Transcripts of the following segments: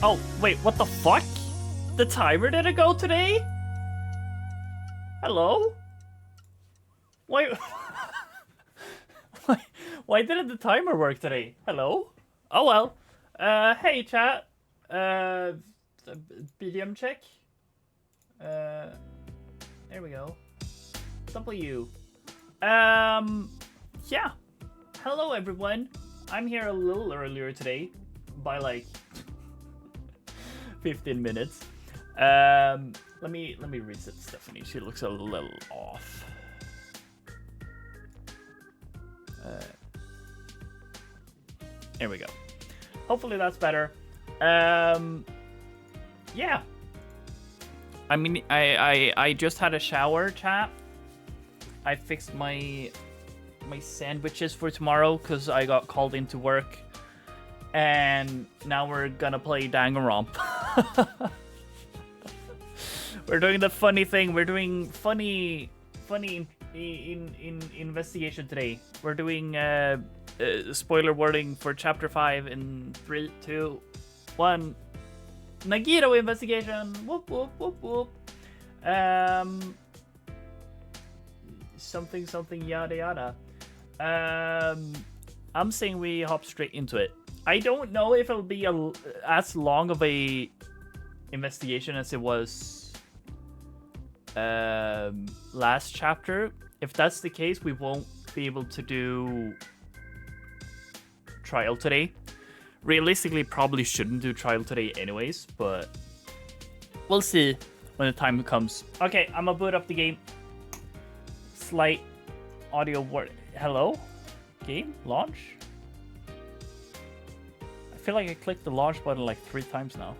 Oh, wait, what the fuck? The timer didn't go today? Hello? Why... why didn't the timer work today? Hello? Oh well. Hey chat. BDM check. There we go. W. Yeah. Hello everyone. I'm here a little earlier today by like 15 minutes. Let me reset Stephanie. She looks a little off. There we go. Hopefully that's better. Yeah. I mean, I just had a shower, chat. I fixed my sandwiches for tomorrow because I got called into work, and now we're gonna play Danganronpa. We're doing the funny thing. We're doing funny in investigation today. We're doing spoiler warning for chapter 5 in 3, 2, 1. Nagito investigation. Whoop whoop whoop whoop. Something yada yada. I'm saying we hop straight into it. I don't know if it'll be as long of a investigation as it was last chapter. If that's the case, we won't be able to do trial today. Realistically, probably shouldn't do trial today anyways, but we'll see when the time comes. Okay, I'm gonna boot up the game. Slight audio word. Hello? Game? Launch? I feel like I clicked the launch button like 3 times now.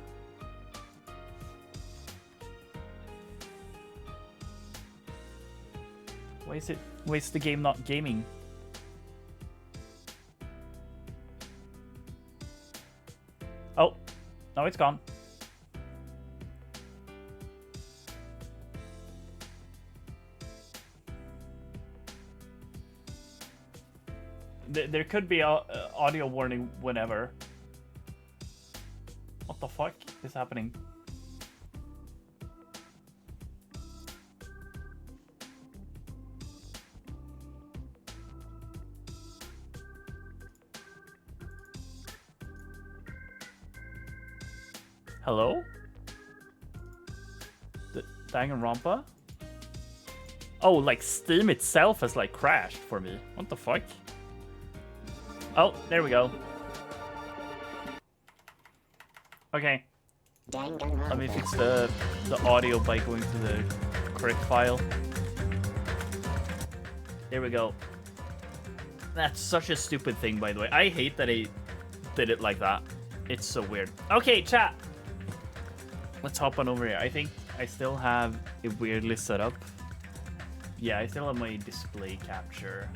Why is the game not gaming? Oh, no, it's gone. There could be a audio warning whenever. What the fuck is happening? Hello? The Danganronpa? Oh, like Steam itself has like crashed for me. What the fuck? Oh, there we go. Okay. Let me fix the audio by going to the correct file. There we go. That's such a stupid thing, by the way. I hate that I did it like that. It's so weird. Okay, chat. Let's hop on over here. I think I still have it weirdly set up. Yeah, I still have my display capture.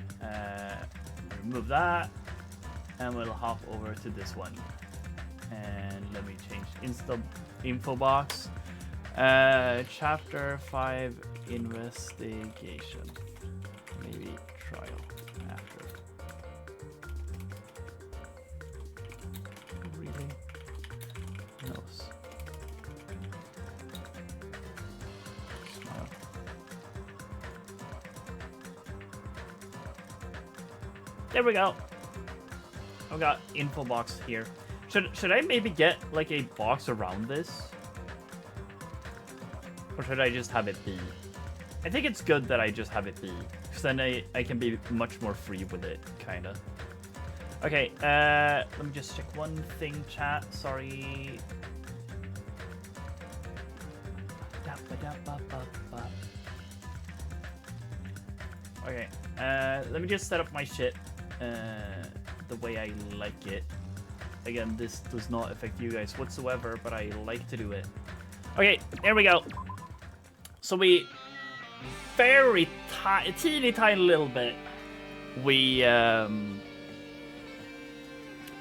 Remove that. And we'll hop over to this one. And let me change info box. Chapter 5 investigation. Maybe trial after. Really? No. There we go. I've got info box here. Should I maybe get like a box around this? Or should I just have it be? I think it's good that I just have it be. Because then I can be much more free with it, kinda. Okay, let me just check one thing, chat. Sorry. Okay, let me just set up my shit the way I like it. Again, this does not affect you guys whatsoever, but I like to do it. Okay, there we go. So we very teeny tiny little bit. We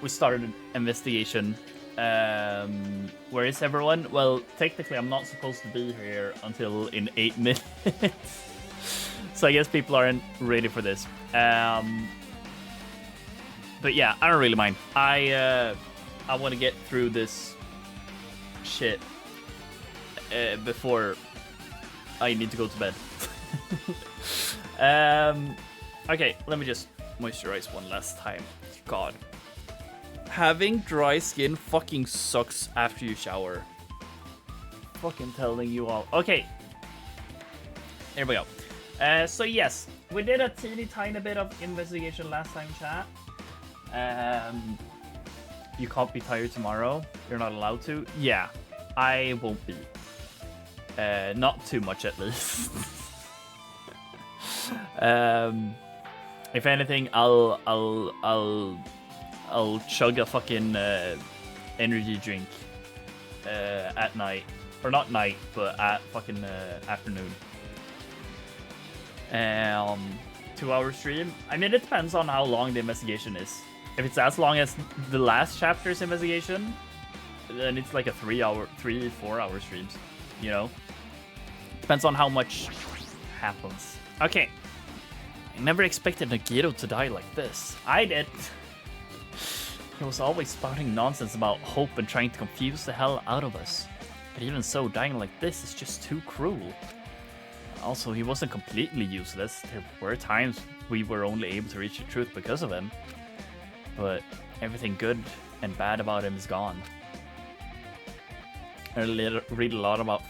started an investigation. Where is everyone? Well, technically, I'm not supposed to be here until in 8 minutes. So I guess people aren't ready for this. But yeah, I don't really mind. I want to get through this shit before I need to go to bed. Okay, let me just moisturize one last time. God. Having dry skin fucking sucks after you shower. Fucking telling you all. Okay. Here we go. So yes, we did a teeny tiny bit of investigation last time, chat. You can't be tired tomorrow. You're not allowed to. Yeah, I won't be. Not too much at least. If anything, I'll chug a fucking energy drink at night, or not night, but at fucking afternoon. 2-hour stream. I mean, it depends on how long the investigation is. If it's as long as the last chapter's investigation, then it's like a 3-4 hour streams. You know, depends on how much happens. Okay. I never expected Nagito to die like this. I did. He was always spouting nonsense about hope and trying to confuse the hell out of us. But even so, dying like this is just too cruel. Also, he wasn't completely useless. There were times we were only able to reach the truth because of him. But everything good and bad about him is gone. I read a lot about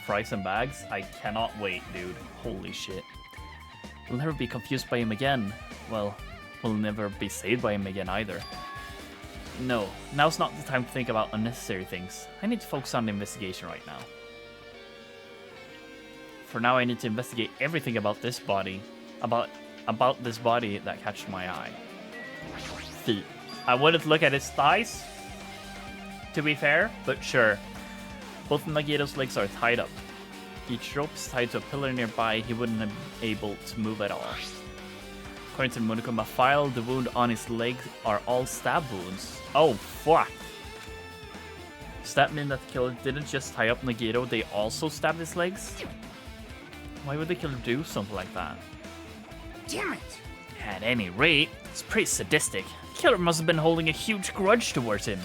fries and bags. I cannot wait, dude. Holy shit. We'll never be confused by him again. Well, we'll never be saved by him again either. No, now's not the time to think about unnecessary things. I need to focus on the investigation right now. For now, I need to investigate everything about this body. About this body that catches my eye. Feet. I wouldn't look at his thighs, to be fair, but sure. Both Nagito's legs are tied up. Each rope is tied to a pillar nearby. He wouldn't have been able to move at all. According to the Monokuma file, the wound on his leg are all stab wounds. Oh, fuck. Does that mean that the killer didn't just tie up Nagito, they also stabbed his legs? Why would the killer do something like that? Damn it! At any rate, it's pretty sadistic. The killer must have been holding a huge grudge towards him.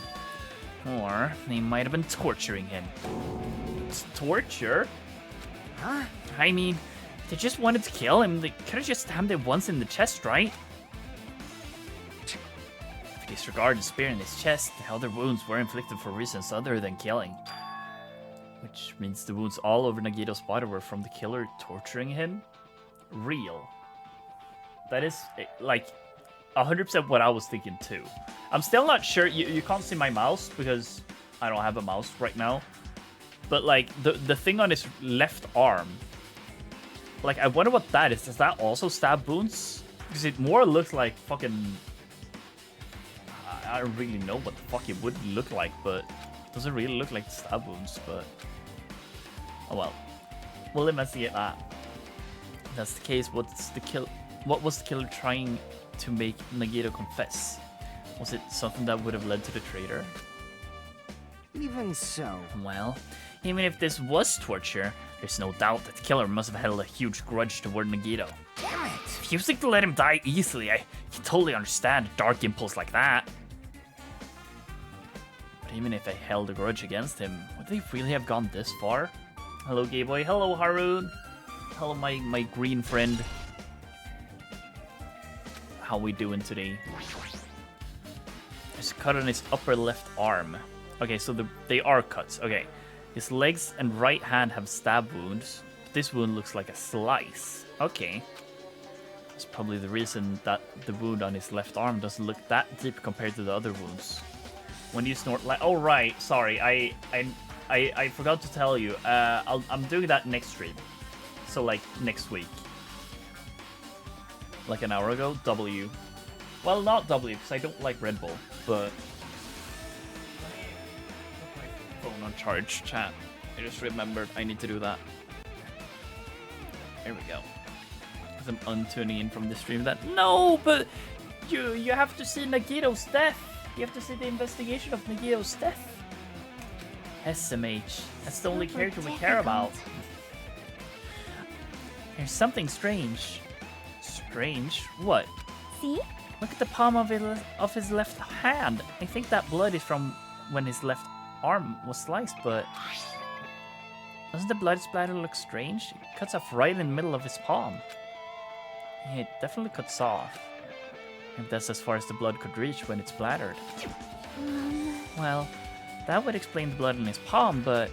Or they might have been torturing him. Torture? Huh? I mean, they just wanted to kill him. They could have just stabbed him once in the chest, right? If you disregard the spear in his chest, the other wounds were inflicted for reasons other than killing. Which means the wounds all over Nagito's body were from the killer torturing him? Real. That is, like, 100% what I was thinking too. I'm still not sure. You can't see my mouse because I don't have a mouse right now. But, like, the thing on his left arm, like, I wonder what that is. Does that also stab wounds? Because it more looks like fucking... I don't really know what the fuck it would look like, but it doesn't really look like stab wounds, but... Oh well. We'll investigate that. If that's the case, what was the killer trying to make Nagito confess? Was it something that would have led to the traitor? Even so. Well, even if this was torture, there's no doubt that the killer must have held a huge grudge toward Nagito. Damn it! Refusing to let him die easily, I can totally understand a dark impulse like that. But even if I held a grudge against him, would they really have gone this far? Hello, gay boy. Hello, Haroon. Hello, my green friend. How we doing today? There's a cut on his upper left arm. Okay, so they are cuts. Okay. His legs and right hand have stab wounds. This wound looks like a slice. Okay. That's probably the reason that the wound on his left arm doesn't look that deep compared to the other wounds. When you snort like... Oh, right. Sorry. I forgot to tell you. I'm doing that next stream. So, like, next week. Like an hour ago. W. Well, not W, because I don't like Red Bull. But... phone on charge, chat. I just remembered I need to do that. There we go. Because I'm untuning in from the stream that... No, but... You have to see Nagito's death. You have to see the investigation of Nagito's death. SMH. That's the only character we care about. There's something strange. Strange? What? See? Look at the palm of his left hand. I think that blood is from when his left arm was sliced, but doesn't the blood splatter look strange? It cuts off right in the middle of his palm. Yeah, it definitely cuts off. And that's as far as the blood could reach when it's splattered. Well, that would explain the blood in his palm, but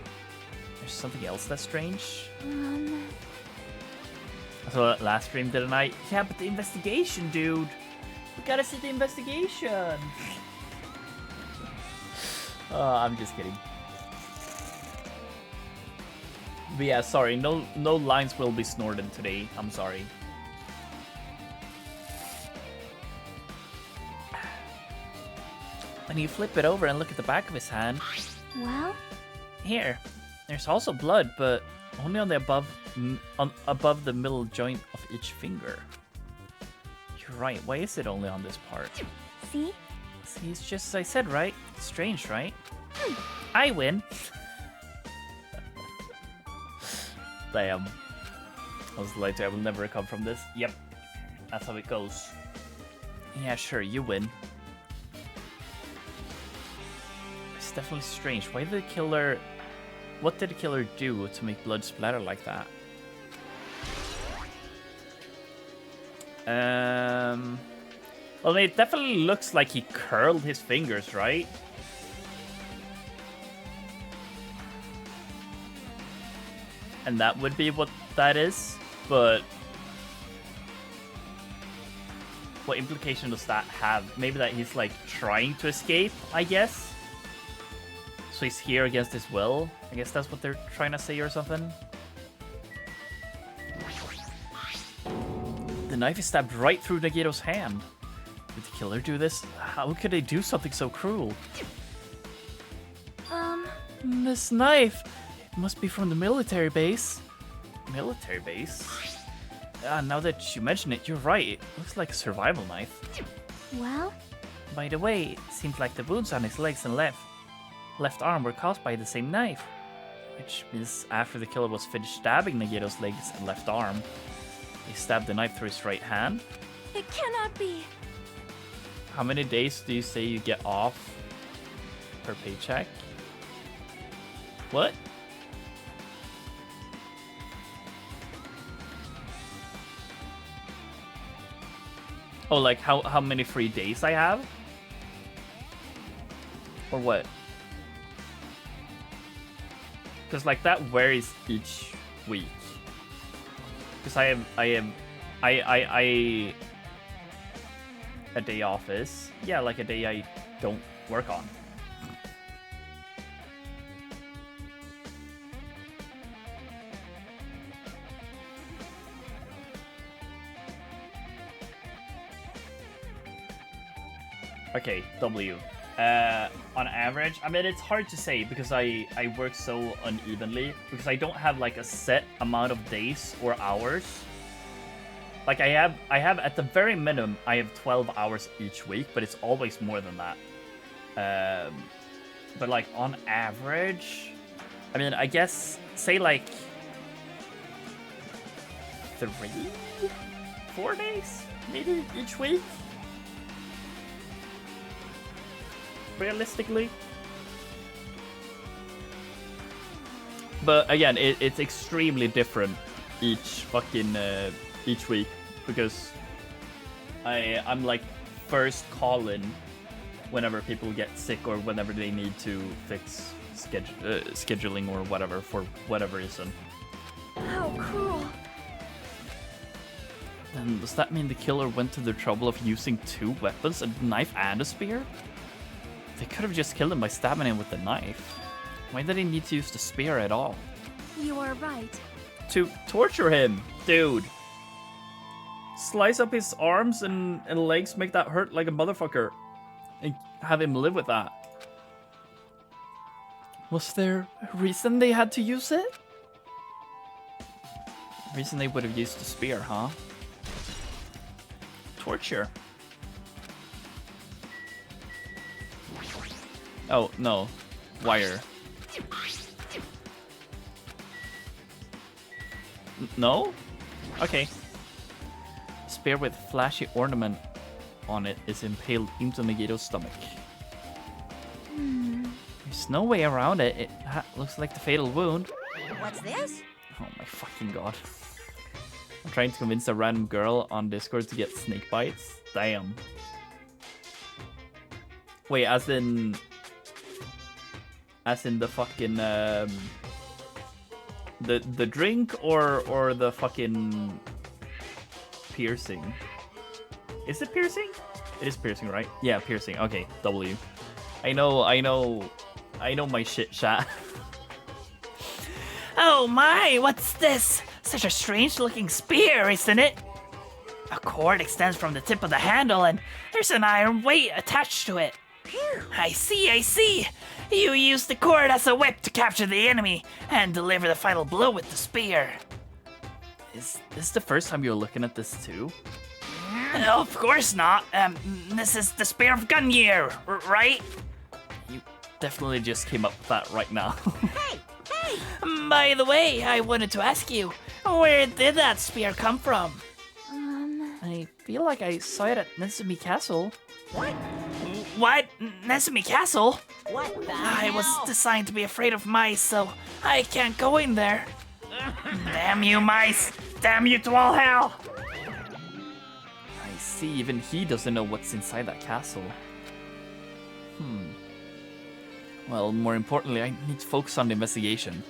there's something else that's strange. I saw that last stream, didn't I? Yeah, but the investigation, dude. We gotta see the investigation. I'm just kidding. But yeah, sorry, no lines will be snorted today. I'm sorry. When you flip it over and look at the back of his hand, Well, here, there's also blood, but only on the above the middle joint of each finger. You're right. Why is it only on this part? see? See, it's just as I said, right? Strange, right? I win. Damn. I was like, I will never recover from this. Yep. That's how it goes. Yeah, sure, you win. It's definitely strange. Why did the killer... What did the killer do to make blood splatter like that? Well, I mean, it definitely looks like he curled his fingers, right? And that would be what that is, but... What implication does that have? Maybe that he's, like, trying to escape, I guess? So he's here against his will? I guess that's what they're trying to say or something? The knife is stabbed right through Nagito's hand. Did the killer do this? How could they do something so cruel? This knife! It must be from the military base. Military base? Now that you mention it, you're right. It looks like a survival knife. Well, By the way, it seems like the wounds on his legs and left arm were caused by the same knife. Which means after the killer was finished stabbing Nagito's legs and left arm, he stabbed the knife through his right hand. it cannot be. How many days do you say you get off per paycheck? What? Oh, like how many free days I have? Or what? Because like that varies each week. Because I a day off is, yeah, like a day I don't work on. Okay, W. On average, I mean, it's hard to say because I work so unevenly because I don't have like a set amount of days or hours. Like I have at the very minimum, I have 12 hours each week, but it's always more than that. But like on average, I mean, I guess say like 4 days maybe each week. Realistically. But again, it's extremely different each week because I'm like first call in whenever people get sick or whenever they need to fix scheduling or whatever for whatever reason. How cruel. Then does that mean the killer went to the trouble of using 2 weapons, a knife and a spear? They could have just killed him by stabbing him with the knife. Why did he need to use the spear at all? You are right. To torture him, dude. Slice up his arms and legs, make that hurt like a motherfucker. And have him live with that. Was there a reason they had to use it? Reason they would have used the spear, huh? Torture. Oh, no. Wire. No? Okay. Spear with flashy ornament on it is impaled into Nagito's stomach. He's There's no way around it. It looks like the fatal wound. What's this? Oh my fucking god. I'm trying to convince a random girl on Discord to get snake bites. Damn. Wait, as in the fucking the drink or the fucking piercing? Is it piercing? It is piercing, right? Yeah, piercing. Okay, W. I know my shit chat. Oh my, what's this? Such a strange looking spear, isn't it? A cord extends from the tip of the handle and there's an iron weight attached to it. I see. You use the cord as a whip to capture the enemy and deliver the final blow with the spear. Is this the first time you're looking at this too? Of course not. This is the Spear of Gungnir, right? You definitely just came up with that right now. Hey! By the way, I wanted to ask you, where did that spear come from? I feel like I saw it at Nezumi Castle. What? Nezumi Castle? What the I was hell? designed to be afraid of mice, so I can't go in there. Damn you mice! Damn you to all hell! I see, even he doesn't know what's inside that castle. Well, more importantly, I need to focus on the investigation.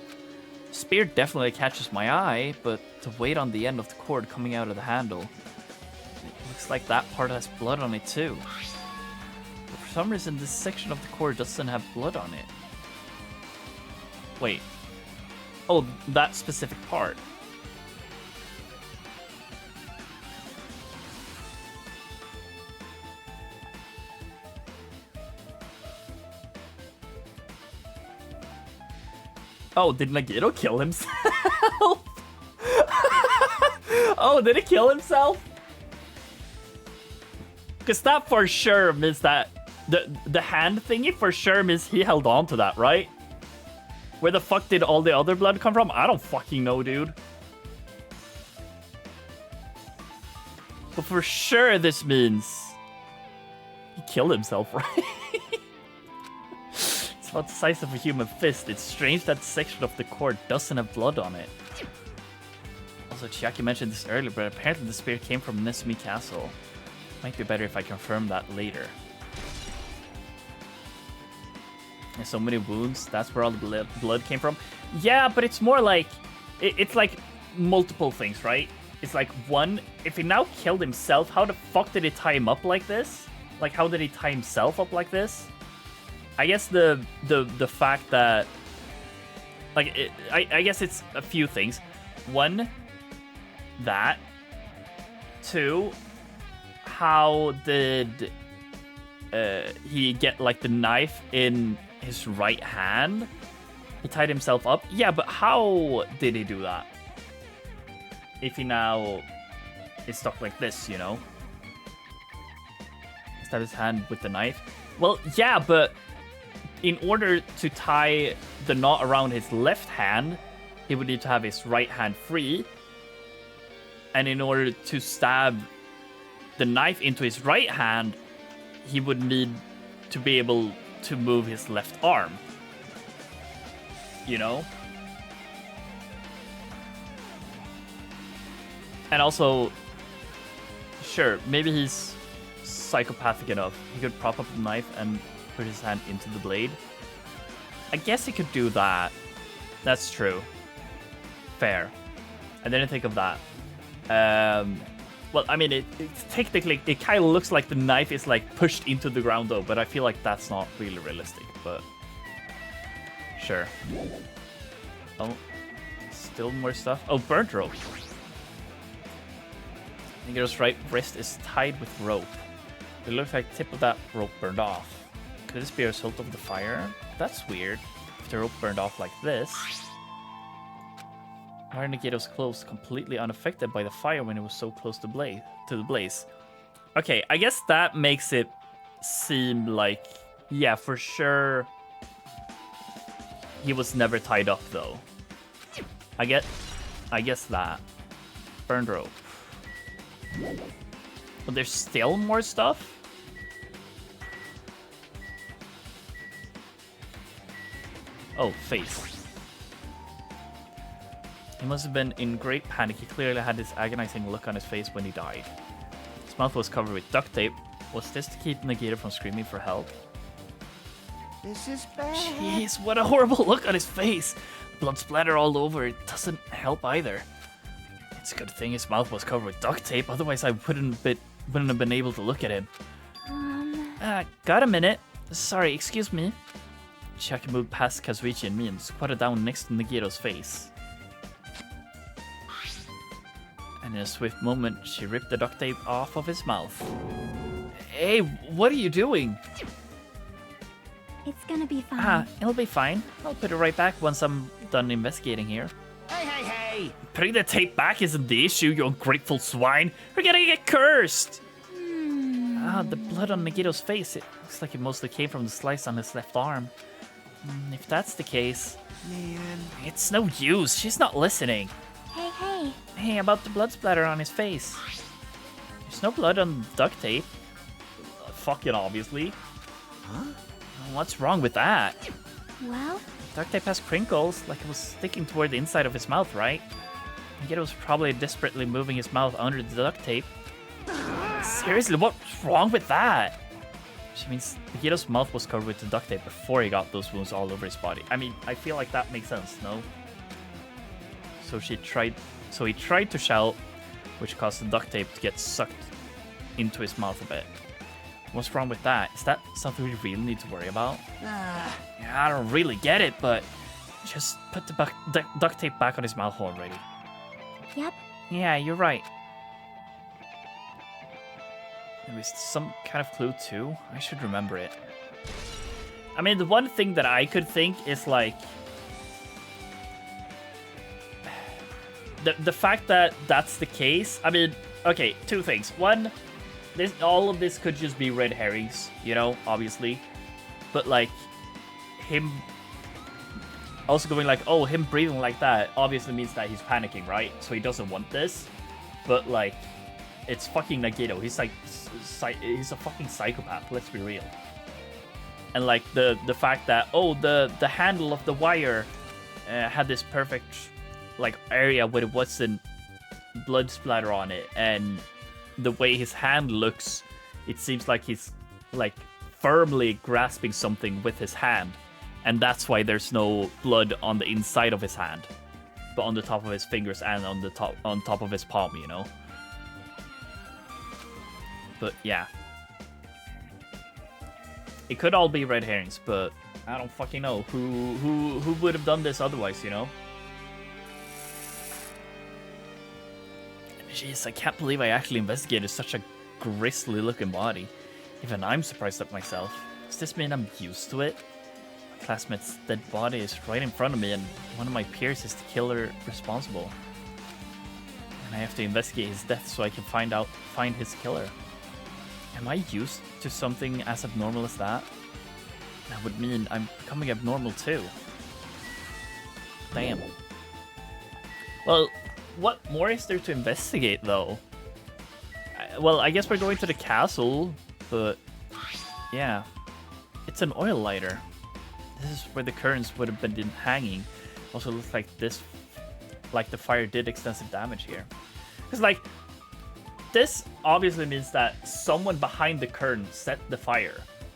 Spear definitely catches my eye, but to wait on the end of the cord coming out of the handle. It looks like that part has blood on it too. But for some reason, this section of the cord doesn't have blood on it. Wait. Oh, that specific part. Oh, did Nagito kill himself? Oh, did it kill himself? Because that for sure means that the hand thingy for sure means he held on to that, right? Where the fuck did all the other blood come from? I don't fucking know, dude. But for sure this means he killed himself, right? It's about the size of a human fist. It's strange that section of the cord doesn't have blood on it. Also, Chiaki mentioned this earlier, but apparently the spear came from Nezumi Castle. Might be better if I confirm that later. There's so many wounds, that's where all the blood came from. Yeah, but it's more like... It's like multiple things, right? It's like, one, if he now killed himself, how the fuck did he tie him up like this? Like, how did he tie himself up like this? I guess the fact that... Like, I guess it's a few things. One, that. Two, how did he get, like, the knife in his right hand? He tied himself up. Yeah, but how did he do that? If he now is stuck like this, you know? Stab his hand with the knife. Well, yeah, but in order to tie the knot around his left hand, he would need to have his right hand free. And in order to stab the knife into his right hand, he would need to be able to move his left arm. You know? And also, sure, maybe he's psychopathic enough. He could prop up the knife and put his hand into the blade. I guess he could do that. That's true. Fair. I didn't think of that. Well, I mean, it's technically, it kind of looks like the knife is like pushed into the ground though, but I feel like that's not really realistic, but sure. Oh, still more stuff. Oh, burnt rope. Niggero's right wrist is tied with rope. It looks like the tip of that rope burned off. Could this be a result of the fire? That's weird. If the rope burned off like this. Why are Nagito's clothes completely unaffected by the fire when it was so close to the blaze? Okay, I guess that makes it seem like, yeah, for sure he was never tied up though. I guess that. Burned rope. But there's still more stuff? Oh, face. He must have been in great panic. He clearly had this agonizing look on his face when he died. His mouth was covered with duct tape. Was this to keep Nagito from screaming for help? This is bad. Jeez, what a horrible look on his face. Blood splatter all over. It doesn't help either. It's a good thing his mouth was covered with duct tape. Otherwise, I wouldn't have been able to look at him. Got a minute? Sorry, excuse me. Chiaki moved past Kazuichi and me and squatted down next to Nagito's face. And in a swift moment, she ripped the duct tape off of his mouth. Hey, what are you doing? It's gonna be fine. It'll be fine. I'll put it right back once I'm done investigating here. Hey! Putting the tape back isn't the issue, you ungrateful swine. We're gonna get cursed! The blood on Nagito's face. It looks like it mostly came from the slice on his left arm. If that's the case... Man. It's no use. She's not listening. Hey. Hey, about the blood splatter on his face. There's no blood on the duct tape. Fucking obviously. Huh? What's wrong with that? Well, Duct tape has crinkles, like it was sticking toward the inside of his mouth, right? Nagito was probably desperately moving his mouth under the duct tape. Seriously, what's wrong with that? Which means Nagito's mouth was covered with the duct tape before he got those wounds all over his body. I mean, I feel like that makes sense, no? So he tried to shout, which caused the duct tape to get sucked into his mouth a bit. What's wrong with that? Is that something we really need to worry about? Yeah, I don't really get it, but just put the duct tape back on his mouth already. yep. Yeah, you're right. There was some kind of clue too. I should remember it. I mean, the one thing that I could think is like... The fact that that's the case, I mean, okay, two things. One, all of this could just be red herrings, you know, obviously. But like, him also going like, oh, him breathing like that obviously means that he's panicking, right? So he doesn't want this. But like, it's fucking Nagito. He's like, he's a fucking psychopath, let's be real. And like, the fact that, oh, the handle of the wire had this perfect like area where it wasn't blood splatter on it, and the way his hand looks, it seems like he's like firmly grasping something with his hand, and that's why there's no blood on the inside of his hand, but on the top of his fingers and on top of his palm, you know. But yeah, it could all be red herrings, but I don't fucking know who would have done this otherwise, you know. Jeez, I can't believe I actually investigated such a grisly looking body. Even I'm surprised at myself. Does this mean I'm used to it? My classmate's dead body is right in front of me, and one of my peers is the killer responsible. And I have to investigate his death so I can find his killer. Am I used to something as abnormal as that? That would mean I'm becoming abnormal too. Damn. Well, what more is there to investigate, though? Well, I guess we're going to the castle, but yeah. It's an oil lighter. This is where the curtains would have been hanging. Also looks like the fire did extensive damage here. Because, like, this obviously means that someone behind the curtain set the fire.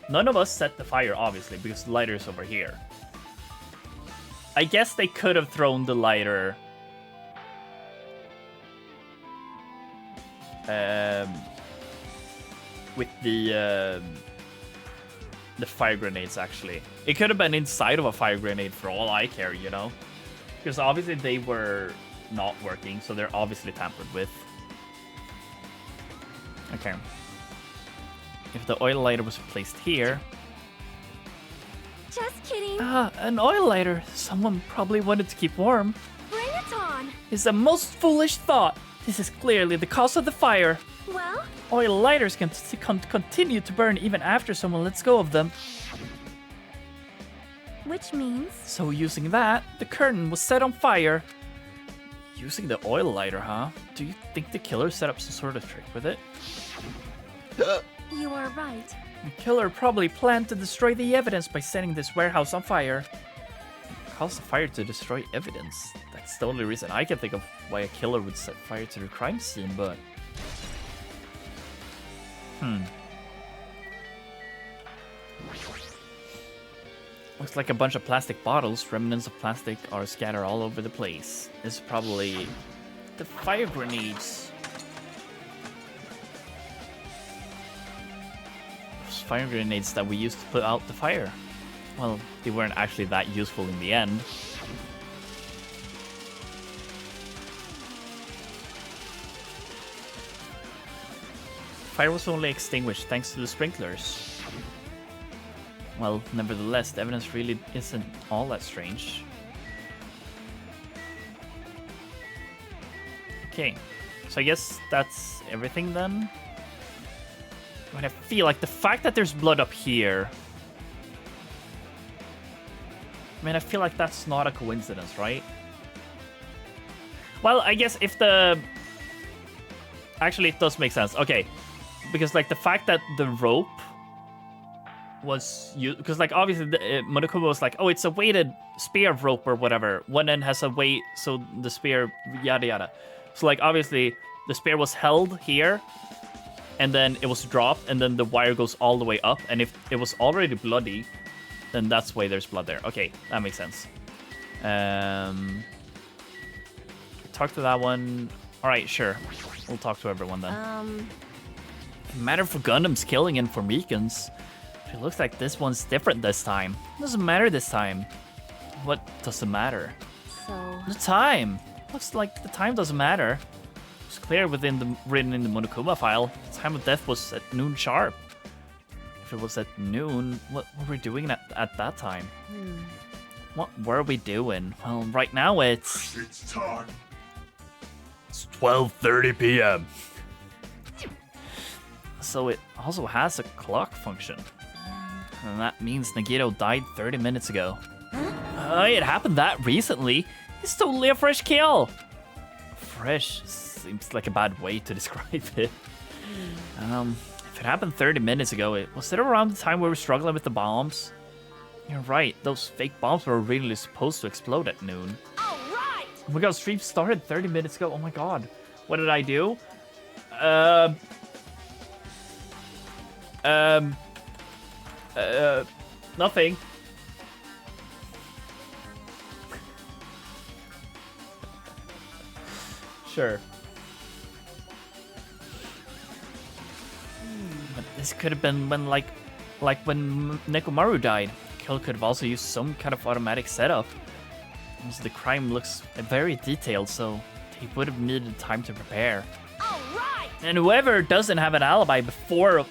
None of us set the fire, obviously, because the lighter is over here. I guess they could have thrown the lighter... with the fire grenades, actually. It could have been inside of a fire grenade for all I care, you know? Because obviously they were not working, so they're obviously tampered with. Okay. If the oil lighter was placed here... Just kidding. An oil lighter. Someone probably wanted to keep warm. Bring it on. It's the most foolish thought. This is clearly the cause of the fire. Well, Oil lighters can continue to burn even after someone lets go of them. which means... So using that, the curtain was set on fire. Using the oil lighter, huh? Do you think the killer set up some sort of trick with it? You are right. The killer probably planned to destroy the evidence by setting this warehouse on fire. cause the fire to destroy evidence. That's the only reason I can think of why a killer would set fire to the crime scene, but... Looks like a bunch of plastic bottles. Remnants of plastic are scattered all over the place. This is probably the fire grenades. Those fire grenades that we used to put out the fire. Well, they weren't actually that useful in the end. Fire was only extinguished thanks to the sprinklers. Well, nevertheless, the evidence really isn't all that strange. Okay, so I guess that's everything then? But I feel like the fact that there's blood up here... I mean, I feel like that's not a coincidence, right? Well, I guess if the... Actually, it does make sense. Okay, because like the fact that the rope was used, because like obviously Monokuma was like, oh, it's a weighted spear rope or whatever. One end has a weight, so the spear yada yada. So like obviously the spear was held here, and then it was dropped, and then the wire goes all the way up. And if it was already bloody, then that's why there's blood there. Okay, that makes sense. Talk to that one. All right, sure. We'll talk to everyone then. Matter for Gundams killing and for Meekins. It looks like this one's different this time. Doesn't matter this time. What doesn't matter? So, The time. Looks like the time doesn't matter. It's clear written in the Monokuma file. The time of death was at noon sharp. If it was at noon, what were we doing at that time? What were we doing? Well, right now it's... It's time. It's 12:30 p.m. So it also has a clock function. And that means Nagito died 30 minutes ago. It happened that recently. It's totally a fresh kill. Fresh seems like a bad way to describe it. If it happened 30 minutes ago, was it around the time we were struggling with the bombs? You're right, those fake bombs were really supposed to explode at noon. all right. Oh my god, stream started 30 minutes ago. Oh my god. What did I do? Nothing. Sure. But this could have been when, like when Nekomaru died. Kill could have also used some kind of automatic setup. Also, the crime looks very detailed, so he would have needed time to prepare. All right. And whoever doesn't have an alibi before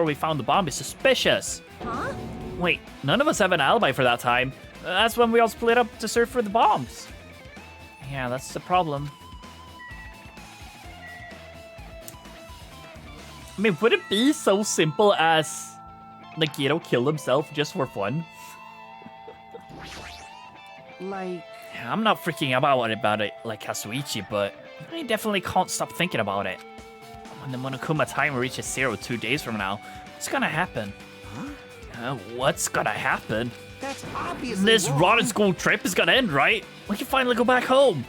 we found the bomb is suspicious. Huh? Wait, none of us have an alibi for that time. That's when we all split up to search for the bombs. Yeah, that's the problem. I mean, would it be so simple as Nagito killed himself just for fun? Like, I'm not freaking out about it like Kazuichi, but I definitely can't stop thinking about it. When the Monokuma timer reaches 0 2 days from now, what's gonna happen? What's gonna happen? that's obviously This wrong. rotten school trip is gonna end, right? We can finally go back home.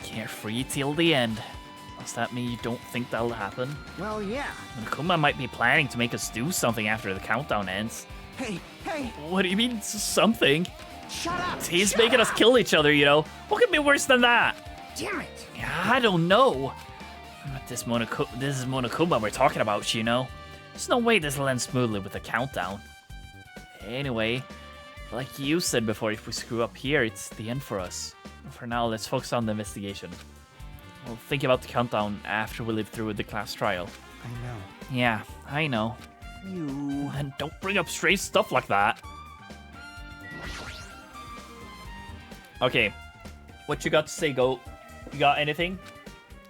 Carefree till the end. Does that mean you don't think that'll happen? Well, yeah. Monokuma might be planning to make us do something after the countdown ends. Hey, What do you mean, something? shut up. He's shut making us up. kill each other, you know? What could be worse than that? Damn it. I don't know. But this is Monokuma we're talking about, you know? There's no way this will end smoothly with a countdown. Anyway, like you said before, if we screw up here, it's the end for us. For now, let's focus on the investigation. We'll think about the countdown after we live through the class trial. I know. Yeah, I know. You. And don't bring up strange stuff like that. Okay, what you got to say, Goat? You got anything?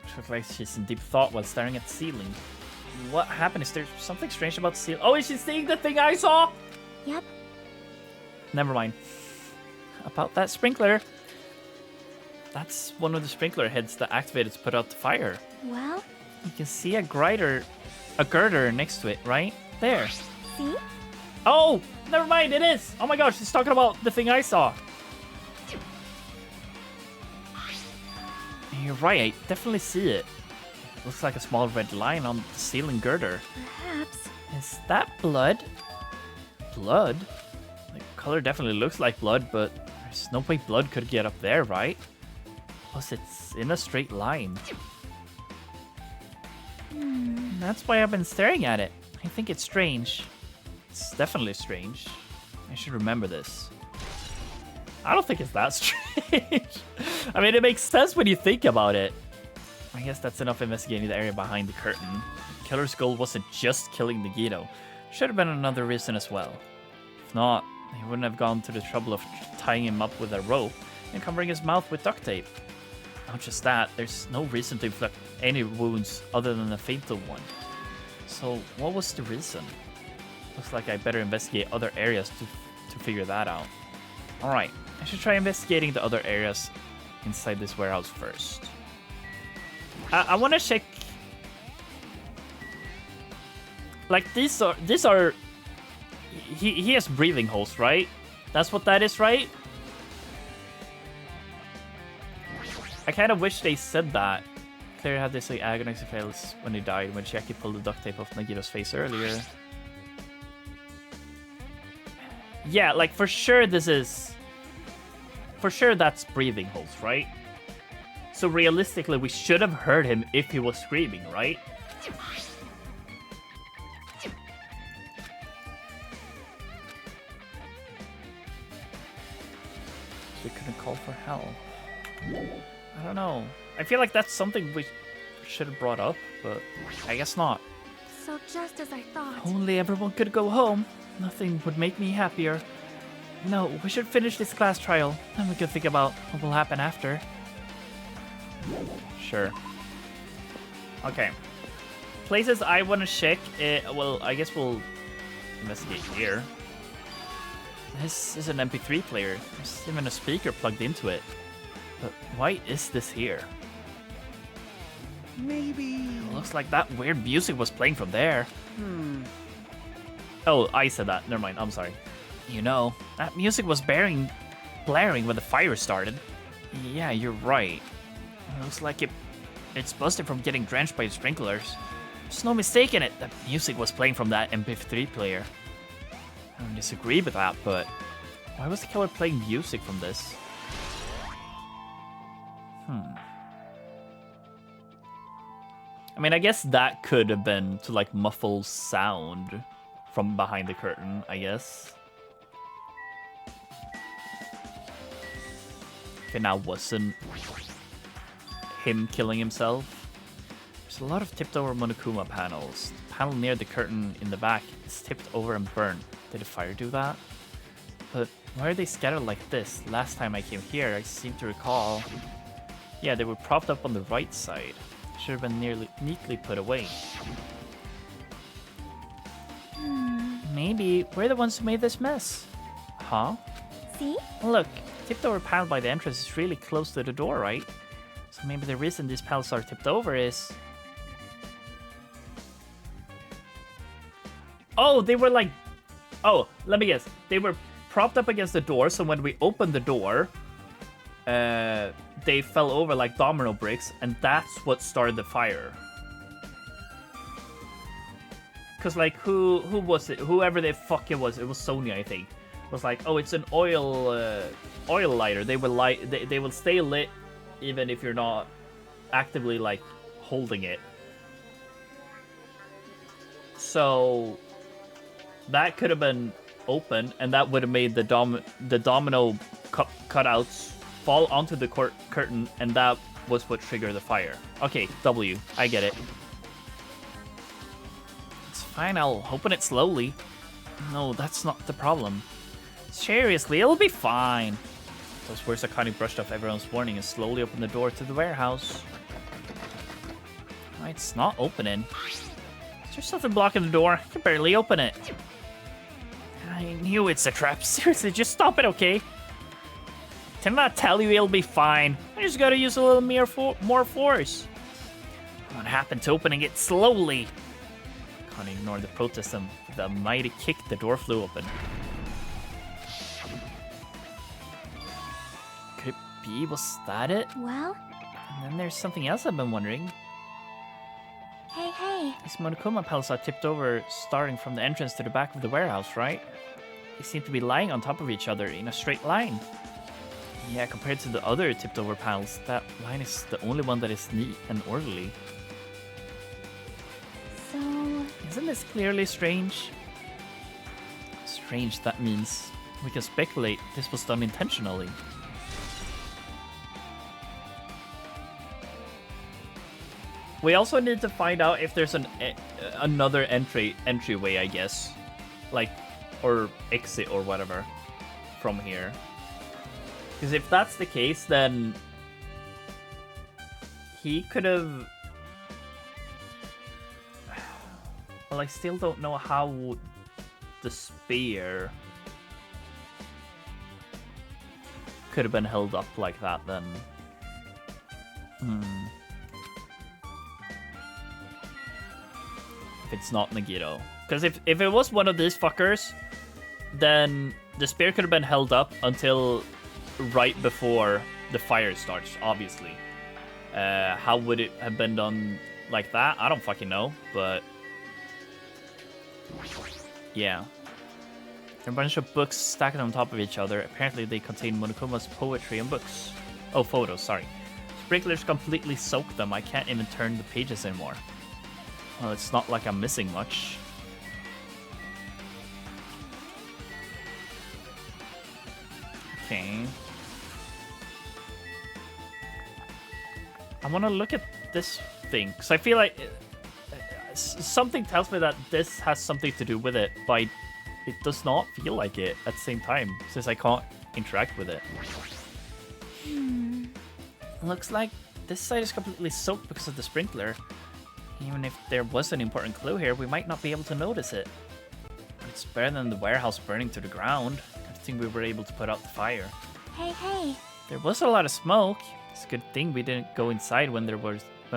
She looks like she's in deep thought while staring at the ceiling. What happened? Is there something strange about the ceiling? Oh, is she seeing the thing I saw? Yep. Never mind. About that sprinkler. That's one of the sprinkler heads that activated to put out the fire. Well, You can see a girder next to it, right? There. see? Oh, never mind, it is. Oh my gosh, she's talking about the thing I saw. You're right, I definitely see it. Looks like a small red line on the ceiling girder. Perhaps. Is that blood? Blood? The color definitely looks like blood, but there's no way blood could get up there, right? Plus, it's in a straight line. That's why I've been staring at it. I think it's strange. It's definitely strange. I should remember this. I don't think it's that strange. I mean, it makes sense when you think about it. I guess that's enough investigating the area behind the curtain. Killer's goal wasn't just killing Nagito. Should have been another reason as well. If not, he wouldn't have gone to the trouble of tying him up with a rope and covering his mouth with duct tape. Not just that, there's no reason to inflict any wounds other than a fatal one. So, what was the reason? Looks like I better investigate other areas to figure that out. Alright, I should try investigating the other areas inside this warehouse first. I want to check... Like, these are... He has breathing holes, right? That's what that is, right? I kind of wish they said that. Claire had this like agonizing fails when he died when Jackie pulled the duct tape off Nagito's face earlier. Yeah, like for sure this is... For sure that's breathing holes, right? So realistically we should have heard him if he was screaming, right? We couldn't call for help. I don't know. I feel like that's something we should have brought up, but I guess not. So just as I thought. Only everyone could go home. Nothing would make me happier. No, we should finish this class trial, then we can think about what will happen after. Sure. Okay. Places I want to check. Well, I guess we'll investigate here. This is an MP3 player. There's even a speaker plugged into it. But why is this here? Maybe. It looks like that weird music was playing from there. Oh, I said that. Never mind. I'm sorry. You know, that music was blaring when the fire started. Yeah, you're right. It looks like it's busted from getting drenched by the sprinklers. There's no mistake in it. The music was playing from that MP3 player. I don't disagree with that, but why was the killer playing music from this? I mean, I guess that could have been to like muffle sound from behind the curtain, I guess. Okay, now wasn't him killing himself. There's a lot of tipped over Monokuma panels. The panel near the curtain in the back is tipped over and burned. Did the fire do that? But why are they scattered like this? Last time I came here, I seem to recall... Yeah, they were propped up on the right side. Should have been neatly put away. Maybe we're the ones who made this mess. Huh? See? Look, tipped over panel by the entrance is really close to the door, right? So maybe the reason these panels are tipped over is... Oh, they were like... Oh, let me guess. They were propped up against the door, so when we opened the door... they fell over like domino bricks, and that's what started the fire. Cause like who was it? Whoever the fuck it was Sonya, I think. Was like, oh, it's an oil lighter. They will light. They will stay lit even if you're not actively like holding it. So that could have been open, and that would have made the domino cutouts fall onto the curtain, and that was what triggered the fire. Okay, W, I get it. It's fine, I'll open it slowly. No, that's not the problem. Seriously, it'll be fine. Those words Akane brushed off everyone's warning and slowly opened the door to the warehouse. It's not opening. Is there something blocking the door? I can barely open it. I knew it's a trap. Seriously, just stop it, okay? Didn't I tell you it'll be fine? I just gotta use a little more force. What happened to opening it slowly? Can't ignore the protest, and with a mighty kick, the door flew open. Could it be? Was that it? Well, And then there's something else I've been wondering. Hey, hey. These Monokuma pellets are tipped over starting from the entrance to the back of the warehouse, right? They seem to be lying on top of each other in a straight line. Yeah, compared to the other tipped over piles, that line is the only one that is neat and orderly. So, Isn't this clearly strange? Strange, that means we can speculate this was done intentionally. We also need to find out if there's another entryway, I guess, like, or exit or whatever from here. Because if that's the case, then he could have. Well, I still don't know how the spear could have been held up like that. Then. It's not Nagito. Because if it was one of these fuckers, then the spear could have been held up until right before the fire starts, obviously. How would it have been done like that? I don't fucking know, but... yeah. There are a bunch of books stacked on top of each other. Apparently they contain Monokuma's poetry and books. Oh, photos, sorry. Sprinklers completely soak them. I can't even turn the pages anymore. Well, it's not like I'm missing much. Okay. I want to look at this thing, because I feel like something tells me that this has something to do with it, but it does not feel like it at the same time, since I can't interact with it. Looks like this side is completely soaked because of the sprinkler. Even if there was an important clue here, we might not be able to notice it. But it's better than the warehouse burning to the ground. Good thing we were able to put out the fire. hey, hey. There was a lot of smoke. It's a good thing we didn't go inside when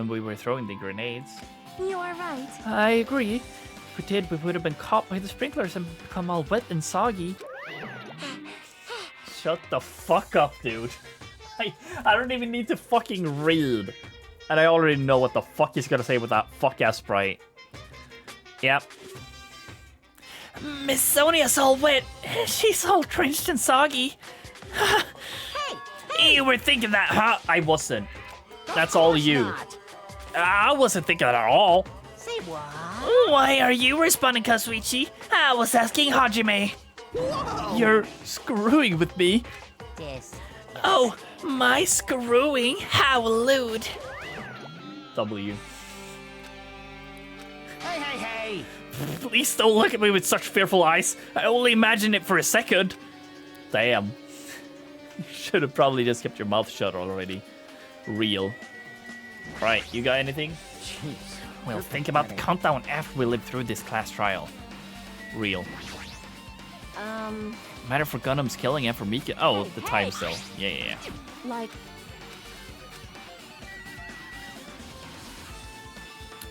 we were throwing the grenades. You are right. I agree. If we did, we would have been caught by the sprinklers and become all wet and soggy. Shut the fuck up, dude. I don't even need to fucking read. And I already know what the fuck he's gonna say with that fuck-ass sprite. Yep. Miss Sonia's all wet. She's all drenched and soggy. You were thinking that, huh? I wasn't. That's all you. Not. I wasn't thinking that at all. Say what? Why are you responding, Kazuichi? I was asking Hajime. Whoa! You're screwing with me. This. Oh, my screwing? How lewd. W. Hey, hey, hey! Please don't look at me with such fearful eyes. I only imagined it for a second. Damn. You should have probably just kept your mouth shut already. Real. Right, you got anything? Jeez. Well, think about the countdown after we live through this class trial. Real. Matter for Gundam's killing and for Mika. Oh, the time cell. Yeah. Like,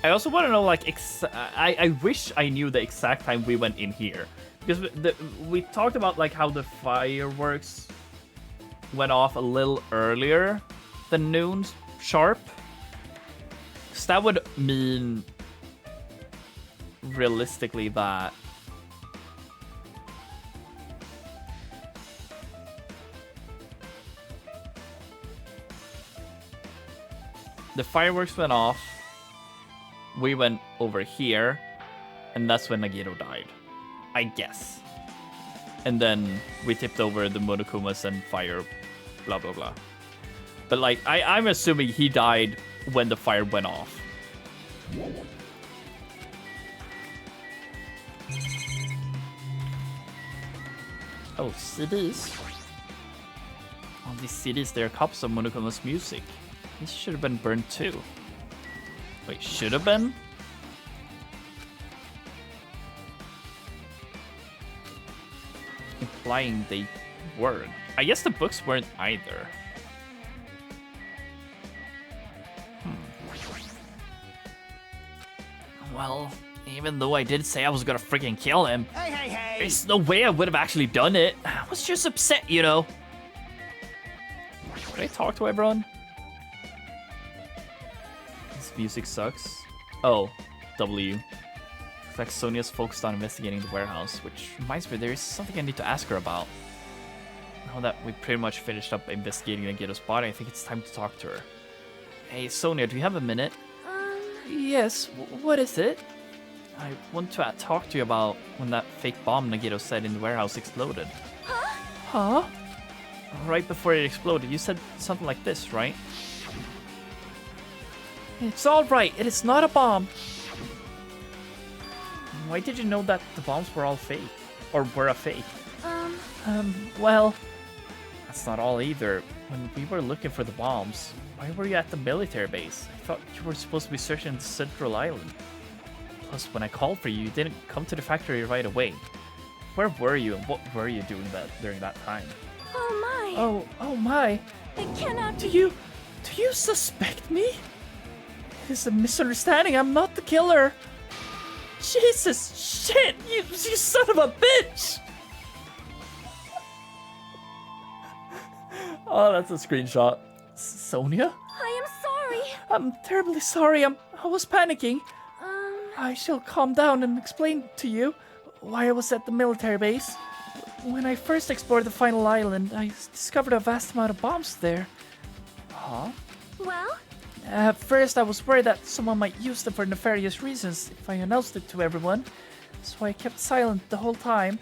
I also want to know, like, I wish I knew the exact time we went in here. Because we talked about, like, how the fireworks went off a little earlier than noon sharp. So that would mean, realistically, that the fireworks went off, we went over here, and that's when Nagito died. I guess. And then we tipped over the Monokumas and fire, blah, blah, blah. But, like, I'm assuming he died when the fire went off. Oh, CDs. On these CDs, there are copies of Monokuma's music. These should have been burned too. Wait, should have been? Implying they weren't. I guess the books weren't either. Well, even though I did say I was gonna freaking kill him, Hey, hey, hey! there's no way I would have actually done it. I was just upset, you know. Should I talk to everyone? This music sucks. Oh, W. Looks like Sonia's focused on investigating the warehouse, which reminds me there is something I need to ask her about. Now that we pretty much finished up investigating Nagito's body, I think it's time to talk to her. Hey, Sonia, do you have a minute? Yes, what is it? I want to talk to you about when that fake bomb Nagito said in the warehouse exploded. Huh? Right before it exploded, you said something like this, right? It's alright, it is not a bomb. Why did you know that the bombs were all fake? Or were a fake? Well... That's not all either. When we were looking for the bombs, why were you at the military base? I thought you were supposed to be searching the central island. Plus, when I called for you, you didn't come to the factory right away. Where were you and what were you doing during that time? Oh my! Oh my! It cannot Do you suspect me? It's a misunderstanding. I'm not the killer. Jesus, shit! You son of a bitch! Oh, that's a screenshot. Sonia? I am sorry. I'm terribly sorry. I was panicking. I shall calm down and explain to you why I was at the military base. When I first explored the final island, I discovered a vast amount of bombs there. Huh? Well? At first, I was worried that someone might use them for nefarious reasons if I announced it to everyone, so I kept silent the whole time.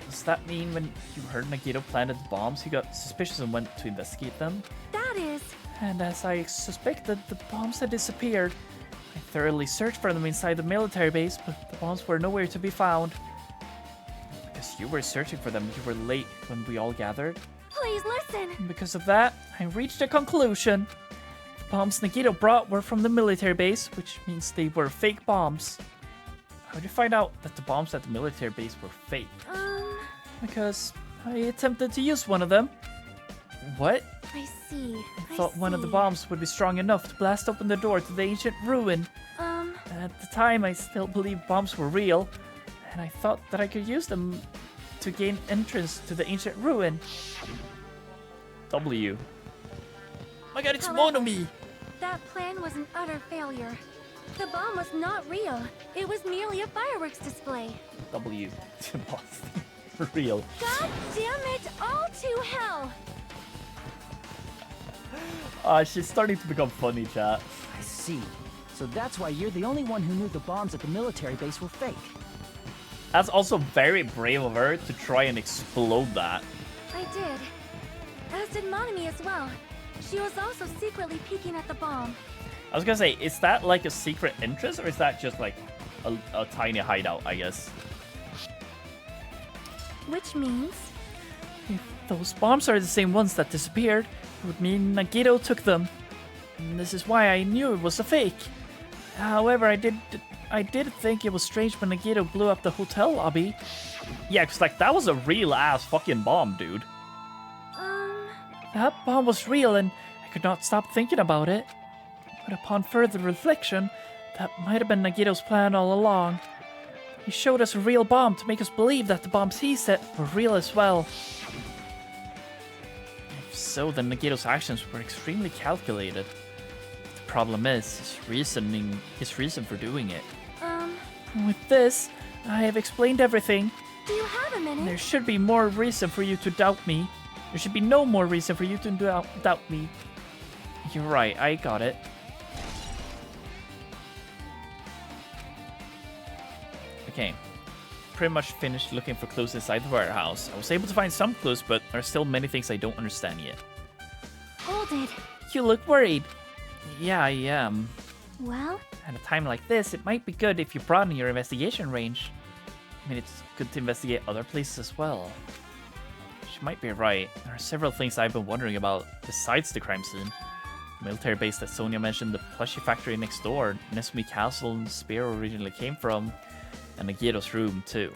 Does that mean when you heard Nagito planted the bombs, you got suspicious and went to investigate them? That is... And as I suspected, the bombs had disappeared. I thoroughly searched for them inside the military base, but the bombs were nowhere to be found. Because you were searching for them, you were late when we all gathered. Please listen. And because of that, I reached a conclusion. The bombs Nagito brought were from the military base, which means they were fake bombs. How did you find out that the bombs at the military base were fake? Because I attempted to use one of them. What? I see. I thought one of the bombs would be strong enough to blast open the door to the ancient ruin. At the time, I still believed bombs were real, and I thought that I could use them to gain entrance to the ancient ruin. W. Oh my god, it's However, Monomi! That plan was an utter failure. The bomb was not real. It was merely a fireworks display. W. Real. God damn it! All to hell! She's starting to become funny, chat. I see. So that's why you're the only one who knew the bombs at the military base were fake. That's also very brave of her to try and explode that. I did. As did Monomi as well. She was also secretly peeking at the bomb. I was gonna say, is that like a secret interest, or is that just like a tiny hideout, I guess? Which means... If those bombs are the same ones that disappeared, it would mean Nagito took them. And this is why I knew it was a fake. However, I did think it was strange when Nagito blew up the hotel lobby. Yeah, cause like that was a real ass fucking bomb, dude. That bomb was real and I could not stop thinking about it. But upon further reflection, that might have been Nagito's plan all along. He showed us a real bomb to make us believe that the bombs he set were real as well. If so, then Nagito's actions were extremely calculated. The problem is his reason for doing it. With this, I have explained everything. Do you have a minute? There should be more reason for you to doubt me. There should be no more reason for you to doubt me. You're right, I got it. Okay, pretty much finished looking for clues inside the warehouse. I was able to find some clues, but there are still many things I don't understand yet. Hold it. You look worried. Yeah, I am. Well? At a time like this, it might be good if you broaden your investigation range. I mean, it's good to investigate other places as well. She might be right. There are several things I've been wondering about besides the crime scene. The military base that Sonia mentioned, the plushie factory next door, Nesumi Castle and Spear originally came from, and Nagito's room too.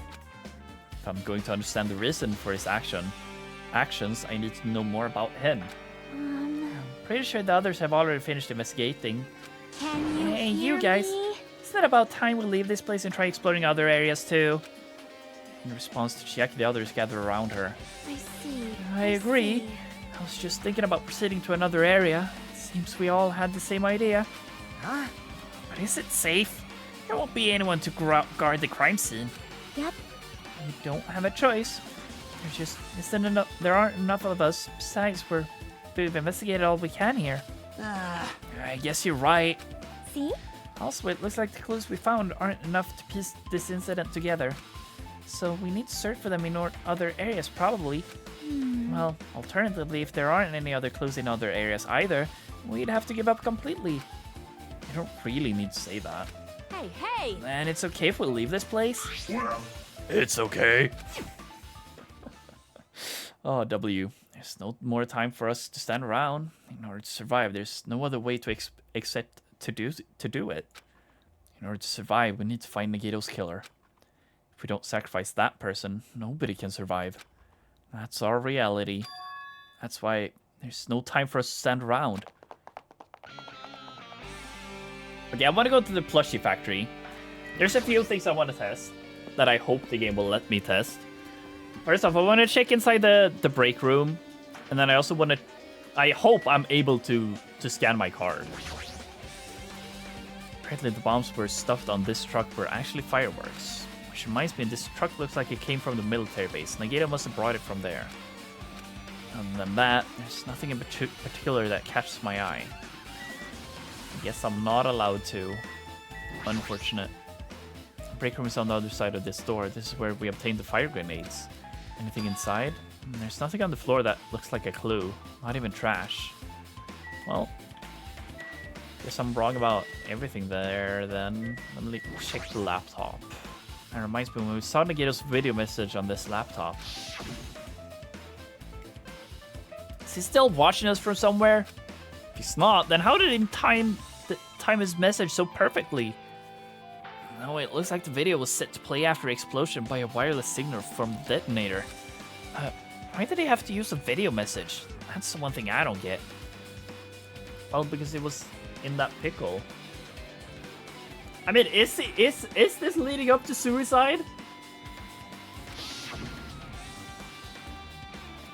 If I'm going to understand the reason for his actions, I need to know more about him. I'm pretty sure the others have already finished investigating. Can you Hey, hear you guys. me? Isn't it about time we leave this place and try exploring other areas too? In response to Chiaki, the others gather around her. I see. I agree. see. I was just thinking about proceeding to another area. Seems we all had the same idea. Huh? But is it safe? There won't be anyone to guard the crime scene. Yep. We don't have a choice. There aren't enough of us. Besides, we've investigated all we can here. I guess you're right. See? Also, it looks like the clues we found aren't enough to piece this incident together. So we need to search for them in other areas, probably. Well, alternatively, if there aren't any other clues in other areas either, we'd have to give up completely. You don't really need to say that. Hey, hey! And it's okay if we leave this place? It's okay. Oh, W. There's no more time for us to stand around. In order to survive, there's no other way to except to do it. In order to survive, we need to find Nagato's killer. If we don't sacrifice that person, nobody can survive. That's our reality. That's why there's no time for us to stand around. Okay, I want to go to the plushie factory. There's a few things I want to test that I hope the game will let me test. First off, I want to check inside the break room. And then I also want to... I hope I'm able to scan my card. Apparently the bombs were stuffed on this truck were actually fireworks. Which reminds me, this truck looks like it came from the military base. Nagato must have brought it from there. Other than that, there's nothing in particular that catches my eye. I guess I'm not allowed to. Unfortunate. The break room is on the other side of this door. This is where we obtained the fire grenades. Anything inside? There's nothing on the floor that looks like a clue. Not even trash. Well, guess I'm wrong about everything there then. Let me check the laptop. That reminds me, when we saw Nagato's video message on this laptop. Is he still watching us from somewhere? If he's not, then how did he time his message so perfectly? No, it looks like the video was set to play after explosion by a wireless signal from the detonator. Why did he have to use a video message? That's the one thing I don't get. Well, because it was in that pickle. I mean, is this leading up to suicide?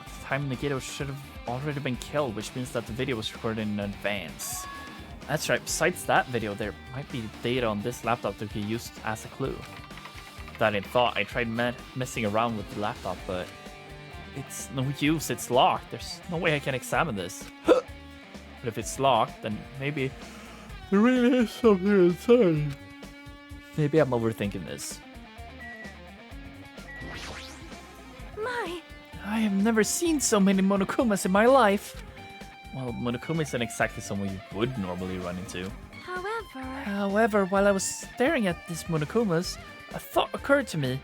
At the time, Nagato should have already been killed, which means that the video was recorded in advance. That's right, besides that video, there might be data on this laptop that could be used as a clue. That in thought, I tried messing around with the laptop, but it's no use, it's locked. There's no way I can examine this. But if it's locked, then maybe there really is something inside. Maybe I'm overthinking this. My! I have never seen so many Monokumas in my life. Well, Monokuma isn't exactly someone you would normally run into. However, while I was staring at these Monokumas, a thought occurred to me.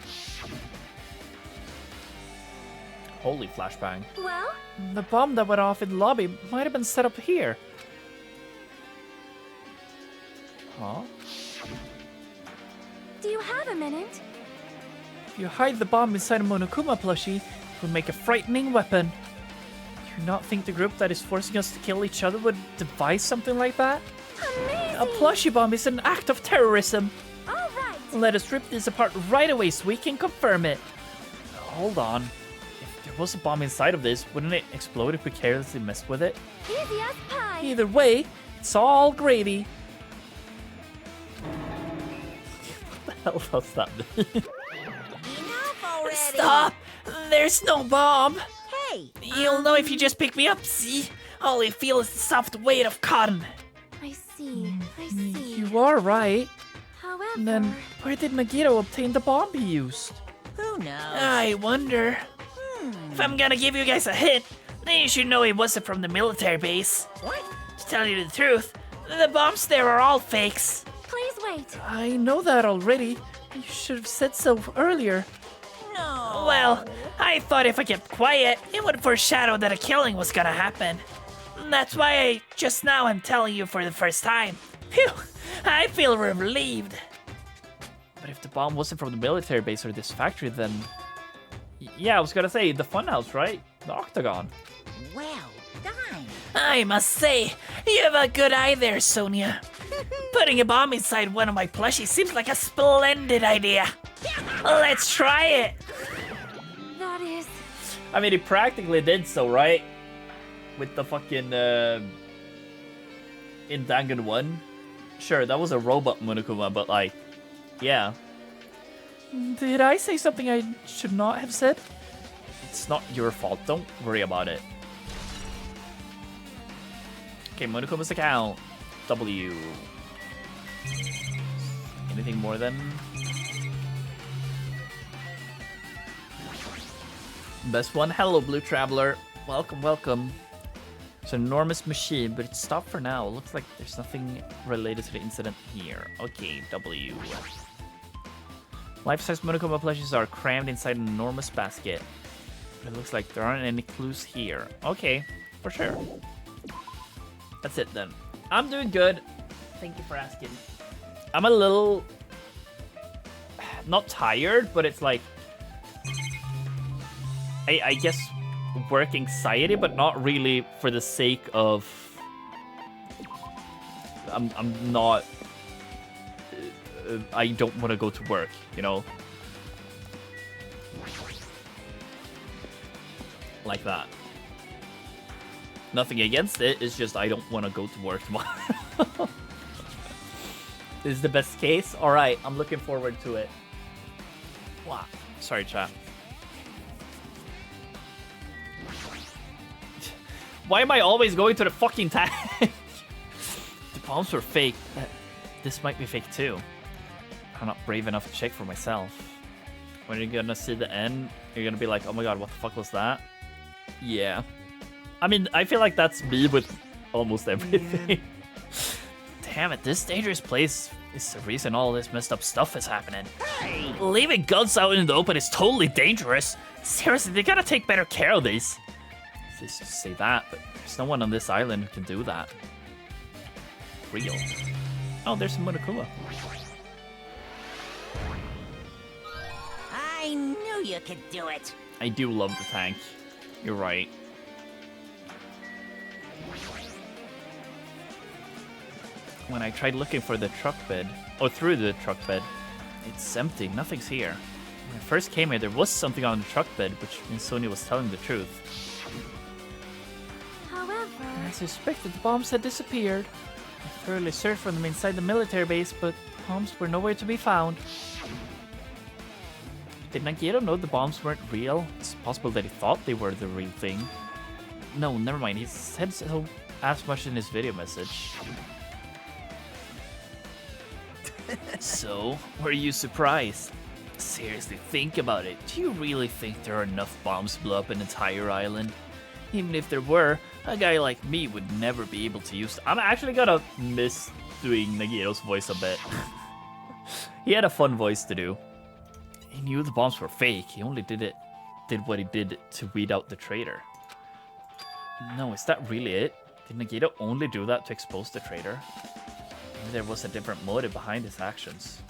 Holy flashbang. Well? The bomb that went off in the lobby might have been set up here. Huh? Do you have a minute? If you hide the bomb inside a Monokuma plushie, it would make a frightening weapon. Do you not think the group that is forcing us to kill each other would devise something like that? Amazing! A plushie bomb is an act of terrorism. All right! Let us rip this apart right away so we can confirm it. Hold on. If there was a bomb inside of this, wouldn't it explode if we carelessly messed with it? Easy as pie! Either way, it's all gravy. What the hell does that mean? Enough already! Stop! There's no bomb! Hey! You'll know if you just pick me up, see? All I feel is the soft weight of cotton. I see. You are right. However... Then, where did Nagito obtain the bomb he used? Who knows? I wonder. If I'm gonna give you guys a hint, then you should know it wasn't from the military base. What? To tell you the truth, the bombs there are all fakes. Please wait. I know that already. You should have said so earlier. No. Well, I thought if I kept quiet, it would foreshadow that a killing was gonna happen. That's why just now I'm telling you for the first time. Phew, I feel relieved. But if the bomb wasn't from the military base or this factory, then... Yeah, I was gonna say, the funhouse, right? The Octagon. Well done. I must say, you have a good eye there, Sonia. Putting a bomb inside one of my plushies seems like a splendid idea. Let's try it. That is... I mean, he practically did so, right? With the fucking, in Dangan 1. Sure, that was a robot Monokuma, but like, yeah. Did I say something I should not have said? It's not your fault. Don't worry about it. Okay, Monokuma's account. W. Anything more than... Best one. Hello, Blue Traveler. Welcome, welcome. It's an enormous machine, but it's stopped for now. It looks like there's nothing related to the incident here. Okay, W. Life-size Monokuma plushies are crammed inside an enormous basket. But it looks like there aren't any clues here. Okay, for sure. That's it then. I'm doing good. Thank you for asking. I'm a little... not tired, but it's like... I guess work anxiety, but not really for the sake of... I'm not... I don't want to go to work, you know? Like that. Nothing against it, it's just I don't want to go to work tomorrow. This is the best case? Alright, I'm looking forward to it. Wow. Sorry, chat. Why am I always going to the fucking tank? The bombs were fake. This might be fake too. I'm not brave enough to check for myself. When you're gonna see the end, you're gonna be like, oh my god, what the fuck was that? Yeah. I mean, I feel like that's me with almost everything. Damn it, this dangerous place is the reason all this messed up stuff is happening. Hey. Leaving guns out in the open is totally dangerous. Seriously, they gotta take better care of these. Just to say that, but there's no one on this island who can do that. Real. Oh, there's Monokuma. I knew you could do it. I do love the tank. You're right. When I tried looking for the truck bed, or through the truck bed, it's empty, nothing's here. When I first came here, there was something on the truck bed, which means Sonia was telling the truth. However... I suspected the bombs had disappeared. I thoroughly searched for them inside the military base, but the bombs were nowhere to be found. Did Nagito know the bombs weren't real? It's possible that he thought they were the real thing. No, never mind. He said so as much in his video message. So, were you surprised? Seriously, think about it. Do you really think there are enough bombs to blow up an entire island? Even if there were, a guy like me would never be able to use them. I'm actually gonna miss doing Nagito's voice a bit. He had a fun voice to do. He knew the bombs were fake. He only did what he did to weed out the traitor. No, is that really it? Did Nagito only do that to expose the traitor? Maybe there was a different motive behind his actions.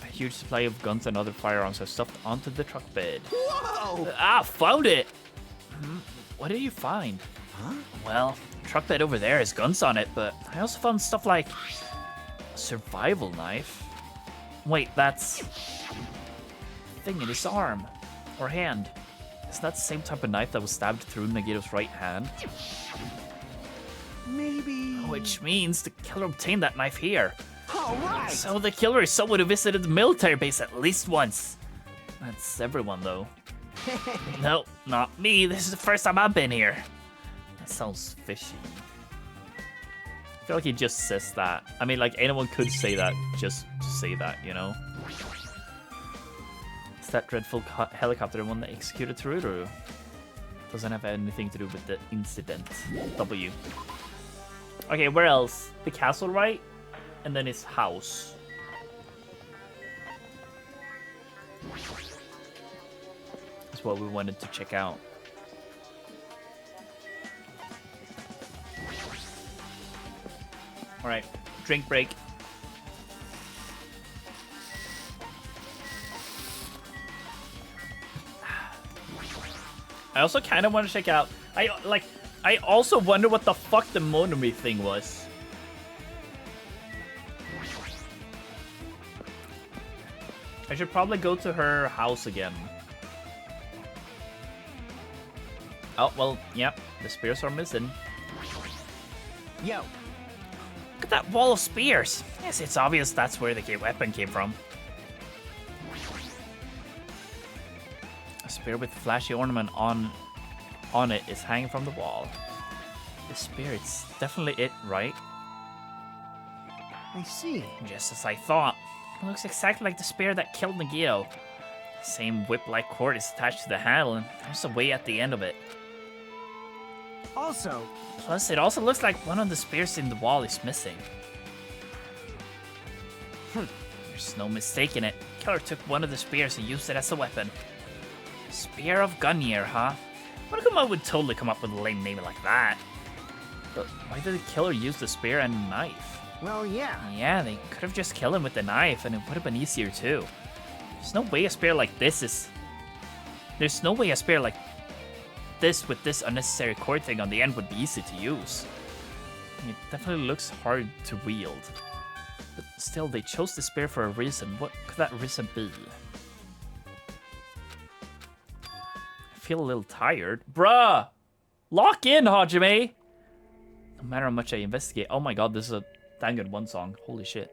A huge supply of guns and other firearms are stuffed onto the truck bed. Whoa! Ah, found it! What did you find? Huh? Well, the truck bed over there has guns on it, but I also found stuff like a survival knife. Wait, that's thing in his arm or hand. Isn't that the same type of knife that was stabbed through Nagito's right hand? Maybe... Which means the killer obtained that knife here. All right! So the killer is someone who visited the military base at least once. That's everyone, though. No, not me. This is the first time I've been here. That sounds fishy. I feel like he just says that. I mean, like, anyone could say that just to say that, you know? It's that dreadful helicopter the one that executed Tsururu. Doesn't have anything to do with the incident. W. Okay, where else? The castle, right? And then his house. That's what we wanted to check out. Alright, drink break. I also kind of want to check out... I also wonder what the fuck the Monami thing was. I should probably go to her house again. Oh, well, yep, the spears are missing. Yo. Look at that wall of spears. Yes, it's obvious that's where the weapon came from. A spear with flashy ornament on it is hanging from the wall. The spear, it's definitely it, right? I see. Just as I thought. It looks exactly like the spear that killed Nagito. The same whip-like cord is attached to the handle, and there's a way at the end of it. Also, Plus, it also looks like one of the spears in the wall is missing. There's no mistaking it. Killer took one of the spears and used it as a weapon. Spear of Gungnir, huh? Monokuma would totally come up with a lame name like that. But why did the killer use the spear and a knife? well, yeah. Yeah, they could have just killed him with the knife, and it would have been easier too. There's no way a spear like this is... There's no way a spear like this with this unnecessary cord thing on the end would be easy to use. It definitely looks hard to wield. But still, they chose the spear for a reason. What could that reason be? I feel a little tired. Bruh! Lock in, Hajime! No matter how much I investigate... Oh my god, this is a Dangan 1 song. Holy shit.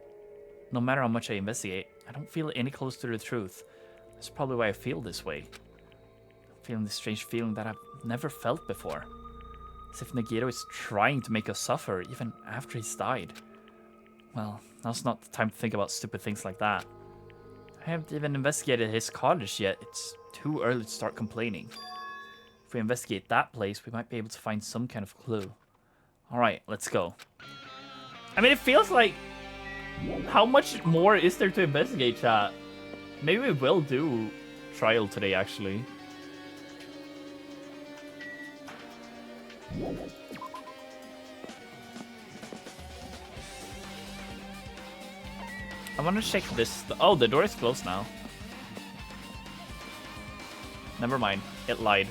No matter how much I investigate, I don't feel any closer to the truth. That's probably why I feel this way. I'm feeling this strange feeling that I've never felt before. As if Nagito is trying to make us suffer, even after he's died. Well, now's not the time to think about stupid things like that. I haven't even investigated his cottage yet. It's too early to start complaining. If we investigate that place, we might be able to find some kind of clue. Alright, let's go. I mean, it feels like... How much more is there to investigate, chat? Maybe we will do trial today, actually. I want to check this. Oh, the door is closed now. Never mind. It lied.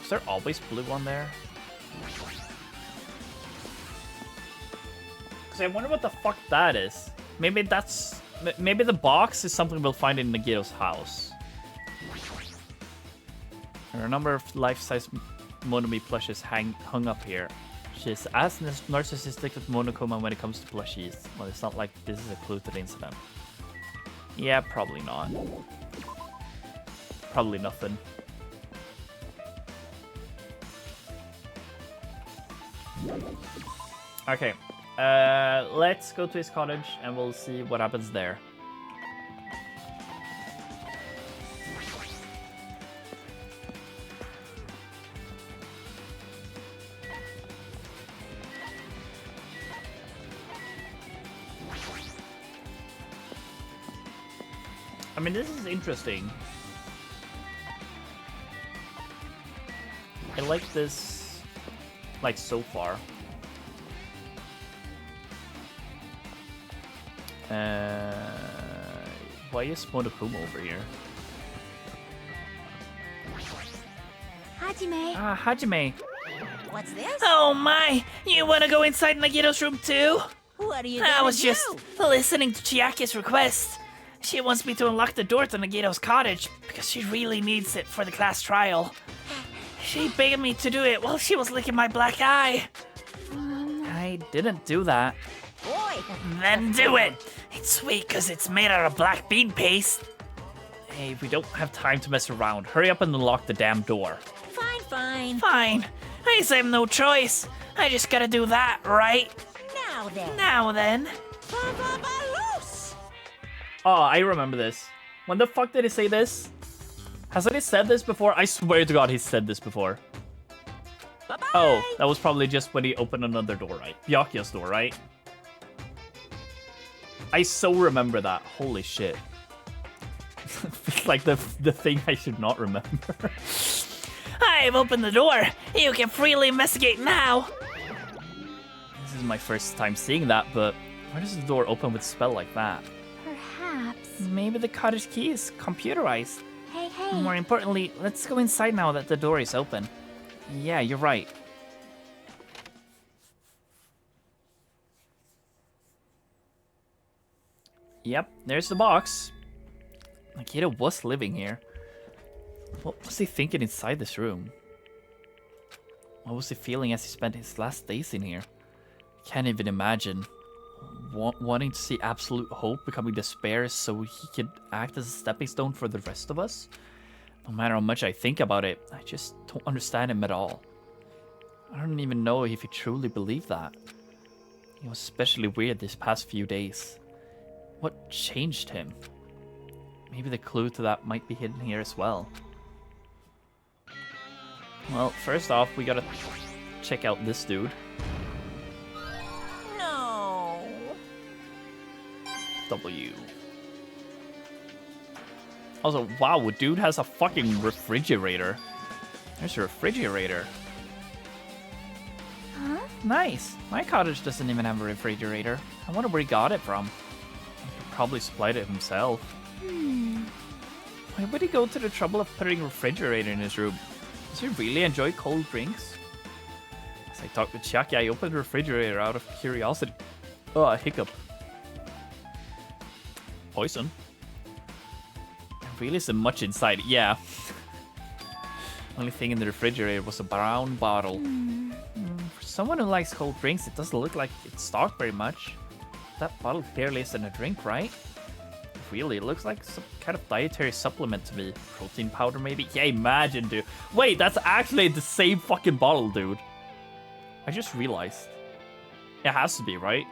Is there always blue on there? Because I wonder what the fuck that is. Maybe that's... Maybe the box is something we'll find in Nagito's house. There are a number of life-size Monomi plushes hung up here. She's as narcissistic as Monokuma when it comes to plushies. Well, it's not like this is a clue to the incident. Yeah, probably not. Probably nothing. Okay. Let's go to his cottage and we'll see what happens there. I mean, this is interesting. I like this, like, so far. Why is Monokuma over here? Hajime. Ah, Hajime. What's this? Oh my! You wanna go inside Nagito's room too? What are you I gonna was do? just listening to Chiaki's request. She wants me to unlock the door to Nagito's cottage because she really needs it for the class trial. She begged me to do it while she was licking my black eye. I didn't do that. Boy. Then do it! It's sweet because it's made out of black bean paste. Hey, we don't have time to mess around. Hurry up and unlock the damn door. Fine, fine. Fine. I guess I have no choice. I just gotta do that, right? Now then. Now then. Loose. Oh, I remember this. When the fuck did he say this? Has he said this before? I swear to God he said this before. Bye-bye. Oh, that was probably just when he opened another door, right? Byakuya's door, right? I so remember that. Holy shit. It's like the thing I should not remember. I've opened the door. You can freely investigate now. This is my first time seeing that, but why does the door open with a spell like that? Perhaps. Maybe the cottage key is computerized. Hey, hey. More importantly, let's go inside now that the door is open. Yeah, you're right. Yep, there's the box. Nagito was living here. What was he thinking inside this room? What was he feeling as he spent his last days in here? Can't even imagine. Wanting to see absolute hope becoming despair so he could act as a stepping stone for the rest of us? No matter how much I think about it, I just don't understand him at all. I don't even know if he truly believed that. He was especially weird this past few days. What changed him? Maybe the clue to that might be hidden here as well. Well, first off, we gotta check out this dude. No. W. Also, wow, dude has a fucking refrigerator. There's a refrigerator. Huh? Nice. My cottage doesn't even have a refrigerator. I wonder where he got it from. He probably supplied it himself. Why would he go to the trouble of putting a refrigerator in his room? Does he really enjoy cold drinks? As I talked with Chucky, I opened the refrigerator out of curiosity. Oh, a hiccup. Poison. There really isn't much inside. Yeah. Only thing in the refrigerator was a brown bottle. For someone who likes cold drinks, it doesn't look like it's stocked very much. That bottle clearly isn't a drink, right? Really, it looks like some kind of dietary supplement to me. Protein powder, maybe? Yeah, imagine, dude. Wait, that's actually the same fucking bottle, dude. I just realized. It has to be, right?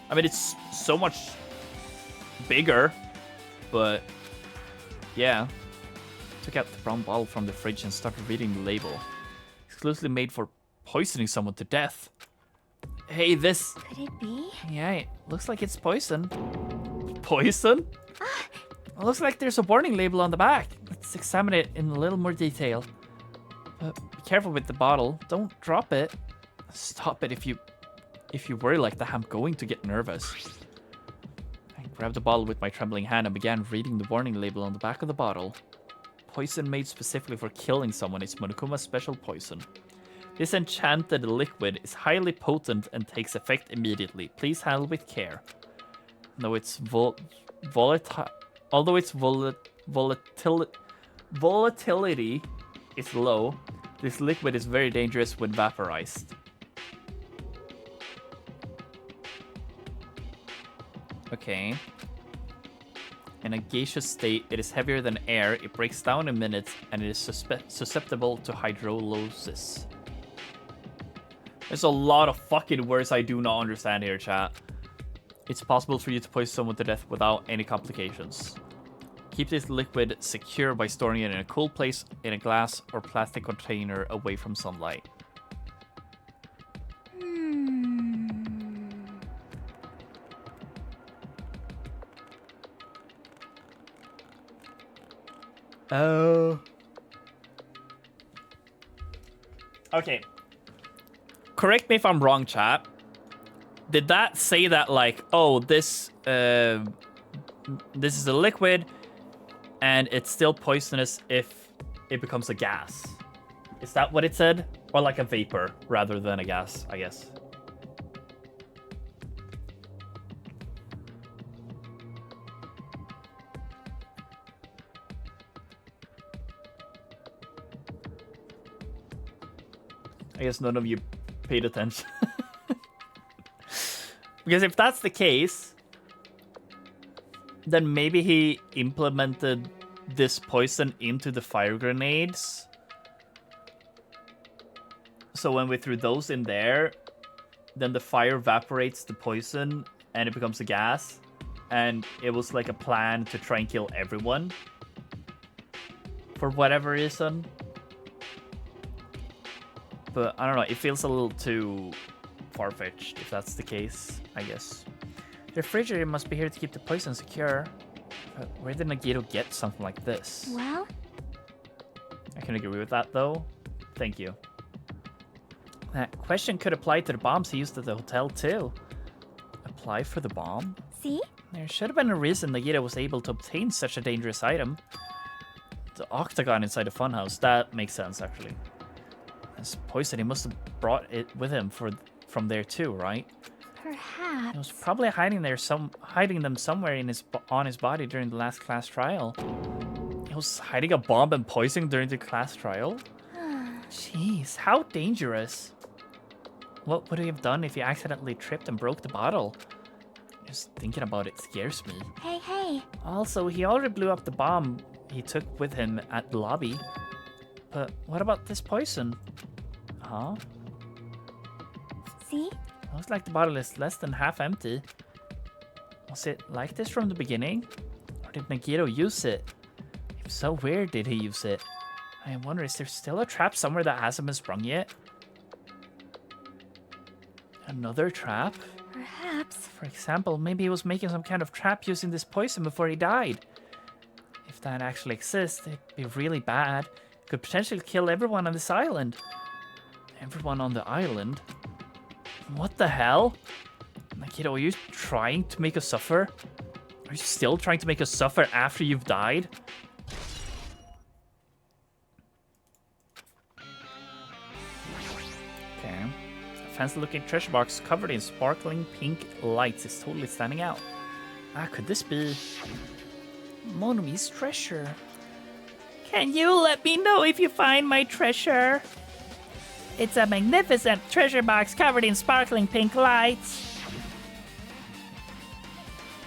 I mean, it's so much bigger, but yeah. Took out the brown bottle from the fridge and started reading the label. Exclusively made for poisoning someone to death. Hey, this... Could it be? Yeah, it looks like it's poison. Poison? It looks like there's a warning label on the back. Let's examine it in a little more detail. But be careful with the bottle. Don't drop it. Stop it if you worry like that. I'm going to get nervous. I grabbed the bottle with my trembling hand and began reading the warning label on the back of the bottle. Poison made specifically for killing someone is Monokuma's special poison. This enchanted liquid is highly potent and takes effect immediately. Please handle with care. Though its volatility is low, this liquid is very dangerous when vaporized. Okay. In a gaseous state, it is heavier than air, it breaks down in minutes, and it is susceptible to hydrolysis. There's a lot of fucking words I do not understand here, chat. It's possible for you to poison someone to death without any complications. Keep this liquid secure by storing it in a cool place in a glass or plastic container away from sunlight. Oh. Okay. Correct me if I'm wrong, chat. Did that say that, like, oh, this is a liquid and it's still poisonous if it becomes a gas? Is that what it said? Or like a vapor rather than a gas, I guess? I guess none of you paid attention. Because if that's the case, then maybe he implemented this poison into the fire grenades. So when we threw those in there, then the fire evaporates the poison and it becomes a gas. And it was like a plan to try and kill everyone. For whatever reason. But I don't know, it feels a little too far-fetched if that's the case, I guess. The refrigerator must be here to keep the poison secure. But where did Nagito get something like this? Well? I can agree with that, though. Thank you. That question could apply to the bombs he used at the hotel, too. Apply for the bomb? See? There should have been a reason Nagito was able to obtain such a dangerous item. The octagon inside the funhouse, that makes sense, actually. This poison, he must have brought it with him from there too, right? Perhaps. He was probably hiding them somewhere on his body during the last class trial. He was hiding a bomb and poison during the class trial? Jeez, how dangerous. What would he have done if he accidentally tripped and broke the bottle? Just thinking about it scares me. Hey, hey. Also, he already blew up the bomb he took with him at the lobby. But what about this poison? Huh? See? Looks like the bottle is less than half empty. Was it like this from the beginning? Or did Nagito use it? If so, where did he use it? I wonder, is there still a trap somewhere that hasn't been sprung yet? Another trap? Perhaps. For example, maybe he was making some kind of trap using this poison before he died. If that actually exists, it'd be really bad. It could potentially kill everyone on this island. Everyone on the island? What the hell? Nagito, are you trying to make us suffer? Are you still trying to make us suffer after you've died? Okay. A fancy-looking treasure box covered in sparkling pink lights is totally standing out. Could this be Monomi's treasure? Can you let me know if you find my treasure? It's a magnificent treasure box covered in sparkling pink lights.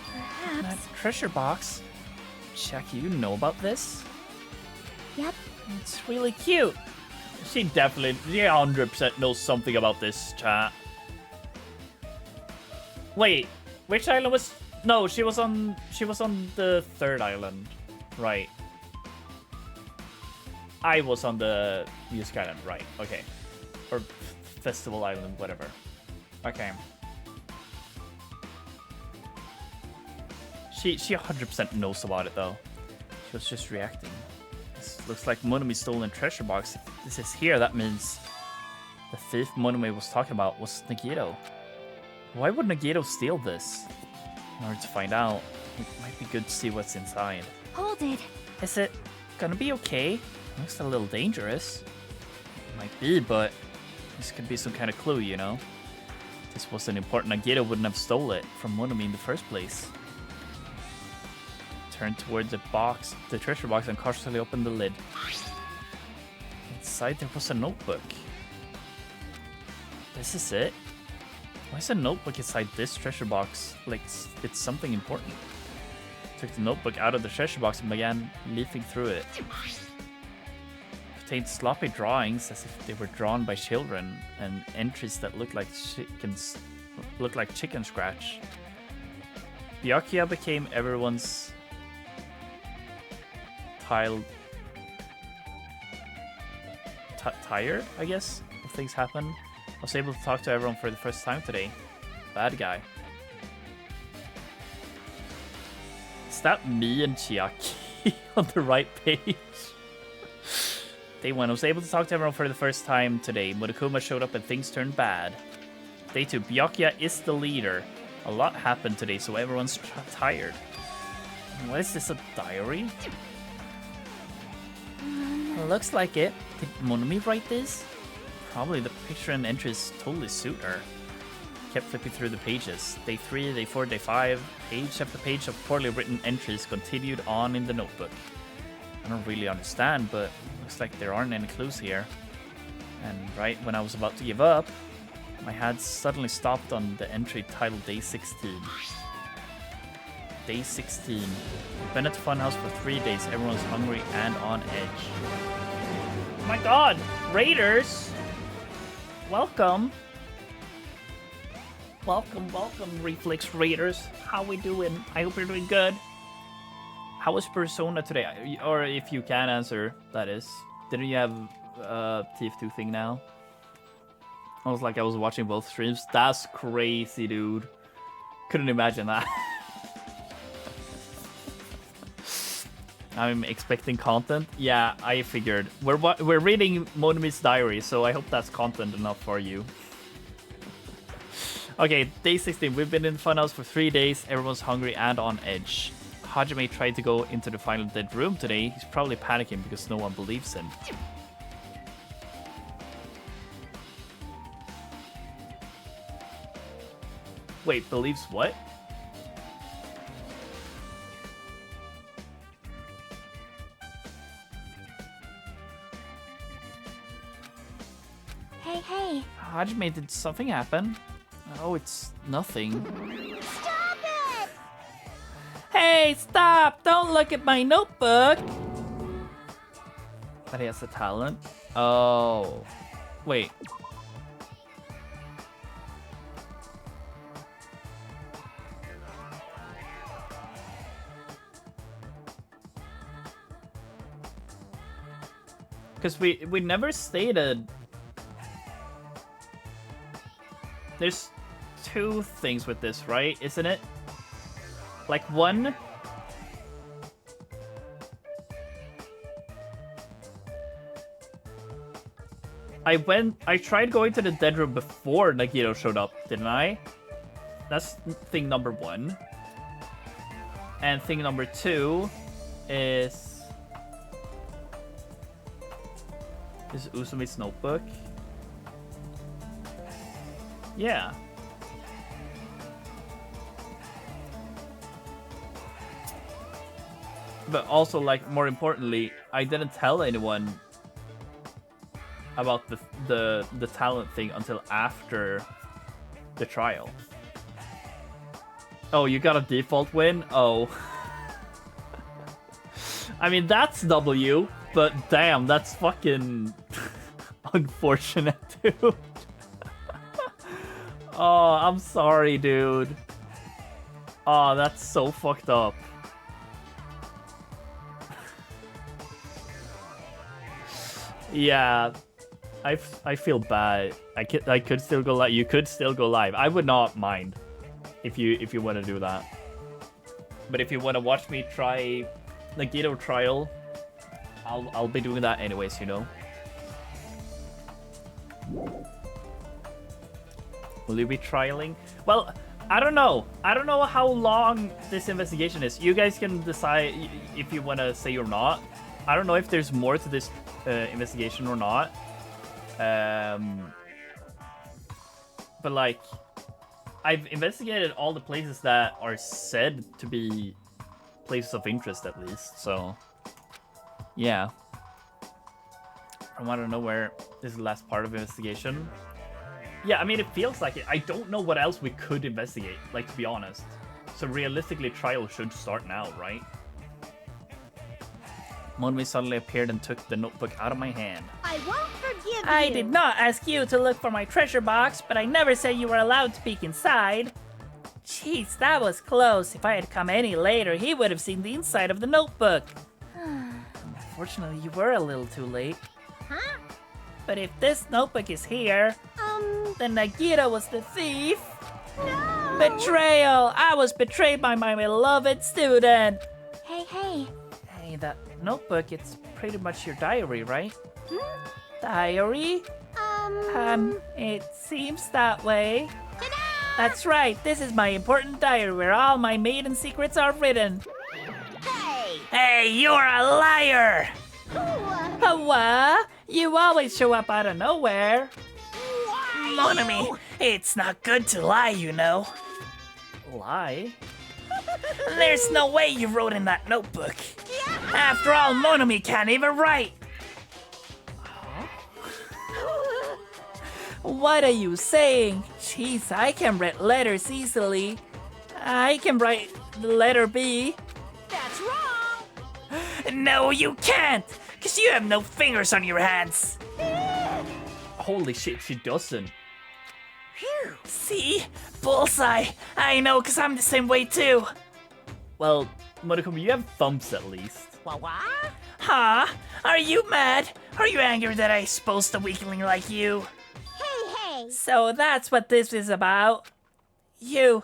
Perhaps. That treasure box? Jackie, you know about this? Yep. It's really cute. She 100% knows something about this, chat. Wait, which island was... No, she was on the third island. Right. I was on the music island, right. Okay. Or festival island, whatever. Okay. She 100% knows about it, though. She was just reacting. This looks like Monomi's stolen treasure box. If this is here, that means the thief Monomi was talking about was Nagito. Why would Nagito steal this? In order to find out, it might be good to see what's inside. Hold it. Is it gonna be okay? Looks a little dangerous. Might be, but this could be some kind of clue, you know? If this wasn't important, Nagito wouldn't have stole it from Monomi in the first place. Turned towards the treasure box, and cautiously opened the lid. Inside there was a notebook. This is it? Why is a notebook inside this treasure box? Like, it's something important. Took the notebook out of the treasure box and began leafing through it. Contained sloppy drawings as if they were drawn by children, and entries that looked like chicken scratch. Byakuya became everyone's tired, I guess, if things happen. I was able to talk to everyone for the first time today. Bad guy. Is that me and Chiaki on the right page? Day 1, I was able to talk to everyone for the first time today. Murukuma showed up and things turned bad. Day 2, Byakuya is the leader. A lot happened today, so everyone's tired. What is this, a diary? Looks like it. Did Monomi write this? Probably. The picture and entries totally suit her. Kept flipping through the pages. Day 3, day 4, day 5. Page after page of poorly written entries continued on in the notebook. I don't really understand, but looks like there aren't any clues here. And right when I was about to give up, my hand suddenly stopped on the entry titled Day 16. Day 16. We've been at the funhouse for 3 days. Everyone's hungry and on edge. Oh my god! Raiders! Welcome! Welcome, Reflex Raiders. How we doing? I hope you're doing good. How was Persona today? Or if you can answer, that is. Didn't you have TF2 thing now? I was watching both streams. That's crazy, dude. Couldn't imagine that. I'm expecting content. Yeah, I figured. We're reading Monomi's diary, so I hope that's content enough for you. Okay, day 16. We've been in the funhouse for 3 days. Everyone's hungry and on edge. Hajime tried to go into the final dead room today. He's probably panicking because no one believes him. Wait, believes what? Hajime, did something happen? Oh, it's nothing. Stop it! Hey, stop! Don't look at my notebook! But he has a talent? Oh. Wait. Because we never stated... There's two things with this, right? Isn't it? Like, one... I tried going to the dead room before Nagito showed up, didn't I? That's thing number one. And thing number two is Usumi's notebook. Yeah. But also, like, more importantly, I didn't tell anyone about the talent thing until after the trial. Oh, you got a default win? Oh. I mean, that's W, but damn, that's fucking unfortunate, dude. Oh, I'm sorry, dude. Oh, that's so fucked up. Yeah, I feel bad. I could still go live. You could still go live. I would not mind if you want to do that. But if you want to watch me try Nagito trial, I'll be doing that anyways, you know. Will you be trialing? Well, I don't know. I don't know how long this investigation is. You guys can decide if you want to say or not. I don't know if there's more to this investigation or not. But like, I've investigated all the places that are said to be places of interest, at least. So, yeah. From out of nowhere, this is the last part of investigation. Yeah, I mean, it feels like it. I don't know what else we could investigate, like, to be honest. So realistically, trial should start now, right? Monmi suddenly appeared and took the notebook out of my hand. I won't forgive you. I did not ask you to look for my treasure box, but I never said you were allowed to peek inside. Jeez, that was close. If I had come any later, he would have seen the inside of the notebook. Unfortunately, you were a little too late. Huh? But if this notebook is here, then Nagito was the thief. No! Betrayal! I was betrayed by my beloved student. Hey. Hey, that notebook, it's pretty much your diary, right? Hmm? Diary? It seems that way. Ta-da! That's right, this is my important diary where all my maiden secrets are written. Hey! Hey, you're a liar! Ooh, What? You always show up out of nowhere. Why? Monami, it's not good to lie, you know. Lie? There's no way you wrote in that notebook. After all, Monami can't even write. What are you saying? Jeez, I can write letters easily. I can write the letter B. That's wrong! No, you can't, because you have no fingers on your hands. Holy shit, she doesn't. Phew! See? Bullseye. I know, because I'm the same way too. Well, Monokuma, you have thumbs at least. What? Huh? Are you mad? Are you angry that I exposed a weakling like you? hey. So that's what this is about. You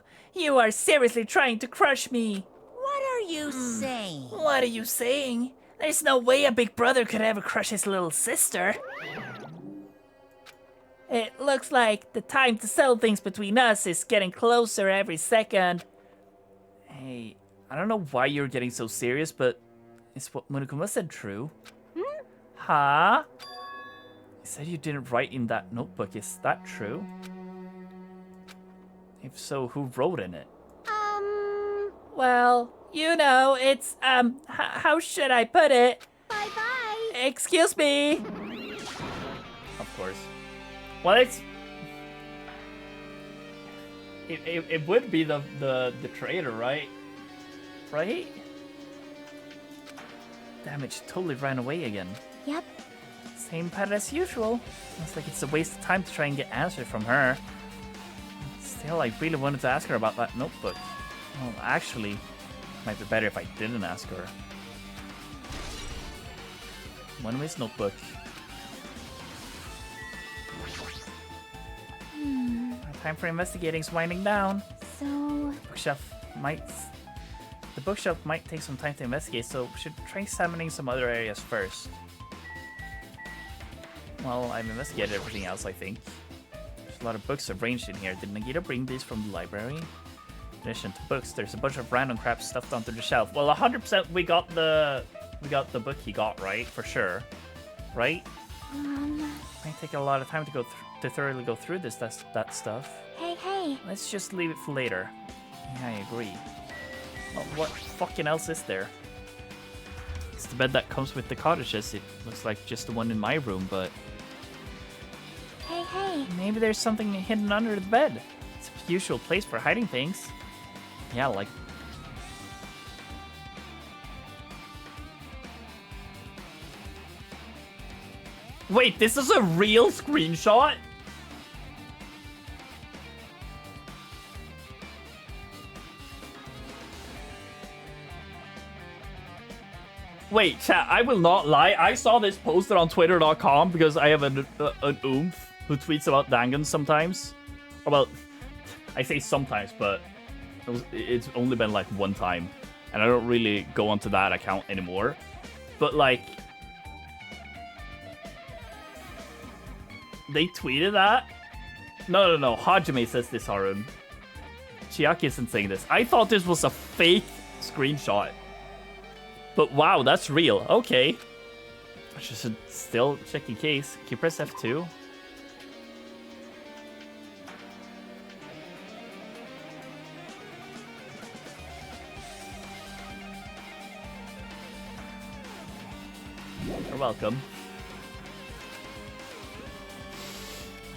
are seriously trying to crush me. What are you saying? What are you saying? There's no way a big brother could ever crush his little sister. It looks like the time to settle things between us is getting closer every second. Hey, I don't know why you're getting so serious, but is what Monokuma said true? Huh? You said you didn't write in that notebook. Is that true? If so, who wrote in it? Well, you know, it's, how should I put it? Bye-bye. Excuse me. Of course. Well, it's it would be the traitor, right? Right? Damn it, she totally ran away again. Yep. Same pattern as usual. Looks like it's a waste of time to try and get answers from her. Still, I really wanted to ask her about that notebook. Well, actually, might be better if I didn't ask her. Monomi's notebook. Our time for investigating is winding down. So, The bookshelf might take some time to investigate, so we should try examining some other areas first. Well, I've investigated everything else, I think. There's a lot of books arranged in here. Did Nagito bring these from the library? In addition to books, there's a bunch of random crap stuffed onto the shelf. Well, 100% we got the book he got, right? For sure. Right? Might take a lot of time to thoroughly go through that stuff. hey. Let's just leave it for later. Yeah, I agree. Well, what fucking else is there? It's the bed that comes with the cottages. It looks like just the one in my room, but Hey. maybe there's something hidden under the bed. It's a usual place for hiding things. Yeah, like... Wait, this is a real screenshot? Wait, chat, I will not lie. I saw this posted on twitter.com because I have an oomph who tweets about Dangan sometimes. Well, I say sometimes, but it's only been like one time. And I don't really go onto that account anymore. But like... They tweeted that? No. Hajime says this, Harun. Chiaki isn't saying this. I thought this was a fake screenshot. But wow, that's real. Okay. I should still check in case. Can you press F2? You're welcome.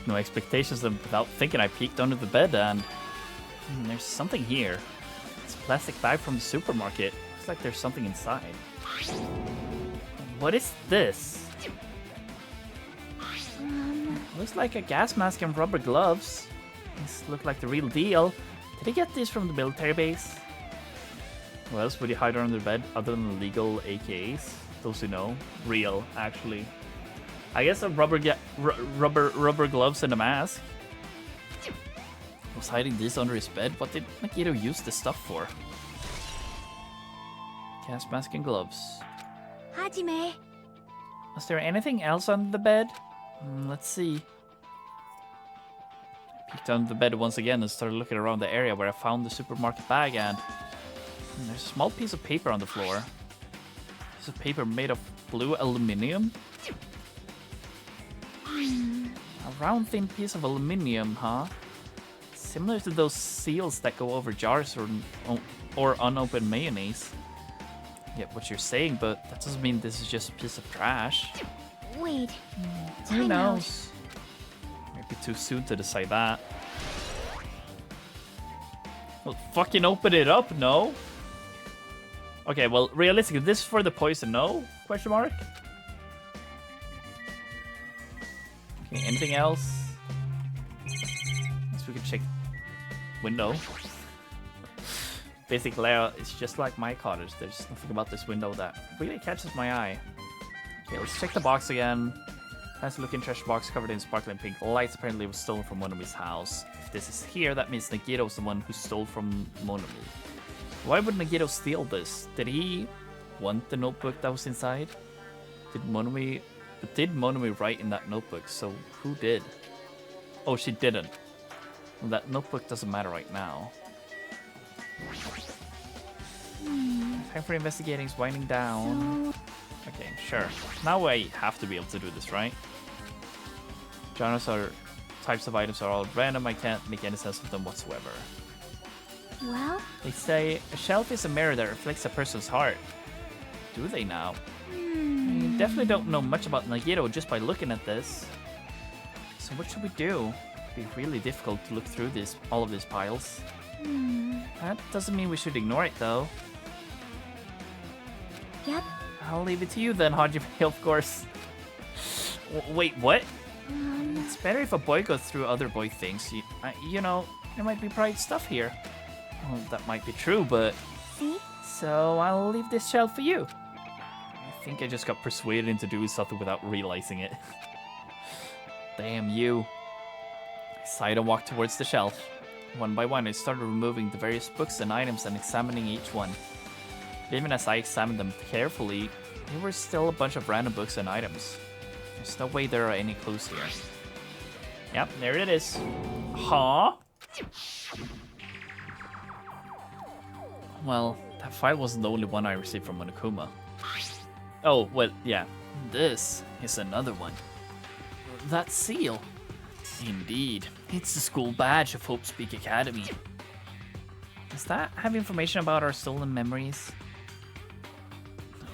No expectations, and without thinking I peeked under the bed and... there's something here. It's a plastic bag from the supermarket. Looks like there's something inside. What is this? Looks like a gas mask and rubber gloves. These look like the real deal. Did he get these from the military base? What else would he hide under the bed other than illegal AKs? Those who know. Real, actually. I guess a rubber gloves and a mask. Was hiding this under his bed? What did Nagito use this stuff for? Gas mask and gloves. Hajime. Was there anything else under the bed? Let's see. I peeked under the bed once again and started looking around the area where I found the supermarket bag, and there's a small piece of paper on the floor. Piece of paper made of blue aluminum. A round thin piece of aluminum, huh? Similar to those seals that go over jars or unopened mayonnaise. Get what you're saying, but that doesn't mean this is just a piece of trash. Wait. Who Time out. knows? Maybe too soon to decide that. Well, fucking open it up, no? Okay, well, realistically, this is for the poison, no? Question mark? Okay, anything else? Guess we could check window. Basic layout is just like my cottage. There's nothing about this window that really catches my eye. Okay, let's check the box again. Fancy looking treasure box covered in sparkling pink lights apparently was stolen from Monomi's house. If this is here, that means Nagito was the one who stole from Monomi. Why would Nagito steal this? Did he want the notebook that was inside? Did Monomi write in that notebook? So who did? Oh, she didn't. Well, that notebook doesn't matter right now. Time for investigating is winding down. Okay, sure. Now I have to be able to do this, right? Genres or types of items are all random. I can't make any sense of them whatsoever. Well, They say a shelf is a mirror that reflects a person's heart. Do they now? You definitely don't know much about Nagito just by looking at this. So what should we do? It'd be really difficult to look through all of these piles. That doesn't mean we should ignore it, though. Yep. I'll leave it to you then, Hajime, of course. Wait, what? It's better if a boy goes through other boy things. You know, there might be private stuff here. Well, that might be true, but... See? So I'll leave this shelf for you. I think I just got persuaded into doing something without realizing it. Damn you. I sighed and walked towards the shelf. One by one, I started removing the various books and items and examining each one. Even as I examined them carefully, there were still a bunch of random books and items. There's no way there are any clues here. Yep, there it is. Huh? Well, that file wasn't the only one I received from Monokuma. Oh, well, yeah. This is another one. That seal. Indeed. It's the school badge of Hope's Peak Academy. Does that have information about our stolen memories?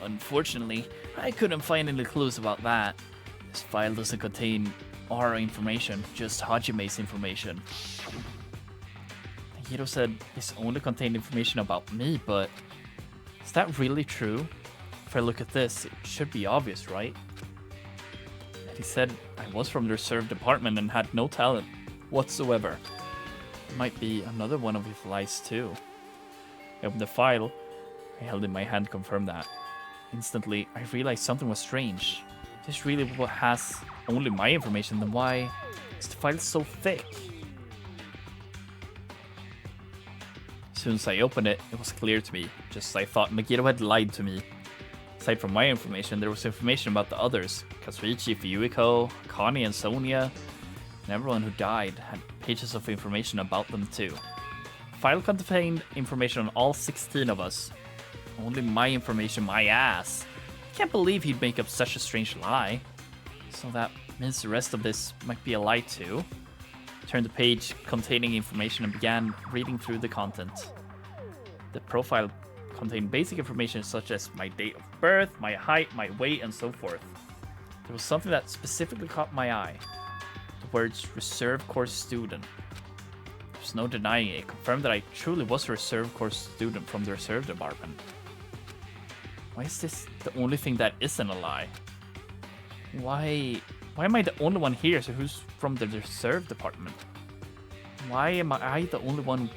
Unfortunately, I couldn't find any clues about that. This file doesn't contain our information, just Hajime's information. Hiro said this only contained information about me, but is that really true? If I look at this, it should be obvious, right? And he said I was from the reserve department and had no talent whatsoever. It might be another one of his lies too. I opened the file I held in my hand to confirm that. Instantly, I realized something was strange. If this really has only my information, then why is the file so thick? As soon as I opened it, it was clear to me, just as I thought Megiddo had lied to me. Aside from my information, there was information about the others. Kazuichi, Fuyuhiko, Connie and Sonia, and everyone who died had pages of information about them too. The file contained information on all 16 of us. Only my information, my ass. I can't believe he'd make up such a strange lie. So that means the rest of this might be a lie too. I turned the page containing information and began reading through the content. The profile contained basic information such as my date of birth, my height, my weight, and so forth. There was something that specifically caught my eye. The words reserve course student. There's no denying it. It confirmed that I truly was a reserve course student from the reserve department. Why is this the only thing that isn't a lie? Why am I the only one here who's from the reserve department? Why am I the only one?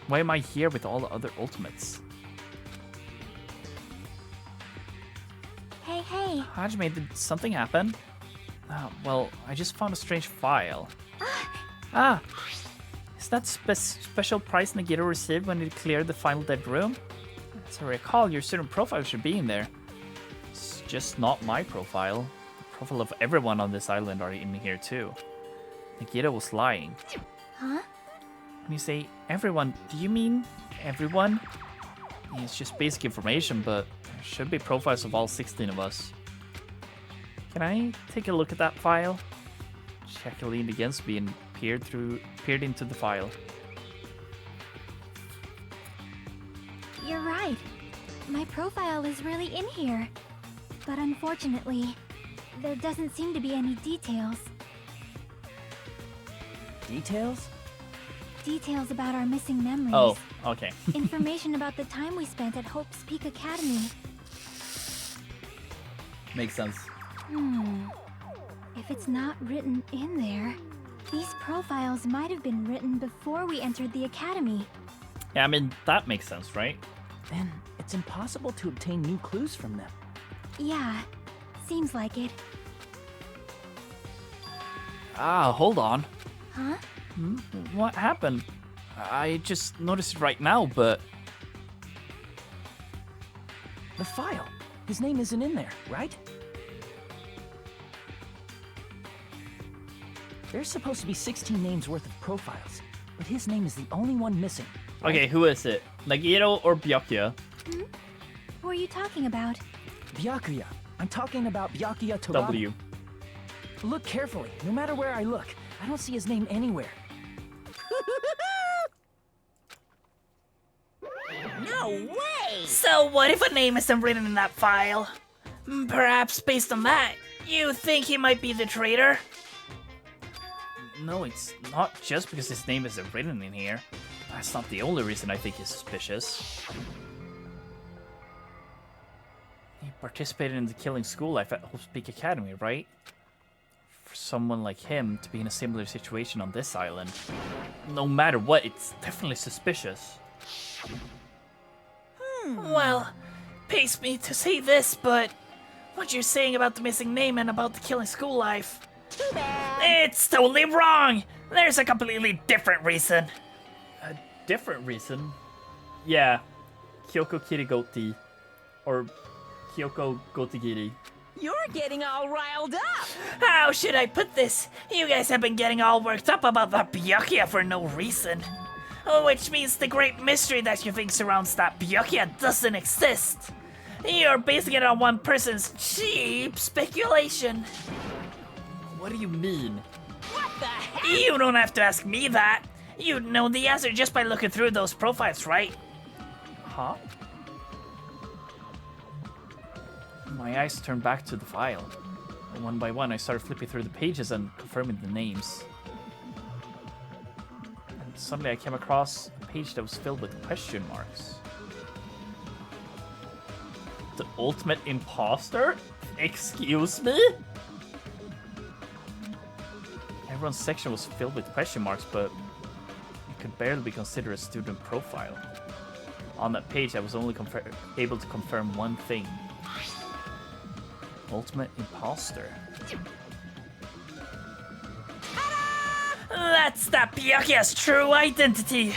Why am I here with all the other ultimates? Hey, hey. Hajime, did something happen? Well, I just found a strange file. Is that special prize Nagito received when he cleared the final dead room? As I recall, your student profile should be in there. It's just not my profile. The profile of everyone on this island are in here too. Nagito was lying. Huh? When you say everyone, do you mean everyone? It's just basic information, but there should be profiles of all 16 of us. Can I take a look at that file? Shaka leaned against me and peered into the file. You're right. My profile is really in here. But unfortunately, there doesn't seem to be any details. Details? Details about our missing memories. Oh, okay. Information about the time we spent at Hope's Peak Academy. Makes sense. If it's not written in there, these profiles might have been written before we entered the academy. Yeah, I mean, that makes sense, right? Then it's impossible to obtain new clues from them. Yeah, seems like it. Hold on. Huh? What happened? I just noticed it right now, but... The file. His name isn't in there, right? There's supposed to be 16 names worth of profiles, but his name is the only one missing. Okay, who is it? Nagito or Byakuya? Who are you talking about? Byakuya. I'm talking about Byakuya Togawa. W. Look carefully. No matter where I look, I don't see his name anywhere. No way! So what if a name isn't written in that file? Perhaps based on that, you think he might be the traitor? No, it's not just because his name isn't written in here. That's not the only reason I think he's suspicious. He participated in the killing school life at Hope Peak Academy, right? For someone like him to be in a similar situation on this island, no matter what, it's definitely suspicious. Well, pains me to say this, but what you're saying about the missing name and about the killing school life, Too bad. it's totally wrong. There's a completely different reason. A different reason? Yeah, Kyoko Kirigoti. Or Kyoko Gotigiri. You're getting all riled up. How should I put this? You guys have been getting all worked up about that Byakuya for no reason. Which means the great mystery that you think surrounds that Byakuya doesn't exist. You're basing it on one person's cheap speculation. What do you mean? What the heck? You don't have to ask me that. You'd know the answer just by looking through those profiles, right? Huh? My eyes turned back to the file. One by one, I started flipping through the pages and confirming the names. And suddenly I came across a page that was filled with question marks. The ultimate imposter? Excuse me? Everyone's section was filled with question marks, but it could barely be considered a student profile. On that page, I was only able to confirm one thing. Ultimate imposter. That's that Byakuya's true identity.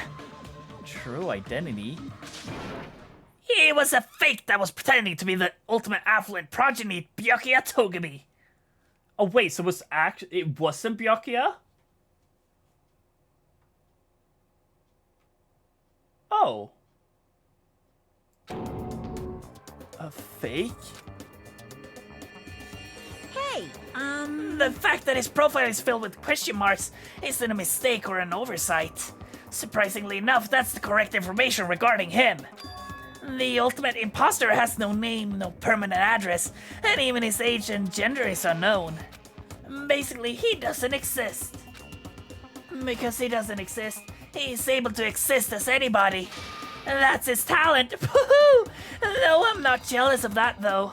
True identity? He was a fake that was pretending to be the ultimate affluent progeny Byakuya Togami. Oh wait, so it wasn't Byakuya? Oh. A fake? Hey, The fact that his profile is filled with question marks isn't a mistake or an oversight. Surprisingly enough, that's the correct information regarding him. The ultimate imposter has no name, no permanent address, and even his age and gender is unknown. Basically, he doesn't exist. Because he doesn't exist, he's able to exist as anybody. That's his talent. Woohoo! Though I'm not jealous of that, though.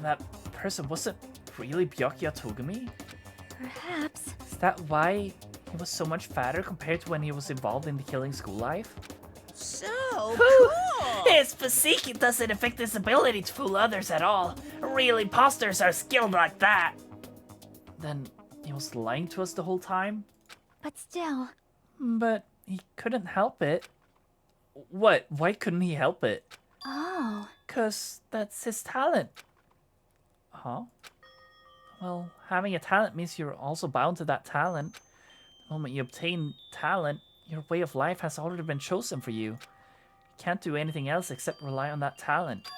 That person wasn't really Byakuya Togami? Perhaps. Is that why he was so much fatter compared to when he was involved in the killing school life? so Whew. cool. His physique doesn't affect his ability to fool others at all. Real imposters are skilled like that. Then he was lying to us the whole time? But still, But he couldn't help it. What? Why couldn't he help it? oh, 'Cause that's his talent. Huh? Well, having a talent means you're also bound to that talent. The moment you obtain talent, your way of life has already been chosen for you. You can't do anything else except rely on that talent.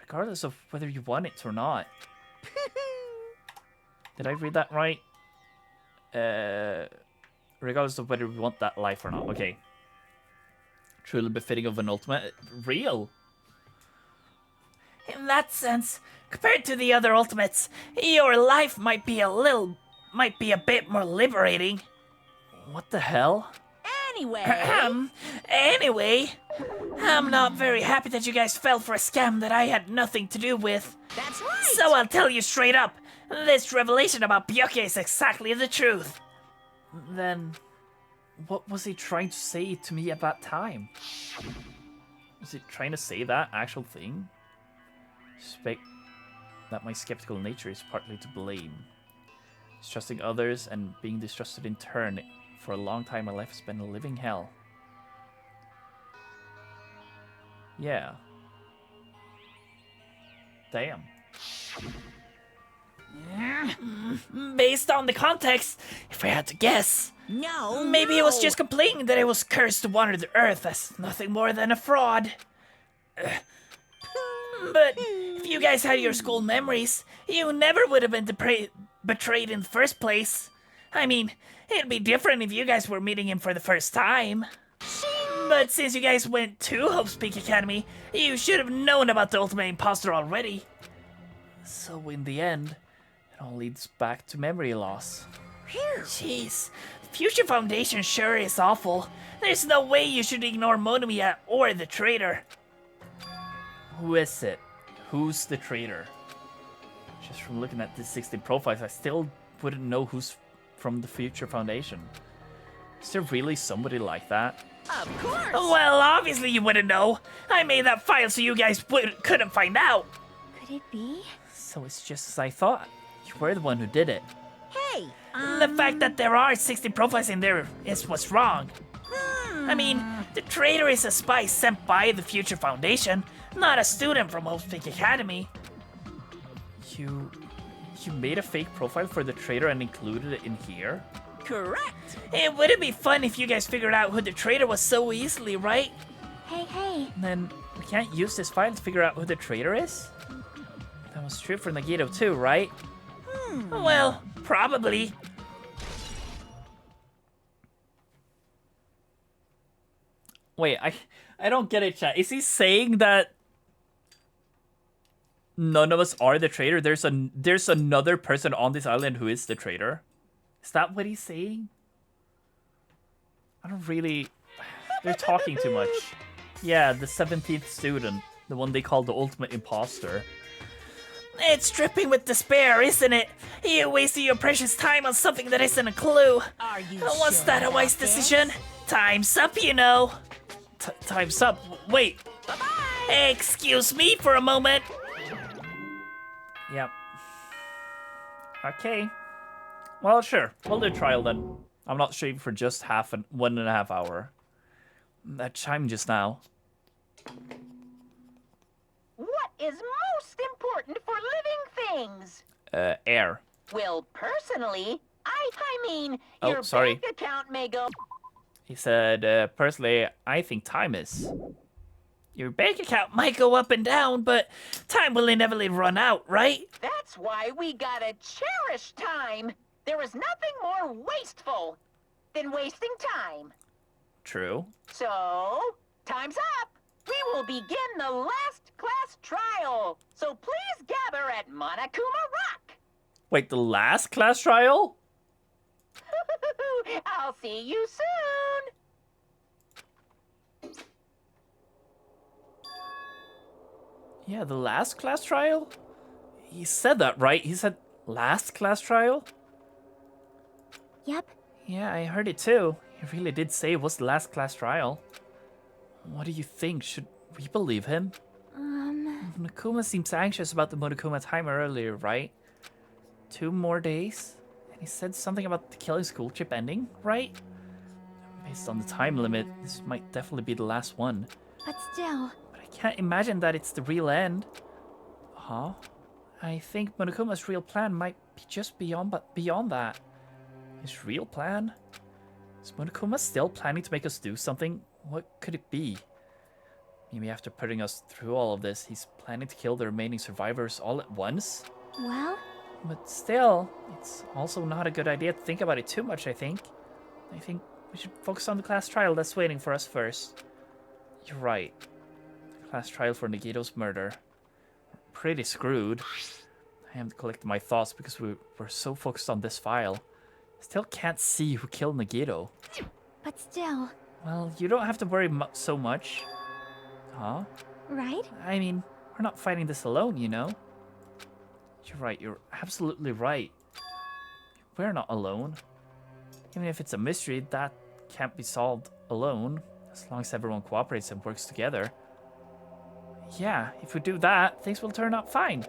Regardless of whether you want it or not. Did I read that right? Regardless of whether we want that life or not. Okay. Truly befitting of an ultimate. Real. In that sense, compared to the other ultimates, your life might be a bit more liberating. What the hell? Anyway, Anyway, I'm not very happy that you guys fell for a scam that I had nothing to do with. that's right. So I'll tell you straight up, this revelation about Byakuya is exactly the truth. Then, what was he trying to say to me at that time? Was he trying to say that actual thing? Suspect that my skeptical nature is partly to blame. Distrusting others and being distrusted in turn. For a long time, my life has been a living hell. Yeah. Damn. Based on the context, if I had to guess, No, maybe he was no. just complaining that he was cursed to wander the earth as nothing more than a fraud. But if you guys had your school memories, you never would have been betrayed in the first place. I mean, it'd be different if you guys were meeting him for the first time. But since you guys went to Hope's Peak Academy, you should have known about the ultimate imposter already. So in the end, it all leads back to memory loss. Jeez, the Future Foundation sure is awful. There's no way you should ignore Monomiya or the traitor. Who is it? Who's the traitor? Just from looking at these 16 profiles, I still wouldn't know who's from the Future Foundation. Is there really somebody like that? Of course. Well, obviously you wouldn't know. I made that file so you guys couldn't find out. Could it be? So it's just as I thought. You were the one who did it. Hey, The fact that there are 60 profiles in there is what's wrong. I mean, the traitor is a spy sent by the Future Foundation, not a student from Fake Academy. You made a fake profile for the traitor and included it in here? correct. It wouldn't be fun if you guys figured out who the traitor was so easily, right? Hey. And then we can't use this file to figure out who the traitor is? That was true for Nagito too, right? Well, probably. Wait, I don't get it, chat. Is he saying that none of us are the traitor? There's another person on this island who is the traitor? Is that what he's saying? I don't really... They're talking too much. Yeah, the 17th student. The one they call the ultimate imposter. It's dripping with despair, isn't it? You wasted your precious time on something that isn't a clue. Are you Was sure that a about wise this? decision? Time's up, you know. Time's up. Wait. Bye-bye. Excuse me for a moment. Yep. Okay. Well, sure. We'll do trial then. I'm not streaming for just 1.5 hours. That chimed just now. What is most important for living things? Air. Well, personally, I mean, Oh, your sorry. bank account may go. He said, personally, I think time is. Your bank account might go up and down, but time will inevitably run out, right? That's why we gotta cherish time. There is nothing more wasteful than wasting time. True. So, time's up. We will begin the last class trial. So please gather at Monokuma Rock. Wait, the last class trial? I'll see you soon. Yeah, the last class trial? He said that, right? He said last class trial? Yep. Yeah, I heard it too. He really did say it was the last class trial. What do you think? Should we believe him? Monokuma seems anxious about the Monokuma timer earlier, right? 2 more days? And he said something about the killing school trip ending, right? Based on the time limit, this might definitely be the last one. But still, But I can't imagine that it's the real end. Huh? I think Monokuma's real plan might be just beyond that. His real plan? Is Monokuma still planning to make us do something? What could it be? Maybe after putting us through all of this, he's planning to kill the remaining survivors all at once? well, But still, it's also not a good idea to think about it too much, I think. I think we should focus on the class trial that's waiting for us first. You're right. The class trial for Nagito's murder. We're pretty screwed. I am collecting my thoughts because we're so focused on this file. Still can't see who killed Nagito. but still, Well, you don't have to worry so much. Huh? right? I mean, we're not fighting this alone, you know? You're right, you're absolutely right. We're not alone. Even if it's a mystery, that can't be solved alone, as long as everyone cooperates and works together. Yeah, if we do that, things will turn out fine.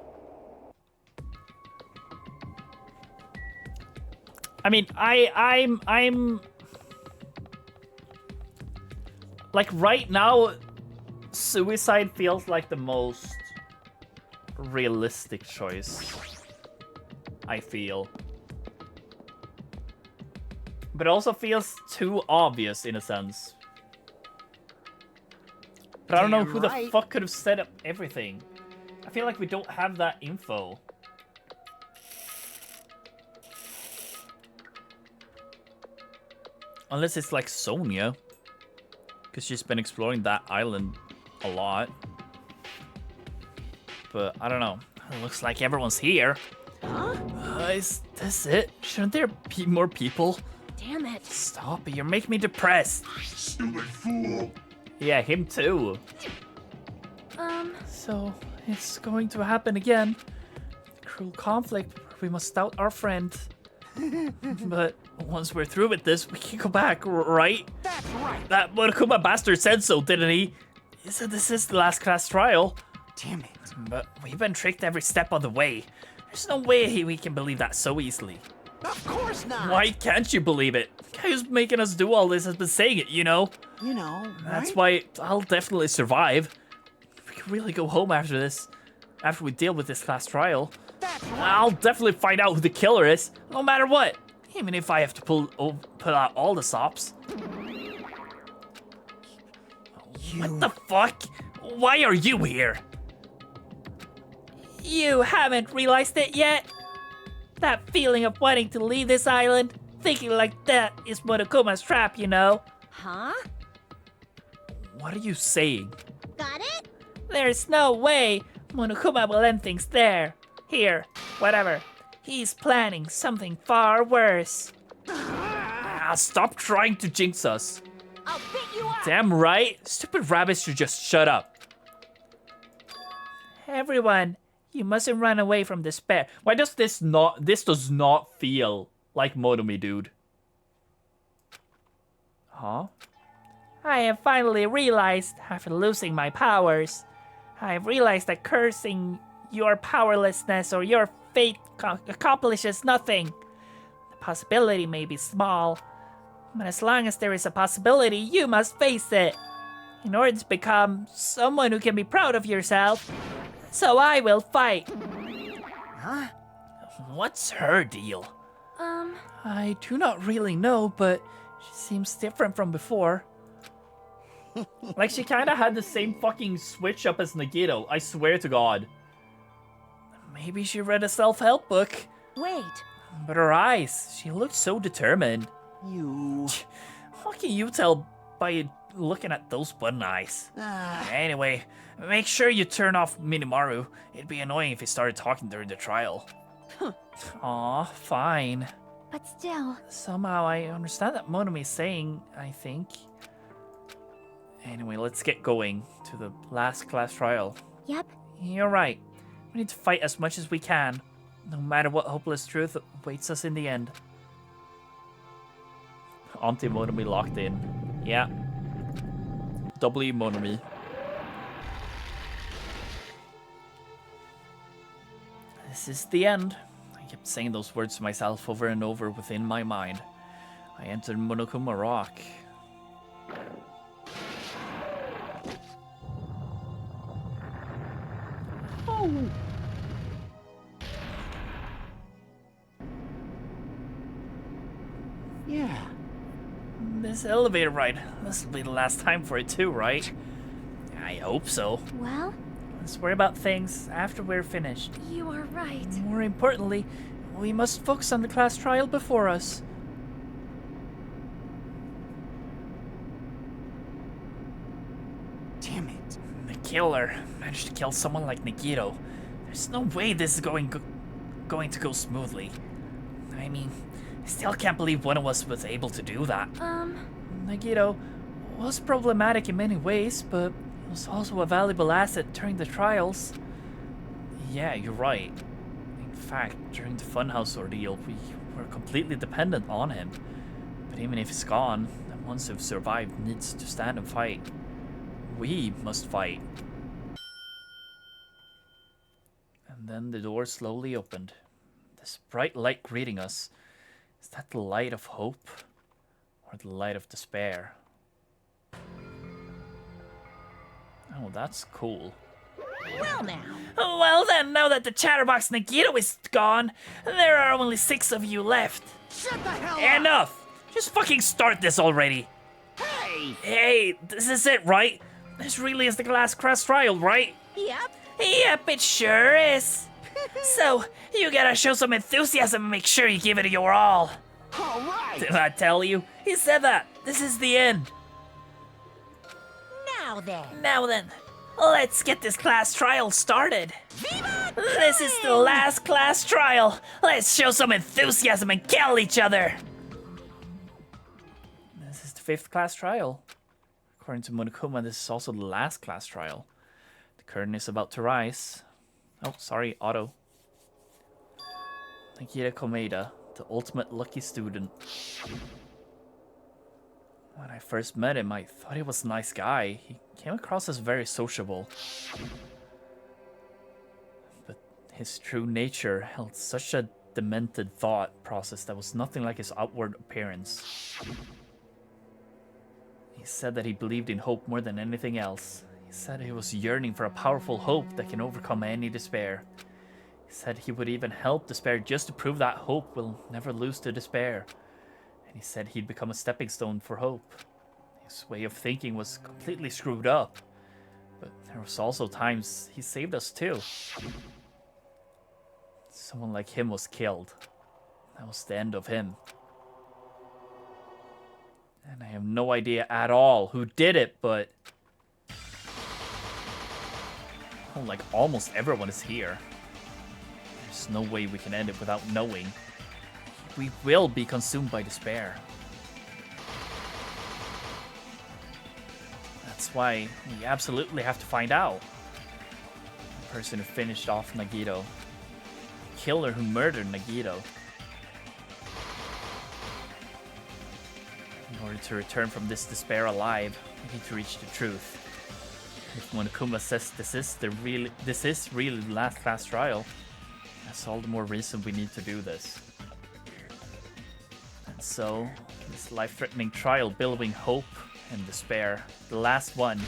I mean, I'm like right now, suicide feels like the most realistic choice, I feel. But it also feels too obvious in a sense. But I don't know Damn who the right. fuck could have set up everything. I feel like we don't have that info. Unless it's like Sonia. Because she's been exploring that island a lot. But I don't know. It looks like everyone's here. Is this it? Shouldn't there be more people? Damn it. Stop it, you're making me depressed. Silly fool. Yeah, him too. So, it's going to happen again. Cruel conflict, we must out our friend. But once we're through with this, we can go back, right? That's right. That Monokuma bastard said so, didn't he? He said this is the last class trial. Damn it. But we've been tricked every step of the way. There's no way we can believe that so easily. Of course not. Why can't you believe it? The guy who's making us do all this has been saying it, you know? You know, That's right? why I'll definitely survive. We can really go home after this. After we deal with this class trial. That's right. I'll definitely find out who the killer is, no matter what. Even if I have to pull out all the stops. What the fuck? Why are you here? You haven't realized it yet? That feeling of wanting to leave this island, thinking like that is Monokuma's trap, you know? Huh? What are you saying? Got it? There's no way Monokuma will end things there. Here, whatever. He's planning something far worse. Stop trying to jinx us. I'll beat you up. Damn right. Stupid rabbits should just shut up. Everyone, you mustn't run away from despair. Why does this does not feel like Monomi, dude? Huh? I have finally realized, after losing my powers, I have realized that cursing your powerlessness or your fate accomplishes nothing. The possibility may be small, but as long as there is a possibility, you must face it. In order to become someone who can be proud of yourself, so I will fight. Huh? What's her deal? I do not really know, but she seems different from before. Like, she kind of had the same fucking switch up as Nagito, I swear to God. Maybe she read a self-help book. Wait. But her eyes, she looked so determined. You. What can you tell by looking at those button eyes? Anyway, make sure you turn off Minimaru. It'd be annoying if he started talking during the trial. Aw, fine. But still, Somehow I understand that Monomi's saying, I think. Anyway, let's get going to the last class trial. yep. You're right. We need to fight as much as we can, no matter what hopeless truth awaits us in the end. Auntie Monomi locked in. Yeah. W Monomi. This is the end. I kept saying those words to myself over and over within my mind. I entered Monokuma Rock. Oh. Yeah. This elevator ride. This will be the last time for it too, right? I hope so. Well, Let's worry about things after we're finished. you are right. More importantly, we must focus on the class trial before us. Damn it. The killer managed to kill someone like Nagito. There's no way this is going to go smoothly. I mean, I still can't believe one of us was able to do that. Nagito was problematic in many ways, but he was also a valuable asset during the trials. Yeah, you're right. In fact, during the Funhouse ordeal, we were completely dependent on him. But even if he's gone, the ones who've survived needs to stand and fight. We must fight. And then the door slowly opened. This bright light greeting us. Is that the light of hope? Or the light of despair? Oh, that's cool. Well now. Well then, now that the chatterbox Nagito is gone, there are only 6 of you left. Shut the hell up! Enough! Just fucking start this already! Hey! Hey, this is it, right? This really is the last class trial, right? Yep. Yep, it sure is. So, you gotta show some enthusiasm and make sure you give it your all. All right! Did I tell you? He said that. This is the end. Now then. Now then, let's get this class trial started. Viva This is the last class trial. Let's show some enthusiasm and kill each other. This is the 5th class trial. According to Monokuma, this is also the last class trial. The curtain is about to rise. Oh, sorry, Otto. Nagita Komeda, the ultimate lucky student. When I first met him, I thought he was a nice guy. He came across as very sociable. But his true nature held such a demented thought process that was nothing like his outward appearance. He said that he believed in hope more than anything else. He said he was yearning for a powerful hope that can overcome any despair. He said he would even help despair just to prove that hope will never lose to despair. And he said he'd become a stepping stone for hope. His way of thinking was completely screwed up. But there was also times he saved us too. Someone like him was killed. That was the end of him. And I have no idea at all who did it, but... oh, like, almost everyone is here. There's no way we can end it without knowing. We will be consumed by despair. That's why we absolutely have to find out. The person who finished off Nagito. The killer who murdered Nagito. In order to return from this despair alive, we need to reach the truth. If Monokuma says this is really the last class trial, that's all the more reason we need to do this. And so, this life-threatening trial billowing hope and despair, the last one,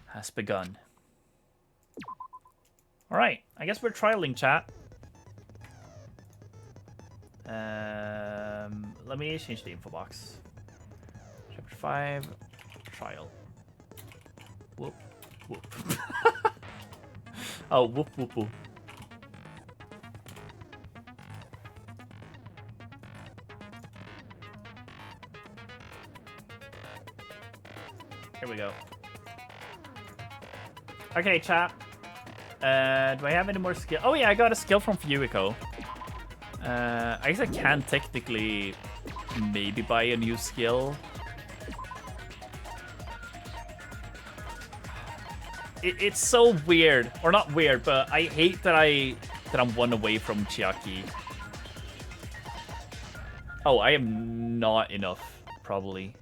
has begun. Alright, I guess we're trialing, chat. Let me change the info box. Chapter 5, trial. Whoop, whoop. Oh, whoop, whoop, whoop. Here we go. Okay, chat. Do I have any more skill? Oh yeah, I got a skill from Fuyuhiko. I guess I can technically maybe buy a new skill. It's so weird, or not weird, but I hate that I'm one away from Chiaki. Oh, I am not enough, probably.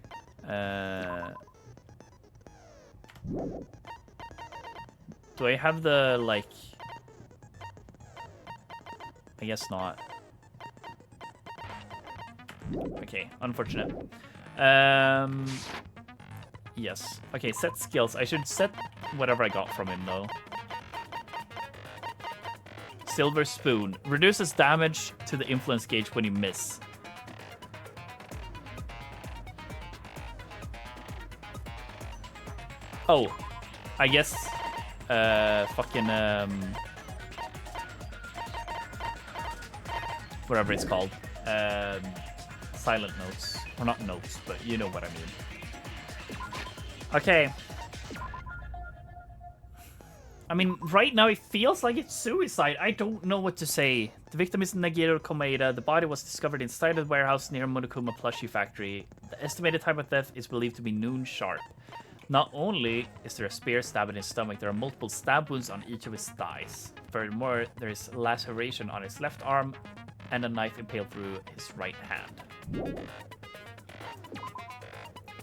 Do I have the, like... I guess not. Okay, unfortunate. Yes. Okay, set skills. I should set whatever I got from him, though. Silver Spoon. Reduces damage to the influence gauge when you miss. Oh, I guess, fucking, whatever it's called, silent notes, or not notes, but you know what I mean. Okay. I mean, right now it feels like it's suicide. I don't know what to say. The victim is Nagito Komeda. The body was discovered inside a warehouse near Monokuma plushie factory. The estimated time of death is believed to be noon sharp. Not only is there a spear stab in his stomach, there are multiple stab wounds on each of his thighs. Furthermore, there is laceration on his left arm and a knife impaled through his right hand.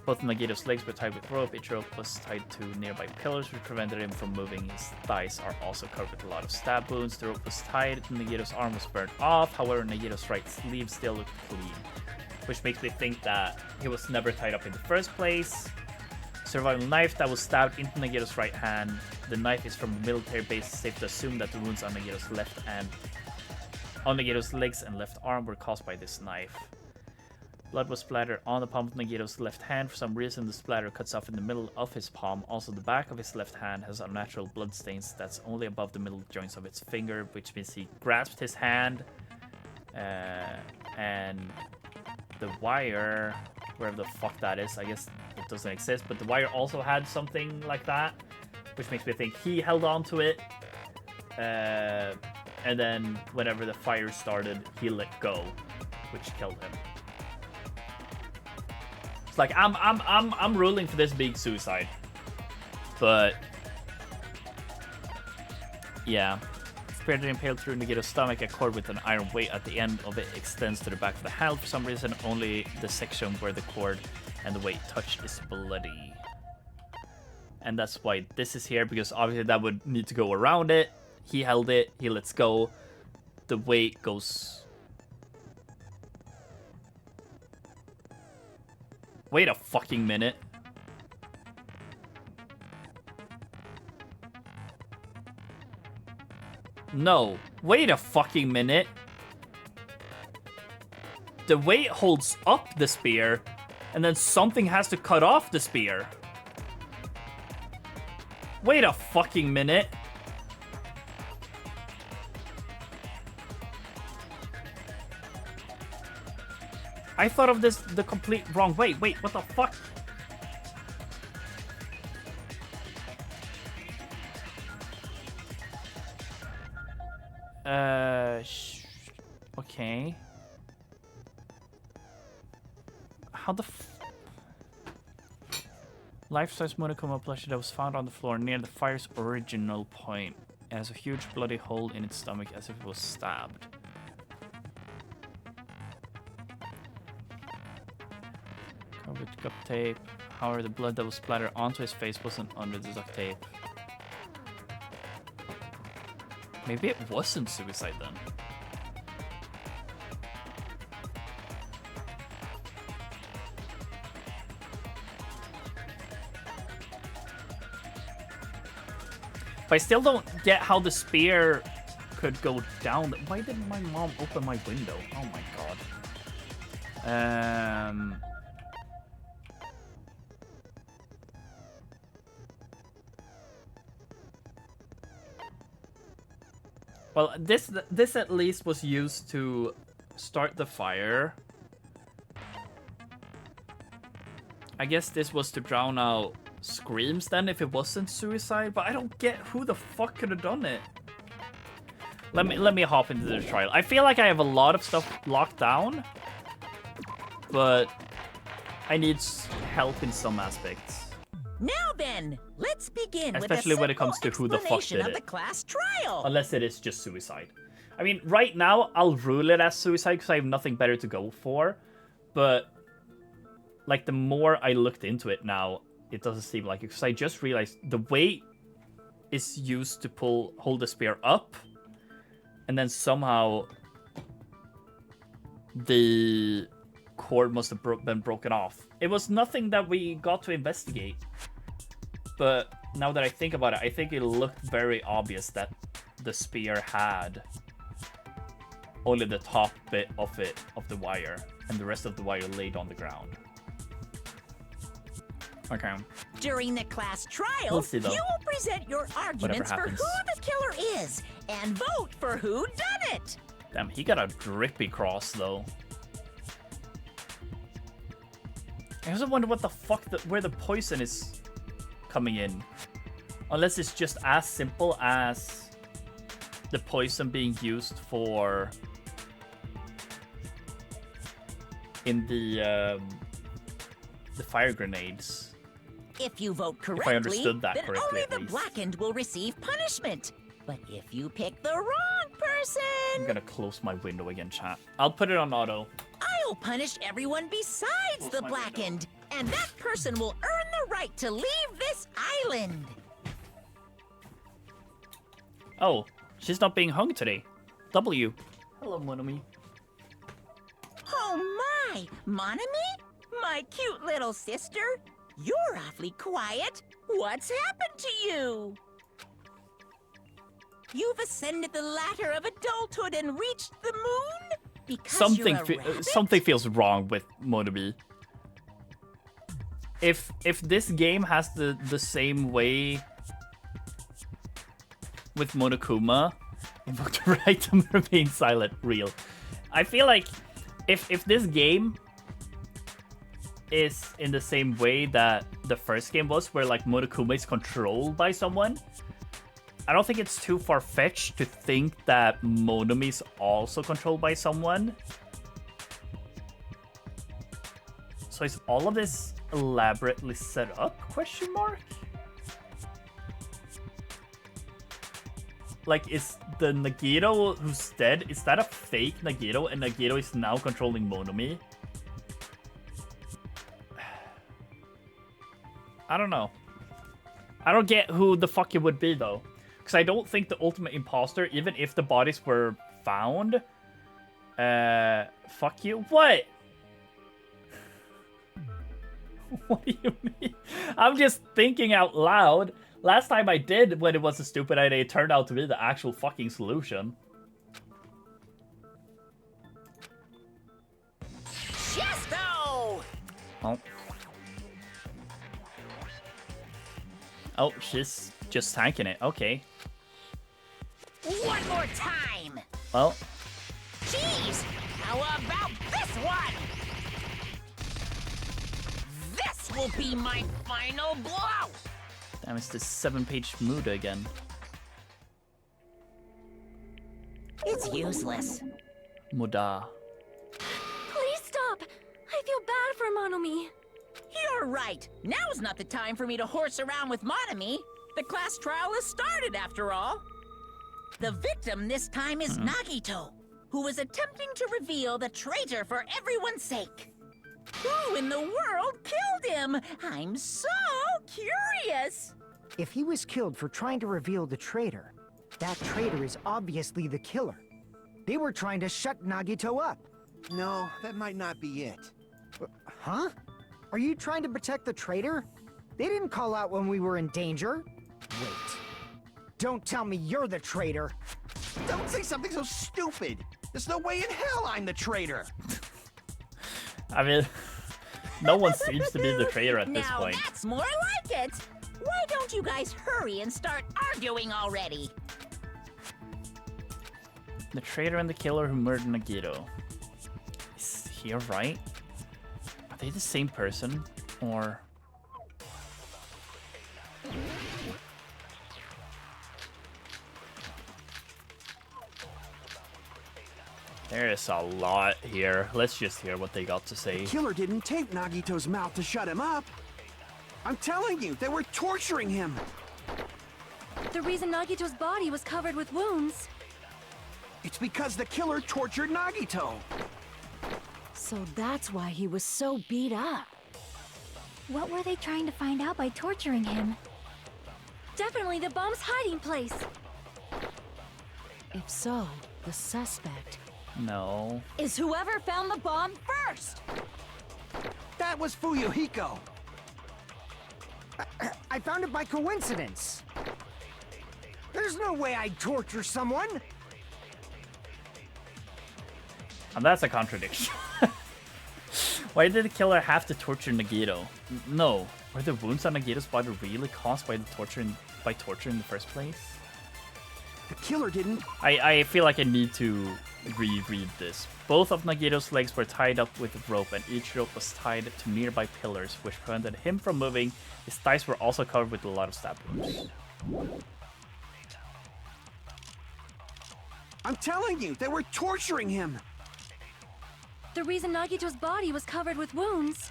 Both Nagito's legs were tied with rope. Each rope was tied to nearby pillars, which prevented him from moving. His thighs are also covered with a lot of stab wounds. The rope was tied, Nagito's arm was burned off. However, Nagito's right sleeve still looked clean, which makes me think that he was never tied up in the first place. Survival knife that was stabbed into Nagito's right hand. The knife is from a military base. It's safe to assume that the wounds on Nagito's left and on Nagito's legs and left arm were caused by this knife. Blood was splattered on the palm of Nagito's left hand. For some reason, the splatter cuts off in the middle of his palm. Also, the back of his left hand has unnatural blood stains that's only above the middle joints of its finger, which means he grasped his hand and the wire, wherever the fuck that is, I guess it doesn't exist, but the wire also had something like that, which makes me think he held on to it. And then whenever the fire started, he let go, which killed him. It's like I'm ruling for this being suicide, but yeah. Spear impaled through Nagito's stomach, a cord with an iron weight at the end of it extends to the back of the hand. For some reason, only the section where the cord and the weight touch is bloody. And that's why this is here, because obviously that would need to go around it. He held it, he lets go. The weight goes... Wait a fucking minute. No, wait a fucking minute. The weight holds up the spear, and then something has to cut off the spear. Wait a fucking minute. I thought of this the complete wrong way. Wait, what the fuck? Okay. How the life-size Monokuma plushie that was found on the floor near the fire's original point. It has a huge bloody hole in its stomach as if it was stabbed. Covered with duct tape. However, the blood that was splattered onto his face wasn't under the duct tape. Maybe it wasn't suicide then. But I still don't get how the spear could go down. Why didn't my mom open my window? Oh my god. Well, this at least was used to start the fire. I guess this was to drown out screams then if it wasn't suicide, but I don't get who the fuck could have done it. Let me hop into the trial. I feel like I have a lot of stuff locked down, but I need help in some aspects. Now then, let's begin Especially with a when it comes to who the fuck did of it. the class trial. Unless it is just suicide. I mean, right now, I'll rule it as suicide because I have nothing better to go for. But, like, the more I looked into it now, it doesn't seem like it. Because I just realized the weight is used to hold the spear up. And then somehow the cord must have been broken off. It was nothing that we got to investigate. But now that I think about it, I think it looked very obvious that the spear had only the top bit of the wire, and the rest of the wire laid on the ground. Okay. During the class trial, We'll see, though. you will present your arguments for who happens. the killer is and vote for who done it. Damn, he got a drippy cross, though. I also wonder what the fuck, where the poison is coming in. Unless it's just as simple as the poison being used for... in the fire grenades. If you vote If I correctly, understood that then correctly, only at the least. blackened will receive punishment. But if you pick the wrong person, I'm gonna close my window again, chat. I'll put it on auto. I'll punish everyone besides the my blackened. And that person will earn the right to leave this island. Oh, she's not being hung today. W. Hello, Monomi. Oh my, Monami? My cute little sister? You're awfully quiet. What's happened to you? You've ascended the ladder of adulthood and reached the moon? Because you're a rabbit? Something feels wrong with Monomi. If this game has the same way with Monokuma, invoke the right to remain silent, real. I feel like if this game is in the same way that the first game was, where like Monokuma is controlled by someone, I don't think it's too far-fetched to think that Monomi's also controlled by someone. So is all of this elaborately set up? Question mark? Like, is the Nagito who's dead, is that a fake Nagito and Nagito is now controlling Monomi? I don't know. I don't get who the fuck it would be though. Because I don't think the ultimate imposter, even if the bodies were found... fuck you? What? What do you mean? I'm just thinking out loud. Last time I did when it was a stupid idea, it turned out to be the actual fucking solution. Chesto! Oh. Oh, she's just tanking it. Okay. One more time! Well, Jeez! How about this one? This will be my final blow! damn, it's this 7-page mood again. It's useless. Muda. Please stop! I feel bad for Monomi. You're right. Now's not the time for me to horse around with Monomi. The class trial has started, after all. The victim this time is Nagito, who is attempting to reveal the traitor for everyone's sake. Who in the world killed him? I'm so curious. If he was killed for trying to reveal the traitor, that traitor is obviously the killer. They were trying to shut Nagito up. No, that might not be it. Huh? Are you trying to protect the traitor? They didn't call out when we were in danger. Wait. Don't tell me you're the traitor. Don't say something so stupid. There's no way in hell I'm the traitor. I mean, no one seems to be the traitor at this Now point. that's more like it. Why don't you guys hurry and start arguing already? The traitor and the killer who murdered Nagito. Is he right? Are they the same person? Or... there is a lot here. Let's just hear what they got to say. Killer didn't tape Nagito's mouth to shut him up. I'm telling you, they were torturing him. The reason Nagito's body was covered with wounds. It's because the killer tortured Nagito. So that's why he was so beat up. What were they trying to find out by torturing him? Definitely the bomb's hiding place. If so, the suspect No. is whoever found the bomb first. That was Fuyuhiko. I found it by coincidence. There's no way I'd torture someone. And that's a contradiction. Why did the killer have to torture Nagito? No. Were the wounds on Nagito's body really caused by the torture in the first place? The killer didn't. I feel like I need to reread this. Both of Nagito's legs were tied up with a rope, and each rope was tied to nearby pillars, which prevented him from moving. His thighs were also covered with a lot of stab wounds. I'm telling you, they were torturing him. The reason Nagito's body was covered with wounds.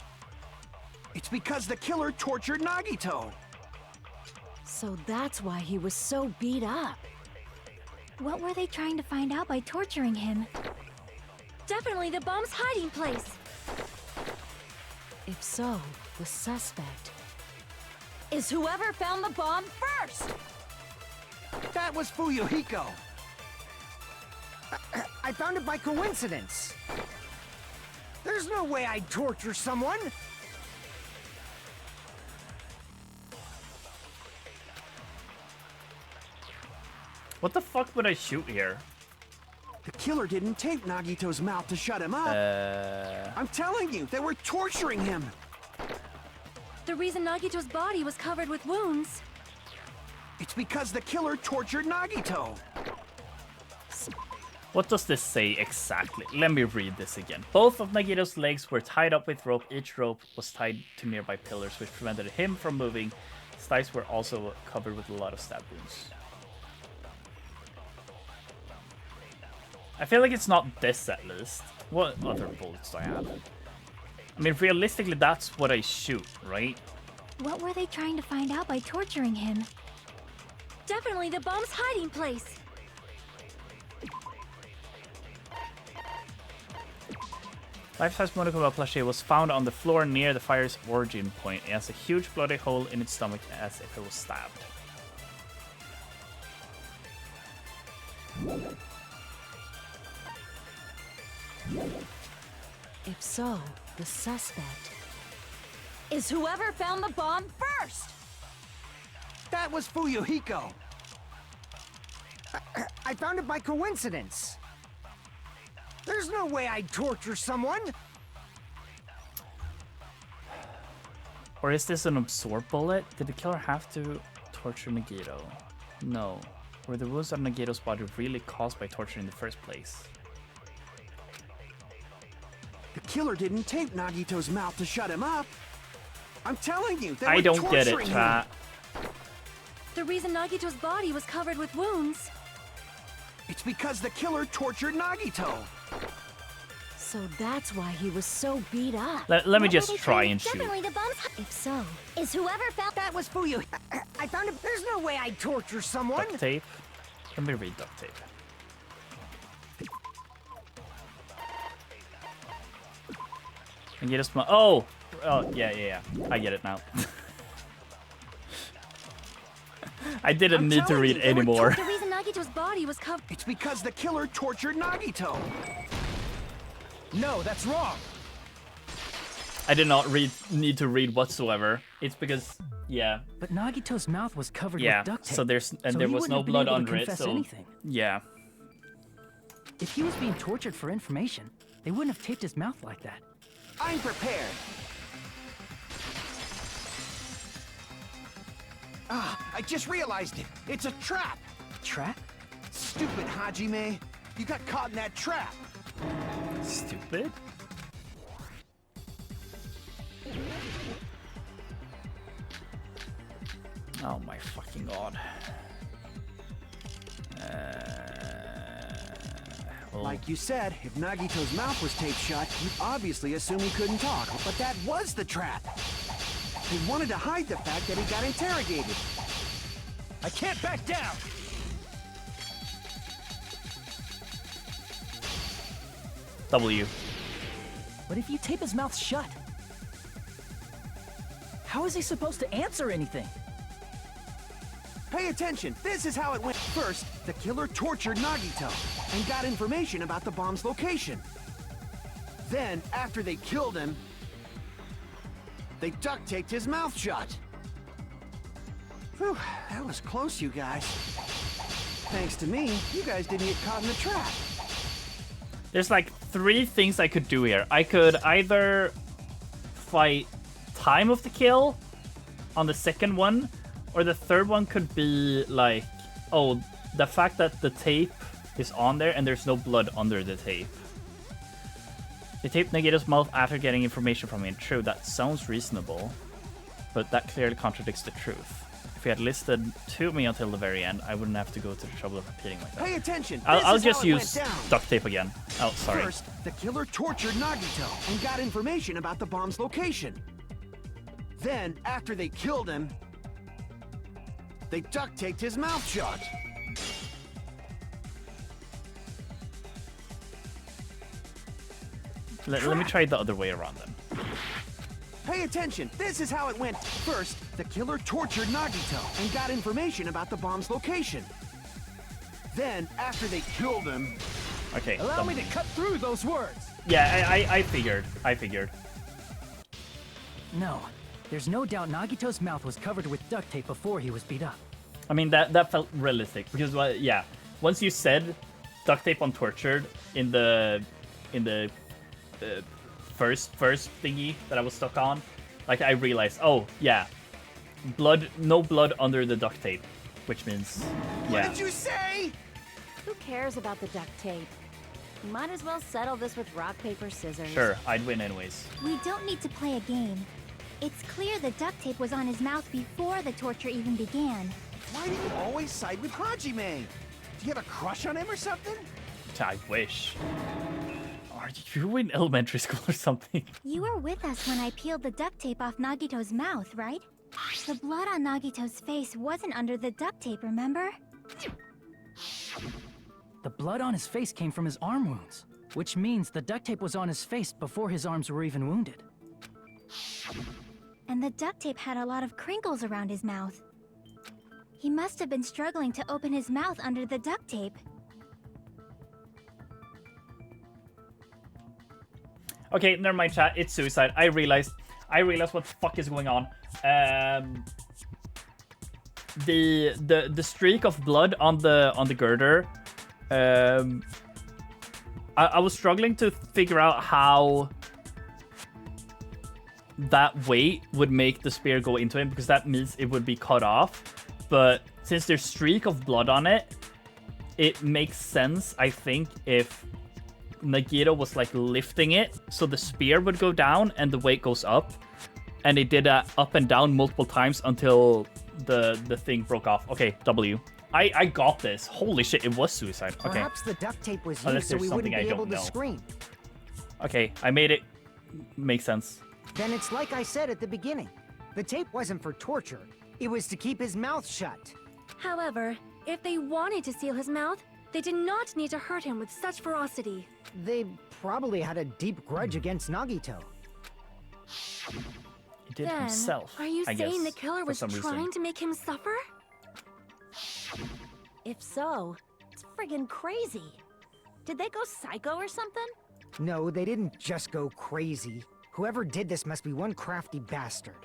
It's because the killer tortured Nagito. So that's why he was so beat up. What were they trying to find out by torturing him? Definitely the bomb's hiding place. If so, the suspect is whoever found the bomb first. That was Fuyuhiko. I found it by coincidence. There's no way I'd torture someone. What the fuck would I shoot here? The killer didn't tape Nagito's mouth to shut him up. I'm telling you, they were torturing him. The reason Nagito's body was covered with wounds. It's because the killer tortured Nagito. What does this say exactly? Let me read this again. Both of Nagito's legs were tied up with rope. Each rope was tied to nearby pillars, which prevented him from moving. His thighs were also covered with a lot of stab wounds. I feel like it's not this at least. What other bullets do I have? I mean, realistically, that's what I shoot, right? What were they trying to find out by torturing him? Definitely the bomb's hiding place. Life-size Monokuma plushie was found on the floor near the fire's origin point. It has a huge bloody hole in its stomach as if it was stabbed. If so, the suspect is whoever found the bomb first! That was Fuyuhiko. I found it by coincidence. There's no way I'd torture someone. Or is this an absorb bullet? Did the killer have to torture Nagito? No. Were the wounds on Nagito's body really caused by torture in the first place? The killer didn't tape Nagito's mouth to shut him up. I'm telling you, they were I don't get it, torturing him. chat. The reason Nagito's body was covered with wounds. It's because the killer tortured Nagito. So that's why he was so beat up. Let me What were just they try trying- and shoot. Definitely the bomb's. If so, is whoever found That was Fuyu. I found it. There's no way I'd torture someone. Duct tape. Let me read duct tape. And get a small. Oh, yeah. I get it now. I didn't I'm need to telling read you, they were anymore. the reason Nagito's body was covered. It's because the killer tortured Nagito. No, that's wrong. I did not need to read whatsoever. It's because, yeah, But Nagito's mouth was covered yeah. with duct tape. So there's so there he was wouldn't no have been blood able to under it. confess So anything. yeah, If he was being tortured for information, they wouldn't have taped his mouth like that. I'm prepared. Ah, I just realized it. It's a trap. Trap? Stupid Hajime. You got caught in that trap. stupid. Oh my fucking god. Oh. Like you said, if Nagito's mouth was taped shut, you'd obviously assume he couldn't talk. But that was the trap. They wanted to hide the fact that he got interrogated. I can't back down! W. But if you tape his mouth shut, how is he supposed to answer anything? Pay attention. This is how it went. First, the killer tortured Nagito and got information about the bomb's location. Then, after they killed him, they duct taped his mouth shut. Whew, that was close, you guys. Thanks to me, you guys didn't get caught in the trap. There's like 3 things I could do here. I could either fight time of the kill on the second one, or the third one could be like, oh, the fact that the tape is on there and there's no blood under the tape. They taped Nagito's mouth after getting information from him. True, that sounds reasonable, but that clearly contradicts the truth. If he had listened to me until the very end, I wouldn't have to go to the trouble of repeating myself. Pay attention. I'll This is just how it use went down. duct tape again. Oh, sorry. First, the killer tortured Nagito and got information about the bomb's location. Then, after they killed him, they duct taped his mouth shut. Let me try the other way around then. Pay attention. This is how it went. First, the killer tortured Nagito and got information about the bomb's location. Then, after they killed him, Okay. Allow done. me to cut through those words! Yeah, I figured. I figured. No, there's no doubt Nagito's mouth was covered with duct tape before he was beat up. I mean, that felt realistic because, well, yeah, once you said duct tape on tortured in the first thingy that I was stuck on, like I realized, oh yeah, no blood under the duct tape, which means what yeah. did you say? Who cares about the duct tape? You might as well settle this with rock, paper, scissors. Sure, I'd win anyways. We don't need to play a game. It's clear the duct tape was on his mouth before the torture even began. Why do you always side with Hajime? Do you have a crush on him or something? I wish. Are you in elementary school or something? You were with us when I peeled the duct tape off Nagito's mouth, right? The blood on Nagito's face wasn't under the duct tape, remember? The blood on his face came from his arm wounds, which means the duct tape was on his face before his arms were even wounded. And the duct tape had a lot of crinkles around his mouth. He must have been struggling to open his mouth under the duct tape. Okay, never mind, chat. It's suicide. I realized what the fuck is going on. The streak of blood on the girder. I was struggling to figure out how that weight would make the spear go into him, because that means it would be cut off. But since there's streak of blood on it, it makes sense, I think, if Nagito was like lifting it, so the spear would go down and the weight goes up, and it did that up and down multiple times until the thing broke off. Okay, W. I got this. Holy shit, it was suicide. Okay. Perhaps the duct tape was Unless used so there's we wouldn't something be I able don't to know. scream. Okay, I made it make sense. Then it's like I said at the beginning. The tape wasn't for torture. It was to keep his mouth shut. However, if they wanted to seal his mouth, they did not need to hurt him with such ferocity. They probably had a deep grudge against Nagito. He did Then, himself. are you I saying guess, the killer for was some trying reason. to make him suffer? If so, it's friggin' crazy. Did they go psycho or something? No, they didn't just go crazy. Whoever did this must be one crafty bastard.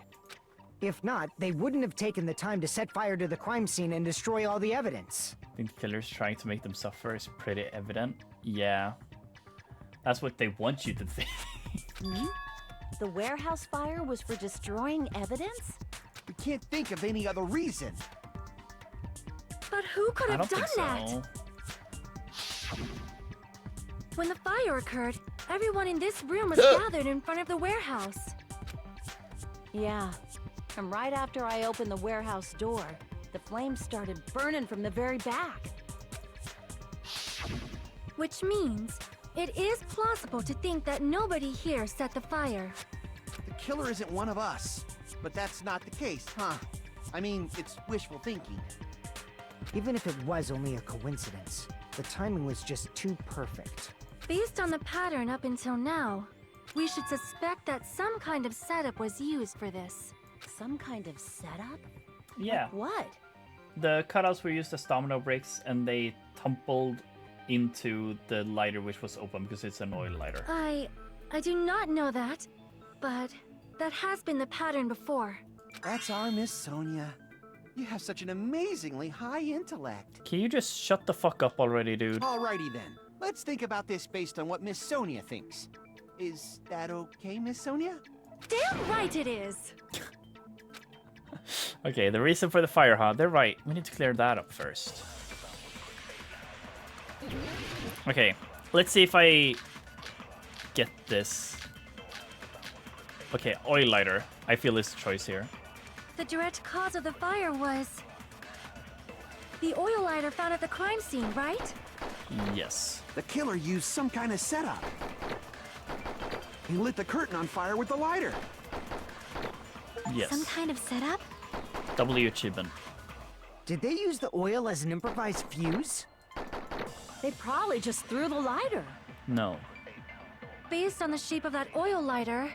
If not, they wouldn't have taken the time to set fire to the crime scene and destroy all the evidence. I think the killer's trying to make them suffer is pretty evident. Yeah. That's what they want you to think. The warehouse fire was for destroying evidence? We can't think of any other reason. But who could I have don't done think that? so. When the fire occurred, everyone in this room was gathered in front of the warehouse. Yeah. And right after I opened the warehouse door, the flames started burning from the very back. Which means it is plausible to think that nobody here set the fire. The killer isn't one of us. But that's not the case, huh? I mean, it's wishful thinking. Even if it was only a coincidence, the timing was just too perfect. Based on the pattern up until now, we should suspect that some kind of setup was used for this. Some kind of setup? Yeah. What? The cutouts were used as domino bricks, and they tumbled into the lighter, which was open because it's an oil lighter. I do not know that, but that has been the pattern before. That's our Miss Sonia. You have such an amazingly high intellect. Can you just shut the fuck up already, dude? Alrighty then. Let's think about this based on what Miss Sonia thinks. Is that okay, Miss Sonia? Damn right it is! Okay, the reason for the fire, huh? They're right. We need to clear that up first. Okay, let's see if I get this. Okay, oil lighter. I feel is the choice here. The direct cause of the fire was the oil lighter found at the crime scene, right? Yes. The killer used some kind of setup. He lit the curtain on fire with the lighter. Yes. Some kind of setup? W achievement. Did they use the oil as an improvised fuse? They probably just threw the lighter. No. Based on the shape of that oil lighter,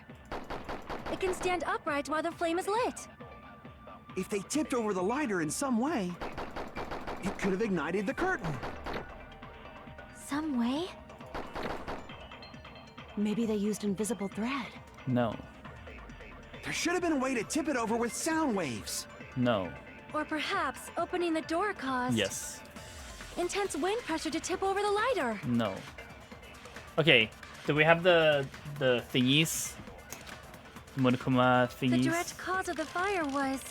it can stand upright while the flame is lit. If they tipped over the lighter in some way, it could have ignited the curtain. Some way? Maybe they used invisible thread. No. There should have been a way to tip it over with sound waves. No. Or perhaps opening the door caused Yes. intense wind pressure to tip over the lighter. No. Okay. Do we have the thingies? Monokuma The thingies? direct cause of the fire was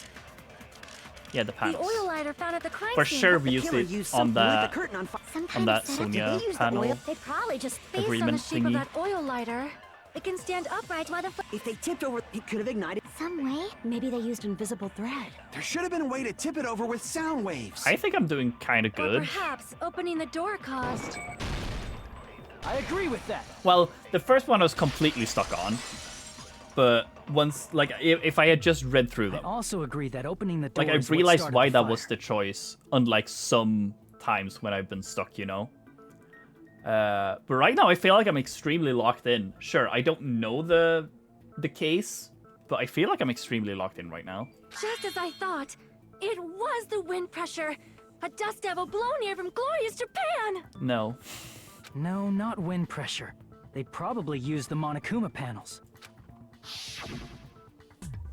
Yeah, the the panels. oil lighter found at the crime For scene. sure we The used killer it used on something to lit that the curtain on fire. Some on kind that of setup? Sonia Did they use panel. the oil? They probably just... Based on the agreement shape of thingy. that oil lighter, it can stand upright while the If they tipped over, it could have ignited. Some way? Maybe they used invisible thread. There should have been a way to tip it over with sound waves. I think I'm doing kind of Or good. perhaps opening the door caused I agree with that. Well, the first one I was completely stuck on. But once, like, if I had just read through them. I also agree that opening the door Like, I is what realized started why the that fire. was the choice, unlike some times when I've been stuck, you know? But right now, I feel like I'm extremely locked in. Sure, I don't know the case, but I feel like I'm extremely locked in right now. Just as I thought, it was the wind pressure. A dust devil blown here from glorious Japan. No. No, not wind pressure. They probably used the Monokuma panels.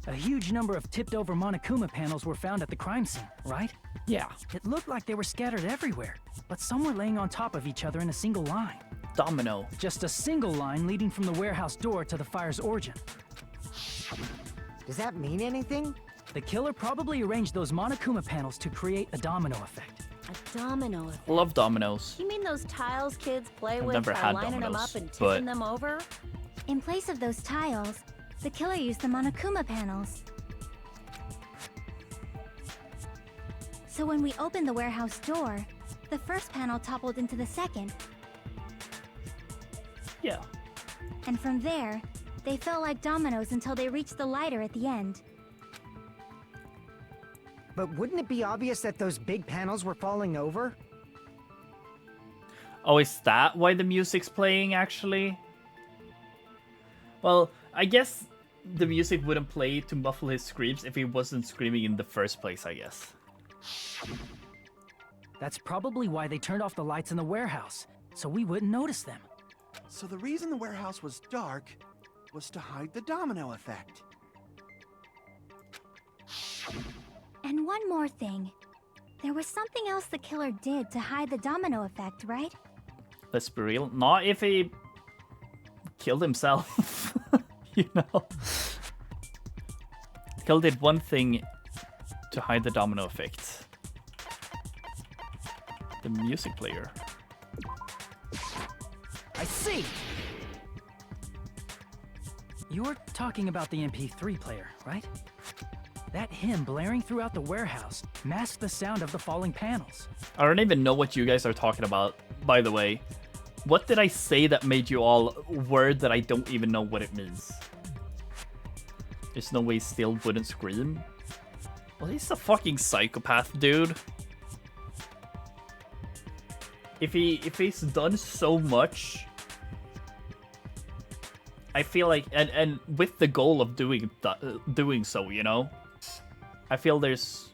A huge number of tipped-over Monokuma panels were found at the crime scene, right? Yeah. It looked like they were scattered everywhere, but some were laying on top of each other in a single line. Domino. Just a single line leading from the warehouse door to the fire's origin. Does that mean anything? The killer probably arranged those Monokuma panels to create a domino effect. A domino effect. Love dominoes. You mean those tiles kids play I've with never by had lining them dominoes, up and but- tipping them over? In place of those tiles, the killer used the Monokuma panels. So when we opened the warehouse door, the first panel toppled into the second, Yeah. and from there, they fell like dominoes until they reached the lighter at the end. But wouldn't it be obvious that those big panels were falling over? Oh, is that why the music's playing, actually? Well, I guess the music wouldn't play to muffle his screams if he wasn't screaming in the first place, I guess. That's probably why they turned off the lights in the warehouse, so we wouldn't notice them. So the reason the warehouse was dark was to hide the domino effect. And one more thing. There was something else the killer did to hide the domino effect, right? Let's be real. Not if he killed himself. You know? The killer did one thing to hide the domino effect. The music player. I see! You're talking about the MP3 player, right? That hymn blaring throughout the warehouse masked the sound of the falling panels. I don't even know what you guys are talking about, by the way. What did I say that made you all word that I don't even know what it means? There's no way Stil wouldn't scream. Well, he's a fucking psychopath, dude. If he's done so much, I feel like, and with the goal of doing so, you know, I feel there's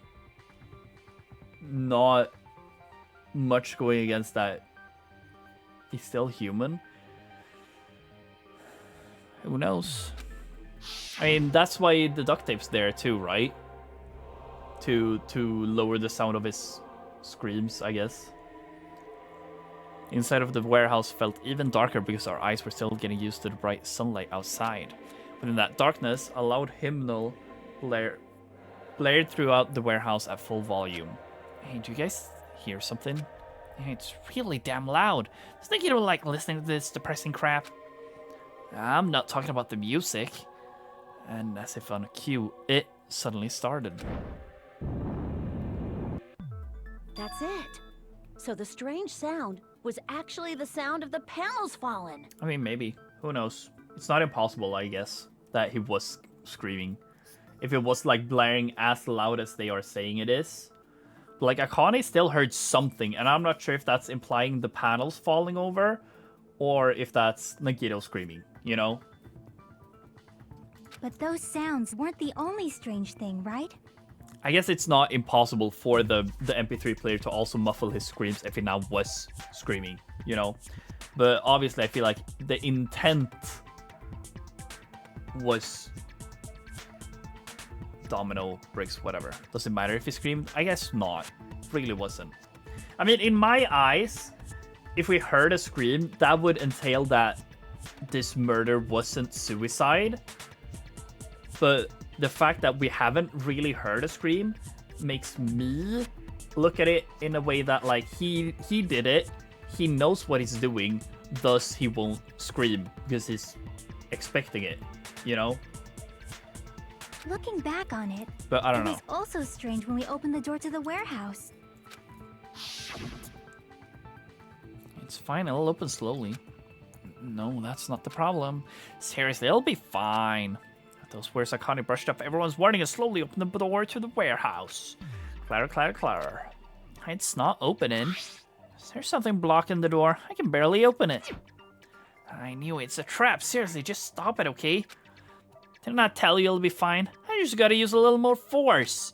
not much going against that. He's still human. Who knows? I mean, that's why the duct tape's there too, right? To lower the sound of his screams, I guess. Inside of the warehouse felt even darker because our eyes were still getting used to the bright sunlight outside. Within that darkness, a loud hymnal blared throughout the warehouse at full volume. Hey, do you guys hear something? Hey, it's really damn loud. I think you don't like listening to this depressing crap. I'm not talking about the music. And as if on a cue, it suddenly started. That's it. So the strange sound was actually the sound of the panels falling. I mean, maybe. Who knows? It's not impossible, I guess, that he was screaming. If it was, like, blaring as loud as they are saying it is. But, like, Akane still heard something, and I'm not sure if that's implying the panels falling over, or if that's Nagito screaming, you know? But those sounds weren't the only strange thing, right? I guess it's not impossible for the MP3 player to also muffle his screams if he now was screaming, you know? But obviously I feel like the intent was domino, bricks, whatever. Does it matter if he screamed? I guess not. It really wasn't. I mean, in my eyes, if we heard a scream, that would entail that this murder wasn't suicide. But the fact that we haven't really heard a scream makes me look at it in a way that, like, he did it, he knows what he's doing, thus he won't scream because he's expecting it, you know? Looking back on it, But I don't know. It was also strange when we opened the door to the warehouse. It's fine, it'll open slowly. No, that's not the problem. Seriously, it'll be fine. Those words Akane brushed up everyone's warning and slowly opened the door to the warehouse. Clatter, clatter, clatter. It's not opening. Is there something blocking the door? I can barely open it. I knew it's a trap. Seriously, just stop it, okay? Didn't I tell you it'll be fine? I just gotta use a little more force.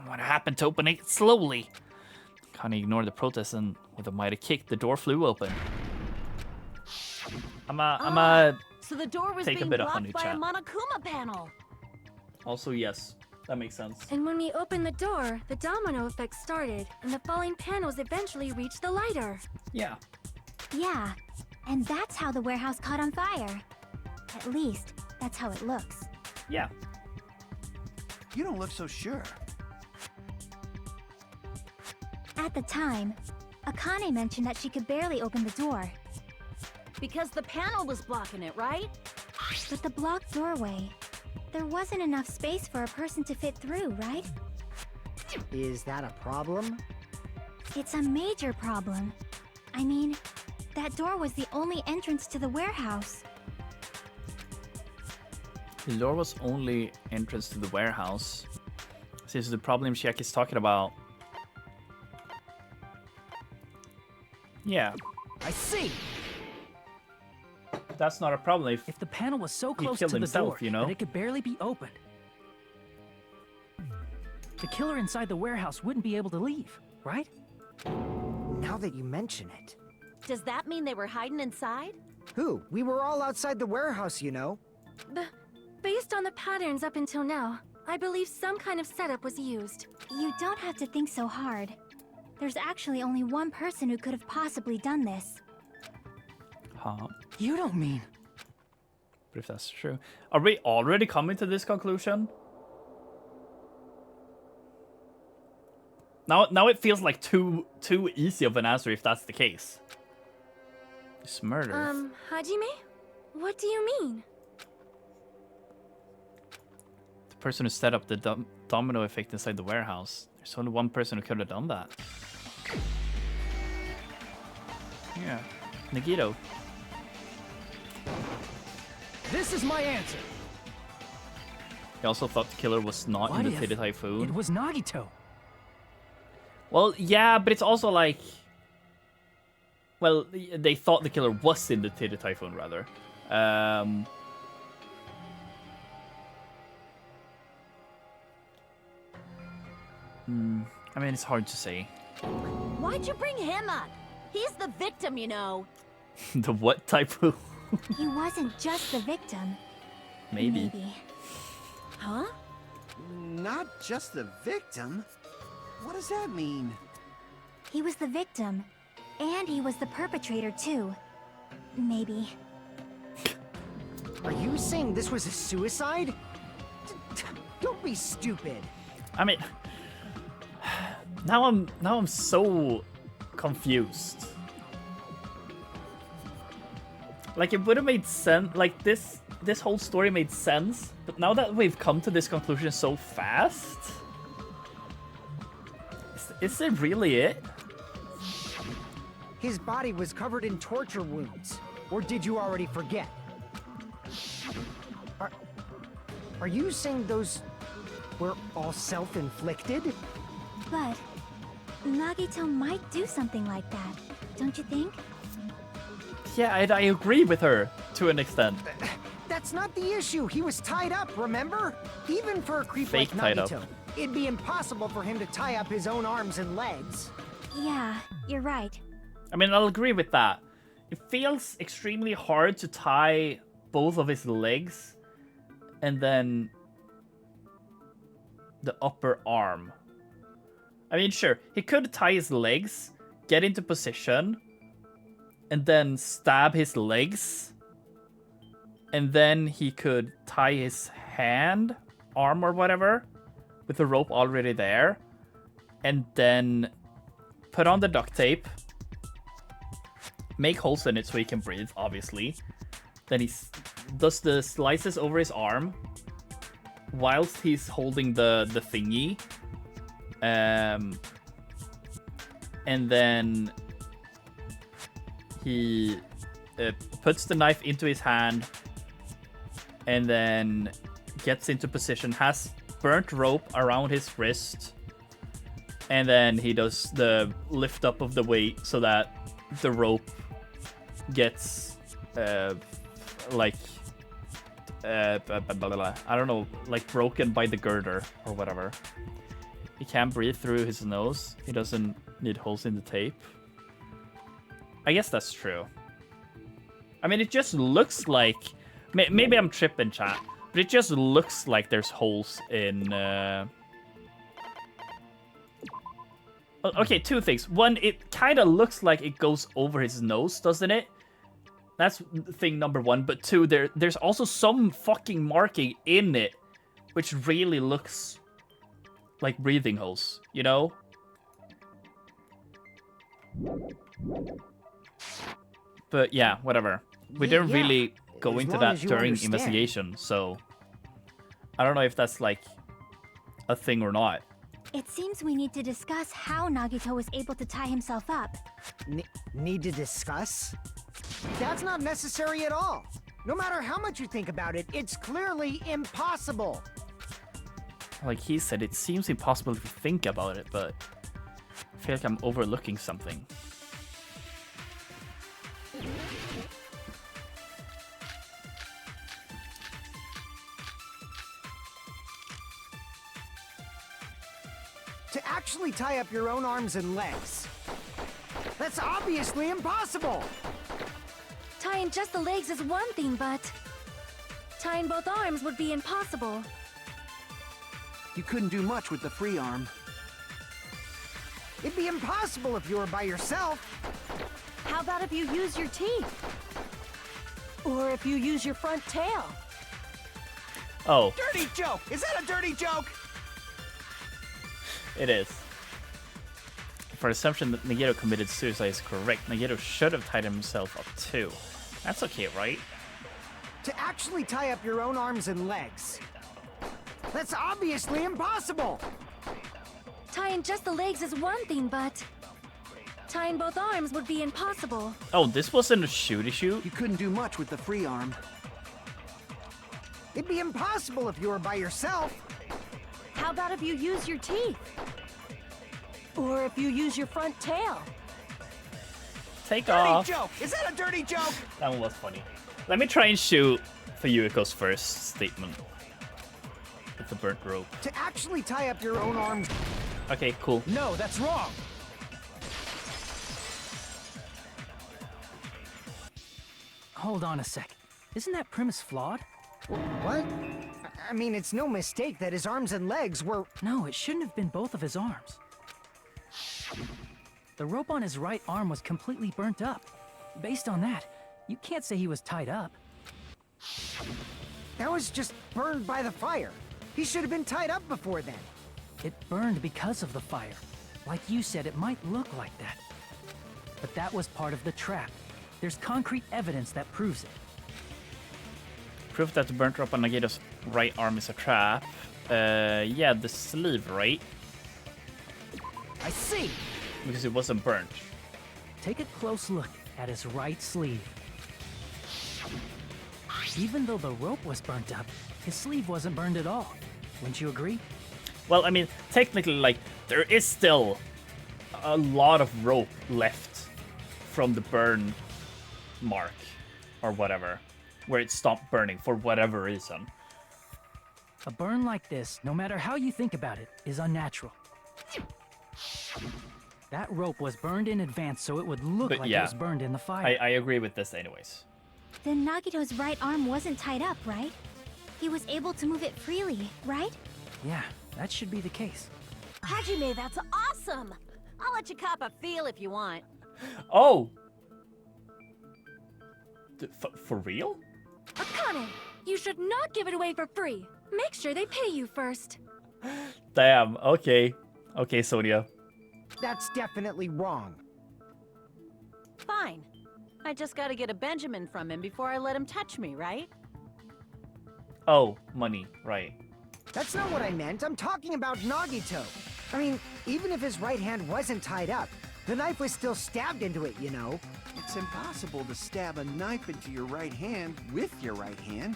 What happened to opening it slowly? Akane ignored the protest and with a mighty kick, the door flew open. So the door was take a being bit of blocked honey, by a chat. Monokuma panel. Also, yes, that makes sense. And when we opened the door, the domino effect started, and the falling panels eventually reached the lighter. Yeah. Yeah, and that's how the warehouse caught on fire. At least, that's how it looks. Yeah. You don't look so sure. At the time, Akane mentioned that she could barely open the door. Because the panel was blocking it, right? But the blocked doorway, there wasn't enough space for a person to fit through, right? Is that a problem? It's a major problem. I mean, that door was the only entrance to the warehouse. The door was only entrance to the warehouse. This is the problem Chiaki's talking about. Yeah. I see. That's not a problem If the panel was so he close killed to the himself, door you know? that it could barely be opened, the killer inside the warehouse wouldn't be able to leave, right? Now that you mention it. Does that mean they were hiding inside? Who? We were all outside the warehouse, you know. Based on the patterns up until now, I believe some kind of setup was used. You don't have to think so hard. There's actually only one person who could have possibly done this. Huh? You don't mean... But if that's true, are we already coming to this conclusion? Now it feels like too easy of an answer if that's the case. It's murder. Hajime? What do you mean? The person who set up the domino effect inside the warehouse. There's only one person who could have done that. Yeah, Nagito. This is my answer. He also thought the killer was not What in the if Tide Typhoon. it was Nagito? Well, yeah, but it's also like... Well, they thought the killer was in the Tide Typhoon, rather. I mean, it's hard to say. Why'd you bring him up? He's the victim, you know. The what Typhoon? He wasn't just the victim. Maybe. Huh? Not just the victim? What does that mean? He was the victim. And he was the perpetrator, too. Maybe. Are you saying this was a suicide? Don't be stupid. I mean... Now I'm so confused. Like, it would have made sense, like, this whole story made sense, but now that we've come to this conclusion so fast, is it really it? His body was covered in torture wounds. Or did you already forget? Are you saying those were all self-inflicted? But Nagito might do something like that, don't you think? Yeah, I agree with her to an extent. That's not the issue. He was tied up, remember? Even for a creep Fake like tied up. Nagito, it'd be impossible for him to tie up his own arms and legs. Yeah, you're right. I mean, I'll agree with that. It feels extremely hard to tie both of his legs and then the upper arm. I mean, sure, he could tie his legs, get into position, and then stab his legs. And then he could tie his hand, arm or whatever, with the rope already there. And then put on the duct tape. Make holes in it so he can breathe, obviously. Then he does the slices over his arm whilst he's holding the thingy. And then he puts the knife into his hand, and then gets into position, has burnt rope around his wrist, and then he does the lift up of the weight so that the rope gets like I don't know, like broken by the girder or whatever. He can't breathe through his nose. He doesn't need holes in the tape. I guess that's true. I mean, it just looks like... Maybe I'm tripping, chat. But it just looks like there's holes in... Okay, two things. One, it kind of looks like it goes over his nose, doesn't it? That's thing number one. But two, there's also some fucking marking in it, which really looks like breathing holes, you know? But yeah, whatever. We didn't really go into that during investigation, so I don't know if that's like a thing or not. It seems we need to discuss how Nagito was able to tie himself up. Need to discuss? That's not necessary at all. No matter how much you think about it, it's clearly impossible. Like he said, it seems impossible if you think about it, but I feel like I'm overlooking something. To actually tie up your own arms and legs. That's obviously impossible! Tying just the legs is one thing, but tying both arms would be impossible. You couldn't do much with the free arm. It'd be impossible if you were by yourself. How about if you use your teeth? Or if you use your front tail? Oh. Dirty joke! Is that a dirty joke? It is. For assumption that Nagito committed suicide is correct, Nagito should have tied himself up too. That's okay, right? To actually tie up your own arms and legs. That's obviously impossible! Tying just the legs is one thing, but tying both arms would be impossible. Oh, this wasn't a shooty shoot? You couldn't do much with the free arm. It'd be impossible if you were by yourself. How about if you use your teeth? Or if you use your front tail? Take Dirty off. joke! Is that a dirty joke? That one was funny. Let me try and shoot for Yuiko's first statement. With the burnt rope. To actually tie up your own arms. Okay, cool. No, that's wrong. Hold on a sec. Isn't that premise flawed? What? I mean, it's no mistake that his arms and legs were... No, it shouldn't have been both of his arms. The rope on his right arm was completely burnt up. Based on that, you can't say he was tied up. That was just burned by the fire. He should have been tied up before then. It burned because of the fire. Like you said, it might look like that. But that was part of the trap. There's concrete evidence that proves it. Proof that the burnt rope on Nagito's right arm is a trap. Yeah, the sleeve, right? I see. Because it wasn't burnt. Take a close look at his right sleeve. Even though the rope was burnt up, his sleeve wasn't burned at all. Wouldn't you agree? Well, I mean, technically, like, there is still a lot of rope left from the burn mark or whatever, where it stopped burning for whatever reason. A burn like this, no matter how you think about it, is unnatural. That rope was burned in advance so it would look like it was burned in the fire. I agree with this anyways. Then Nagito's right arm wasn't tied up, right? He was able to move it freely, right? Yeah, that should be the case. Hajime, that's awesome! I'll let you cop a feel if you want. Oh! For real? Akane, you should not give it away for free. Make sure they pay you first. Damn, okay. Okay, Sonia. That's definitely wrong. Fine. I just gotta get a Benjamin from him before I let him touch me, right? Oh, money, right. That's not what I meant. I'm talking about Nagito. I mean, even if his right hand wasn't tied up, The knife was still stabbed into it, you know. It's impossible to stab a knife into your right hand with your right hand.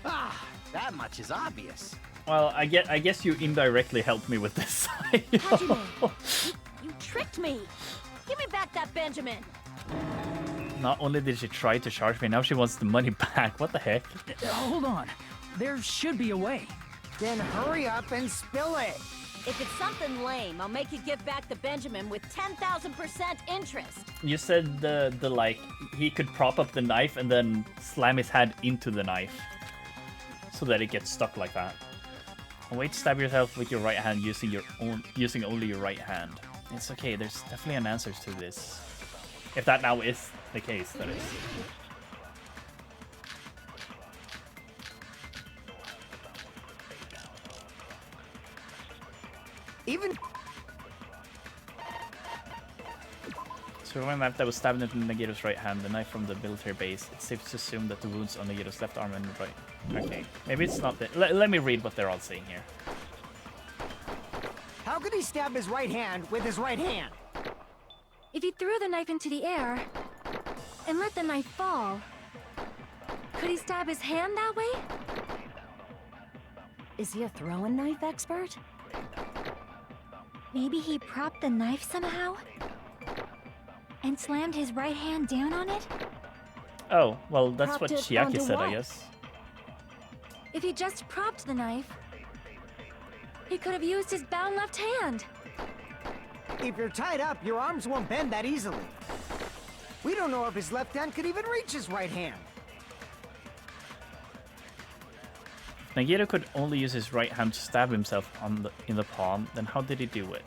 Ah, that much is obvious. Well, I guess you indirectly helped me with this. Hajime, you tricked me. Give me back that Benjamin. Not only did she try to charge me, now she wants the money back. What the heck? Hold on. There should be a way. Then hurry up and spill it. If it's something lame, I'll make you give back the Benjamin with 10,000% interest. You said the like he could prop up the knife and then slam his hand into the knife so that it gets stuck like that. And wait to stab yourself with your right hand using only your right hand. It's okay, there's definitely an answer to this. If that now is the case, that is. Even... So from my map that was stabbed into Nagito's right hand, the knife from the military base. It's safe to assume that the wounds on Nagito's left arm and right. Okay, maybe it's not the... Let me read what they're all saying here. How could he stab his right hand with his right hand? If he threw the knife into the air and let the knife fall, could he stab his hand that way? Is he a throwing knife expert? Maybe he propped the knife somehow? And slammed his right hand down on it? Oh, well, that's Propped what it Chiaki onto said, I what? guess. If he just propped the knife, he could have used his bound left hand. If you're tied up, your arms won't bend that easily. We don't know if his left hand could even reach his right hand. If Nagito could only use his right hand to stab himself in the palm, then how did he do it?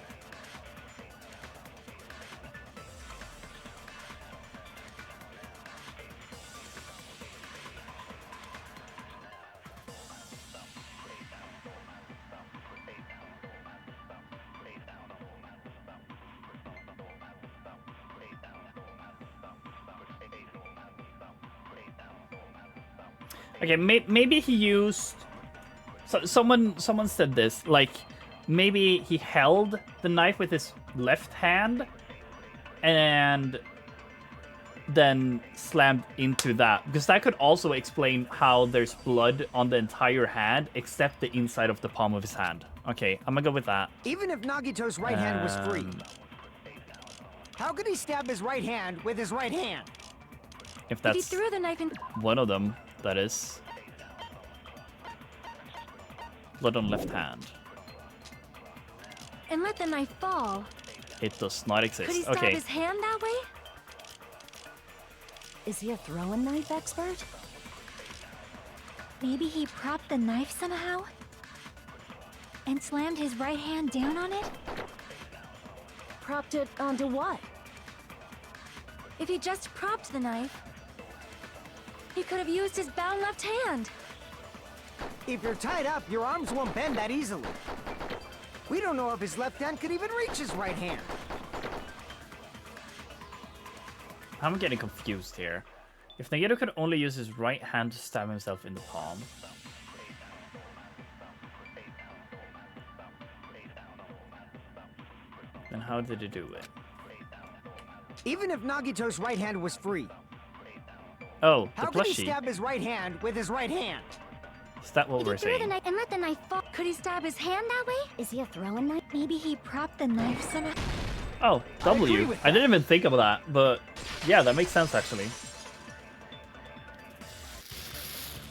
Okay, maybe he used... So someone said this, like, maybe he held the knife with his left hand and then slammed into that. Because that could also explain how there's blood on the entire hand except the inside of the palm of his hand. Okay, I'm gonna go with that. Even if Nagito's right hand was free, how could he stab his right hand with his right hand? If If that's he threw the knife in... one of them, that is. Blood on left hand. and let the knife fall, It does not exist. could he stab Okay. his hand that way? Is he a throwing knife expert? Maybe he propped the knife somehow? And slammed his right hand down on it? Propped it onto what? If he just propped the knife, he could have used his bound left hand. If you're tied up, your arms won't bend that easily. We don't know if his left hand could even reach his right hand. I'm getting confused here. If Nagito could only use his right hand to stab himself in the palm, then how did he do it? Even if Nagito's right hand was free, Oh, the how could he plushie. stab his right hand with his right hand? Is that what If we're he threw the saying? knife and let the knife fall, could he stab his hand that way? Is he a throwing knife? Maybe he propped the knife somehow. Oh, W. with I didn't even think of that, but yeah, that makes sense actually.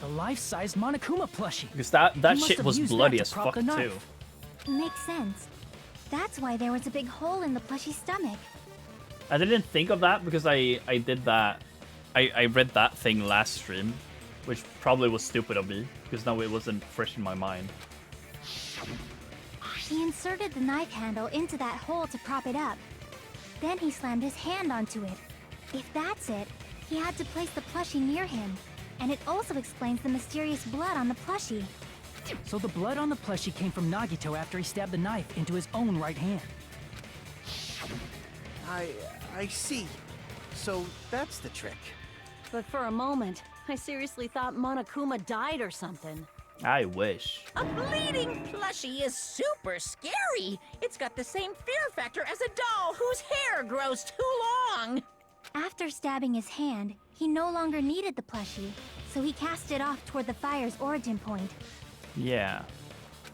The life-size Monokuma plushie. Because that He must shit have was used that bloody to as prop fuck the too. knife. Makes sense. That's why there was a big hole in the plushie's stomach. I didn't think of that because I did that. I read that thing last stream, which probably was stupid of me because now it wasn't fresh in my mind. He inserted the knife handle into that hole to prop it up. Then he slammed his hand onto it. If that's it, he had to place the plushie near him. And it also explains the mysterious blood on the plushie. So the blood on the plushie came from Nagito after he stabbed the knife into his own right hand. I see. So that's the trick. But for a moment, I seriously thought Monokuma died or something. I wish. A bleeding plushie is super scary. It's got the same fear factor as a doll whose hair grows too long. After stabbing his hand, he no longer needed the plushie, so he cast it off toward the fire's origin point. Yeah.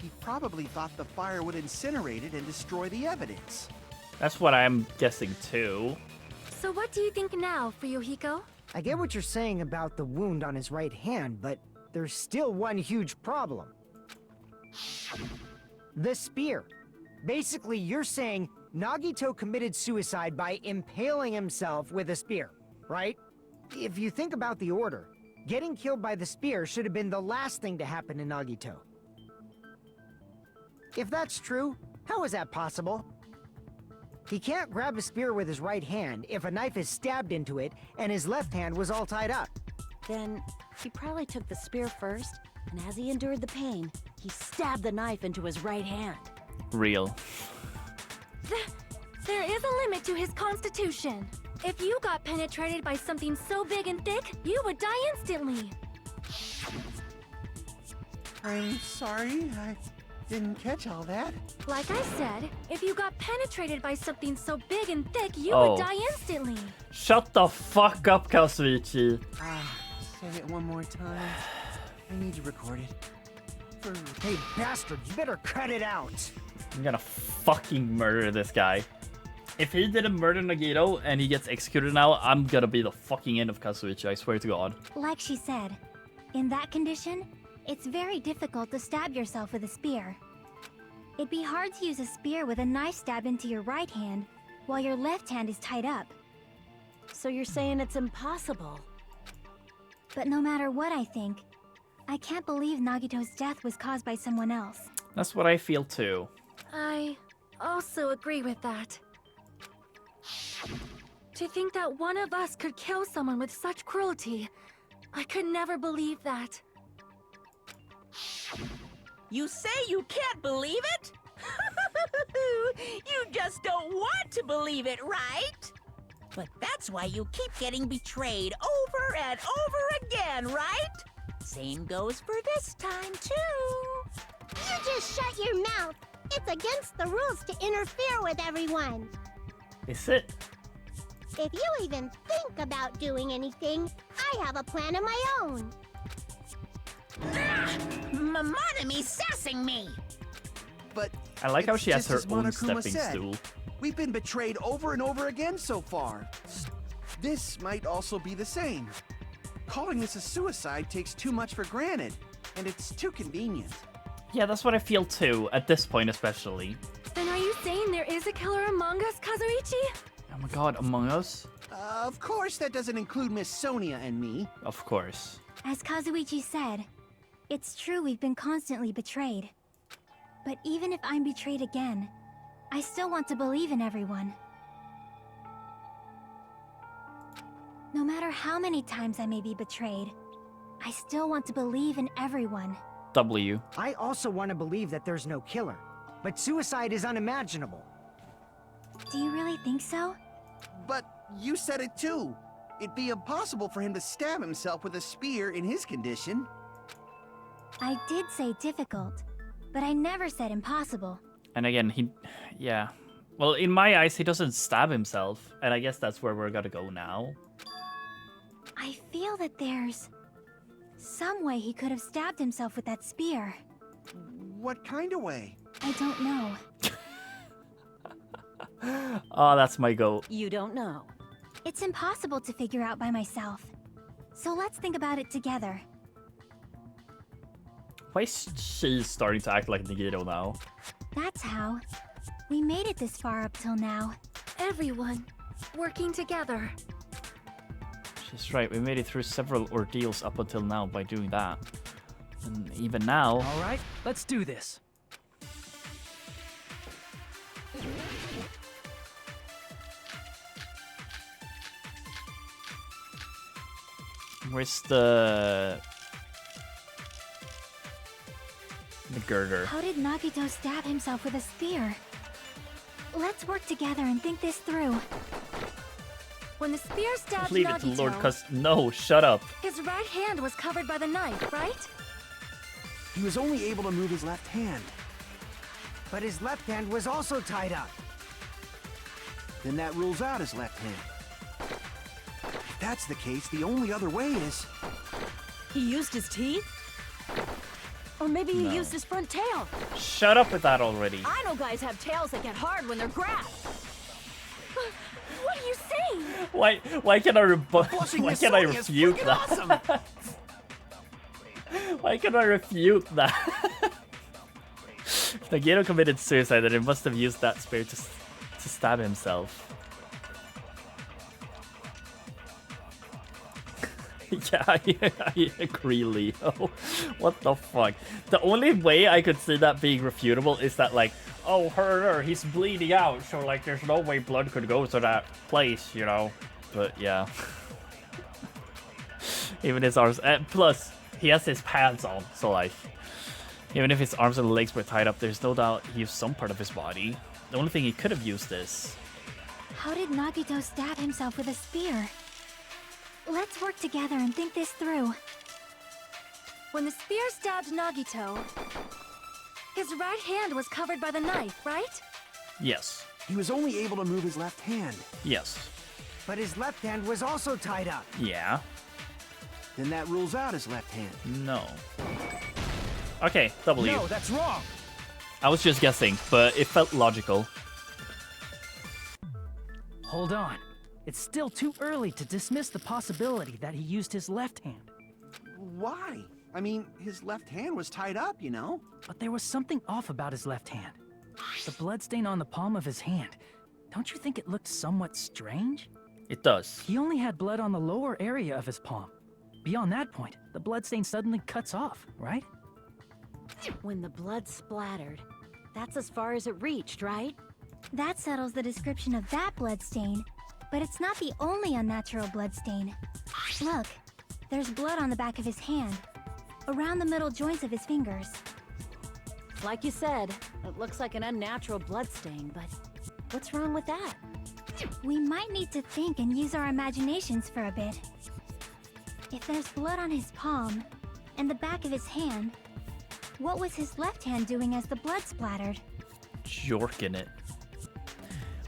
He probably thought the fire would incinerate it and destroy the evidence. That's what I'm guessing too. So what do you think now, Fuyuhiko? I get what you're saying about the wound on his right hand, but there's still one huge problem. The spear. Basically, you're saying Nagito committed suicide by impaling himself with a spear, right? If you think about the order, getting killed by the spear should have been the last thing to happen to Nagito. If that's true, how is that possible? He can't grab a spear with his right hand if a knife is stabbed into it and his left hand was all tied up. Then he probably took the spear first, and as he endured the pain, he stabbed the knife into his right hand. Real. There is a limit to his constitution. If you got penetrated by something so big and thick, you would die instantly. I'm sorry, I didn't catch all that. Like I said, if you got penetrated by something so big and thick, you Oh. would die instantly. Shut the fuck up, Kazuichi. Say it one more time. I need to record it. Hey, bastard, you better cut it out. I'm gonna fucking murder this guy. If he didn't murder Nagito and he gets executed now, I'm gonna be the fucking end of Kazuichi, I swear to God. Like she said, in that condition, it's very difficult to stab yourself with a spear. It'd be hard to use a spear with a knife stabbed into your right hand while your left hand is tied up. So you're saying it's impossible? But no matter what I think, I can't believe Nagito's death was caused by someone else. That's what I feel too. I also agree with that. To think that one of us could kill someone with such cruelty, I could never believe that. You say you can't believe it? You just don't want to believe it, right? But that's why you keep getting betrayed over and over again, right? Same goes for this time, too. You just shut your mouth. It's against the rules to interfere with everyone. Is it? If you even think about doing anything, I have a plan of my own. Monome's sassing me. But I like how it's she has just her as own Monokuma stepping said. stool. We've been betrayed over and over again so far. This might also be the same. Calling this a suicide takes too much for granted, and it's too convenient. Yeah, that's what I feel too, at this point especially. Then are you saying there is a killer among us, Kazuichi? Oh my god, Among Us? Of course, that doesn't include Miss Sonia and me. Of course. As Kazuichi said, it's true we've been constantly betrayed. But even if I'm betrayed again, I still want to believe in everyone. No matter how many times I may be betrayed, I still want to believe in everyone. W. I also want to believe that there's no killer, but suicide is unimaginable. Do you really think so? But you said it too. It'd be impossible for him to stab himself with a spear in his condition. I did say difficult, but I never said impossible. And again, yeah. Well, in my eyes, he doesn't stab himself, and I guess that's where we're gonna go now. I feel that there's some way he could have stabbed himself with that spear. What kind of way? I don't know. Oh, that's my goal. You don't know. It's impossible to figure out by myself. So let's think about it together. Why is she starting to act like Nagito now? That's how. We made it this far up till now. Everyone, working together. She's right, we made it through several ordeals up until now by doing that. And even now... All right, let's do this. Where's the girder? How did Nagito stab himself with a spear? Let's work together and think this through. When the spear stabbed Leave it Nagito, to Lord Cus. No, shut up. his right hand was covered by the knife, right? He was only able to move his left hand. But his left hand was also tied up. Then that rules out his left hand. If that's the case, the only other way is... He used his teeth? Or maybe he No. used his front tail. Shut up with that already. I know guys have tails that get hard when they're grabbed. What are you saying? Why can I Flushing why his can I soda is refute freaking that? awesome. Why can I refute that? Nagito committed suicide, and he must have used that spear to stab himself. Yeah, I agree, Leo. What the fuck? The only way I could see that being refutable is that, like, oh, he's bleeding out, so, like, there's no way blood could go to that place, you know? But, yeah. Even his arms... plus, he has his pants on, so, like... Even if his arms and legs were tied up, there's no doubt he used some part of his body. The only thing he could have used is... How did Nagito stab himself with a spear? Let's work together and think this through. When the spear stabbed Nagito, his right hand was covered by the knife, right? Yes. He was only able to move his left hand. Yes. But his left hand was also tied up. Yeah. Then that rules out his left hand. No. Okay, W. No, that's wrong. I was just guessing, but it felt logical. Hold on. It's still too early to dismiss the possibility that he used his left hand. Why? I mean, his left hand was tied up, you know? But there was something off about his left hand. The bloodstain on the palm of his hand. Don't you think it looked somewhat strange? It does. He only had blood on the lower area of his palm. Beyond that point, the bloodstain suddenly cuts off, right? When the blood splattered, that's as far as it reached, right? That settles the description of that bloodstain, but it's not the only unnatural bloodstain. Look, there's blood on the back of his hand, around the middle joints of his fingers. Like you said, it looks like an unnatural bloodstain, but what's wrong with that? We might need to think and use our imaginations for a bit. If there's blood on his palm and the back of his hand, what was his left hand doing as the blood splattered? Jorking it.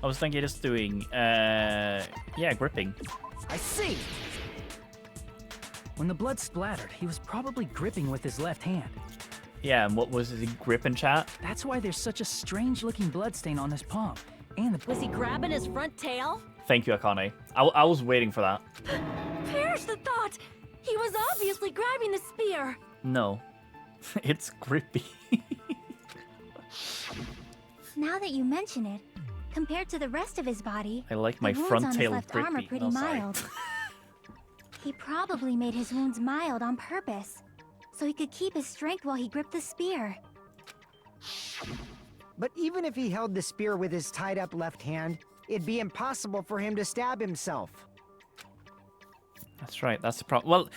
I was thinking just doing, yeah, gripping. I see. When the blood splattered, he was probably gripping with his left hand. Yeah, and what was his grip and chat? That's why there's such a strange-looking bloodstain on his palm. And the... Was he grabbing his front tail? Thank you, Akane. I was waiting for that. Perish the thought! He was obviously grabbing the spear! No. It's grippy. Now that you mention it, compared to the rest of his body, I like my the wounds front on his tail left arm are grippy. pretty Oh, sorry. mild. He probably made his wounds mild on purpose, so he could keep his strength while he gripped the spear. But even if he held the spear with his tied up left hand, it'd be impossible for him to stab himself. That's right, that's the problem. Well,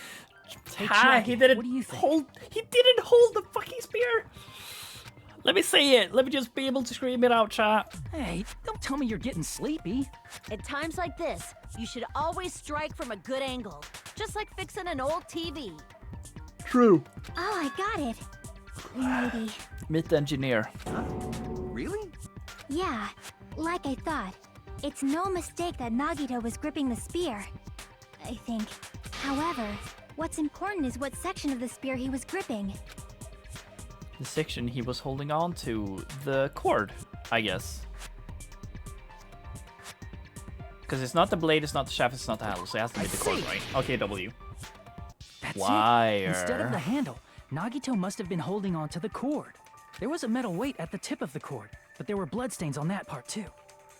Hey, he Jackie, didn't what do you think? he didn't hold the fucking spear. Let me say it. Let me just be able to scream it out, chat. Hey, don't tell me you're getting sleepy. At times like this, you should always strike from a good angle, just like fixing an old TV. True. Oh, I got it. Maybe. Myth engineer. Really? Yeah, like I thought. It's no mistake that Nagito was gripping the spear, I think. However, what's important is what section of the spear he was gripping. The section he was holding on to, the cord, I guess. Because it's not the blade, it's not the shaft, it's not the handle, so it has to be the cord, right? Okay, W. That's Wire. it. Instead of the handle, Nagito must have been holding on to the cord. There was a metal weight at the tip of the cord, but there were bloodstains on that part too.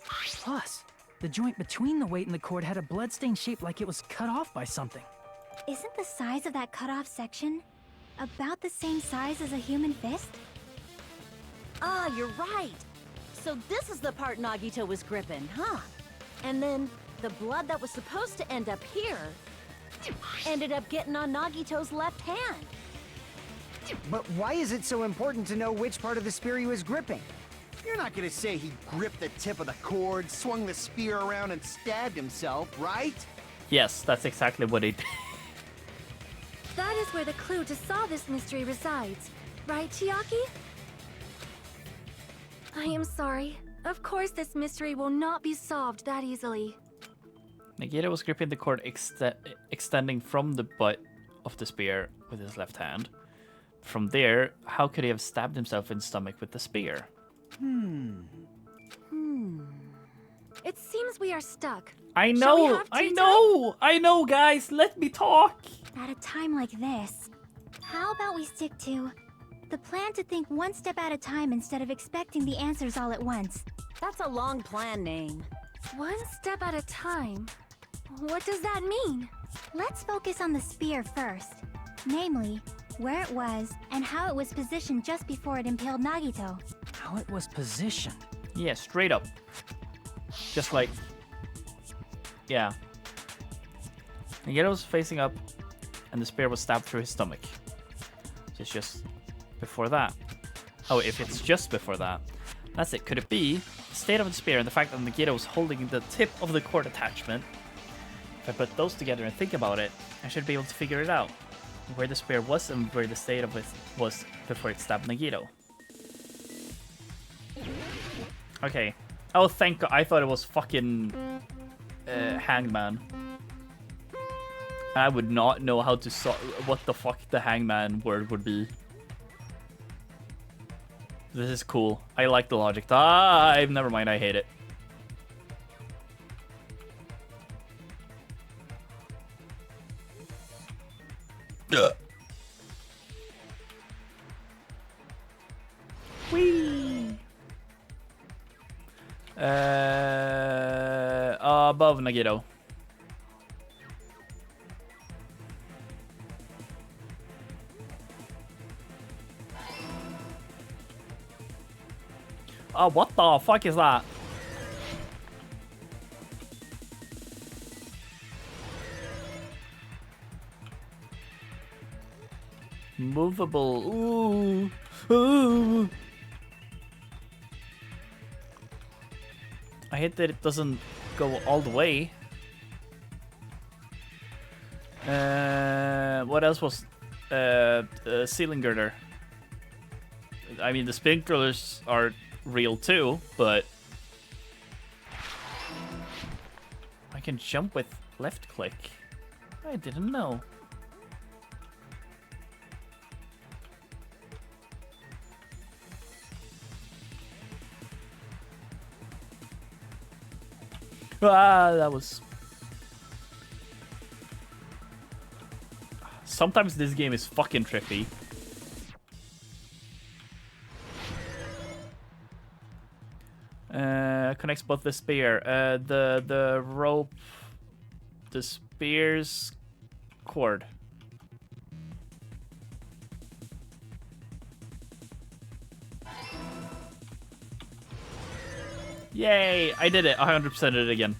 Plus, the joint between the weight and the cord had a bloodstain shaped like it was cut off by something. Isn't the size of that cut-off section about the same size as a human fist? Ah, you're right. So this is the part Nagito was gripping, huh? And then the blood that was supposed to end up here ended up getting on Nagito's left hand. But why is it so important to know which part of the spear he was gripping? You're not gonna say he gripped the tip of the cord, swung the spear around, and stabbed himself, right? Yes, that's exactly what he did. That is where the clue to solve this mystery resides. Right, Chiaki? I am sorry. Of course this mystery will not be solved that easily. Nagito was gripping the cord extending from the butt of the spear with his left hand. From there, how could he have stabbed himself in the stomach with the spear? It seems we are stuck. I Shall we know, have I tea know, guys, let me talk. At a time like this, how about we stick to the plan to think one step at a time instead of expecting the answers all at once? That's a long plan name. One step at a time? What does that mean? Let's focus on the spear first. Namely, where it was and how it was positioned just before it impaled Nagito. How it was positioned. Yeah, straight up. Just like... Yeah. Nagito was facing up, and the spear was stabbed through his stomach. So it's just before that. Oh, if it's just before that. That's it. Could it be the state of the spear and the fact that Nagito was holding the tip of the cord attachment? If I put those together and think about it, I should be able to figure it out. Where the spear was and where the state of it was before it stabbed Nagito. Okay. Oh, thank God. I thought it was fucking Hangman. I would not know how to what the fuck the Hangman word would be. This is cool. I like the logic. Never mind. I hate it. Whee! Above Nagito. Oh, what the fuck is that? Movable. Ooh. Ooh. I hate that it doesn't go all the way. What else was ceiling girder? I mean, the sprinklers are real too, but I can jump with left click. I didn't know. That was... Sometimes this game is fucking trippy. Connects both the spear, the rope, the spear's cord. Yay! I did it. 100%ed it again.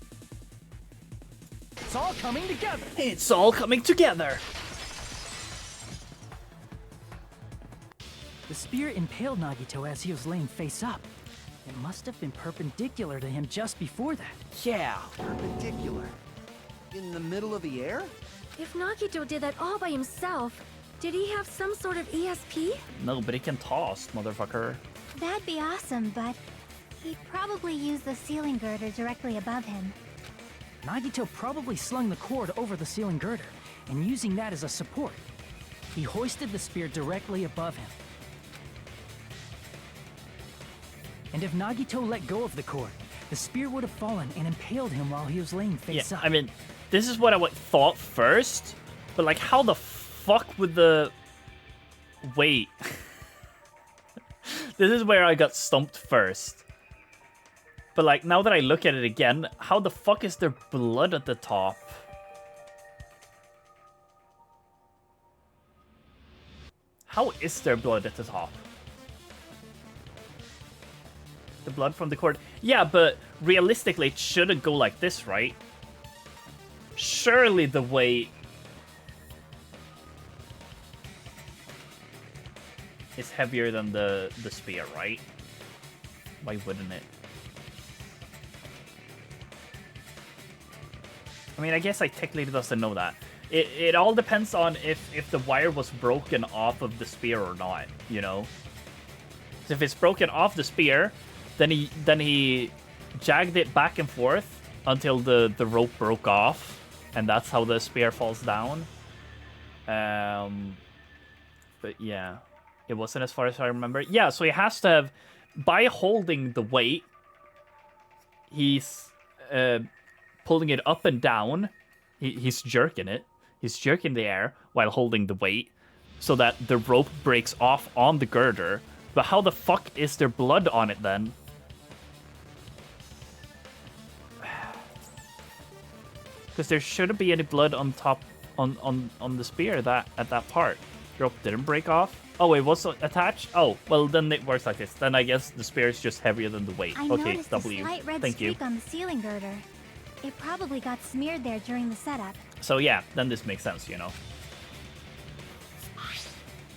It's all coming together. It's all coming together. The spear impaled Nagito as he was laying face up. It must have been perpendicular to him just before that. Yeah. Perpendicular. In the middle of the air? If Nagito did that all by himself, did he have some sort of ESP? No, but he can toss, motherfucker. That'd be awesome, but he'd probably use the ceiling girder directly above him. Nagito probably slung the cord over the ceiling girder, and using that as a support, he hoisted the spear directly above him. And if Nagito let go of the cord, the spear would have fallen and impaled him while he was laying face up. I mean, this is what I thought first, but like, how the fuck would the... Wait. This is where I got stumped first. But like, now that I look at it again, how the fuck is there blood at the top? How is there blood at the top? The blood from the cord. Yeah, but realistically, it shouldn't go like this, right? Surely the weight is heavier than the spear, right? Why wouldn't it? I mean, I guess I technically doesn't know that. It all depends on if the wire was broken off of the spear or not, you know? So if it's broken off the spear, then he jagged it back and forth until the rope broke off, and that's how the spear falls down. But yeah, it wasn't as far as I remember. Yeah, so he has to have, by holding the weight, he's pulling it up and down. He's jerking it. He's jerking the air while holding the weight so that the rope breaks off on the girder. But how the fuck is there blood on it then? Because there shouldn't be any blood on top on the spear at that part. The rope didn't break off. Oh, it was attached? Oh, well then it works like this. Then I guess the spear is just heavier than the weight. I Okay, noticed W. a slight red Thank you. streak on the ceiling girder. It probably got smeared there during the setup. So yeah, then this makes sense, you know.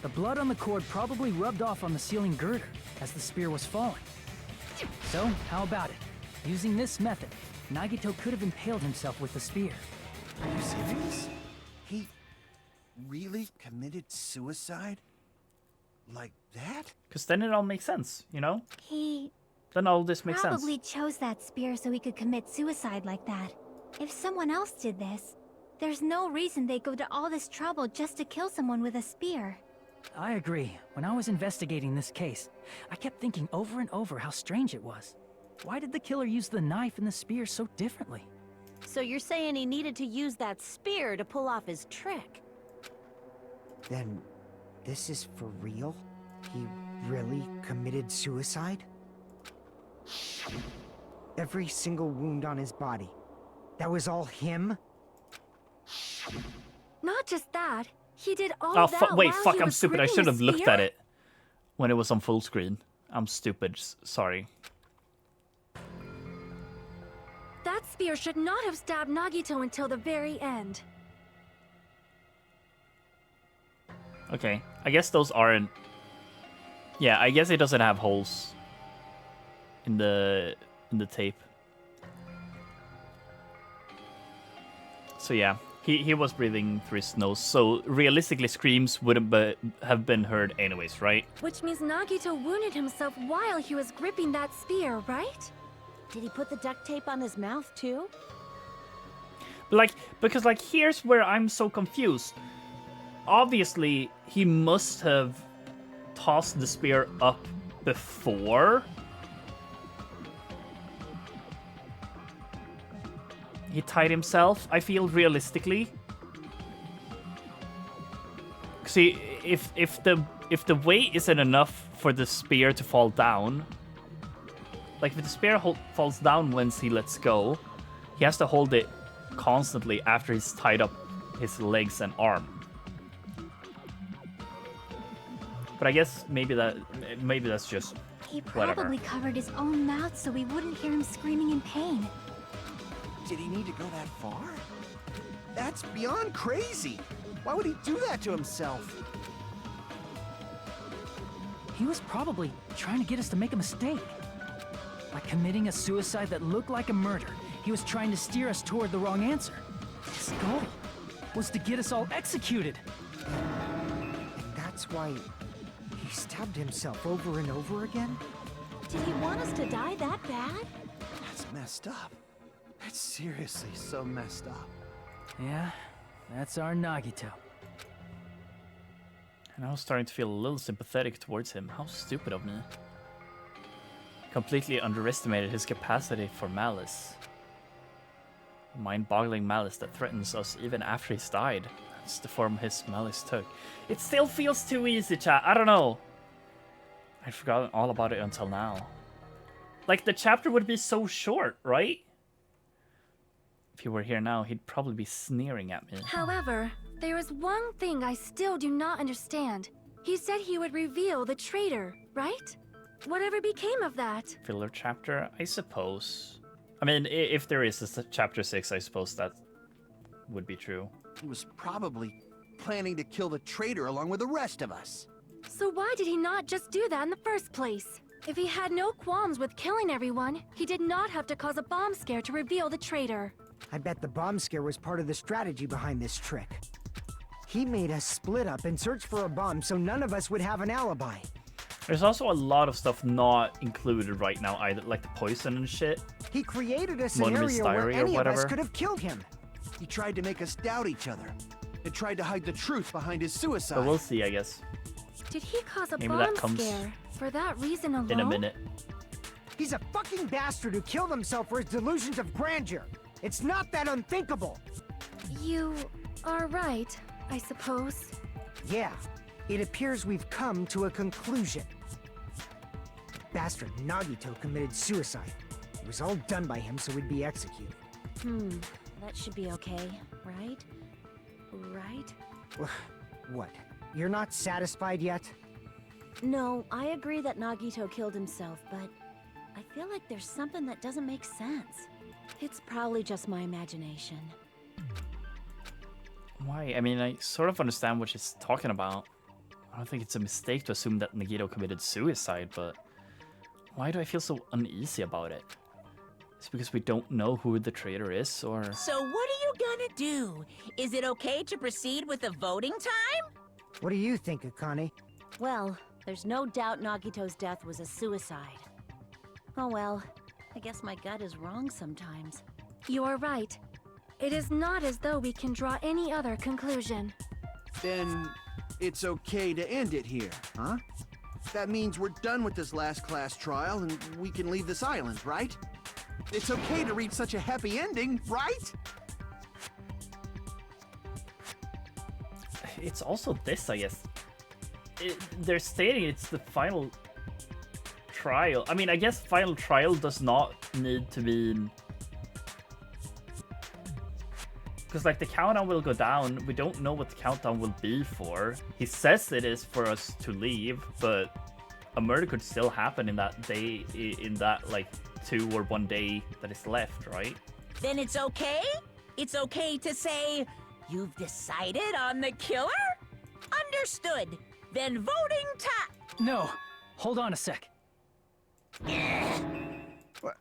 The blood on the cord probably rubbed off on the ceiling girder as the spear was falling. So, how about it? Using this method, Nagito could have impaled himself with the spear. Are you serious? He really committed suicide? Like that? Because then it all makes sense, you know? He Then all this makes sense. probably chose that spear so he could commit suicide like that. If someone else did this, there's no reason they'd go to all this trouble just to kill someone with a spear. I agree. When I was investigating this case, I kept thinking over and over how strange it was. Why did the killer use the knife and the spear so differently? So you're saying he needed to use that spear to pull off his trick? Then, this is for real? He really committed suicide? Every single wound on his body. That was all him? Not just that. He did all Oh, that wait, while fuck, he I'm was stupid. I gripping should the have looked spear? at it when it was on full screen. I'm stupid. Sorry. That spear should not have stabbed Nagito until the very end. Okay, I guess those aren't... Yeah, I guess it doesn't have holes in the tape. So yeah, he was breathing through his nose, so realistically screams wouldn't have been heard anyways, right? Which means Nagito wounded himself while he was gripping that spear, right? Did he put the duct tape on his mouth too? Because here's where I'm so confused. Obviously, he must have tossed the spear up before he tied himself, I feel, realistically. See, if the weight isn't enough for the spear to fall down, like if the spear falls down once he lets go, he has to hold it constantly after he's tied up his legs and arm. But I guess maybe that's just He whatever. probably covered his own mouth so we wouldn't hear him screaming in pain. Did he need to go that far? That's beyond crazy. Why would he do that to himself? He was probably trying to get us to make a mistake. By committing a suicide that looked like a murder, he was trying to steer us toward the wrong answer. His goal was to get us all executed. And that's why he stabbed himself over and over again? Did he want us to die that bad? That's messed up. That's seriously so messed up. Yeah, that's our Nagito. And I was starting to feel a little sympathetic towards him. How stupid of me. Completely underestimated his capacity for malice. Mind-boggling malice that threatens us even after he's died. That's the form his malice took. It still feels too easy, chat. I don't know. I'd forgotten all about it until now. Like, the chapter would be so short, right? If he were here now, he'd probably be sneering at me. However, there is one thing I still do not understand. He said he would reveal the traitor, right? Whatever became of that? Filler chapter, I suppose. I mean, if there is a chapter 6, I suppose that would be true. He was probably planning to kill the traitor along with the rest of us. So why did he not just do that in the first place? If he had no qualms with killing everyone, he did not have to cause a bomb scare to reveal the traitor. I bet the bomb scare was part of the strategy behind this trick. He made us split up and search for a bomb so none of us would have an alibi. There's also a lot of stuff not included right now either, like the poison and shit. He created a Monomi's scenario where diary or any of us whatever. could have killed him. He tried to make us doubt each other. And tried to hide the truth behind his suicide. But we'll see, I guess, Did he cause a Maybe that bomb comes scare for that reason alone? in a minute. He's a fucking bastard who killed himself for his delusions of grandeur. It's not that unthinkable. You are right, I suppose. Yeah, it appears we've come to a conclusion. Bastard Nagito committed suicide. It was all done by him so we'd be executed. That should be okay, right? Right? What? You're not satisfied yet? No, I agree that Nagito killed himself, but I feel like there's something that doesn't make sense. It's probably just my imagination. Why? I mean, I sort of understand what she's talking about. I don't think it's a mistake to assume that Nagito committed suicide, but why do I feel so uneasy about it? It's because we don't know who the traitor is, or... So what are you gonna do? Is it okay to proceed with the voting time? What do you think, Akane? Well, there's no doubt Nagito's death was a suicide. Oh well, I guess my gut is wrong sometimes. You are right. It is not as though we can draw any other conclusion. Then it's okay to end it here, huh? That means we're done with this last class trial and we can leave this island, right? It's okay to reach such a happy ending, right? It's also this, I guess. They're stating it's the final trial. I mean, I guess final trial does not need to be... Because, like, the countdown will go down. We don't know what the countdown will be for. He says it is for us to leave, but a murder could still happen in that day, in that, like, 2 or 1 day that is left, right? Then it's okay? It's okay to say, you've decided on the killer? Understood. Then voting time. No, hold on a sec.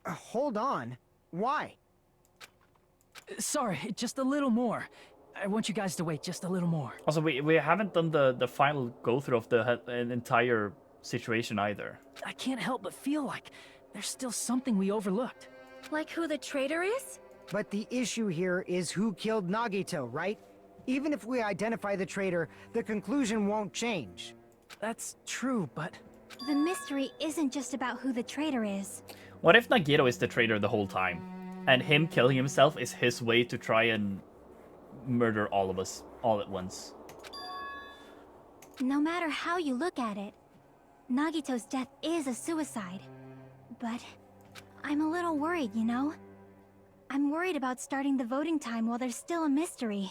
Hold on. Why? Sorry, just a little more. I want you guys to wait just a little more. Also, we haven't done the final go-through of the entire situation either. I can't help but feel like there's still something we overlooked. Like who the traitor is? But the issue here is who killed Nagito, right? Even if we identify the traitor, the conclusion won't change. That's true, but... The mystery isn't just about who the traitor is. What if Nagito is the traitor the whole time? And him killing himself is his way to try and murder all of us all at once? No matter how you look at it, Nagito's death is a suicide. But I'm a little worried, you know? I'm worried about starting the voting time while there's still a mystery.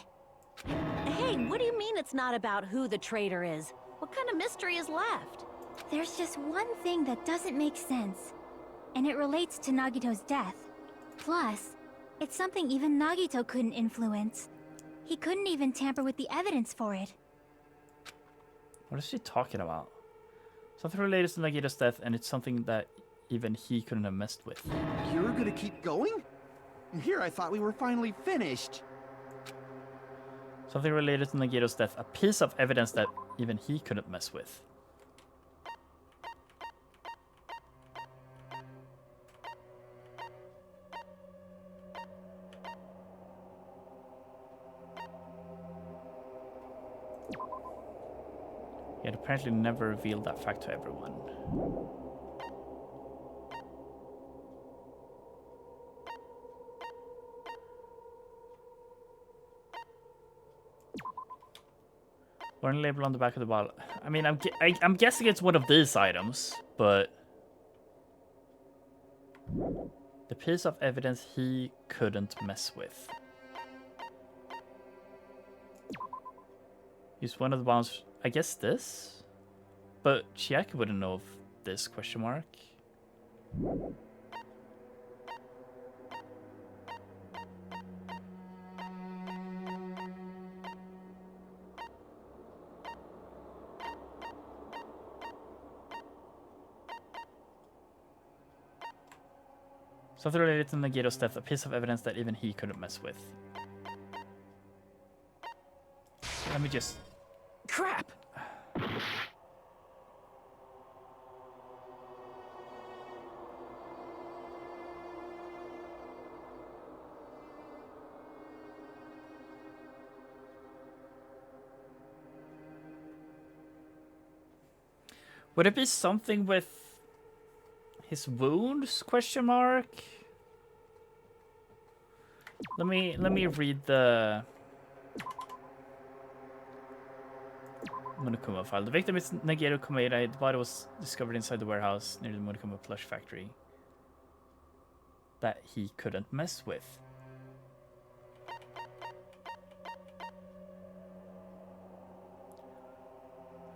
Hey, what do you mean it's not about who the traitor is? What kind of mystery is left? There's just one thing that doesn't make sense, and it relates to Nagito's death. Plus, it's something even Nagito couldn't influence. He couldn't even tamper with the evidence for it. What is she talking about? Something related to Nagito's death, and it's something that even he couldn't have messed with. You're gonna keep going? Here I thought we were finally finished. Something related to Nagito's death, a piece of evidence that even he couldn't mess with. He had apparently never revealed that fact to everyone. Warning label on the back of the bottle. I mean, I'm guessing it's one of these items, but the piece of evidence he couldn't mess with. Use one of the bombs. I guess this, but Chiaki wouldn't know of this question mark. Something related to Nagito's death, a piece of evidence that even he couldn't mess with. Let me just... Crap! Would it be something with his wounds? Question mark. Let me read the Monokuma file. The victim is Nagito Komeda. The body was discovered inside the warehouse near the Monokuma plush factory that he couldn't mess with.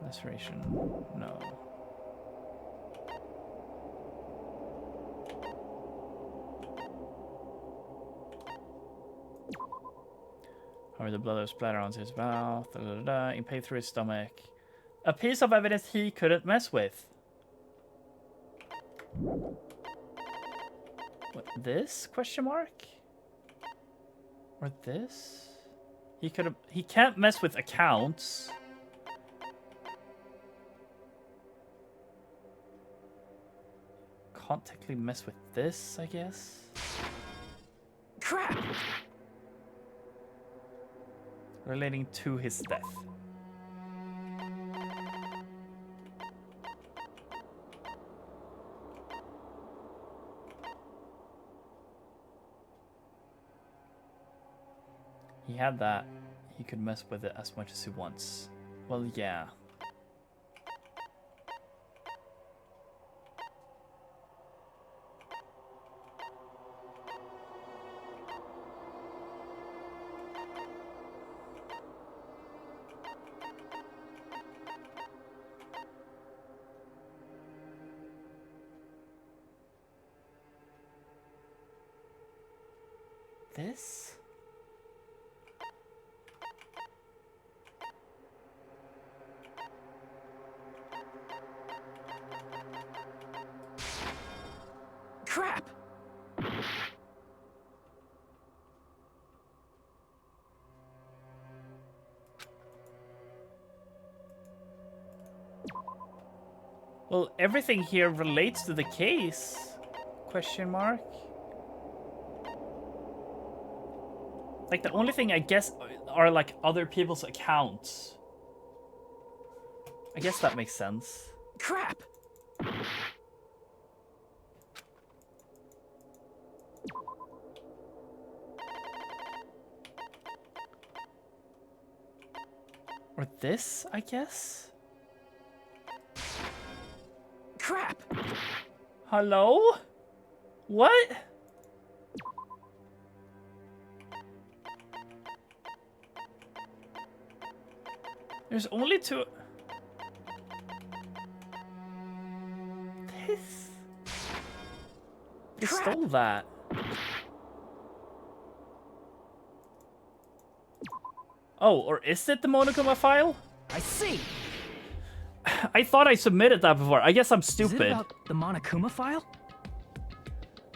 Laceration. No. Or the blood was splattered onto his mouth. Impaled through his stomach. A piece of evidence he couldn't mess with. What, this? Question mark? Or this? He can't mess with accounts. Can't technically mess with this, I guess. Crap! Relating to his death. He had that. He could mess with it as much as he wants. Well, yeah. This? Crap! Well, everything here relates to the case. Question mark. Like, the only thing I guess are like other people's accounts. I guess that makes sense. Crap! Or this, I guess? Crap! Hello? What? There's only two... This? They stole that. Oh, or is it the Monokuma file? I see! I thought I submitted that before. I guess I'm Is it stupid. about the Monokuma file?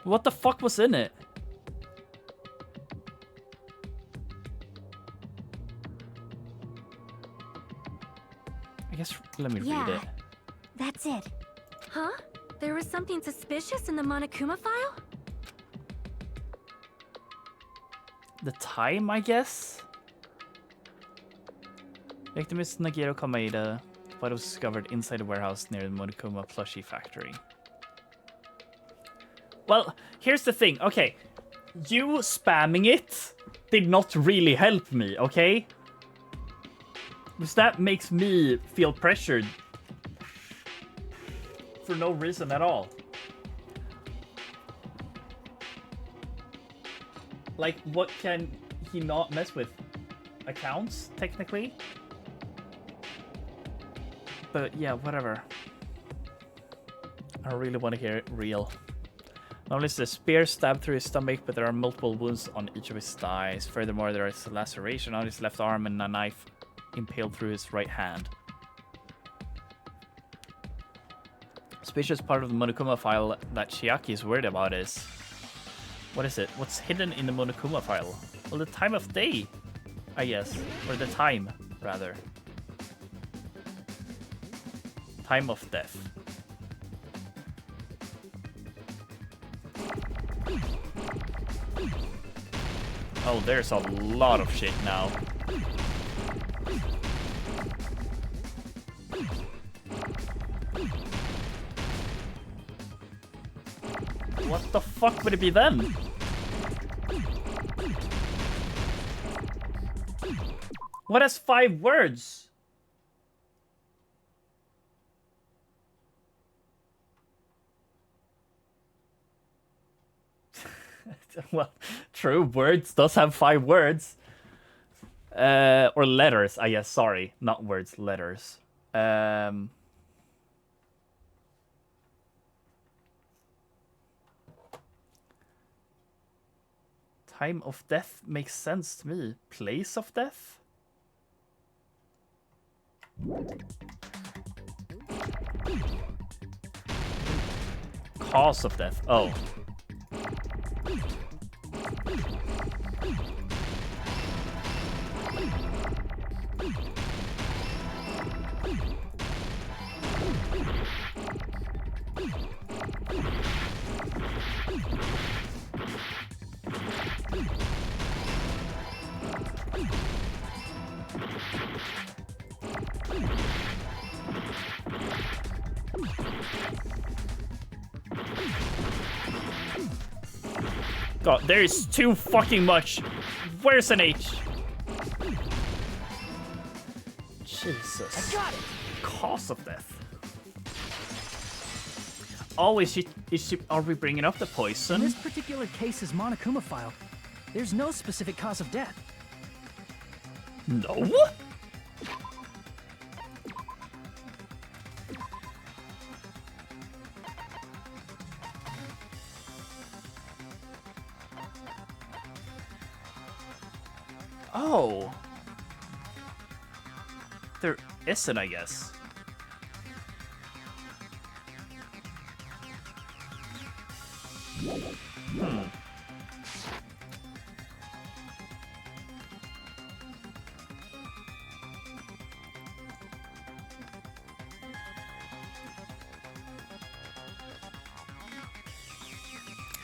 What the fuck was in it? I guess, let me read it. That's it. Huh? There was something suspicious in the Monokuma file? The time, I guess? Victim is Nagito Kameda. The body was discovered inside a warehouse near the Monokuma plushie factory. Well, here's the thing. Okay, you spamming it did not really help me, okay? Because that makes me feel pressured for no reason at all. Like, what can he not mess with? Accounts, technically? But yeah, whatever. I really want to hear it real. Not only is the spear stabbed through his stomach, but there are multiple wounds on each of his thighs. Furthermore, there is a laceration on his left arm and a knife impaled through his right hand. Suspicious part of the Monokuma file that Chiaki is worried about is What is it? What's hidden in the Monokuma file? Well, the time of day, I guess. Or the time, rather. Time of death. Oh, there's a lot of shit now. What the fuck would it be then? What has 5 words? Well, true, words does have 5 words. Or letters, I guess, sorry. Not words, letters. Time of death makes sense to me. Place of death? Cause of death. Oh. God, there is too fucking much. Where's an H? Jesus. I got it. Cause of death. Oh, are we bringing up the In poison? this particular case's Monokuma file, there's no specific cause of death. No? Oh. There isn't, I guess.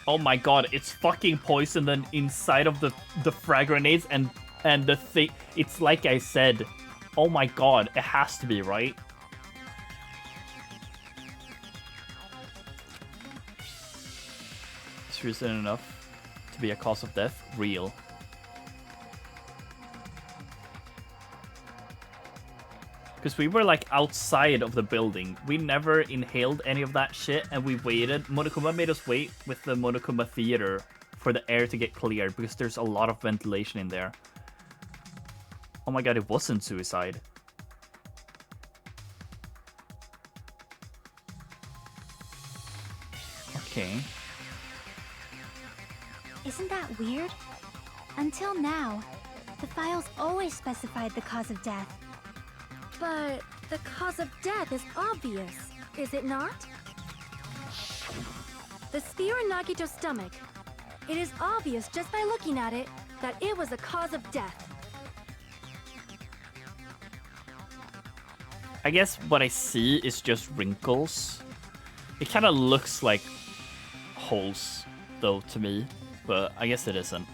Oh my god, it's fucking poison then inside of the frag grenades and the thing. It's like I said. Oh my god, it has to be, right? Is reason enough to be a cause of death? Real. Because we were like outside of the building. We never inhaled any of that shit and we waited. Monokuma made us wait with the Monokuma Theater for the air to get cleared because there's a lot of ventilation in there. Oh my god, it wasn't suicide. Okay. Isn't that weird? Until now, the files always specified the cause of death. But the cause of death is obvious, is it not? The spear in Nagito's stomach. It is obvious just by looking at it that it was a cause of death. I guess what I see is just wrinkles. It kind of looks like holes, though, to me. But I guess it isn't.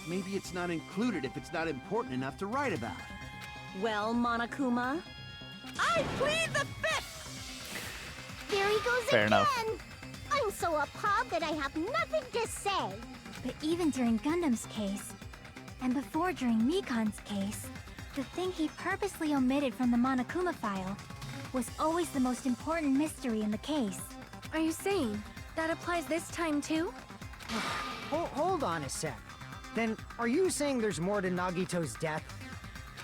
Maybe it's not included if it's not important enough to write about. Well, Monokuma? I plead the fifth! There he goes Fair again! enough. I'm so appalled that I have nothing to say. But even during Gundam's case, and before during Mikan's case, the thing he purposely omitted from the Monokuma file was always the most important mystery in the case. Are you saying that applies this time too? Hold on a sec. Then, are you saying there's more to Nagito's death?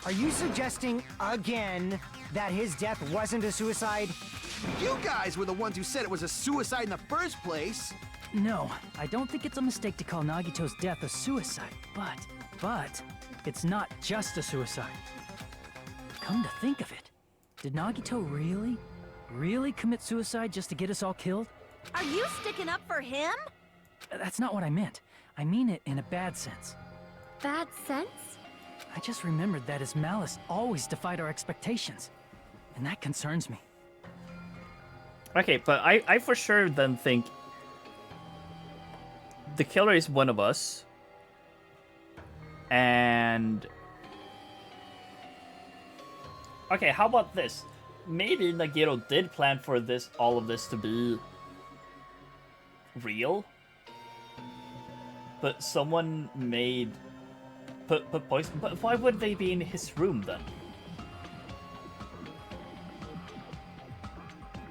Are you suggesting, again, that his death wasn't a suicide? You guys were the ones who said it was a suicide in the first place. No, I don't think it's a mistake to call Nagito's death a suicide, but it's not just a suicide. Come to think of it, did Nagito really commit suicide just to get us all killed? Are you sticking up for him? That's not what I meant. I mean it in a bad sense. Bad sense? I just remembered that his malice always defied our expectations. And that concerns me. Okay, but I for sure then think the killer is one of us. And... Okay, how about this? Maybe Nagito did plan for this, all of this to be real. But someone put poison. But why would they be in his room then?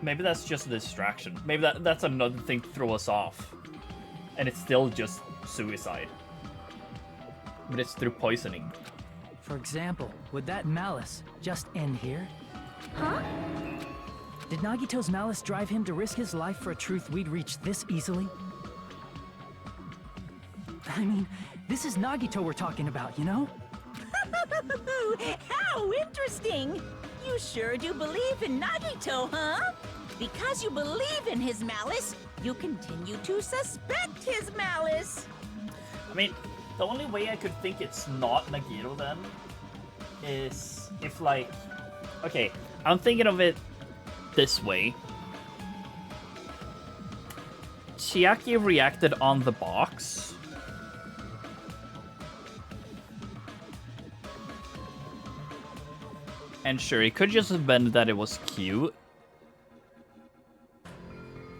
Maybe that's just a distraction. Maybe that's another thing to throw us off. And it's still just suicide. But it's through poisoning. For example, would that malice just end here? Huh? Did Nagito's malice drive him to risk his life for a truth we'd reach this easily? I mean, this is Nagito we're talking about, you know? How interesting! You sure do believe in Nagito, huh? Because you believe in his malice, you continue to suspect his malice. I mean, the only way I could think it's not Nagito then is if, like... Okay, I'm thinking of it this way. Chiaki reacted on the box. And sure, it could just have been that it was cute.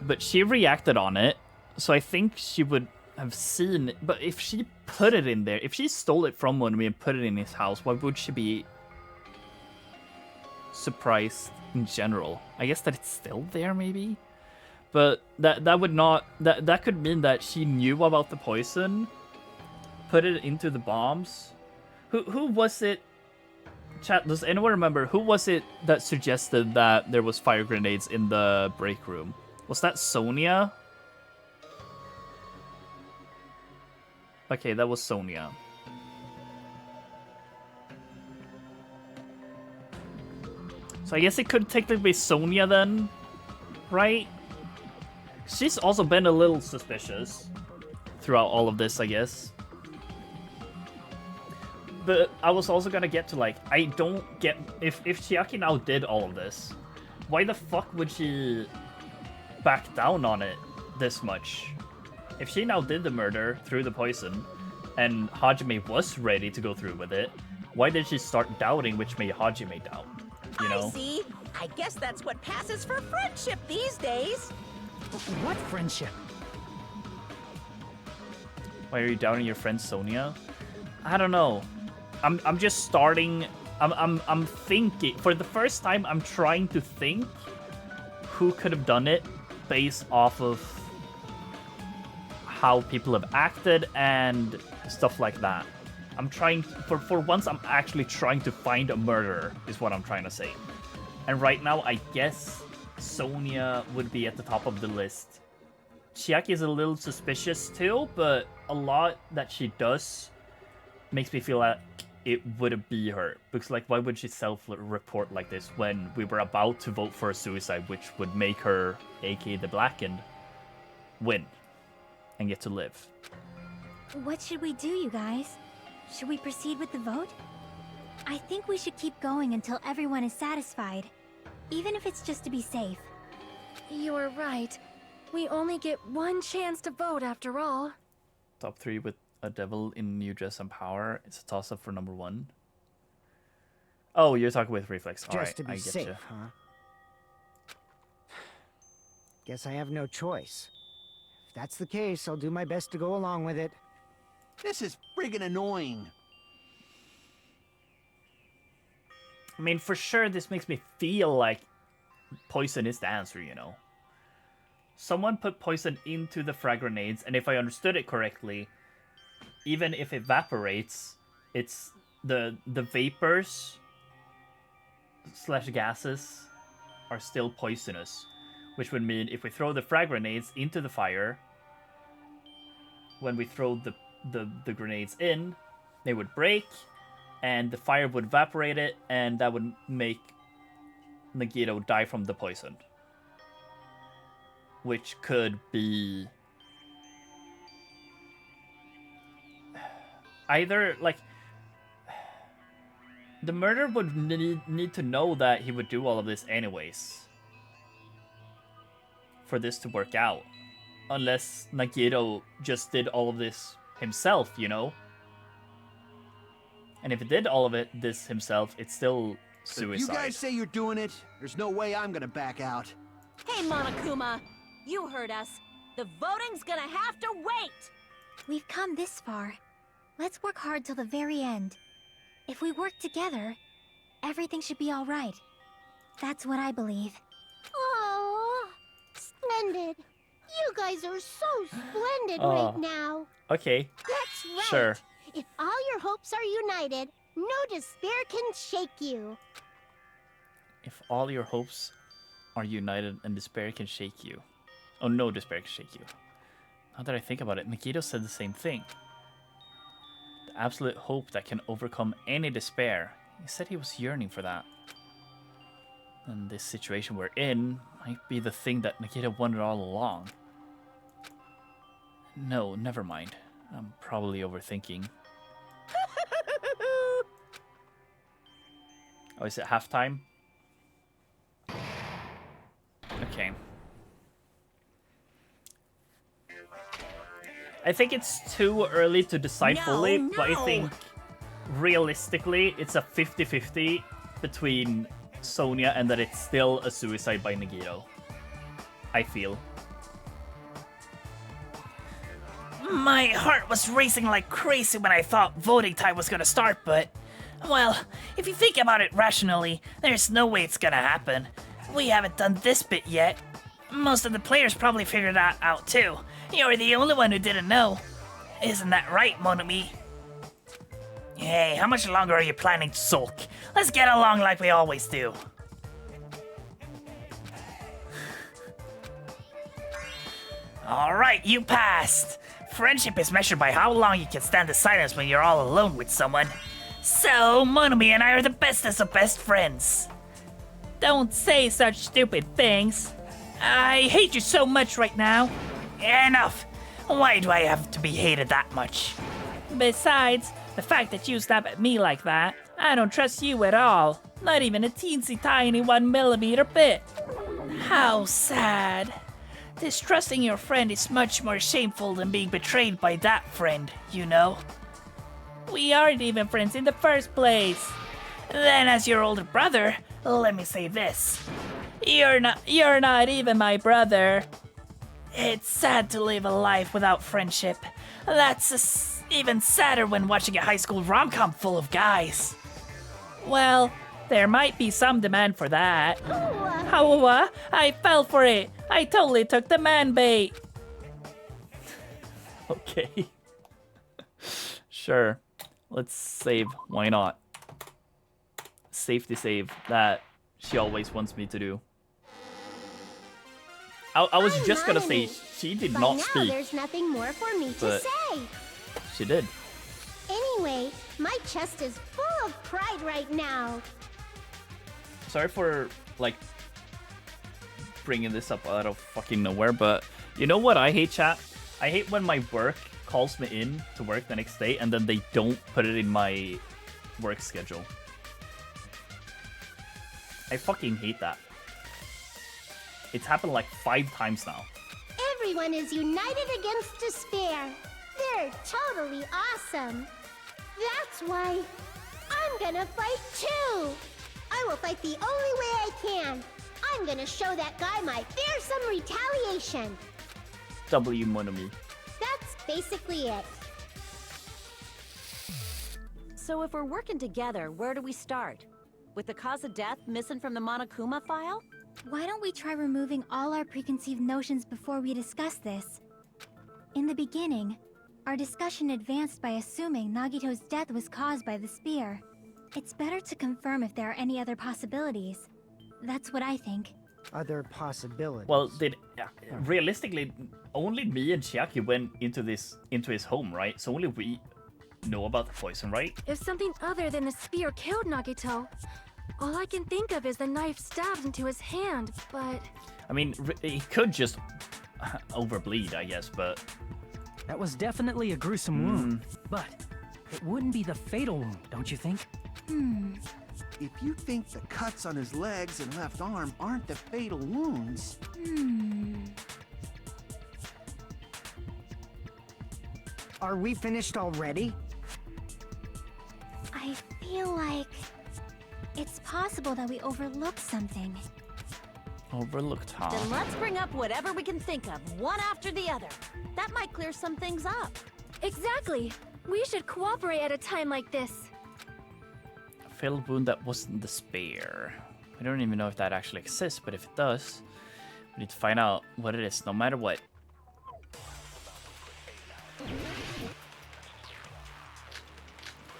But she reacted on it, so I think she would have seen it. But if she put it in there, if she stole it from Monmi and put it in his house, why would she be surprised in general? I guess that it's still there, maybe? But that would not... That could mean that she knew about the poison, put it into the bombs. Who was it? Chat, does anyone remember who was it that suggested that there was fire grenades in the break room? Was that Sonia? Okay, that was Sonia. So I guess it could technically be Sonia then, right? She's also been a little suspicious throughout all of this, I guess. But I was also gonna get to, like, I don't get... If Chiaki now did all of this, why the fuck would she back down on it this much? If she now did the murder through the poison, and Hajime was ready to go through with it, why did she start doubting, which made Hajime doubt? You know? I see. I guess that's what passes for friendship these days. What friendship? Why are you doubting your friend Sonia? I don't know. I'm just starting. I'm thinking for the first time. I'm trying to think who could have done it based off of how people have acted and stuff like that. I'm trying for once. I'm actually trying to find a murderer. Is what I'm trying to say. And right now, I guess Sonia would be at the top of the list. Chiaki is a little suspicious too, but a lot that she does makes me feel like it wouldn't be her. Because, like, why would she self-report like this when we were about to vote for a suicide, which would make her, aka the Blackened, win and get to live? What should we do, you guys? Should we proceed with the vote? I think we should keep going until everyone is satisfied, even if it's just to be safe. You're right. We only get one chance to vote after all. Top 3 with a devil in new dress and power. It's a toss-up for number 1. Oh, you're talking with Reflex. All right, Just to be I get safe, you. huh? Guess I have no choice. If that's the case, I'll do my best to go along with it. This is friggin' annoying. I mean, for sure, this makes me feel like poison is the answer, you know? Someone put poison into the frag grenades, and if I understood it correctly, even if it evaporates, it's the vapors / gases are still poisonous, which would mean if we throw the frag grenades into the fire, when we throw the grenades in, they would break, and the fire would evaporate it, and that would make Nagito die from the poison. which could be either like the murderer would need to know that he would do all of this anyways for this to work out, unless Nagito just did all of this himself, you know? And if he did all of this himself, it's still suicide. If you guys say you're doing it, there's no way I'm gonna back out. Hey, Monokuma, you heard us. The voting's gonna have to wait! We've come this far. Let's work hard till the very end. If we work together, everything should be all right. That's what I believe. Oh, splendid. You guys are so splendid right now. Okay. That's right. Sure. If all your hopes are united, no despair can shake you. If all your hopes are united and despair can shake you. Oh, no despair can shake you. Now that I think about it, Nagito said the same thing. The absolute hope that can overcome any despair. He said he was yearning for that. And this situation we're in might be the thing that Nagito wanted all along. No, never mind. I'm probably overthinking. Oh, is it halftime? Okay. I think it's too early to decide fully, but I think realistically it's a 50-50 between Sonia and that it's still a suicide by Nagito. I feel. My heart was racing like crazy when I thought voting time was gonna start, but... Well, if you think about it rationally, there's no way it's gonna happen. We haven't done this bit yet. Most of the players probably figured that out too. You're the only one who didn't know. Isn't that right, Monomi? Hey, how much longer are you planning to sulk? Let's get along like we always do. Alright, you passed. Friendship is measured by how long you can stand the silence when you're all alone with someone. So, Monomi and I are the bestest of best friends. Don't say such stupid things. I hate you so much right now. Enough. Why do I have to be hated that much? Besides, the fact that you snap at me like that, I don't trust you at all. Not even a teensy tiny 1 millimeter bit. How sad. Distrusting your friend is much more shameful than being betrayed by that friend, you know? We aren't even friends in the first place. Then as your older brother, let me say this. You're not even my brother. It's sad to live a life without friendship. That's even sadder when watching a high school rom-com full of guys. Well, there might be some demand for that. How? I fell for it. I totally took the man bait. Okay. Sure. Let's save. Why not? Safety save that she always wants me to do. I was just gonna say she did not speak. There's nothing more for me to say. She did. Anyway, my chest is full of pride right now. Sorry for like bringing this up out of fucking nowhere, but you know what I hate, chat? I hate when my work calls me in to work the next day and then they don't put it in my work schedule. I fucking hate that. It's happened like 5 times now. Everyone is united against despair. They're totally awesome. That's why I'm gonna fight too. I will fight the only way I can. I'm gonna show that guy my fearsome retaliation. W Monomi. That's basically it. So if we're working together, where do we start? With the cause of death missing from the Monokuma file? Why don't we try removing all our preconceived notions before we discuss this? In the beginning, our discussion advanced by assuming Nagito's death was caused by the spear. It's better to confirm if there are any other possibilities. That's what I think. Other possibilities. Well, realistically, only me and Chiaki went into his home, right? So only we know about the poison, right? If something other than the spear killed Nagito, All I can think of is the knife stabbed into his hand, but... I mean, he could just overbleed, I guess, but... That was definitely a gruesome wound, but it wouldn't be the fatal wound, don't you think? If you think the cuts on his legs and left arm aren't the fatal wounds... Are we finished already? I feel like it's possible that we overlooked something. Overlooked, huh? Then let's bring up whatever we can think of, one after the other. That might clear some things up. Exactly! We should cooperate at a time like this. A fatal wound that wasn't the spear. I don't even know if that actually exists, but if it does, we need to find out what it is, no matter what.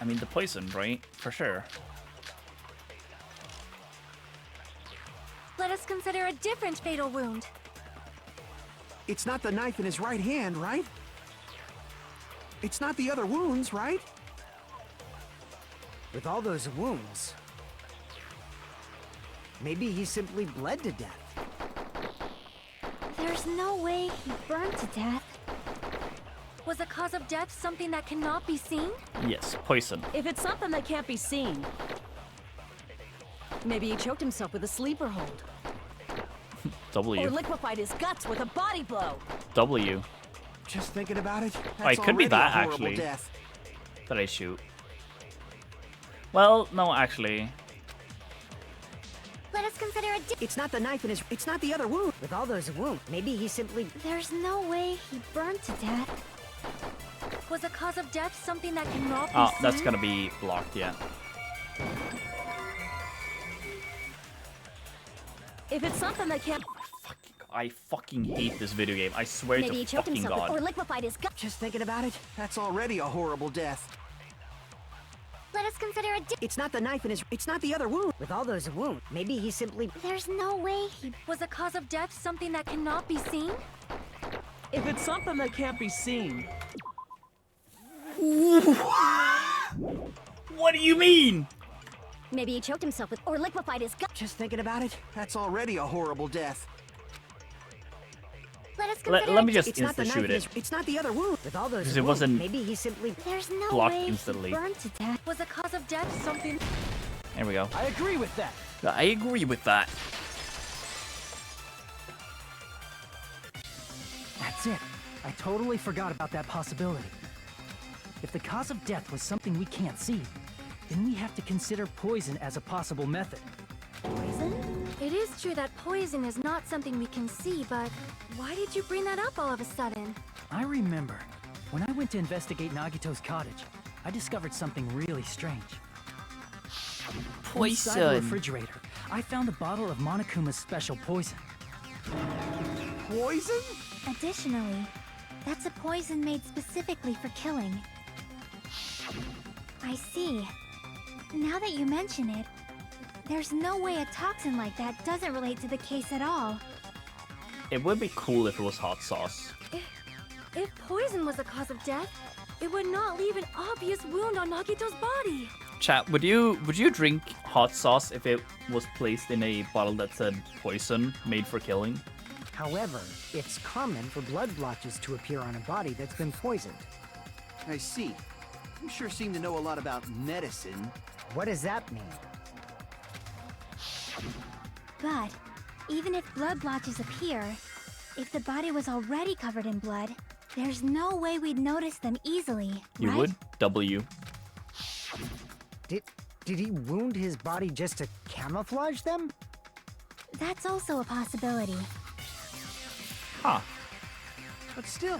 I mean, the poison, right? For sure. Let us consider a different fatal wound. It's not the knife in his right hand, right? It's not the other wounds, right? With all those wounds, maybe he simply bled to death. There's no way he burned to death. Was the cause of death something that cannot be seen? Yes, poison. If it's something that can't be seen, maybe he choked himself with a sleeper hold. W. Or liquefied his guts with a body blow. W. Just thinking about it, Oh, it could be already that, a horrible actually. death. That I shoot. Well, no, actually. Let us consider a It's not the knife in his... It's not the other wound. With all those wounds, maybe he simply... There's no way he burned to death. Was the cause of death something that cannot be Oh, seen? that's gonna be blocked, yeah. If it's something that can't... I fucking hate this video game. I swear Maybe he to choked fucking himself God. or liquefied his guts. Just thinking about it, that's already a horrible death. Let us consider a It's not the knife in his... It's not the other wound. With all those wounds, maybe he simply... There's no way he... Was the cause of death something that cannot be seen? If it's something that can't be seen, What do you mean? Maybe he choked himself with or liquefied his guts. Just thinking about it, that's already a horrible death. Let us consider Let me just It's not the knife in insta-shoot his... it. It's not the other wound. With all those Because it wounds, wasn't maybe he simply... There's no blocked way instantly. he burned to death. Was the cause of death something... There we go. I agree with that. I agree with that. That's it. I totally forgot about that possibility. If the cause of death was something we can't see, then we have to consider poison as a possible method. Poison? It is true that poison is not something we can see, but why did you bring that up all of a sudden? I remember, when I went to investigate Nagito's cottage, I discovered something really strange. Inside the refrigerator, I found a bottle of Monokuma's special poison. Poison? Additionally, that's a poison made specifically for killing. I see. Now that you mention it, there's no way a toxin like that doesn't relate to the case at all. It would be cool if it was hot sauce. If poison was the cause of death, it would not leave an obvious wound on Nagito's body. Chat, would you drink hot sauce if it was placed in a bottle that said poison made for killing? However, it's common for blood blotches to appear on a body that's been poisoned. I see. You sure seem to know a lot about medicine. What does that mean? But, even if blood blotches appear, if the body was already covered in blood, there's no way we'd notice them easily, You right? would? W. Did he wound his body just to camouflage them? That's also a possibility. Huh. But still,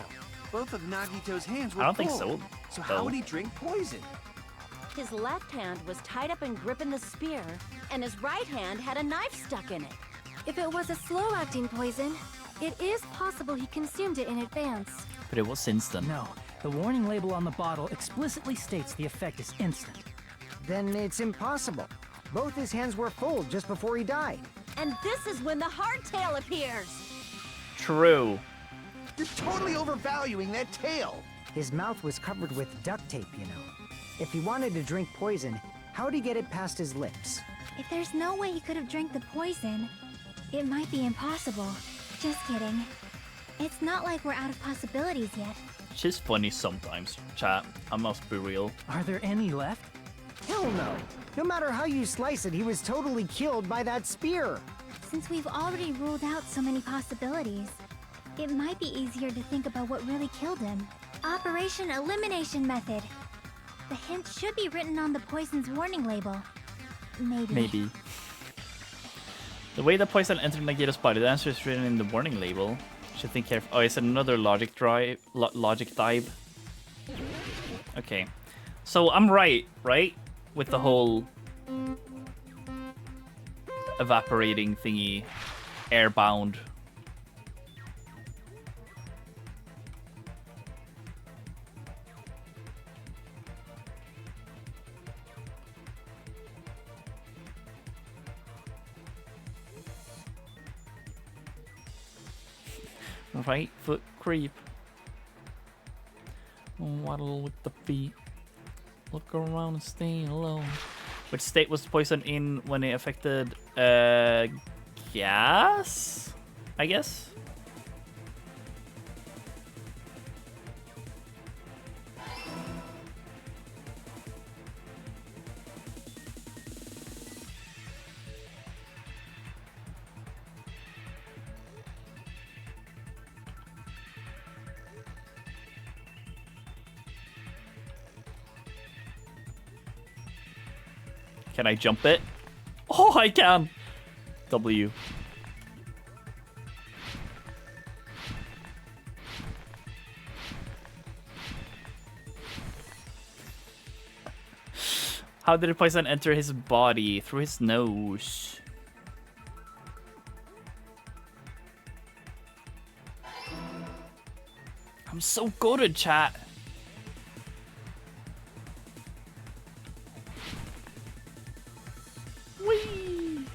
both of Nagito's hands were I don't think full. so. So how would he drink poison? His left hand was tied up and gripping the spear, and his right hand had a knife stuck in it. If it was a slow-acting poison, it is possible he consumed it in advance. But it was instant. No, the warning label on the bottle explicitly states the effect is instant. Then it's impossible. Both his hands were full just before he died. And this is when the hardtail appears. True. You're totally overvaluing that tail. His mouth was covered with duct tape, you know. If he wanted to drink poison, how'd he get it past his lips? If there's no way he could have drank the poison, it might be impossible. Just kidding. It's not like we're out of possibilities yet. She's funny sometimes, chat. I must be real. Are there any left? Hell no. No matter how you slice it, he was totally killed by that spear. Since we've already ruled out so many possibilities, it might be easier to think about what really killed him. Operation Elimination Method. The hint should be written on the poison's warning label. Maybe. The way the poison entered Nagito's body, the answer is written in the warning label. Should think carefully. Oh, it's another logic dive. Okay. So I'm right? With the whole evaporating thingy, airbound. Right foot creep. Waddle with the feet. Look around and stay alone. Which state was the poison in when it affected gas? I guess? Can I jump it? Oh, I can! W. How did the poison enter his body? Through his nose. I'm so good at chat. Whee!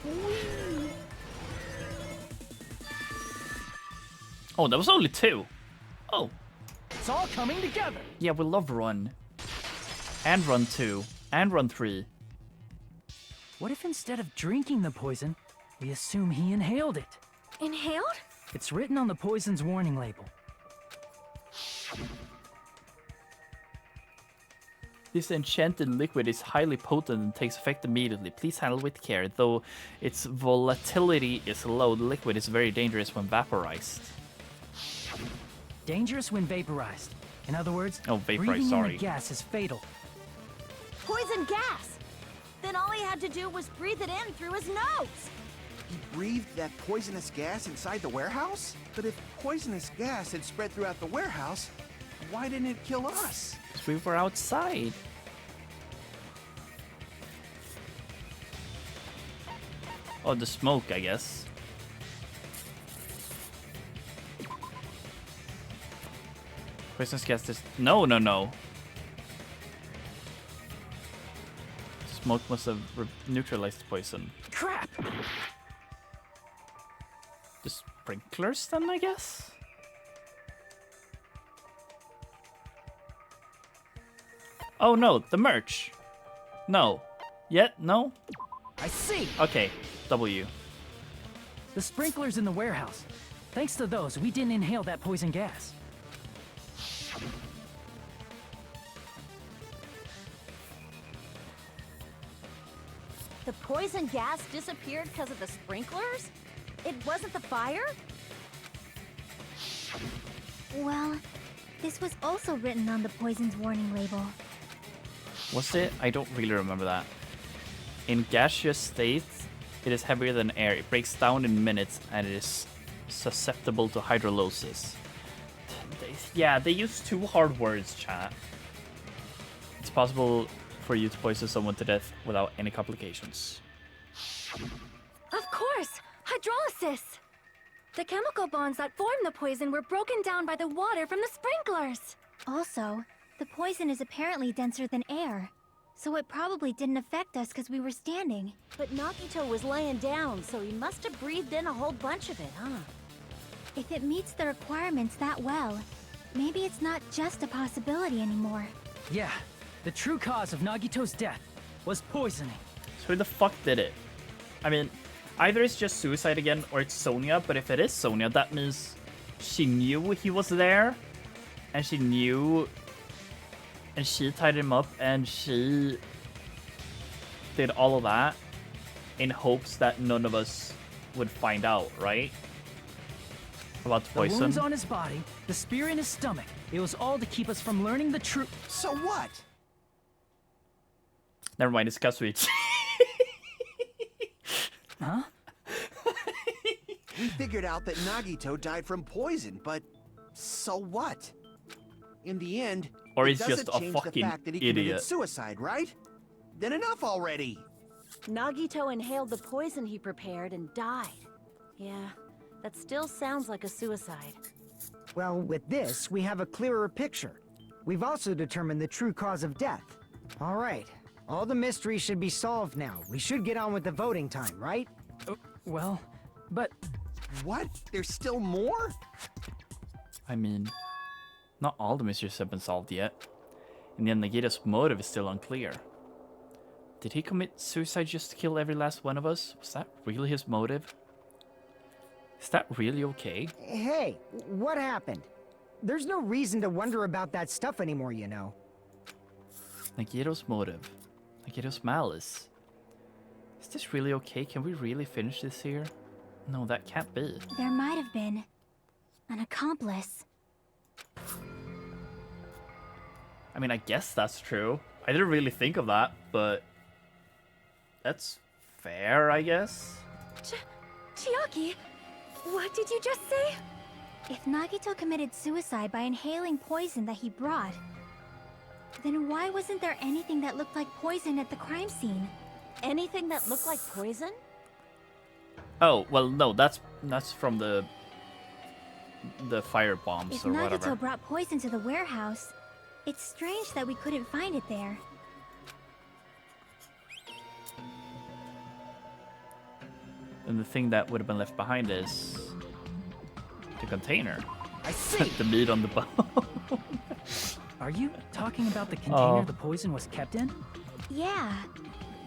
Whee! Oh, that was only 2. Oh. It's all coming together. Yeah, we love Run. And Run 2. And Run 3. What if instead of drinking the poison, we assume he inhaled it? Inhaled? It's written on the poison's warning label. This enchanted liquid is highly potent and takes effect immediately. Please handle with care. Though its volatility is low, the liquid is very dangerous when vaporized. Dangerous when vaporized. In other words, vaporized, breathing in sorry. the gas is fatal. Poison gas! Then all he had to do was breathe it in through his nose! He breathed that poisonous gas inside the warehouse? But if poisonous gas had spread throughout the warehouse, why didn't it kill us? Because we were outside. Oh, the smoke, I guess. Poisonous gas is... No. Smoke must have neutralized the poison. Crap! The sprinklers then, I guess? Oh no, the merch. No. Yet? No? I see! Okay, W. The sprinklers in the warehouse. Thanks to those, we didn't inhale that poison gas. The poison gas disappeared because of the sprinklers? It wasn't the fire? Well, this was also written on the poison's warning label. Was it? I don't really remember that. In gaseous states, it is heavier than air. It breaks down in minutes and it is susceptible to hydrolysis. Yeah, they use 2 hard words, chat. It's possible for you to poison someone to death without any complications. Of course! Hydrolysis! The chemical bonds that formed the poison were broken down by the water from the sprinklers! Also, the poison is apparently denser than air, so it probably didn't affect us because we were standing. But Nagito was laying down, so he must have breathed in a whole bunch of it, huh? If it meets the requirements that well, maybe it's not just a possibility anymore. Yeah, the true cause of Nagito's death was poisoning. Who the fuck did it? I mean, either it's just suicide again or it's Sonia, but if it is Sonia, that means she knew he was there, and she knew, and she tied him up, and she did all of that in hopes that none of us would find out, right? About the poison. The wounds on his body, the spear in his stomach. It was all to keep us from learning the truth. So what? Never mind, it's Kazuichi. Huh? We figured out that Nagito died from poison, but so what? In the end, Or it he's doesn't just a change fucking the fact that he committed idiot. suicide, right? Then enough already. Nagito inhaled the poison he prepared and died. Yeah, that still sounds like a suicide. Well, with this, we have a clearer picture. We've also determined the true cause of death. All right. All the mysteries should be solved now. We should get on with the voting time, right? Well, but... What? There's still more? I mean, not all the mysteries have been solved yet. And then Nagito's motive is still unclear. Did he commit suicide just to kill every last one of us? Was that really his motive? Is that really okay? Hey, what happened? There's no reason to wonder about that stuff anymore, you know. Nagito's motive. Nagito's malice. Is this really okay? Can we really finish this here? No, that can't be. There might have been an accomplice. I mean, I guess that's true. I didn't really think of that, but that's fair, I guess. Chiaki, what did you just say? If Nagito committed suicide by inhaling poison that he brought, then why wasn't there anything that looked like poison at the crime scene? Anything that looked like poison? Oh, well, no, that's from the fire bombs If or Nagito whatever. brought poison to the warehouse, it's strange that we couldn't find it there. And the thing that would have been left behind is the container. I see. The meat on the bone. Are you talking about the container Oh. the poison was kept in? Yeah.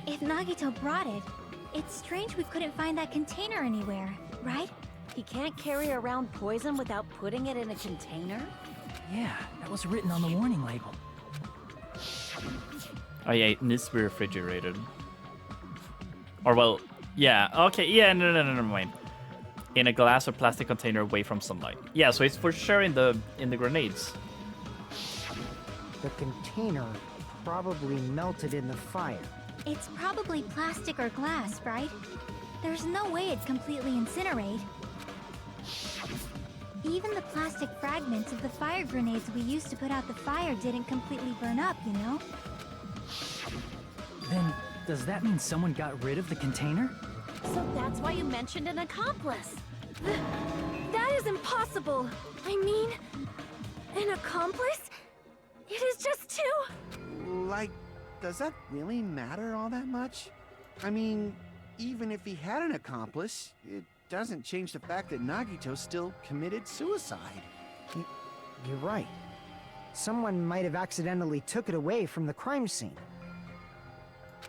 If Nagito brought it, it's strange we couldn't find that container anywhere, right? He can't carry around poison without putting it in a container? Yeah, that was written on the warning label. Oh yeah, it needs to be refrigerated. Or well, yeah, okay, yeah, no, never mind. In a glass or plastic container away from sunlight. Yeah, so it's for sure in the grenades. The container probably melted in the fire. It's probably plastic or glass, right? There's no way it'd completely incinerate. Even the plastic fragments of the fire grenades we used to put out the fire didn't completely burn up, you know? Then, does that mean someone got rid of the container? So that's why you mentioned an accomplice. That is impossible. I mean, an accomplice? It is just two. Like, does that really matter all that much? I mean, even if he had an accomplice, it doesn't change the fact that Nagito still committed suicide. You're right. Someone might have accidentally took it away from the crime scene.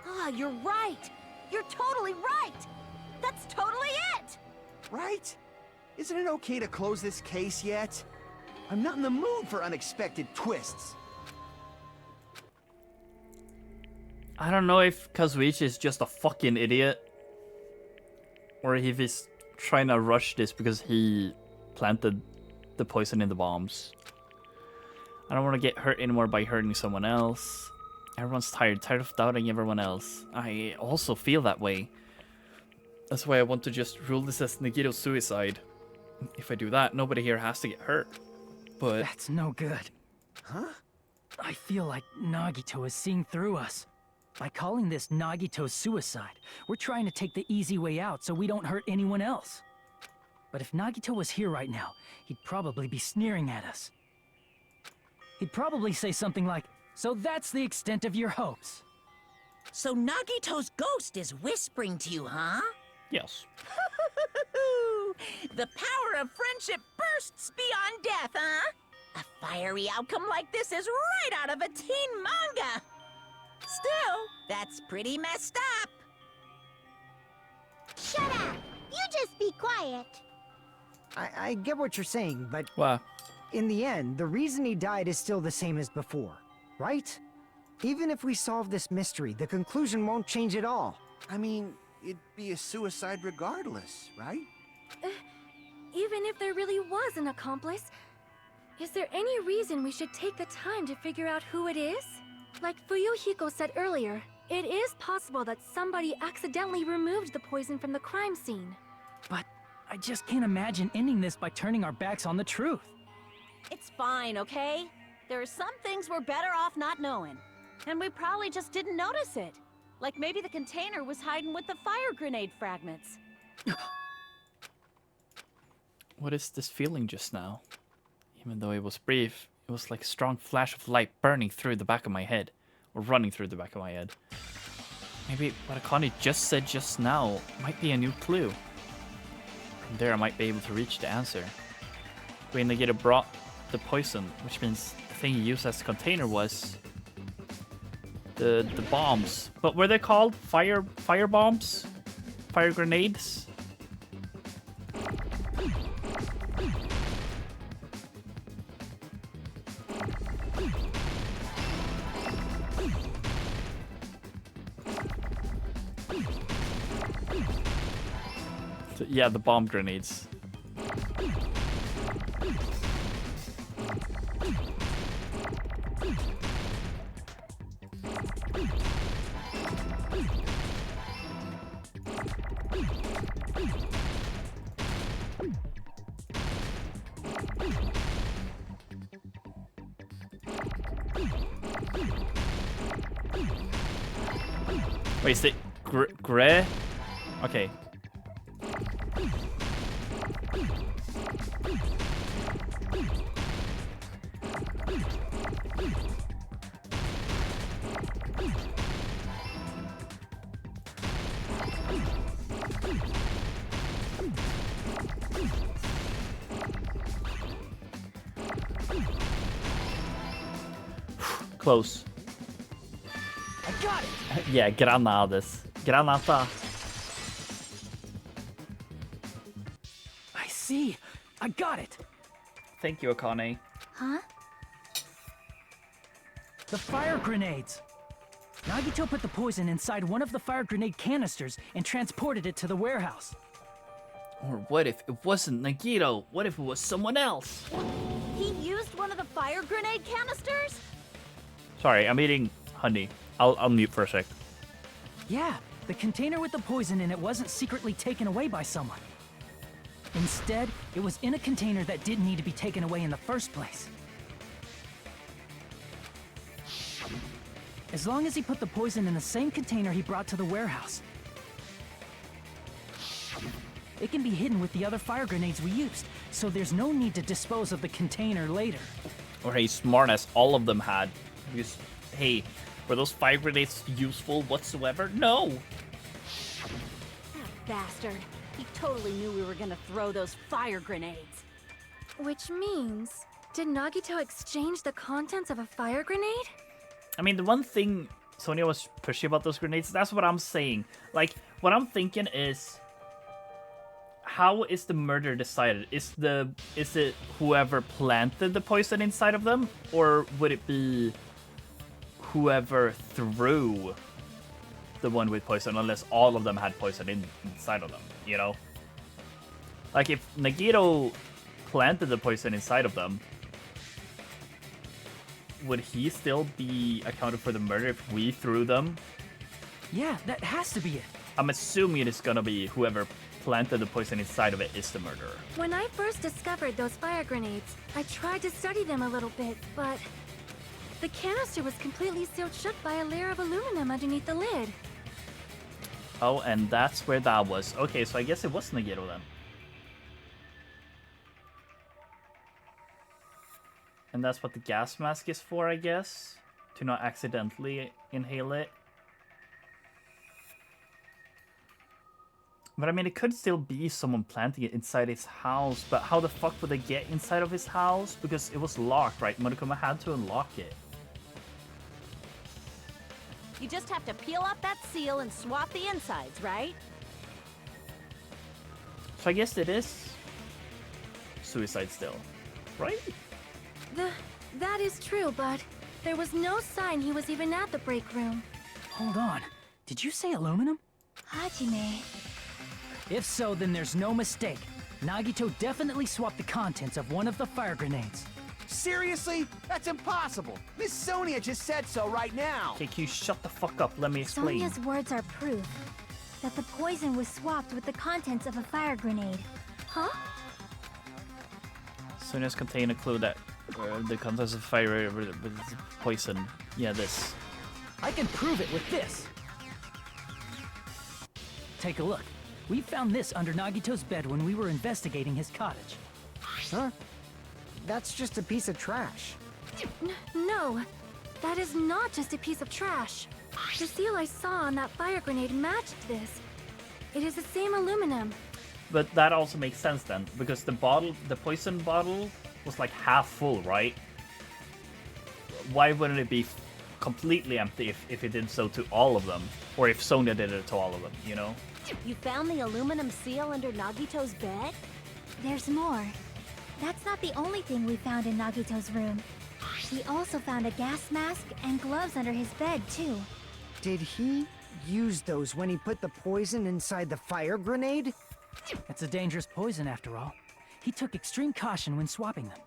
Ah, you're right. You're totally right. That's totally it. Right? Isn't it okay to close this case yet? I'm not in the mood for unexpected twists. I don't know if Kazuichi is just a fucking idiot. Or if he's trying to rush this because he planted the poison in the bombs. I don't want to get hurt anymore by hurting someone else. Everyone's tired of doubting everyone else. I also feel that way. That's why I want to just rule this as Nagito's suicide. If I do that, nobody here has to get hurt. But That's no good. Huh? I feel like Nagito is seeing through us. By calling this Nagito's suicide, we're trying to take the easy way out so we don't hurt anyone else. But if Nagito was here right now, he'd probably be sneering at us. He'd probably say something like, "So that's the extent of your hopes." So Nagito's ghost is whispering to you, huh? yes. The power of friendship bursts beyond death, huh? A fiery outcome like this is right out of a teen manga. Still, that's pretty messed up. Shut up! You just be quiet. I get what you're saying, but What? in the end, the reason he died is still the same as before, right? Even if we solve this mystery, the conclusion won't change at all. I mean, it'd be a suicide regardless, right? Even if there really was an accomplice, is there any reason we should take the time to figure out who it is? Like Fuyuhiko said earlier, it is possible that somebody accidentally removed the poison from the crime scene. But I just can't imagine ending this by turning our backs on the truth. It's fine, okay? There are some things we're better off not knowing. And we probably just didn't notice it. Like maybe the container was hiding with the fire grenade fragments. What is this feeling just now? Even though it was brief, it was like a strong flash of light burning through the back of my head. Or running through the back of my head. Maybe what Akane just said just now might be a new clue. From there I might be able to reach the answer. When Nagito brought the poison, which means the thing he used as the container was the bombs. But were they called fire bombs? Fire grenades? Yeah, the bomb grenades. Wait, is it gray? Okay. Close. I got it! Yeah, granadas. Granata. I see! I got it! Thank you, Akane. Huh? The fire grenades! Nagito put the poison inside one of the fire grenade canisters and transported it to the warehouse. Or what if it wasn't Nagito? What if it was someone else? He used one of the fire grenade canisters? Sorry, I'm eating honey. I'll mute for a sec. Yeah, the container with the poison in it wasn't secretly taken away by someone. Instead, it was in a container that didn't need to be taken away in the first place. As long as he put the poison in the same container he brought to the warehouse, it can be hidden with the other fire grenades we used, so there's no need to dispose of the container later. Or hey, smartass, all of them had. Because, hey, were those fire grenades useful whatsoever? No! That bastard. He totally knew we were gonna throw those fire grenades. Which means, did Nagito exchange the contents of a fire grenade? I mean, the one thing Sonia was pushy about those grenades, that's what I'm saying. Like, what I'm thinking is, how is the murder decided? Is it whoever planted the poison inside of them? Or would it be whoever threw the one with poison, unless all of them had poison inside of them, you know? Like, if Nagito planted the poison inside of them, would he still be accounted for the murder if we threw them? Yeah, that has to be it. I'm assuming it's gonna be whoever planted the poison inside of it is the murderer. When I first discovered those fire grenades, I tried to study them a little bit, but the canister was completely sealed shut by a layer of aluminum underneath the lid. Oh, and that's where that was. Okay, so I guess it was Nagito then. And that's what the gas mask is for, I guess? To not accidentally inhale it. But I mean, it could still be someone planting it inside his house, but how the fuck would they get inside of his house? Because it was locked, right? Monokuma had to unlock it. You just have to peel off that seal and swap the insides, right? So I guess it is suicide still, right? That is true, but there was no sign he was even at the break room. Hold on. Did you say aluminum? Hajime. If so, then there's no mistake. Nagito definitely swapped the contents of one of the fire grenades. Seriously? That's impossible. Miss Sonia just said so right now. KQ, shut the fuck up. Let me explain. Sonia's words are proof that the poison was swapped with the contents of a fire grenade. Huh? Sonia's contain a clue that the contents of fire with poison. Yeah, this. I can prove it with this. Take a look. We found this under Nagito's bed when we were investigating his cottage. Huh? That's just a piece of trash. No, that is not just a piece of trash. The seal I saw on that fire grenade matched this. It is the same aluminum. But that also makes sense then, because the poison bottle was like half full, right? Why wouldn't it be completely empty if it did so to all of them? Or if Sonia did it to all of them, you know? You found the aluminum seal under Nagito's bed? There's more. That's not the only thing we found in Nagito's room. We also found a gas mask and gloves under his bed, too. Did he use those when he put the poison inside the fire grenade? It's a dangerous poison after all. He took extreme caution when swapping them.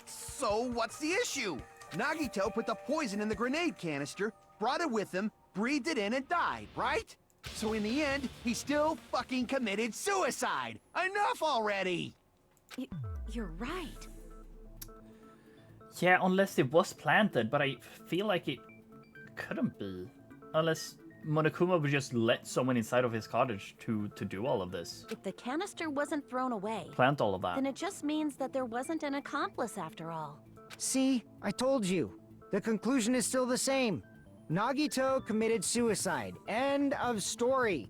So what's the issue? Nagito put the poison in the grenade canister, brought it with him, breathed it in and died, right? So in the end, he still fucking committed suicide. Enough already! You're right. Yeah, unless it was planted, but I feel like it couldn't be. Unless Monokuma would just let someone inside of his cottage to do all of this. If the canister wasn't thrown away, Plant all of that. then it just means that there wasn't an accomplice after all. See, I told you. The conclusion is still the same. Nagito committed suicide. End of story.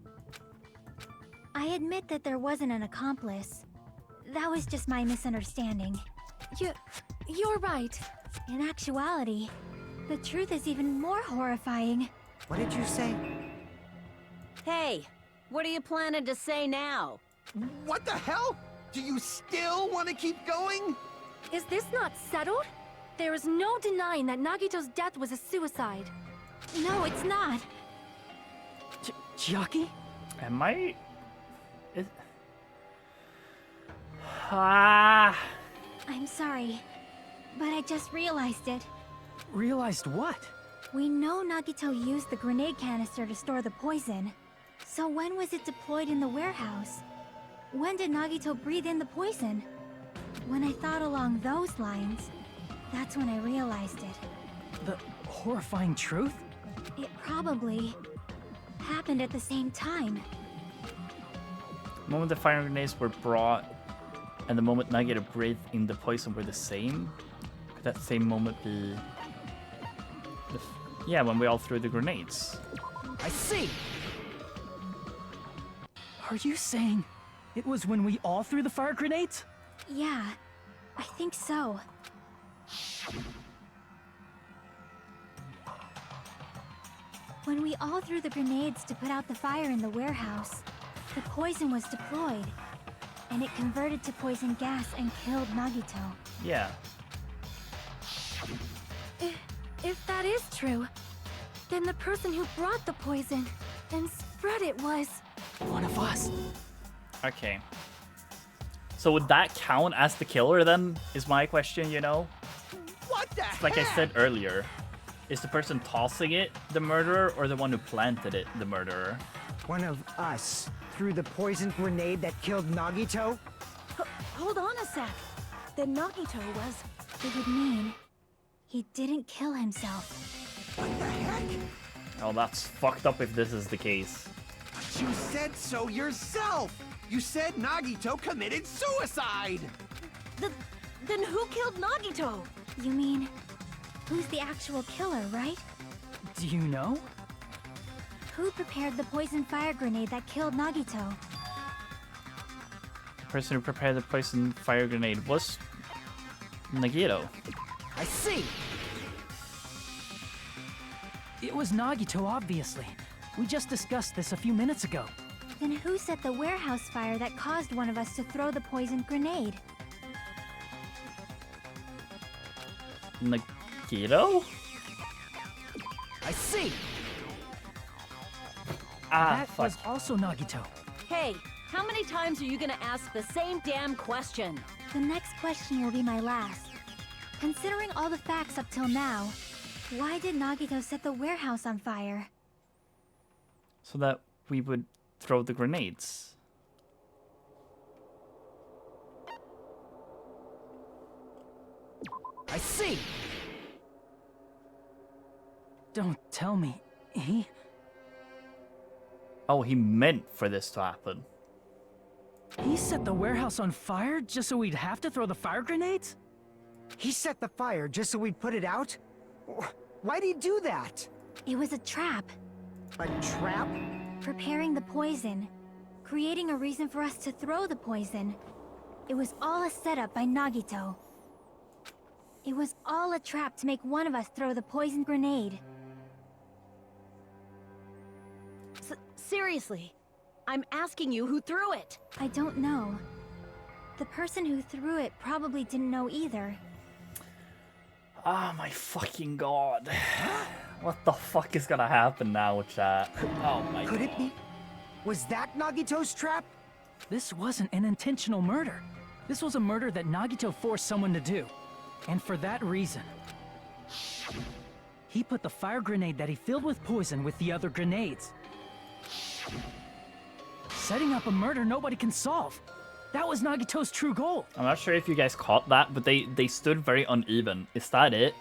I admit that there wasn't an accomplice. That was just my misunderstanding. You're right. In actuality, the truth is even more horrifying. What did you say? Hey, what are you planning to say now? What the hell? Do you still want to keep going? Is this not settled? There is no denying that Nagito's death was a suicide. No, it's not. Chiaki? Am I? Ah. I'm sorry, but I just realized it. Realized what? We know Nagito used the grenade canister to store the poison. So when was it deployed in the warehouse? When did Nagito breathe in the poison? When I thought along those lines, that's when I realized it. The horrifying truth? It probably happened at the same time. The moment the fire grenades were brought and the moment Nagito breathed in the poison were the same? Could that same moment be... Yeah, when we all threw the grenades. I see! Are you saying it was when we all threw the fire grenades? Yeah, I think so. When we all threw the grenades to put out the fire in the warehouse, the poison was deployed, and it converted to poison gas and killed Nagito. Yeah. If that is true, then the person who brought the poison and spread it was... one of us. Okay. So would that count as the killer then? Is my question, you know? What the Like I heck? said earlier, is the person tossing it the murderer or the one who planted it the murderer? One of us threw the poison grenade that killed Nagito? Hold on a sec. Then Nagito was... It would mean he didn't kill himself. What the heck? Oh, that's fucked up if this is the case. But you said so yourself! You said Nagito committed suicide! Then who killed Nagito? You mean, who's the actual killer, right? Do you know? Who prepared the poison fire grenade that killed Nagito? The person who prepared the poison fire grenade was Nagito. I see! It was Nagito, obviously. We just discussed this a few minutes ago. Then who set the warehouse fire that caused one of us to throw the poisoned grenade? Nagito? I see. That Fuck. was also Nagito. Hey, how many times are you gonna ask the same damn question? The next question will be my last. Considering all the facts up till now, why did Nagito set the warehouse on fire? So that we would throw the grenades. I see. Don't tell me. He... Oh, he meant for this to happen. He set the warehouse on fire just so we'd have to throw the fire grenades? He set the fire just so we'd put it out? Why'd he do that? It was a trap. A trap? Preparing the poison. Creating a reason for us to throw the poison. It was all a setup by Nagito. It was all a trap to make one of us throw the poison grenade. Seriously, I'm asking you who threw it. I don't know. The person who threw it probably didn't know either. Oh my fucking god. What the fuck is gonna happen now, chat? Oh my god. Could it be? Was that Nagito's trap? This wasn't an intentional murder. This was a murder that Nagito forced someone to do. And for that reason, he put the fire grenade that he filled with poison with the other grenades. Setting up a murder nobody can solve. That was Nagito's true goal. I'm not sure if you guys caught that, but they stood very uneven. Is that it?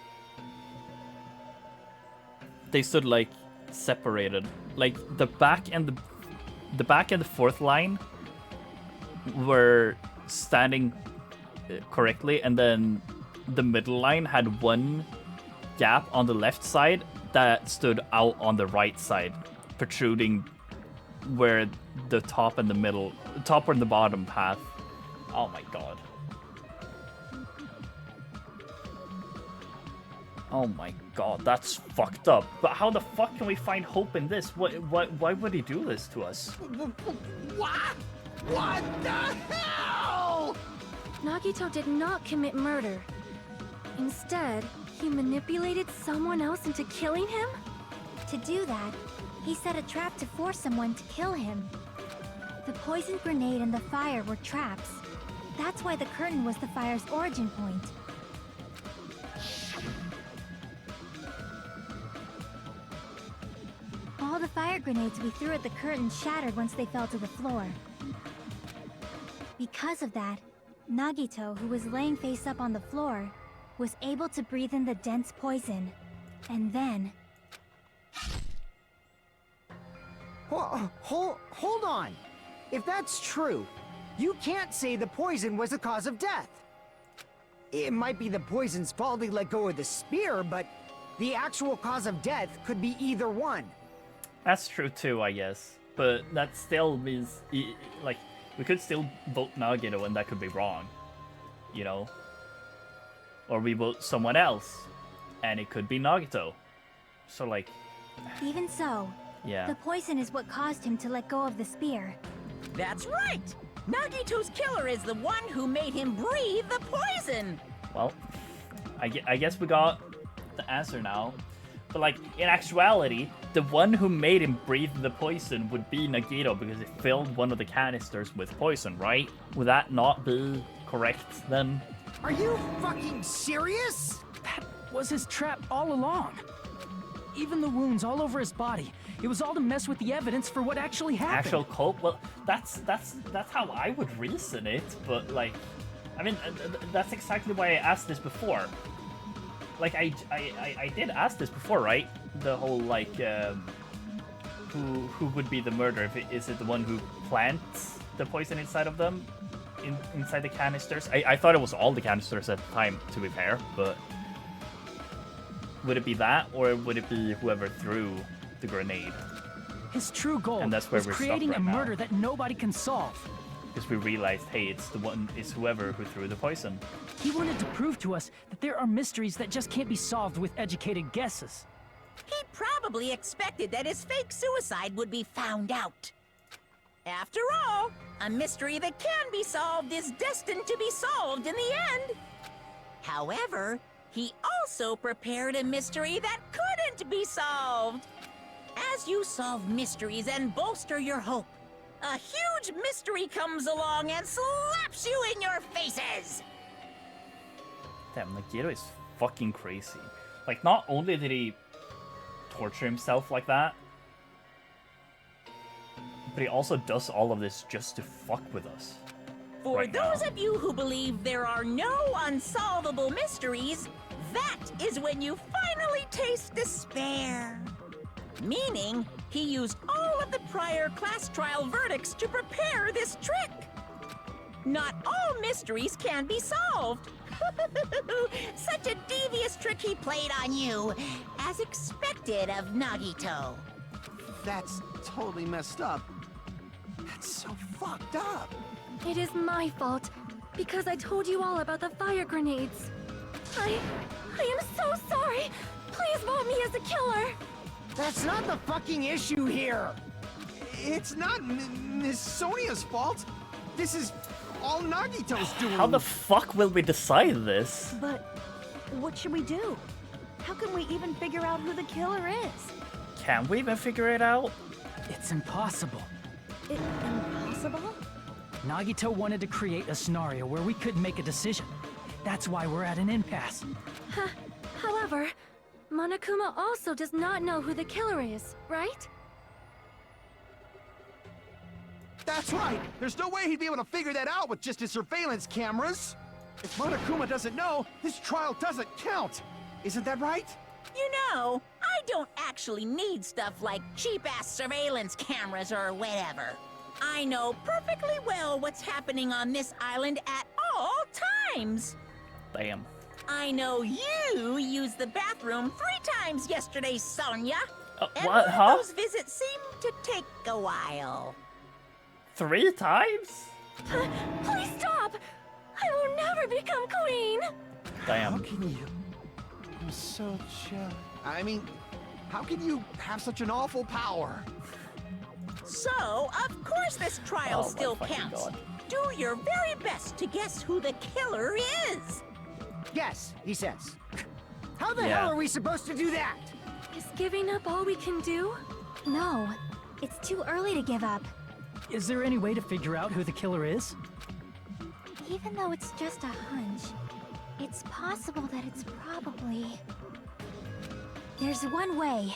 They stood like separated. Like the back and the fourth line were standing correctly, and then the middle line had one gap on the left side that stood out on the right side, protruding where the top and the bottom path. Oh my god. Oh my god, that's fucked up. But how the fuck can we find hope in this? Why would he do this to us? What? What the hell? Nagito did not commit murder. Instead, he manipulated someone else into killing him? To do that, he set a trap to force someone to kill him. The poison grenade and the fire were traps. That's why the curtain was the fire's origin point. All the fire grenades we threw at the curtain shattered once they fell to the floor. Because of that, Nagito, who was laying face up on the floor, was able to breathe in the dense poison. And then... Hold on. If that's true, you can't say the poison was the cause of death. It might be the poison's fault he let go of the spear, but the actual cause of death could be either one. That's true too, I guess. But that still means, like, we could still vote Nagito and that could be wrong. You know? Or we vote someone else, and it could be Nagito. So, like... Even so, yeah. The poison is what caused him to let go of the spear. That's right! Nagito's killer is the one who made him breathe the poison! Well, I guess we got the answer now. But, like, in actuality, the one who made him breathe the poison would be Nagito because he filled one of the canisters with poison, right? Would that not be correct, then? Are you fucking serious? That was his trap all along. Even the wounds all over his body. It was all to mess with the evidence for what actually happened. Actual culp? Well, that's how I would reason it, but, like... I mean, that's exactly why I asked this before. Like, I did ask this before, right? The whole, like, who would be the murderer? Is it the one who plants the poison inside of them? Inside the canisters? I thought it was all the canisters at the time, to be fair, but... Would it be that, or would it be whoever threw the grenade? His true goal And that's where was we're creating stuck a right murder now. that nobody can solve. Because we realized, hey, it's whoever who threw the poison. He wanted to prove to us that there are mysteries that just can't be solved with educated guesses. He probably expected that his fake suicide would be found out. After all, a mystery that can be solved is destined to be solved in the end. However, he also prepared a mystery that couldn't be solved. As you solve mysteries and bolster your hope, a huge mystery comes along and slaps you in your faces. Damn, Nagito is fucking crazy. Like, not only did he torture himself like that, but he also does all of this just to fuck with us. For right those now. of you who believe there are no unsolvable mysteries, that is when you finally taste despair. Meaning, he used all of the prior class trial verdicts to prepare this trick. Not all mysteries can be solved. Such a devious trick he played on you, as expected of Nagito. That's totally messed up. That's so fucked up. It is my fault, because I told you all about the fire grenades. I am so sorry. Please vote me as a killer. That's not the fucking issue here. It's not Miss Sonia's fault. This is all Nagito's doing. How the fuck will we decide this? But what should we do? How can we even figure out who the killer is? Can we even figure it out? It's impossible. Impossible? Nagito wanted to create a scenario where we couldn't make a decision. That's why we're at an impasse. However, Monokuma also does not know who the killer is, right? That's right. There's no way he'd be able to figure that out with just his surveillance cameras. If Monokuma doesn't know, this trial doesn't count. Isn't that right? You know, I don't actually need stuff like cheap-ass surveillance cameras or whatever. I know perfectly well what's happening on this island at all times. Damn. I know you used the bathroom 3 times yesterday, Sonia. And What, one of huh? those visits seemed to take a while. 3 times? Please stop! I will never become queen! How Damn. can you? I'm so chill. I mean, how can you have such an awful power? So, of course this trial Oh my still fucking counts. God. Do your very best to guess who the killer is. Yes, he says. How the Yeah. hell are we supposed to do that? Is giving up all we can do? No, it's too early to give up. Is there any way to figure out who the killer is? Even though it's just a hunch, it's possible that it's probably... There's one way.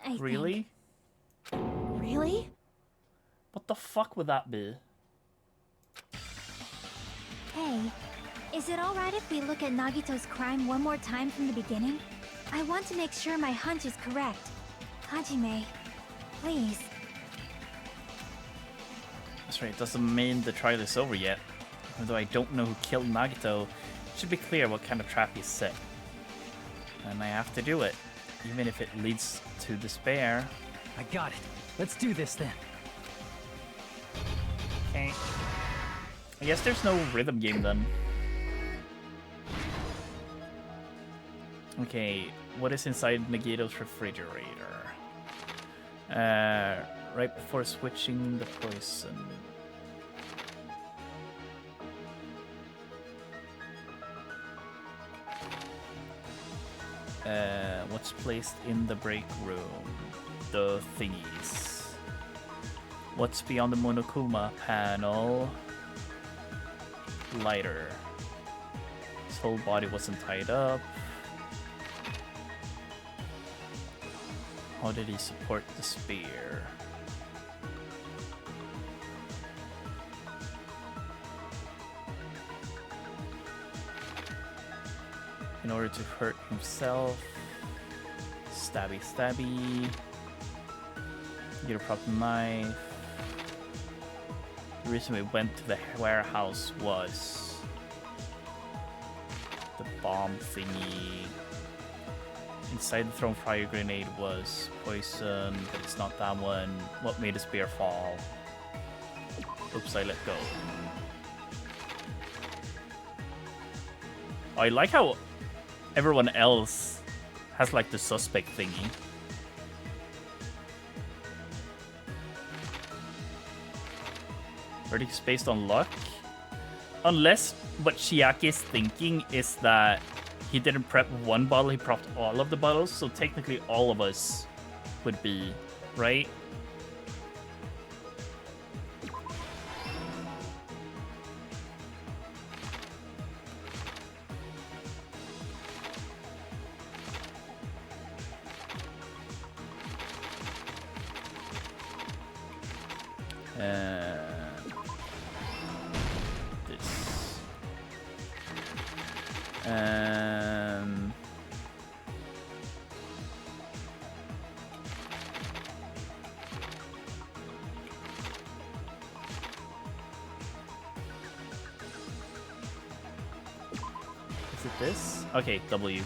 I think. Really? Really? What the fuck would that be? Hey, is it alright if we look at Nagito's crime one more time from the beginning? I want to make sure my hunch is correct. Hajime, please. That's right, it doesn't mean the trial is over yet. Even though I don't know who killed Nagito, it should be clear what kind of trap he set. And I have to do it, even if it leads to despair. I got it. Let's do this then. Okay. I guess there's no rhythm game then. Okay, what is inside Nagito's refrigerator? Right before switching the poison. What's placed in the break room? The thingies. What's beyond the Monokuma panel? Lighter. His whole body wasn't tied up. How did he support the spear? In order to hurt himself. Stabby, stabby. Get a proper knife. The reason we went to the warehouse was the bomb thingy. Inside the thrown fire grenade was poison, but it's not that one. What made the spear fall? Oops, I let go. I like how everyone else has like the suspect thingy. Verdict is based on luck. Unless what Chiaki is thinking is that he didn't prep one bottle, he prepped all of the bottles, so technically all of us would be, right? This. Is it this? Okay, W.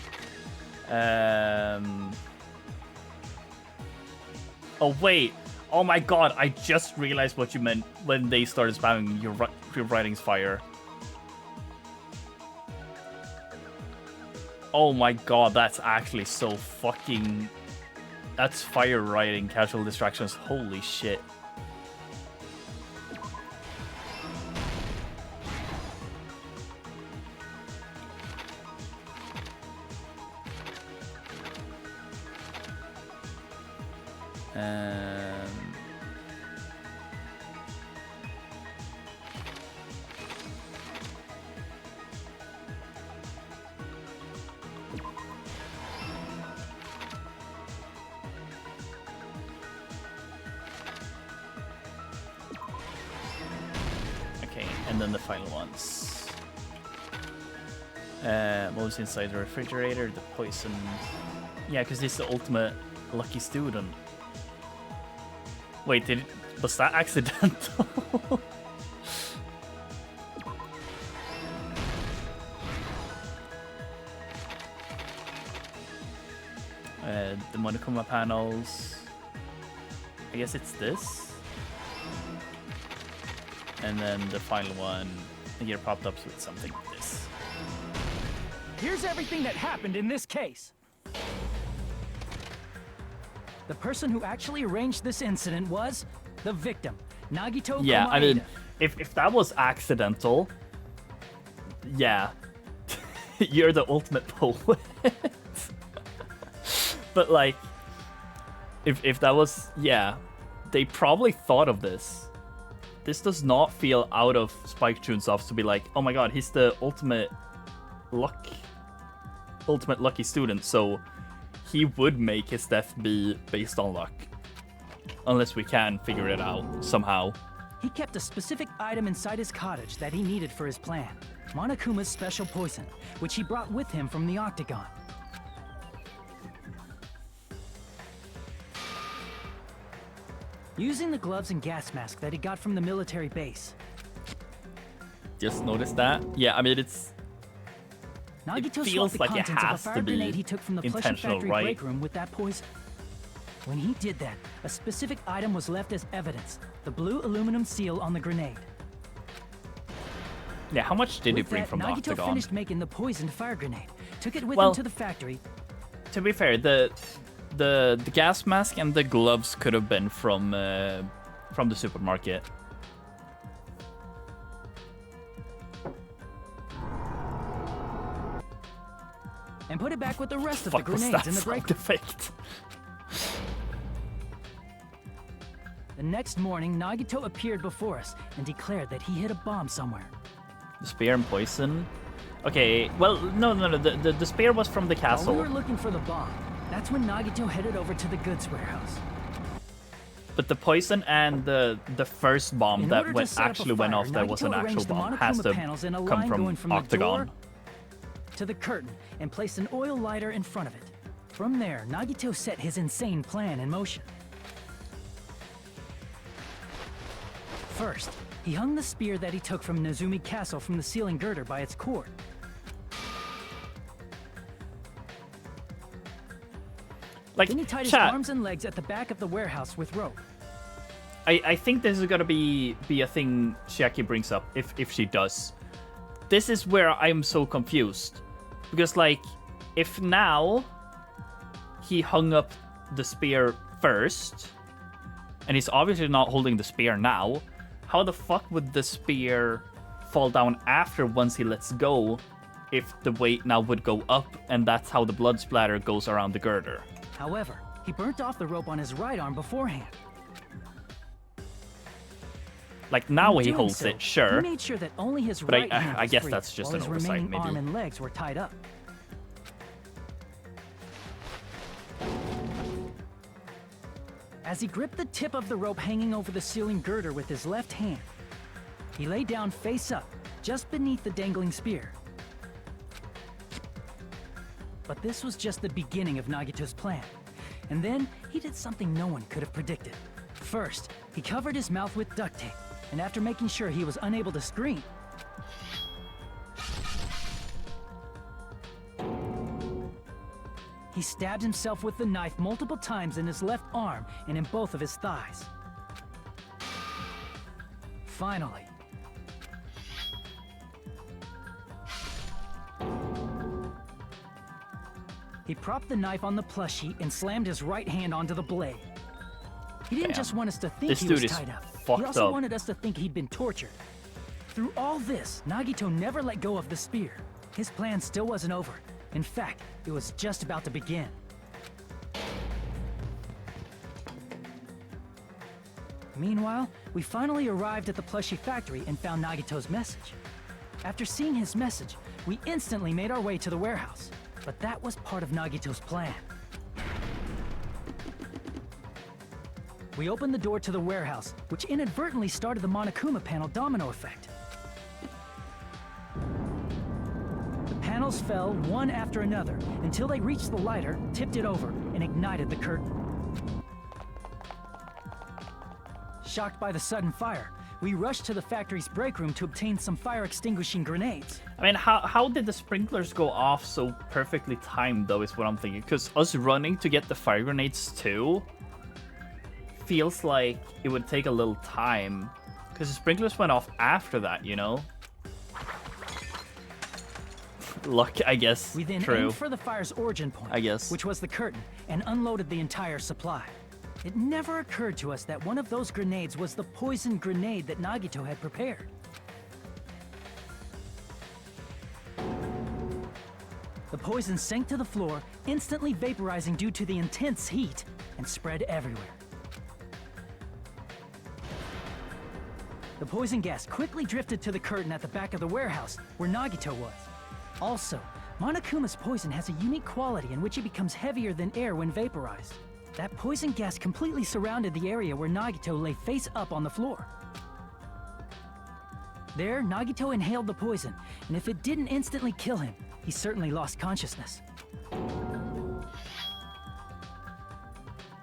Oh wait. Oh my god, I just realized what you meant when they started spamming your writing's fire. Oh my god, that's actually so fucking... That's fire writing, casual distractions, holy shit. Okay, and then the final ones. What was inside the refrigerator? The poison. Yeah, because it's the ultimate lucky student. Wait, was that accidental? The Monokuma panels. I guess it's this. And then the final one, the gear popped up with something like this. Here's everything that happened in this case. The person who actually arranged this incident was the victim, Nagito Yeah, Komaeda. I mean, if that was accidental, yeah, you're the ultimate poet. But like, if that was, yeah, they probably thought of this. This does not feel out of Spike Chunsoft to be like, oh my god, he's the ultimate lucky student, so he would make his death be based on luck. Unless we can figure it out somehow. He kept a specific item inside his cottage that he needed for his plan. Monokuma's special poison, which he brought with him from the Octagon. Using the gloves and gas mask that he got from the military base. Just noticed that? Yeah, I mean, it Nagito feels swapped the like it contents of a has fire to be grenade he took from the plushie intentional, factory right? break room with that poison. When he did that, a specific item was left as evidence, the blue aluminum seal on the grenade. Yeah, how much did he With bring that, from the Nagito Octagon? finished making the poisoned fire grenade, took it with Well, him to the factory. To be fair, the gas mask and the gloves could have been from the supermarket. And put it back with the rest of the Fuck was grenades that in the break sound room. effect? The next morning, Nagito appeared before us and declared that he hid a bomb somewhere. The spear and poison. Okay, well, no. The spear was from the While castle. we were looking for the bomb, that's when Nagito headed over to the goods warehouse. But the poison and the first bomb In that order to set up a actually went fire, off that was an Nagito actual arranged the bomb has Monokuma to panels in a come line going from the Octagon. door to the curtain and placed an oil lighter in front of it. From there, Nagito set his insane plan in motion. First, he hung the spear that he took from Nezumi Castle from the ceiling girder by its cord. Like, Then he tied his chat, arms and legs at the back of the warehouse with rope. I think this is gonna be a thing Chiaki brings up if she does. This is where I'm so confused. Because like, if now he hung up the spear first, and he's obviously not holding the spear now, how the fuck would the spear fall down after once he lets go if the weight now would go up and that's how the blood splatter goes around the girder? However, he burnt off the rope on his right arm beforehand. Like now In he doing holds so, it, sure. He made sure that only his But right hand I was guess free, that's just while an his oversight, remaining maybe. arm and legs were tied up. As he gripped the tip of the rope hanging over the ceiling girder with his left hand, he lay down face up, just beneath the dangling spear. But this was just the beginning of Nagito's plan. And then, he did something no one could have predicted. First, he covered his mouth with duct tape, and after making sure he was unable to scream, he stabbed himself with the knife multiple times in his left arm and in both of his thighs. Finally, he propped the knife on the plushie and slammed his right hand onto the blade. He didn't Damn. just want us to think This he dude was is tied up. He fucked also up. wanted us to think he'd been tortured. Through all this, Nagito never let go of the spear. His plan still wasn't over. In fact, it was just about to begin. Meanwhile, we finally arrived at the plushie factory and found Nagito's message. After seeing his message, we instantly made our way to the warehouse. But that was part of Nagito's plan. We opened the door to the warehouse, which inadvertently started the Monokuma panel domino effect. The panels fell one after another until they reached the lighter, tipped it over, and ignited the curtain. Shocked by the sudden fire, we rushed to the factory's break room to obtain some fire-extinguishing grenades. I mean, how did the sprinklers go off so perfectly timed, though, is what I'm thinking. Because us running to get the fire grenades, too, feels like it would take a little time. Because the sprinklers went off after that, you know? Luck, I guess. We then True. aimed for the fire's origin point, I guess. which was the curtain, and unloaded the entire supply. It never occurred to us that one of those grenades was the poison grenade that Nagito had prepared. The poison sank to the floor, instantly vaporizing due to the intense heat, and spread everywhere. The poison gas quickly drifted to the curtain at the back of the warehouse, where Nagito was. Also, Monokuma's poison has a unique quality in which it becomes heavier than air when vaporized. That poison gas completely surrounded the area where Nagito lay face up on the floor. There, Nagito inhaled the poison, and if it didn't instantly kill him, he certainly lost consciousness.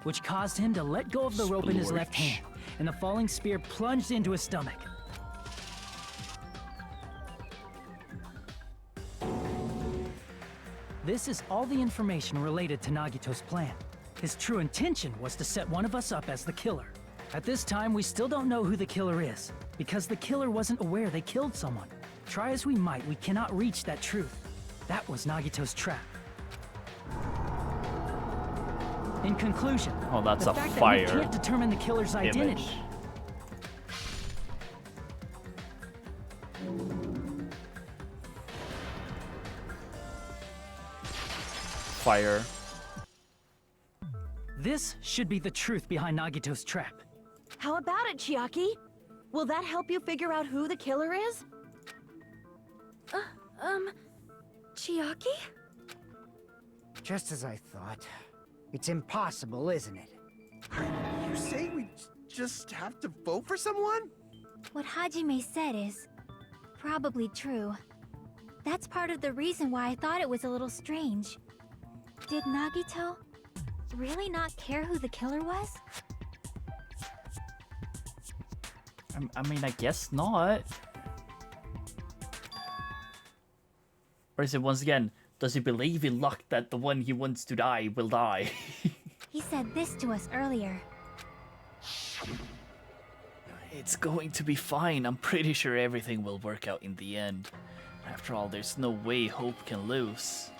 Which caused him to let go of the rope in his left hand, and the falling spear plunged into his stomach. This is all the information related to Nagito's plan. His true intention was to set one of us up as the killer. At this time, we still don't know who the killer is, because the killer wasn't aware they killed someone. Try as we might, we cannot reach that truth. That was Nagito's trap. In conclusion, Oh, that's the a fact fire that we can't determine the killer's identity. image. Fire. This should be the truth behind Nagito's trap. How about it, Chiaki? Will that help you figure out who the killer is? Chiaki? Just as I thought. It's impossible, isn't it? You say we just have to vote for someone? What Hajime said is probably true. That's part of the reason why I thought it was a little strange. Did Nagito really not care who the killer was? I mean, I guess not. Or is it once again, does he believe in luck that the one he wants to die will die? He said this to us earlier. It's going to be fine. I'm pretty sure everything will work out in the end. After all, there's no way hope can lose.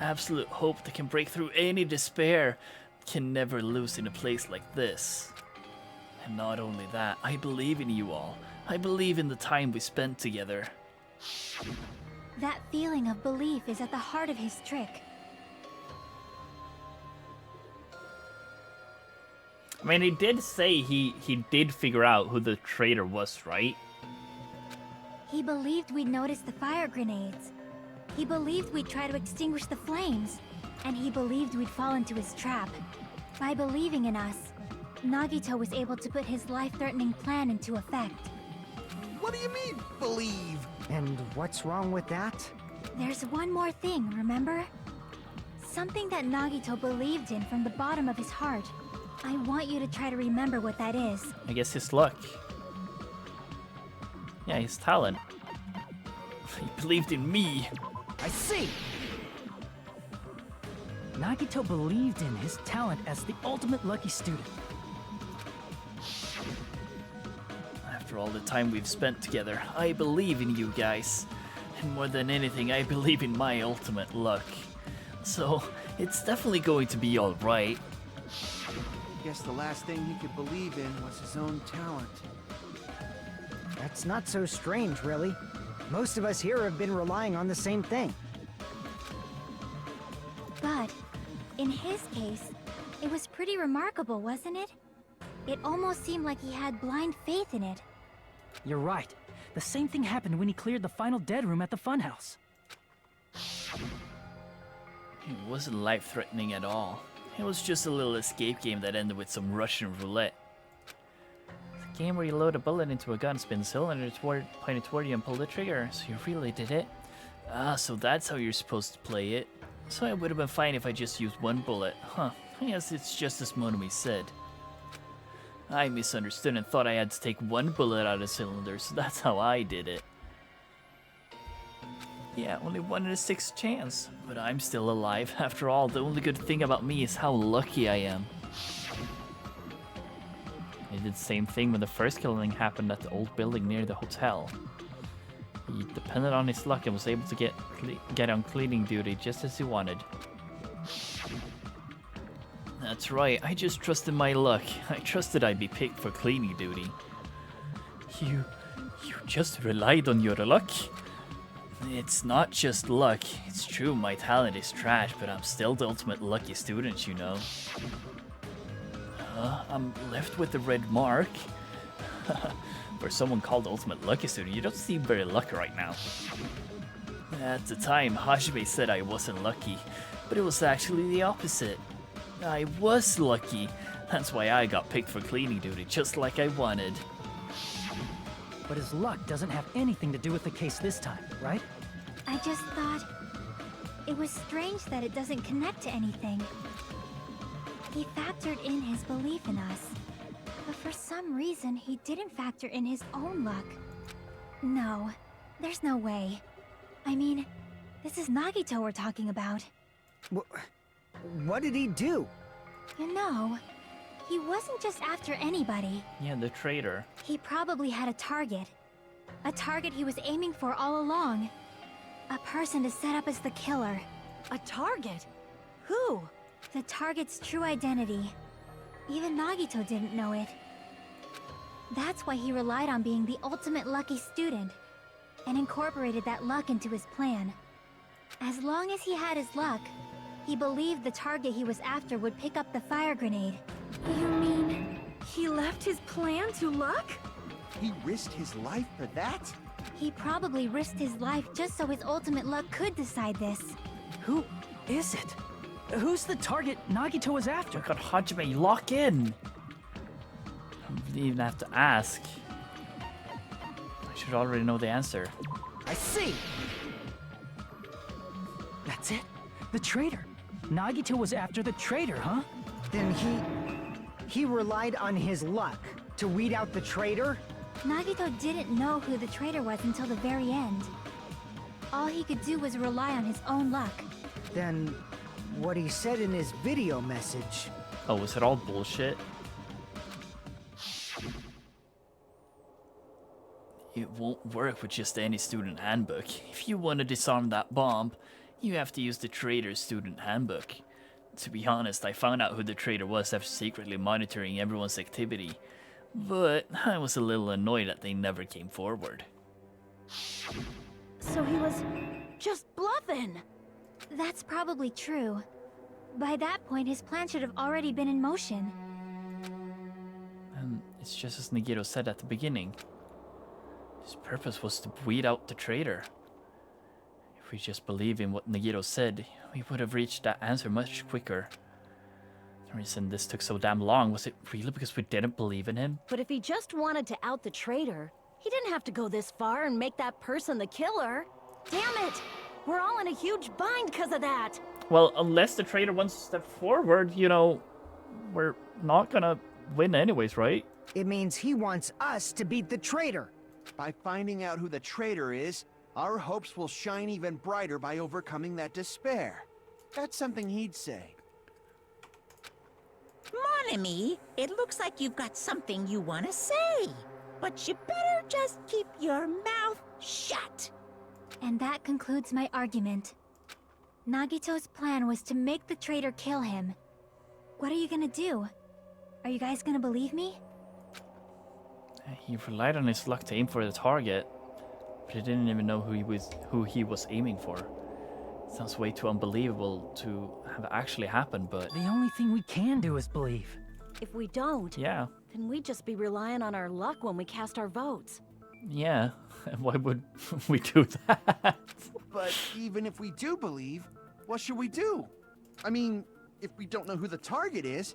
Absolute hope that can break through any despair can never lose in a place like this. And not only that, I believe in you all. I believe in the time we spent together. That feeling of belief is at the heart of his trick. I mean, he did say he did figure out who the traitor was, right? He believed we'd notice the fire grenades. He believed we'd try to extinguish the flames. And he believed we'd fall into his trap. By believing in us, Nagito was able to put his life-threatening plan into effect. What do you mean, believe? And what's wrong with that? There's one more thing, remember? Something that Nagito believed in from the bottom of his heart. I want you to try to remember what that is. I guess his luck. Yeah, his talent. He believed in me. I see! Nagito believed in his talent as the ultimate lucky student. After all the time we've spent together, I believe in you guys. And more than anything, I believe in my ultimate luck. So, it's definitely going to be alright. Guess the last thing he could believe in was his own talent. That's not so strange, really. Most of us here have been relying on the same thing. But, in his case, it was pretty remarkable, wasn't it? It almost seemed like he had blind faith in it. You're right. The same thing happened when he cleared the final dead room at the funhouse. It wasn't life-threatening at all. It was just a little escape game that ended with some Russian roulette. It's a game where you load a bullet into a gun, spin cylinder pointed toward you and pull the trigger. So you really did it? Ah, so that's how you're supposed to play it. So it would have been fine if I just used one bullet. Huh, I guess it's just as Monami said. I misunderstood and thought I had to take one bullet out of the cylinder, so that's how I did it. Yeah, only 1 in a 6 chance. But I'm still alive. After all, the only good thing about me is how lucky I am. I did the same thing when the first killing happened at the old building near the hotel. He depended on his luck and was able to get on cleaning duty just as he wanted. That's right, I just trusted my luck. I trusted I'd be picked for cleaning duty. You just relied on your luck? It's not just luck. It's true, my talent is trash, but I'm still the ultimate lucky student, you know. I'm left with the red mark. For someone called the ultimate lucky student, you don't seem very lucky right now. At the time, Hajime said I wasn't lucky, but it was actually the opposite. I was lucky. That's why I got picked for cleaning duty, just like I wanted. But his luck doesn't have anything to do with the case this time, right? I just thought... it was strange that it doesn't connect to anything. He factored in his belief in us. But for some reason, he didn't factor in his own luck. No, there's no way. I mean, this is Nagito we're talking about. What did he do? You know, he wasn't just after anybody. Yeah, the traitor. He probably had a target. A target he was aiming for all along. A person to set up as the killer. A target? Who? The target's true identity. Even Nagito didn't know it. That's why he relied on being the ultimate lucky student, and incorporated that luck into his plan. As long as he had his luck, he believed the target he was after would pick up the fire grenade. You mean he left his plan to luck? He risked his life for that? He probably risked his life just so his ultimate luck could decide this. Who is it? Who's the target Nagito was after? Oh my god, Hajime, lock in! I didn't even have to ask. I should already know the answer. I see! That's it. The traitor. Nagito was after the traitor, huh? Then he relied on his luck to weed out the traitor? Nagito didn't know who the traitor was until the very end. All he could do was rely on his own luck. Then what he said in his video message... Oh, was it all bullshit? It won't work with just any student handbook. If you want to disarm that bomb, you have to use the traitor's student handbook. To be honest, I found out who the traitor was after secretly monitoring everyone's activity. But I was a little annoyed that they never came forward. So he was just bluffing. That's probably true. By that point, his plan should have already been in motion. And it's just as Nagito said at the beginning. His purpose was to weed out the traitor. If we just believed in what Nagito said, we would have reached that answer much quicker. The reason this took so damn long, was it really because we didn't believe in him? But if he just wanted to out the traitor, he didn't have to go this far and make that person the killer. Damn it! We're all in a huge bind because of that! Well, unless the traitor wants to step forward, you know, we're not gonna win anyways, right? It means he wants us to beat the traitor. By finding out who the traitor is, our hopes will shine even brighter by overcoming that despair. That's something he'd say. Mon ami, it looks like you've got something you want to say. But you better just keep your mouth shut. And that concludes my argument. Nagito's plan was to make the traitor kill him. What are you gonna do? Are you guys gonna believe me? He relied on his luck to aim for the target, but he didn't even know who he was aiming for. Sounds way too unbelievable to have actually happened, but The only thing we can do is believe. If we don't, yeah, then we'd just be relying on our luck when we cast our votes. yeah. Why would we do that? But even if we do believe, what should we do? I mean, if we don't know who the target is,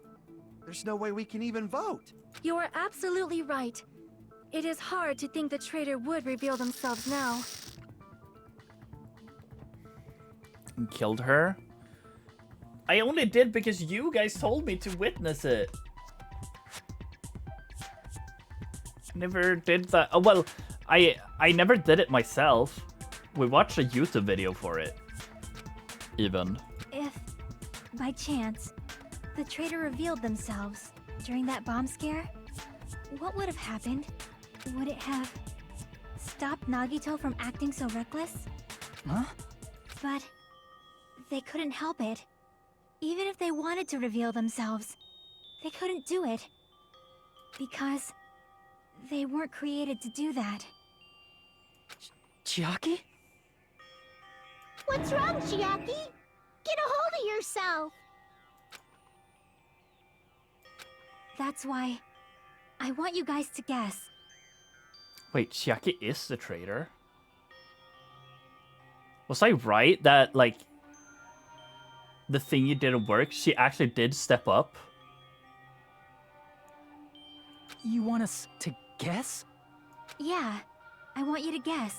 there's no way we can even vote. You are absolutely right. It is hard to think the traitor would reveal themselves now. And killed her? I only did because you guys told me to witness it. Never did that. Oh, well, I never did it myself. We watched a YouTube video for it. Even. If, by chance, the traitor revealed themselves during that bomb scare, what would have happened? Would it have stopped Nagito from acting so reckless? Huh? But they couldn't help it. Even if they wanted to reveal themselves, they couldn't do it. Because they weren't created to do that. Chiaki? What's wrong, Chiaki? Get a hold of yourself! That's why I want you guys to guess. Wait, Chiaki is the traitor? Was I right that, like, the thingy didn't work? She actually did step up? You want us to guess? Yeah, I want you to guess.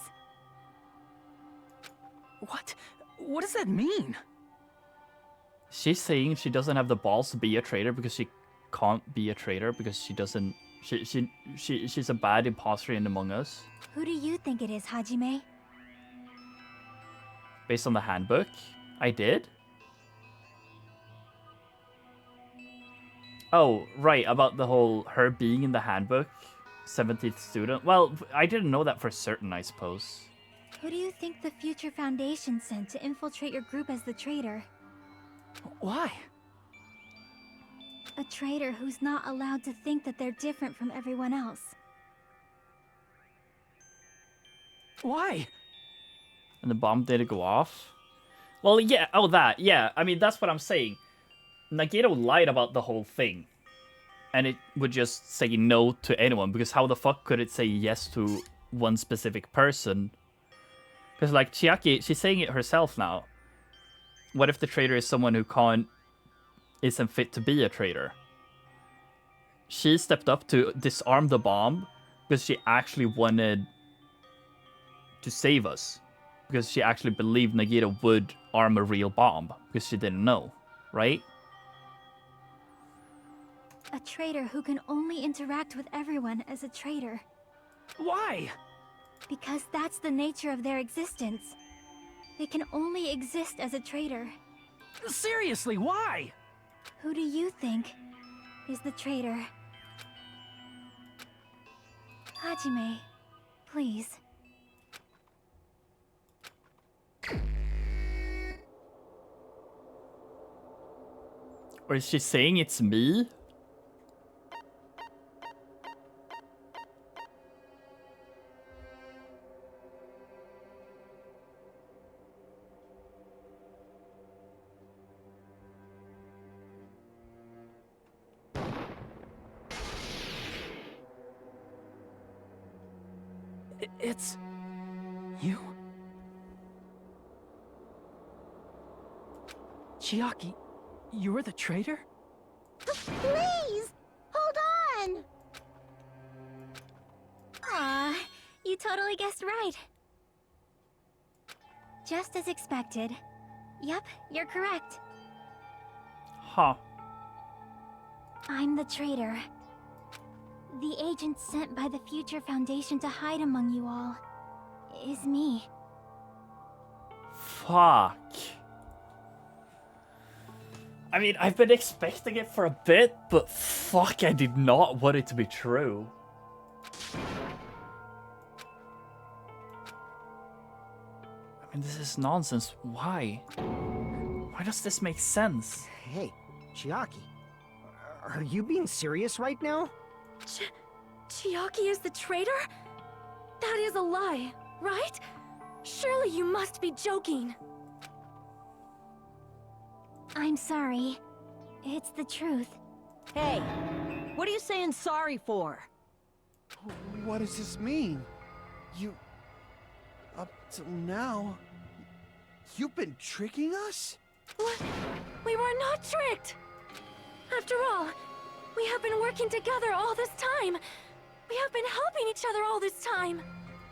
What? What does that mean? She's saying she doesn't have the balls to be a traitor because she can't be a traitor because she doesn't... She's a bad imposter in Among Us. Who do you think it is, Hajime? Based on the handbook? I did? Oh, right, about the whole her being in the handbook. 17th student. Well, I didn't know that for certain, I suppose. Who do you think the future Foundation sent to infiltrate your group as the traitor? Why? A traitor who's not allowed to think that they're different from everyone else. Why? And the bomb didn't go off? Well, yeah, oh, that, yeah. I mean, that's what I'm saying. Nagito lied about the whole thing. And it would just say no to anyone, because how the fuck could it say yes to one specific person? Because, like, Chiaki, she's saying it herself now. What if the traitor is someone who isn't fit to be a traitor? She stepped up to disarm the bomb because she actually wanted to save us. Because she actually believed Nagito would arm a real bomb. Because she didn't know, right? A traitor who can only interact with everyone as a traitor. Why? Because that's the nature of their existence. They can only exist as a traitor. Seriously, why? Who do you think is the traitor? Hajime, please. Or is she saying it's me? It's... you? Chiaki, you're the traitor? Please! Hold on! Aw, you totally guessed right. Just as expected. Yep, you're correct. Huh. I'm the traitor. The agent sent by the Future Foundation to hide among you all is me. Fuck. I mean, I've been expecting it for a bit, but fuck, I did not want it to be true. I mean, this is nonsense. Why? Why does this make sense? Hey, Chiaki, are you being serious right now? Chiaki is the traitor? That is a lie, right? Surely you must be joking. I'm sorry. It's the truth. Hey, what are you saying sorry for? What does this mean? You... Up till now... You've been tricking us? What? We were not tricked! After all, we have been working together all this time. We have been helping each other all this time.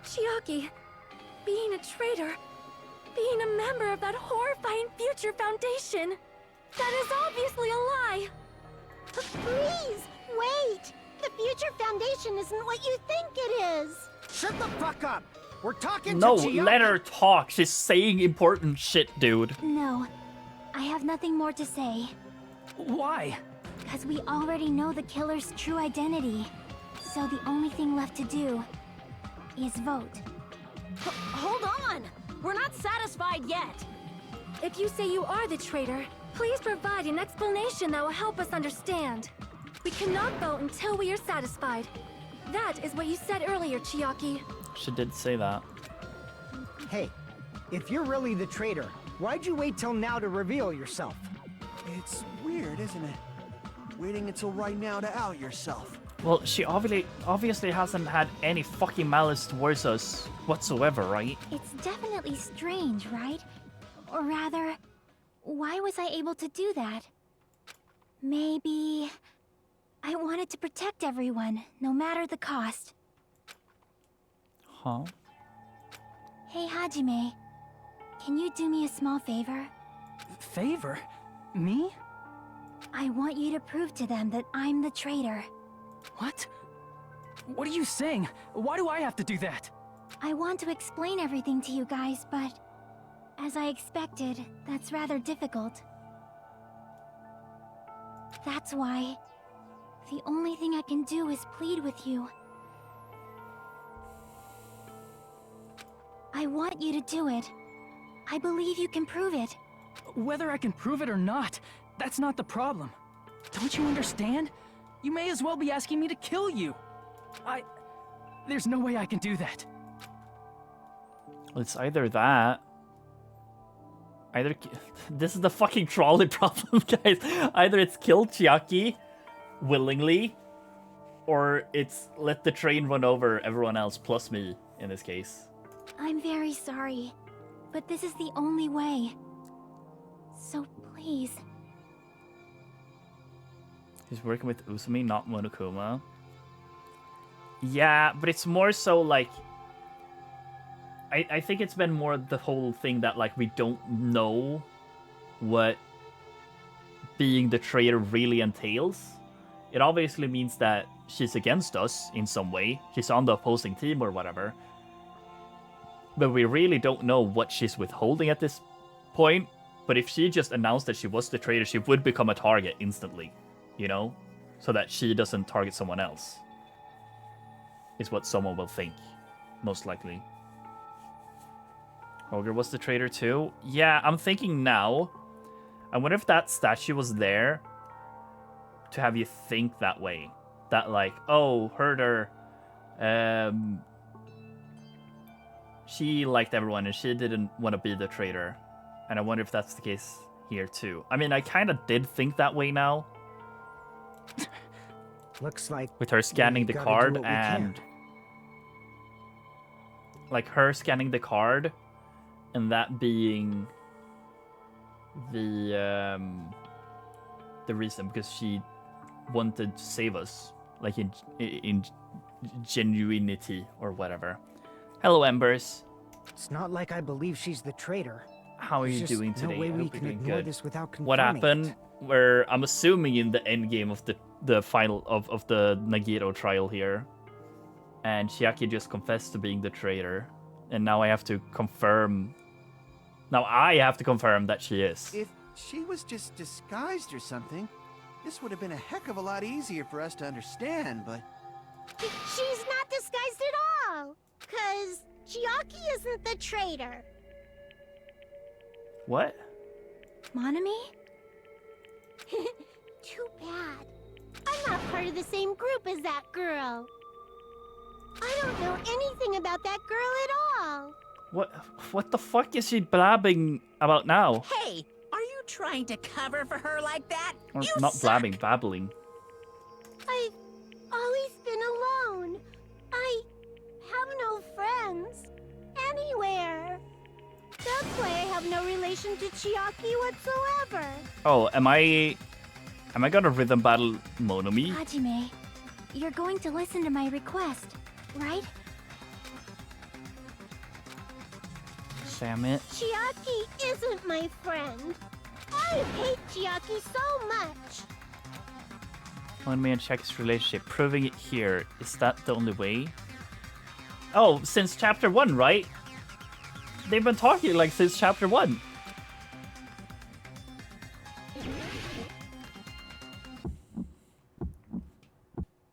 Chiaki, being a traitor, being a member of that horrifying Future Foundation, that is obviously a lie. Please, wait! The Future Foundation isn't what you think it is! Shut the fuck up! We're talking No, to Chiaki! let her talk. She's saying important shit, dude. No, I have nothing more to say. Why? Because we already know the killer's true identity. So the only thing left to do is vote. Hold on! We're not satisfied yet! If you say you are the traitor, please provide an explanation that will help us understand. We cannot vote until we are satisfied. That is what you said earlier, Chiaki. She did say that. Hey, if you're really the traitor, why'd you wait till now to reveal yourself? It's weird, isn't it? Waiting until right now to out yourself. Well, she obviously hasn't had any fucking malice towards us whatsoever, right? It's definitely strange, right? Or rather, why was I able to do that? Maybe... I wanted to protect everyone, no matter the cost. Huh? Hey, Hajime. Can you do me a small favor? Favor? Me? I want you to prove to them that I'm the traitor. What? What are you saying? Why do I have to do that? I want to explain everything to you guys, but... as I expected, that's rather difficult. That's why... the only thing I can do is plead with you. I want you to do it. I believe you can prove it. Whether I can prove it or not, that's not the problem. Don't you understand? You may as well be asking me to kill you. There's no way I can do that. It's either that... This is the fucking trolley problem, guys. Either it's kill Chiaki willingly, or it's let the train run over everyone else, plus me, in this case. I'm very sorry, but this is the only way. So please. He's working with Usumi, not Monokuma. Yeah, but it's more so like... I think it's been more the whole thing that like we don't know what being the traitor really entails. It obviously means that she's against us in some way. She's on the opposing team or whatever. But we really don't know what she's withholding at this point. But if she just announced that she was the traitor, she would become a target instantly. You know? So that she doesn't target someone else. Is what someone will think. Most likely. Ogre was the traitor too? Yeah, I'm thinking now. I wonder if that statue was there to have you think that way. That like, oh, Herder, she liked everyone and she didn't want to be the traitor. And I wonder if that's the case here too. I mean, I kind of did think that way now. Looks like with her scanning the gotta do card what we and... can. like her scanning the card, and that being the reason, because she wanted to save us, like in genuinity or whatever. Hello, Embers. It's not like I believe she's the traitor. How are There's you just doing no today? way I we hope can you're doing ignore good. this without confirming What happened? it. Where I'm assuming in the end game of the final of the Nagito trial here, and Chiaki just confessed to being the traitor, and now I have to confirm. Now I have to confirm that she is. If she was just disguised or something, this would have been a heck of a lot easier for us to understand, but... She's not disguised at all. 'Cause Chiaki isn't the traitor. What? Monami? Too bad. I'm not part of the same group as that girl. I don't know anything about that girl at all. What the fuck is she blabbing about now? Hey, are you trying to cover for her like that? Or You not suck. blabbing, babbling. I've always been alone. I have no friends anywhere. That's why I have no relation to Chiaki whatsoever. Oh, am I gonna rhythm battle Monomi? Hajime, you're going to listen to my request, right? Damn it. Chiaki isn't my friend. I hate Chiaki so much. Monomi and Chiaki's relationship, proving it here. Is that the only way? Oh, since chapter 1, right? They've been talking like since chapter 1.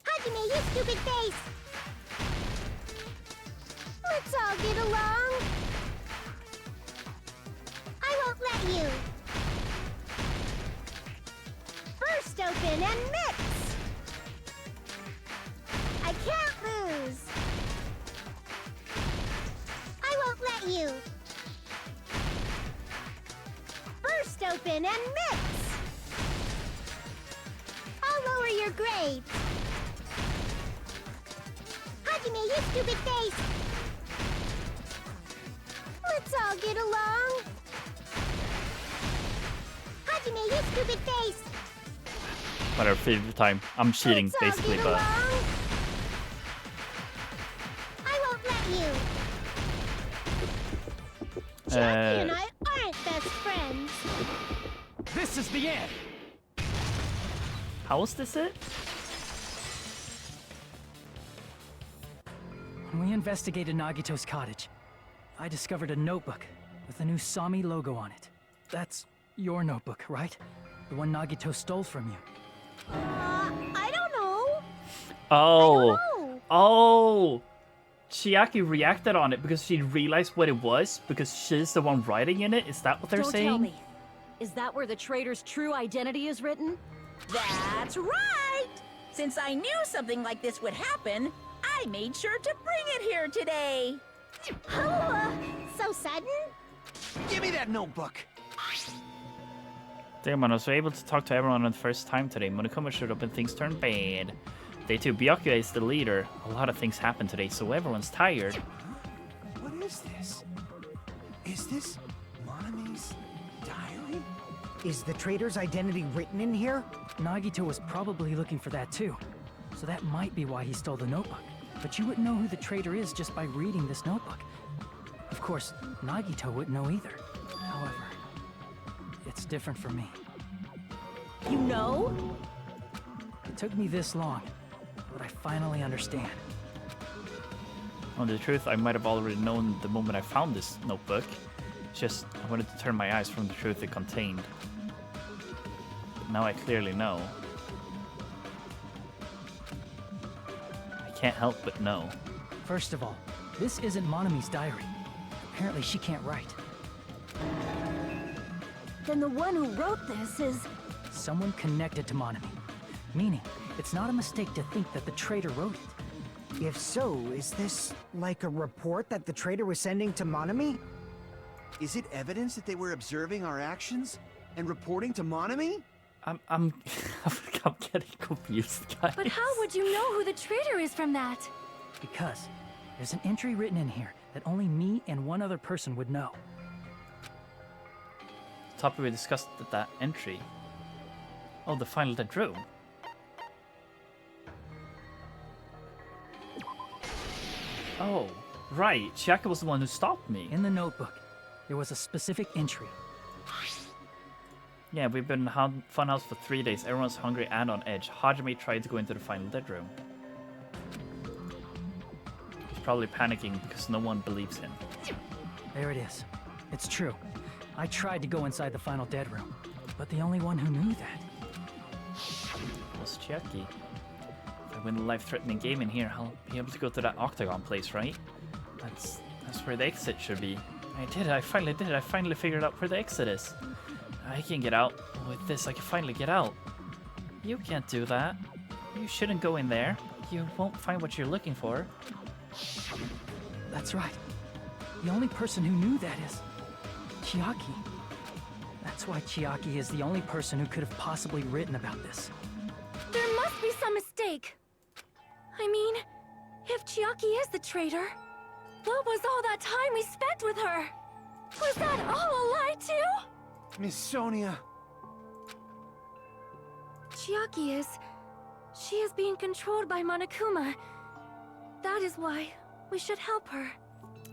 Hajime, you stupid face! Let's all get along. I won't let you. Burst open and mix! I can't lose. I won't let you. Burst open and mix! I'll lower your grade. Hajime, you stupid face! Let's all get along. Hajime, you stupid face! Whatever, favorite time. I'm cheating, Let's all basically, get but... along. I won't let you. Chiaki and I aren't best friends. This is the end! How is this it? When we investigated Nagito's cottage, I discovered a notebook with the new Sami logo on it. That's your notebook, right? The one Nagito stole from you. I don't know. Oh. I don't know. Oh. Chiaki reacted on it because she realized what it was, because she's the one writing in it. Is that what they're Don't saying? tell me. Is that where the traitor's true identity is written? That's right! Since I knew something like this would happen, I made sure to bring it here today. Oh, so sudden? Give me that notebook! Damn, I was able to talk to everyone on the first time today. Monokuma showed up and things turned bad. Day 2, Byakuya is the leader. A lot of things happened today, so everyone's tired. What is this? Is this Monami's diary? Is the traitor's identity written in here? Nagito was probably looking for that too. So that might be why he stole the notebook. But you wouldn't know who the traitor is just by reading this notebook. Of course, Nagito wouldn't know either. However, it's different for me. You know? It took me this long, but I finally understand. Well, the truth, I might have already known the moment I found this notebook. It's just, I wanted to turn my eyes from the truth it contained. But now I clearly know. I can't help but know. First of all, this isn't Monami's diary. Apparently she can't write. Then the one who wrote this is... Someone connected to Monami. Meaning, it's not a mistake to think that the traitor wrote it. If so, is this like a report that the traitor was sending to Monami? Is it evidence that they were observing our actions and reporting to Monami? I'm I'm getting confused, guys. But how would you know who the traitor is from that? Because there's an entry written in here that only me and one other person would know. The topic we discussed at that entry. Oh, the final dead room. Oh, right. Chiaki was the one who stopped me. In the notebook, there was a specific entry. Yeah, we've been in Funhouse for 3 days. Everyone's hungry and on edge. Hajime tried to go into the final dead room. He's probably panicking because no one believes him. There it is. It's true. I tried to go inside the final dead room, but the only one who knew that was Chiaki. If I win a life-threatening game in here, I'll be able to go to that octagon place, right? That's where the exit should be. I did it. I finally did it. I finally figured out where the exit is. I can get out. With this, I can finally get out. You can't do that. You shouldn't go in there. You won't find what you're looking for. That's right. The only person who knew that is Chiaki. That's why Chiaki is the only person who could have possibly written about this. There must be some mistake. I mean, if Chiaki is the traitor, what was all that time we spent with her? Was that all a lie too? Miss Sonia. Chiaki is... She is being controlled by Monokuma. That is why we should help her.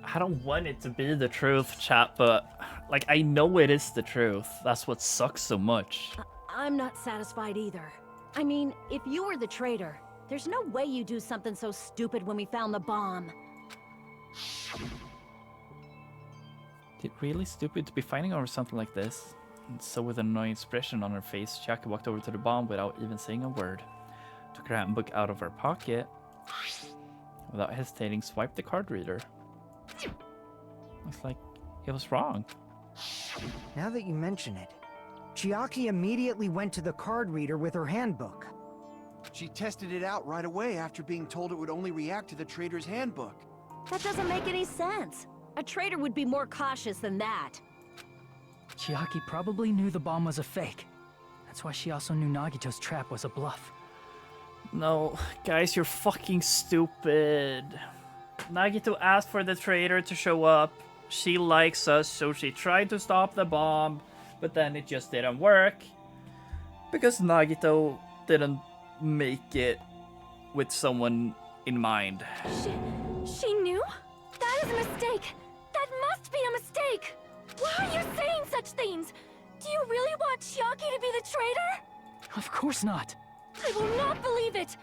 I don't want it to be the truth, chat, but like I know it is the truth. That's what sucks so much. I'm not satisfied either. I mean, if you were the traitor, there's no way you do something so stupid when we found the bomb. Is it really stupid to be fighting over something like this? And so with an annoying expression on her face, Chiaki walked over to the bomb without even saying a word. Took her handbook out of her pocket. Without hesitating, swiped the card reader. It's like it was wrong. Now that you mention it, Chiaki immediately went to the card reader with her handbook. She tested it out right away after being told it would only react to the trader's handbook. That doesn't make any sense. A traitor would be more cautious than that. Chiaki probably knew the bomb was a fake. That's why she also knew Nagito's trap was a bluff. No, guys, you're fucking stupid. Nagito asked for the traitor to show up. She likes us, so she tried to stop the bomb, but then it just didn't work. Because Nagito didn't make it with someone in mind. She knew? That is a mistake. That must be a mistake. Why are you saying such things? Do you really want Chiaki to be the traitor? Of course not. I will not believe it.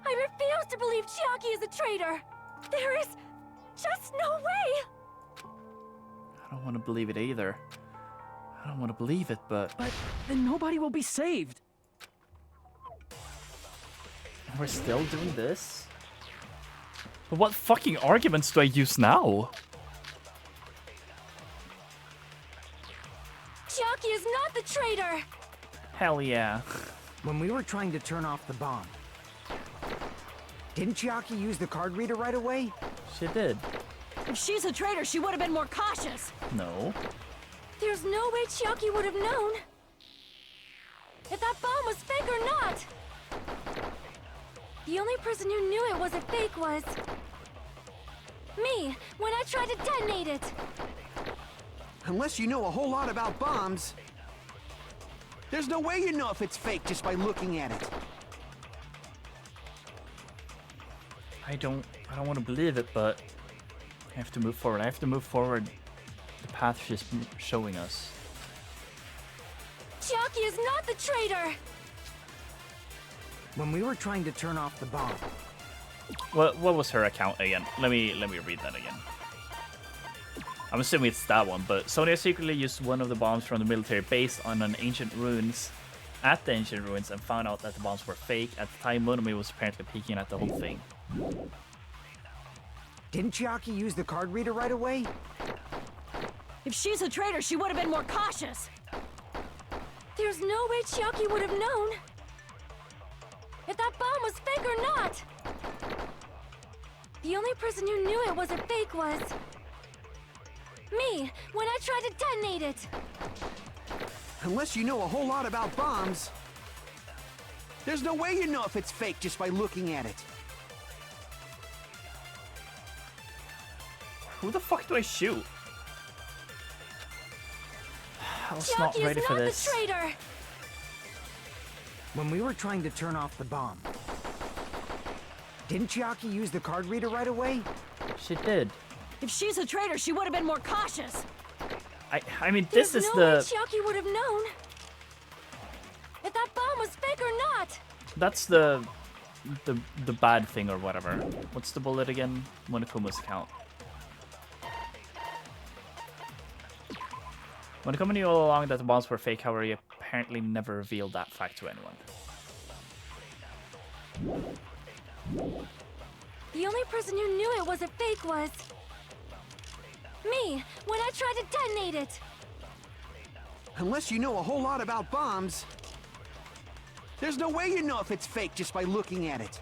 I refuse to believe Chiaki is a traitor. There is just no way. I don't want to believe it either. I don't want to believe it, but then nobody will be saved. We're still doing this? But what fucking arguments do I use now? Chiaki is not the traitor! Hell yeah. When we were trying to turn off the bomb, didn't Chiaki use the card reader right away? She did. If she's a traitor, she would have been more cautious. No. There's no way Chiaki would have known. If that bomb was fake or not. The only person who knew it was a fake was... me, when I tried to detonate it. Unless you know a whole lot about bombs, there's no way you know if it's fake just by looking at it. I don't want to believe it, but I have to move forward. I have to move forward the path she's showing us. Chiaki is not the traitor! When we were trying to turn off the bomb. What was her account again? Let me read that again. I'm assuming it's that one, but Sonia secretly used one of the bombs from the military base on an ancient ruins at the ancient ruins and found out that the bombs were fake. At the time, Monomi was apparently peeking at the whole thing. Didn't Chiaki use the card reader right away? If she's a traitor, she would have been more cautious. There's no way Chiaki would have known. If that bomb was fake or not. The only person who knew it was a fake was... me, when I tried to detonate it. Unless you know a whole lot about bombs, there's no way you know if it's fake just by looking at it. Who the fuck do I shoot? I was Chiaki not ready is for not this. the traitor! When we were trying to turn off the bomb, didn't Chiaki use the card reader right away? She did. If she's a traitor, she would have been more cautious. I mean, this There's is no way the... Chiaki would have known if that bomb was fake or not. That's the bad thing or whatever. What's the bullet again? Monokuma's account. Monokuma knew all along that the bombs were fake, however, he apparently never revealed that fact to anyone. The only person who knew it was a fake was me, when I tried to detonate it. Unless you know a whole lot about bombs, there's no way you know if it's fake just by looking at it.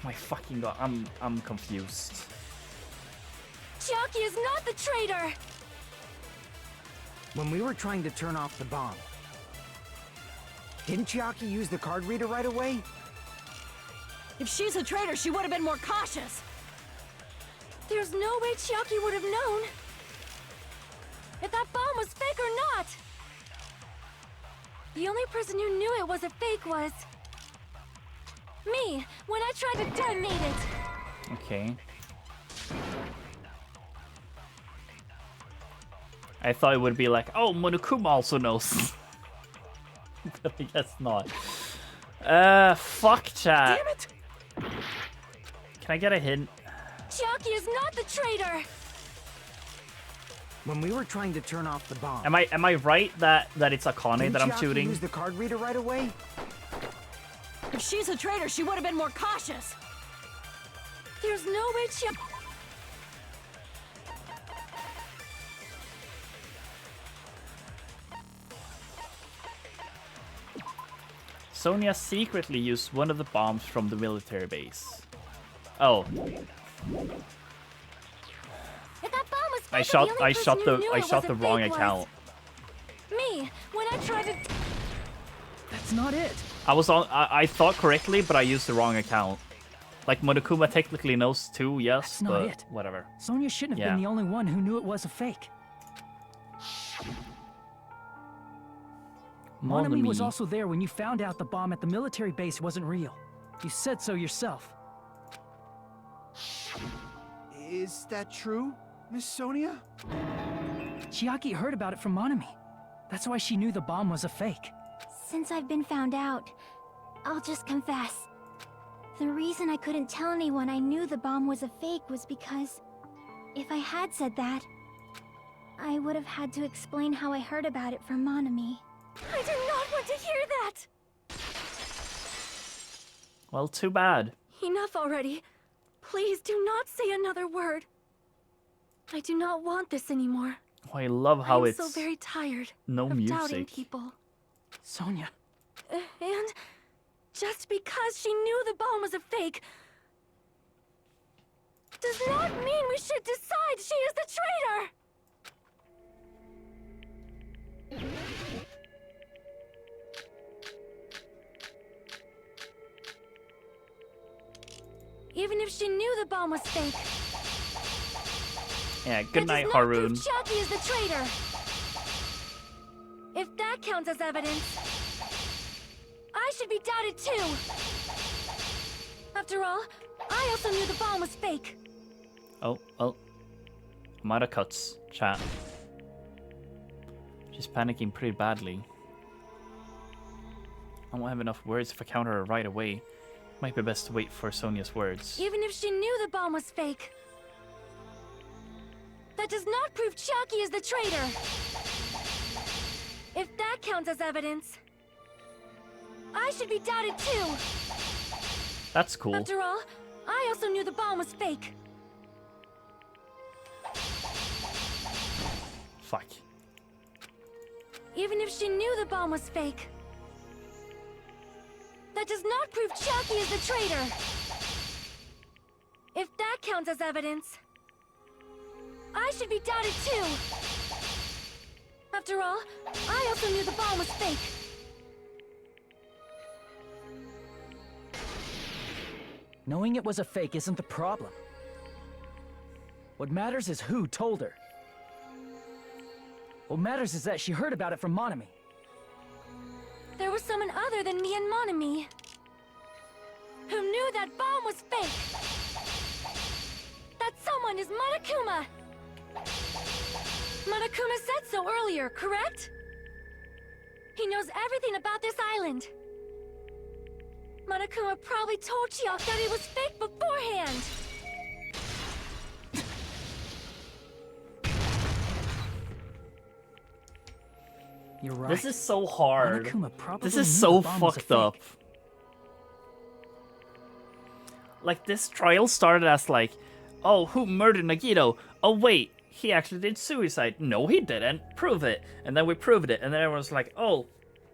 My fucking god, I'm confused. Chiaki is not the traitor! When we were trying to turn off the bomb, didn't Chiaki use the card reader right away? If she's a traitor, she would have been more cautious. There's no way Chiaki would have known if that bomb was fake or not. The only person who knew it was a fake was me, when I tried to detonate it. Okay. I thought it would be like, oh, Monokuma also knows. But I guess not. Fuck chat. Damn it! Can I get a hint? Chiaki is not the traitor! When we were trying to turn off the bomb, Am I right that it's Akane didn't that I'm Chiaki shooting? use the card reader right away? If she's a traitor, she would have been more cautious. There's no way Chiaki... Sonia secretly used one of the bombs from the military base. Oh, If that bomb was fake, I shot the only person who knew it was the a wrong fake account. was me, when I tried to... That's not it. I thought correctly, but I used the wrong account. Like Monokuma technically knows too, yes, That's not but it. whatever. Sonia shouldn't have Yeah. been the only one who knew it was a fake. Monami was Monami. also there when you found out the bomb at the military base wasn't real. You said so yourself. Is that true, Miss Sonia? Chiaki heard about it from Monami. That's why she knew the bomb was a fake. Since I've been found out, I'll just confess. The reason I couldn't tell anyone I knew the bomb was a fake was because if I had said that, I would have had to explain how I heard about it from Monami. I do not want to hear that! Well, too bad. Enough already. Please do not say another word. I do not want this anymore. Oh, I love how I'm it's so very tired no of doubting music. people. Sonia, And just because she knew the bomb was a fake does not mean we should decide she is the traitor! Even if she knew the bomb was fake, Yeah, good night, that does not Haroon. prove Chiaki is the traitor. If that counts as evidence, I should be doubted too. After all, I also knew the bomb was fake. Oh, well. I'm out of cuts, chat. She's panicking pretty badly. I won't have enough words if I counter her right away. Might be best to wait for Sonia's words. Even if she knew the bomb was fake, that does not prove Chiaki is the traitor. If that counts as evidence, I should be doubted too. That's cool. After all, I also knew the bomb was fake. Fuck. Even if she knew the bomb was fake, that does not prove Chiaki is the traitor. If that counts as evidence, I should be doubted too. After all, I also knew the bomb was fake. Knowing it was a fake isn't the problem. What matters is who told her. What matters is that she heard about it from Monami. There was someone other than me and Monami who knew that bomb was fake. That someone is Monokuma. Monokuma said so earlier, correct? He knows everything about this island. Monokuma probably told Chiaki that it was fake beforehand. You're right. This is so hard. Monokuma probably This is knew so the bomb was a fucked up. fake. Like, this trial started as like, oh, who murdered Nagito? Oh, wait, he actually did suicide. No, he didn't. Prove it. And then we proved it. And then everyone's like, oh,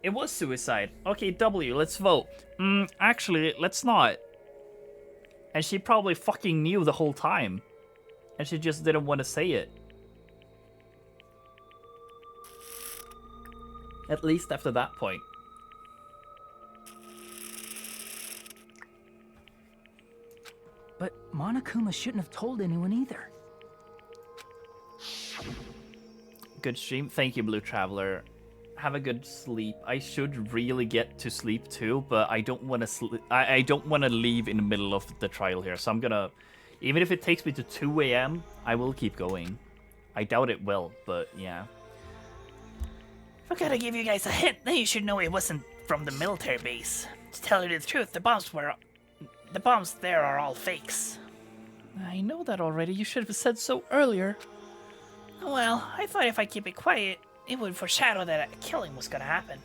it was suicide. Okay, W, let's vote. Actually, let's not. And she probably fucking knew the whole time. And she just didn't want to say it. At least after that point. But Monokuma shouldn't have told anyone either. Good stream. Thank you, Blue Traveler. Have a good sleep. I should really get to sleep too, but I don't want to I don't want to leave in the middle of the trial here. So I'm gonna, even if it takes me to 2 a.m., I will keep going. I doubt it will, but yeah. If I gotta give you guys a hint, then you should know it wasn't from the military base. To tell you the truth, the bombs there are all fakes. I know that already. You should have said so earlier. Well, I thought if I keep it quiet, it would foreshadow that a killing was gonna happen.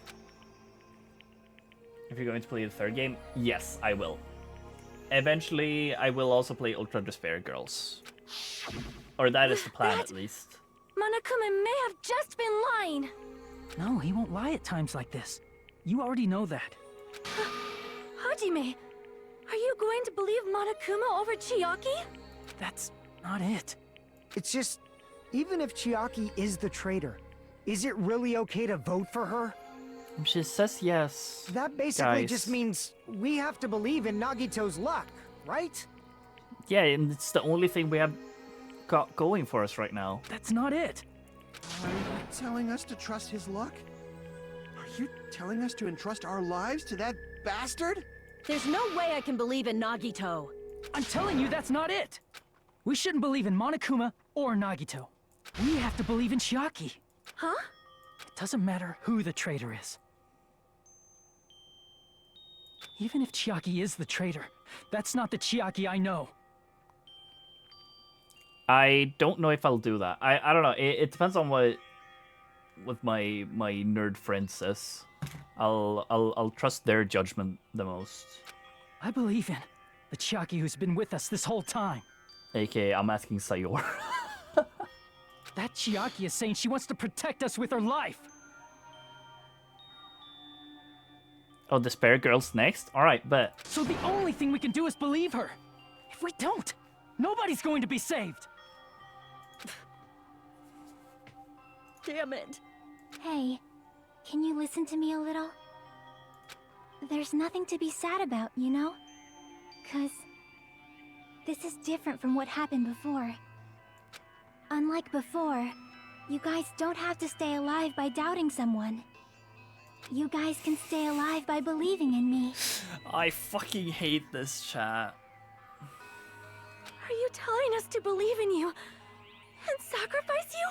If you're going to play the third game, yes, I will. Eventually, I will also play Ultra Despair Girls. Or that is the plan, at least. Monokuma may have just been lying. No, he won't lie at times like this. You already know that. Hajime, are you going to believe Monokuma over Chiaki? That's not it. It's just, even if Chiaki is the traitor, is it really okay to vote for her? She says yes. That basically guys. just means we have to believe in Nagito's luck, right? Yeah, and it's the only thing we have got going for us right now. That's not it. Are you telling us to trust his luck? Are you telling us to entrust our lives to that bastard? There's no way I can believe in Nagito. I'm telling you, that's not it. We shouldn't believe in Monokuma or Nagito. We have to believe in Chiaki. Huh? It doesn't matter who the traitor is. Even if Chiaki is the traitor, that's not the Chiaki I know. I don't know if I'll do that. I don't know. It depends on what my nerd friend says. I'll trust their judgment the most. I believe in the Chiaki who's been with us this whole time. AKA, I'm asking Sayor. That Chiaki is saying she wants to protect us with her life. Oh, Despair Girl's next? Alright, bet. So the only thing we can do is believe her. If we don't, nobody's going to be saved. Damn it. Hey, can you listen to me a little? There's nothing to be sad about, you know? 'Cause this is different from what happened before. Unlike before, you guys don't have to stay alive by doubting someone. You guys can stay alive by believing in me. I fucking hate this chat. Are you telling us to believe in you and sacrifice you?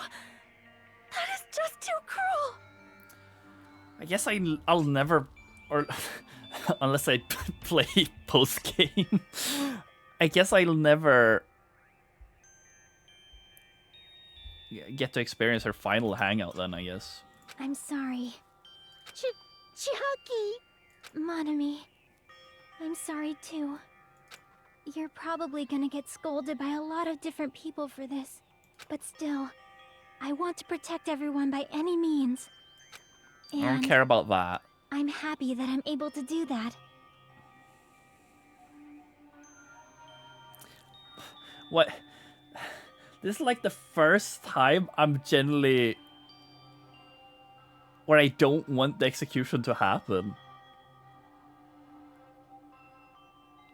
That is just too cruel. I guess I'll never, or unless I play post game, I guess I'll never get to experience her final hangout. Then I guess. I'm sorry. Chiaki! Monami, I'm sorry too. You're probably gonna get scolded by a lot of different people for this. But still, I want to protect everyone by any means. And I don't care about that. I'm happy that I'm able to do that. What? This is like the first time I'm genuinely where I don't want the execution to happen.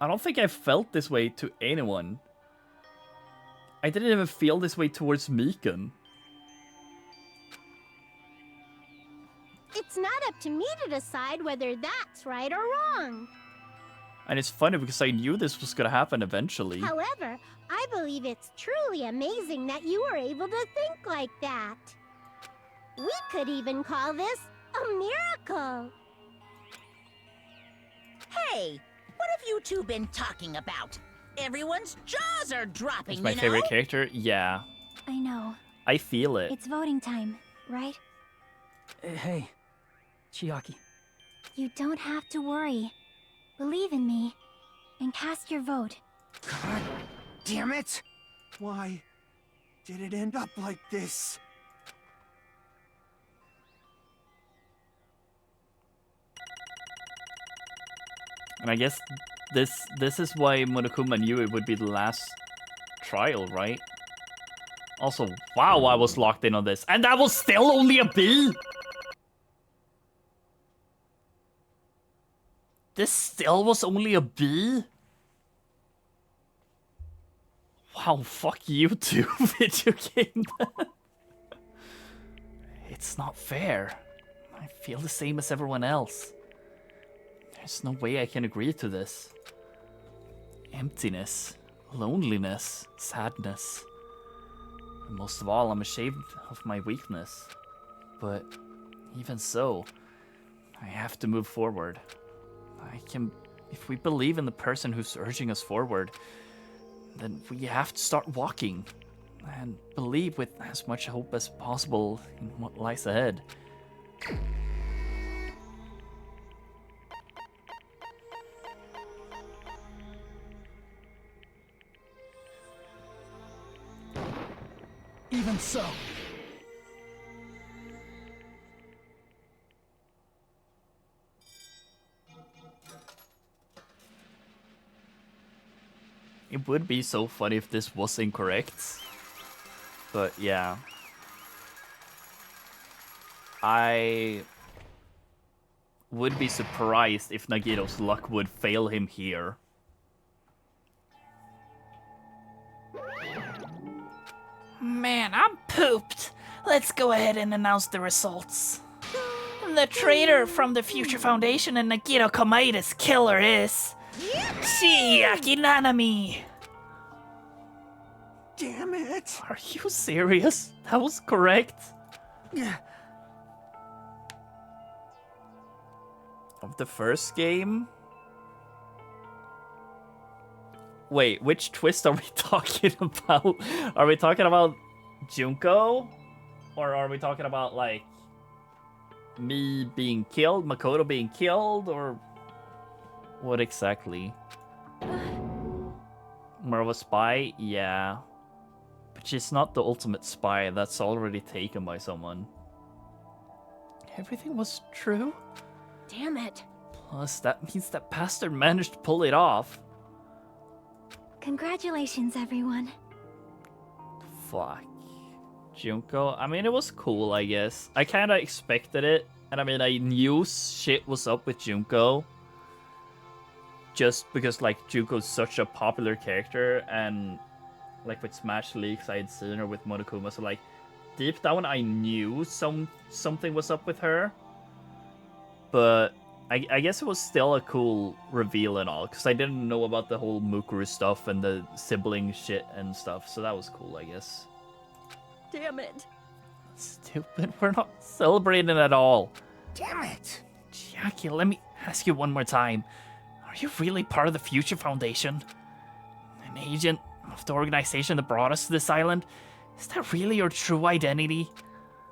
I don't think I felt this way to anyone. I didn't even feel this way towards Mikan. It's not up to me to decide whether that's right or wrong. And it's funny because I knew this was gonna happen eventually. However, I believe it's truly amazing that you were able to think like that. We could even call this a miracle. Hey, what have you two been talking about? Everyone's jaws are dropping, It's my favorite character? Yeah. I know. I feel it. It's voting time, right? Hey, Chiaki. You don't have to worry. Believe in me, and cast your vote. God damn it! Why did it end up like this? And I guess this is why Monokuma knew it would be the last trial, right? Also, wow, I was locked in on this. And that was still only a B! This still was only a B? Wow, fuck you too, video game. It's not fair. I feel the same as everyone else. There's no way I can agree to this. Emptiness, loneliness, sadness. And most of all, I'm ashamed of my weakness. But even so, I have to move forward. If we believe in the person who's urging us forward, then we have to start walking and believe with as much hope as possible in what lies ahead. Even so. It would be so funny if this was incorrect. But yeah. I would be surprised if Nagito's luck would fail him here. Man, I'm pooped. Let's go ahead and announce the results. The traitor from the Future Foundation and Nagito Kamaida's killer is... Chiaki Nanami! Damn it! Are you serious? That was correct? Of the first game? Wait, which twist are we talking about? Are we talking about Junko? Or are we talking about, like, me being killed, Makoto being killed, or what exactly? More of a spy? Yeah. But she's not the ultimate spy. That's already taken by someone. Everything was true? Damn it. Plus, that means that bastard managed to pull it off. Congratulations, everyone. Fuck. Junko, I mean, it was cool, I guess. I kind of expected it. And I mean, I knew shit was up with Junko. Just because, like, Junko's such a popular character. And, like, with Smash Leaks, I had seen her with Monokuma. So, like, deep down, I knew something was up with her. But I guess it was still a cool reveal and all. Because I didn't know about the whole Mukuru stuff and the sibling shit and stuff. So that was cool, I guess. Damn it. Stupid. We're not celebrating at all. Damn it! Chiaki, let me ask you one more time. Are you really part of the Future Foundation? An agent of the organization that brought us to this island? Is that really your true identity?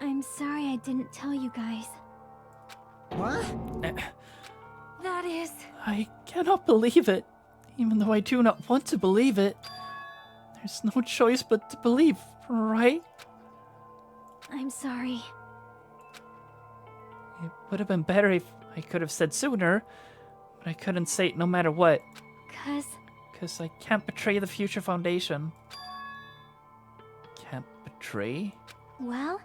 I'm sorry I didn't tell you guys. What? That is... I cannot believe it. Even though I do not want to believe it. There's no choice but to believe, right? I'm sorry. It would have been better if I could have said sooner, but I couldn't say it no matter what. 'Cause I can't betray the Future Foundation. Can't betray? Well?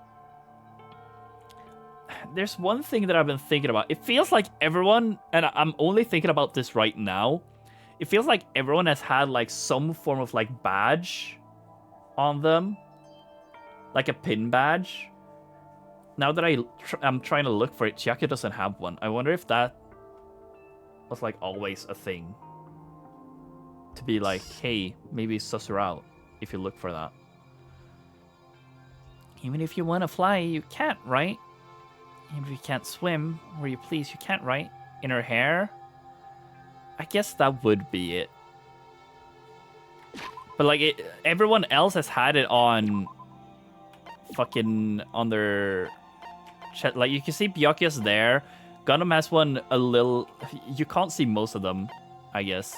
There's one thing that I've been thinking about. It feels like everyone, and I'm only thinking about this right now, it feels like everyone has had like some form of like badge on them, like a pin badge. Now that I'm trying to look for it, Chiaki doesn't have one. I wonder if that was like always a thing. To be like, hey, maybe suss her out if you look for that. Even if you want to fly, you can't, right? Even if you can't swim, where you please, you can't, right? In her hair? I guess that would be it. But like, everyone else has had it on fucking on their chest. Like, you can see Byakuya's there. Gundam has one a little... You can't see most of them, I guess,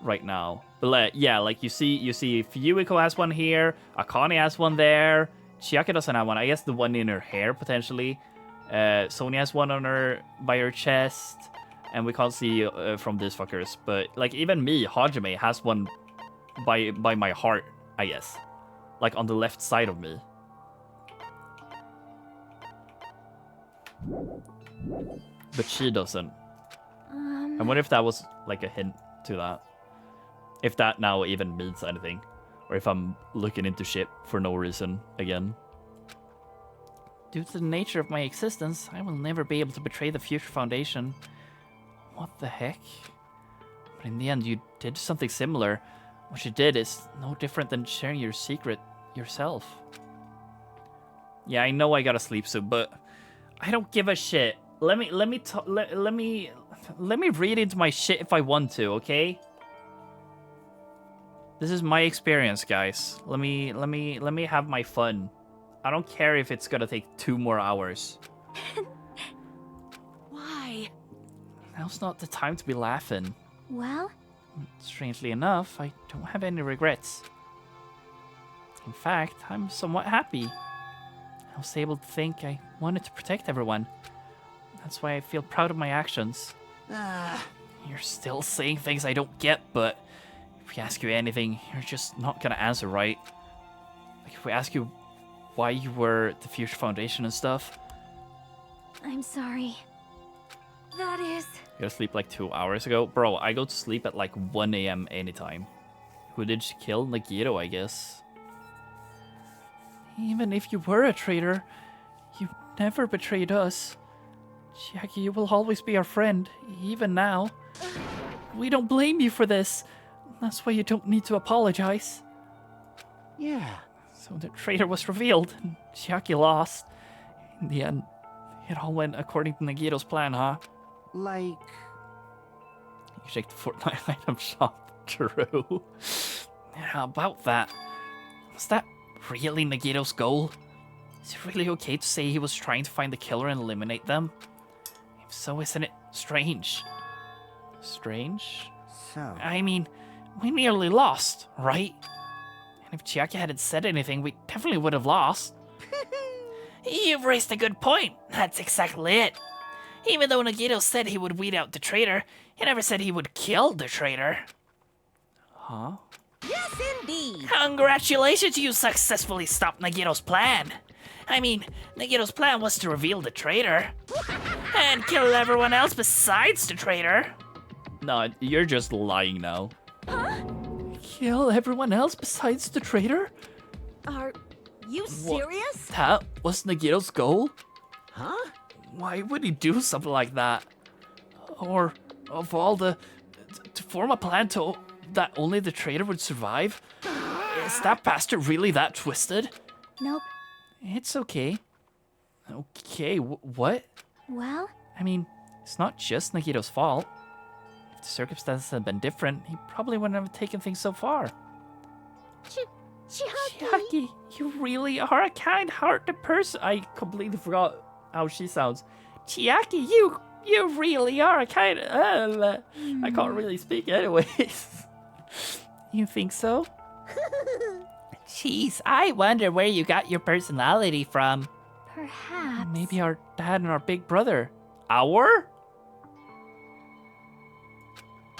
right now. But like, yeah, like you see Fuyuhiko has one here. Akane has one there. Chiaki doesn't have one. I guess the one in her hair, potentially. Sonya has one on her, by her chest. And we can't see from these fuckers. But like, even me, Hajime, has one by my heart, I guess. Like, on the left side of me. But she doesn't. I wonder if that was like a hint to that. If that now even means anything. Or if I'm looking into shit for no reason again. Due to the nature of my existence, I will never be able to betray the Future Foundation. What the heck? But in the end, you did something similar. What you did is no different than sharing your secret yourself. Yeah, I know I gotta sleep soon, but I don't give a shit. Let me read into my shit if I want to, okay? This is my experience, guys. Let me have my fun. I don't care if it's gonna take 2 more hours. Why? Now's not the time to be laughing. Well? Strangely enough, I don't have any regrets. In fact, I'm somewhat happy. I was able to think I wanted to protect everyone. That's why I feel proud of my actions. You're still saying things I don't get, but if we ask you anything, you're just not gonna answer right. Like if we ask you why you were at the Future Foundation and stuff. I'm sorry. That is... You gotta sleep like 2 hours ago? Bro, I go to sleep at like 1 AM anytime. Who did she kill? Nagito, I guess. Even if you were a traitor, you never betrayed us. Chiaki, you will always be our friend, even now. We don't blame you for this. That's why you don't need to apologize. Yeah. So the traitor was revealed, and Chiaki lost. In the end, it all went according to Nagito's plan, huh? Like... You checked the Fortnite item shop. True. How about that? Was that really Nagito's goal? Is it really okay to say he was trying to find the killer and eliminate them? If so, isn't it strange? Strange? So... I mean, we nearly lost, right? And if Chiaki hadn't said anything, we definitely would have lost. You've raised a good point. That's exactly it. Even though Nagito said he would weed out the traitor, he never said he would kill the traitor. Huh? Yes, indeed. Congratulations, you successfully stopped Nagito's plan. I mean, Nagito's plan was to reveal the traitor. And kill everyone else besides the traitor. No, you're just lying now. Huh? Kill everyone else besides the traitor? Are you serious? That was Nagito's goal? Huh? Why would he do something like that? Or, of all the... to form a plan that only the traitor would survive? Is that bastard really that twisted? Nope. It's okay. Okay, what? Well? I mean, it's not just Nagito's fault. If the circumstances had been different, he probably wouldn't have taken things so far. Chiaki, you really are a kind-hearted person. I completely forgot how she sounds. Chiaki, you really are a kind... I can't really speak anyways. You think so? Jeez, I wonder where you got your personality from. Perhaps. Maybe our dad and our big brother. Our?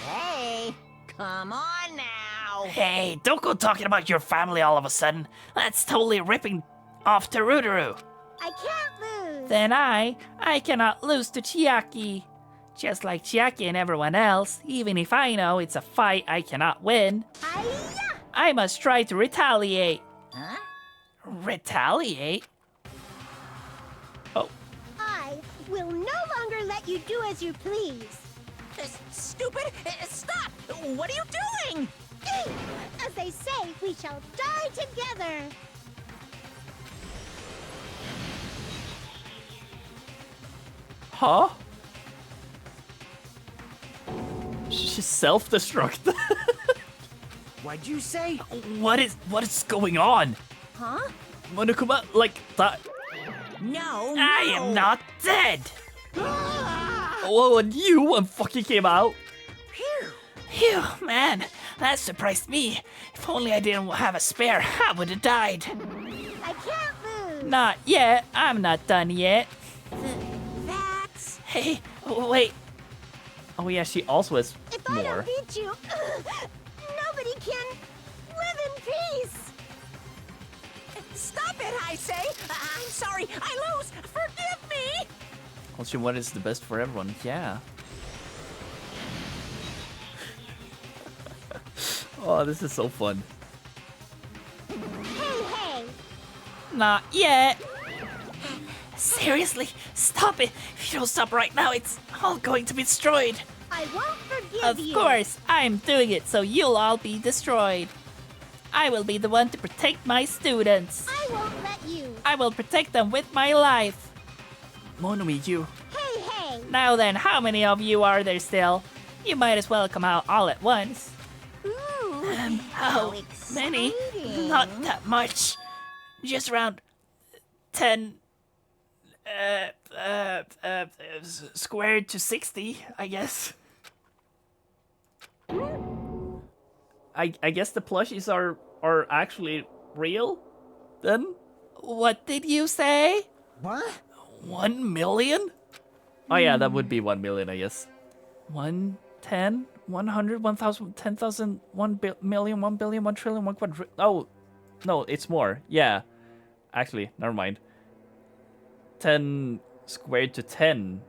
Hey, come on now. Hey, don't go talking about your family all of a sudden. That's totally ripping off Tarutaru. I can't lose. Then I cannot lose to Chiaki. Just like Chiaki and everyone else, even if I know it's a fight I cannot win, Hi-ya! I must try to retaliate. Huh? Retaliate? Oh, I will no longer let you do as you please. Stupid! Stop! What are you doing? As they say, we shall die together. Huh? She's self-destruct. What'd you say? What is going on? Huh? Monokuma, like that. No, I am not dead. Oh, and you fucking came out. Phew, man, that surprised me. If only I didn't have a spare, I would have died. I can't lose. Not yet. I'm not done yet. That's... Hey, wait. Oh yeah, she also has If I more. don't beat you, nobody can live in peace. Stop it, I say! I'm sorry, I lose! Forgive me! Well, she wanted the best for everyone. Yeah. Oh, this is so fun. Hey, Not yet. Seriously, stop it. If you don't stop right now, it's all going to be destroyed. I won't forgive Of you. course, I'm doing it so you'll all be destroyed. I will be the one to protect my students. I won't let you. I will protect them with my life. Monomi, you. Hey. Now then, how many of you are there still? You might as well come out all at once. Ooh, How many? Not that much. Just around 10 squared to 60, I guess. I guess the plushies are actually real, then? What did you say? What? 1 million? Oh yeah, that would be 1 million, I guess. 1, 10, 100, 1,000, 10,000, 1 million, 1 billion, 1 trillion, 1 quadrillion. Oh, no, it's more. Yeah. Actually, never mind. 10 squared to 10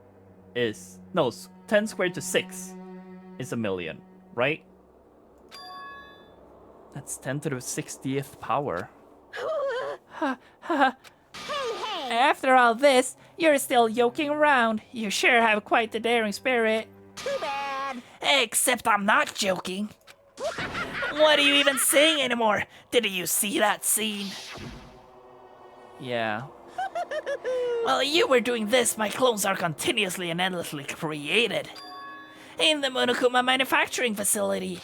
is... No, 10 squared to 6 is a million, right? That's 10 to the 60th power. After all this, you're still joking around. You sure have quite the daring spirit. too bad. Except I'm not joking. What are you even saying anymore? Didn't you see that scene? Yeah. While you were doing this, my clones are continuously and endlessly created. In the Monokuma manufacturing facility.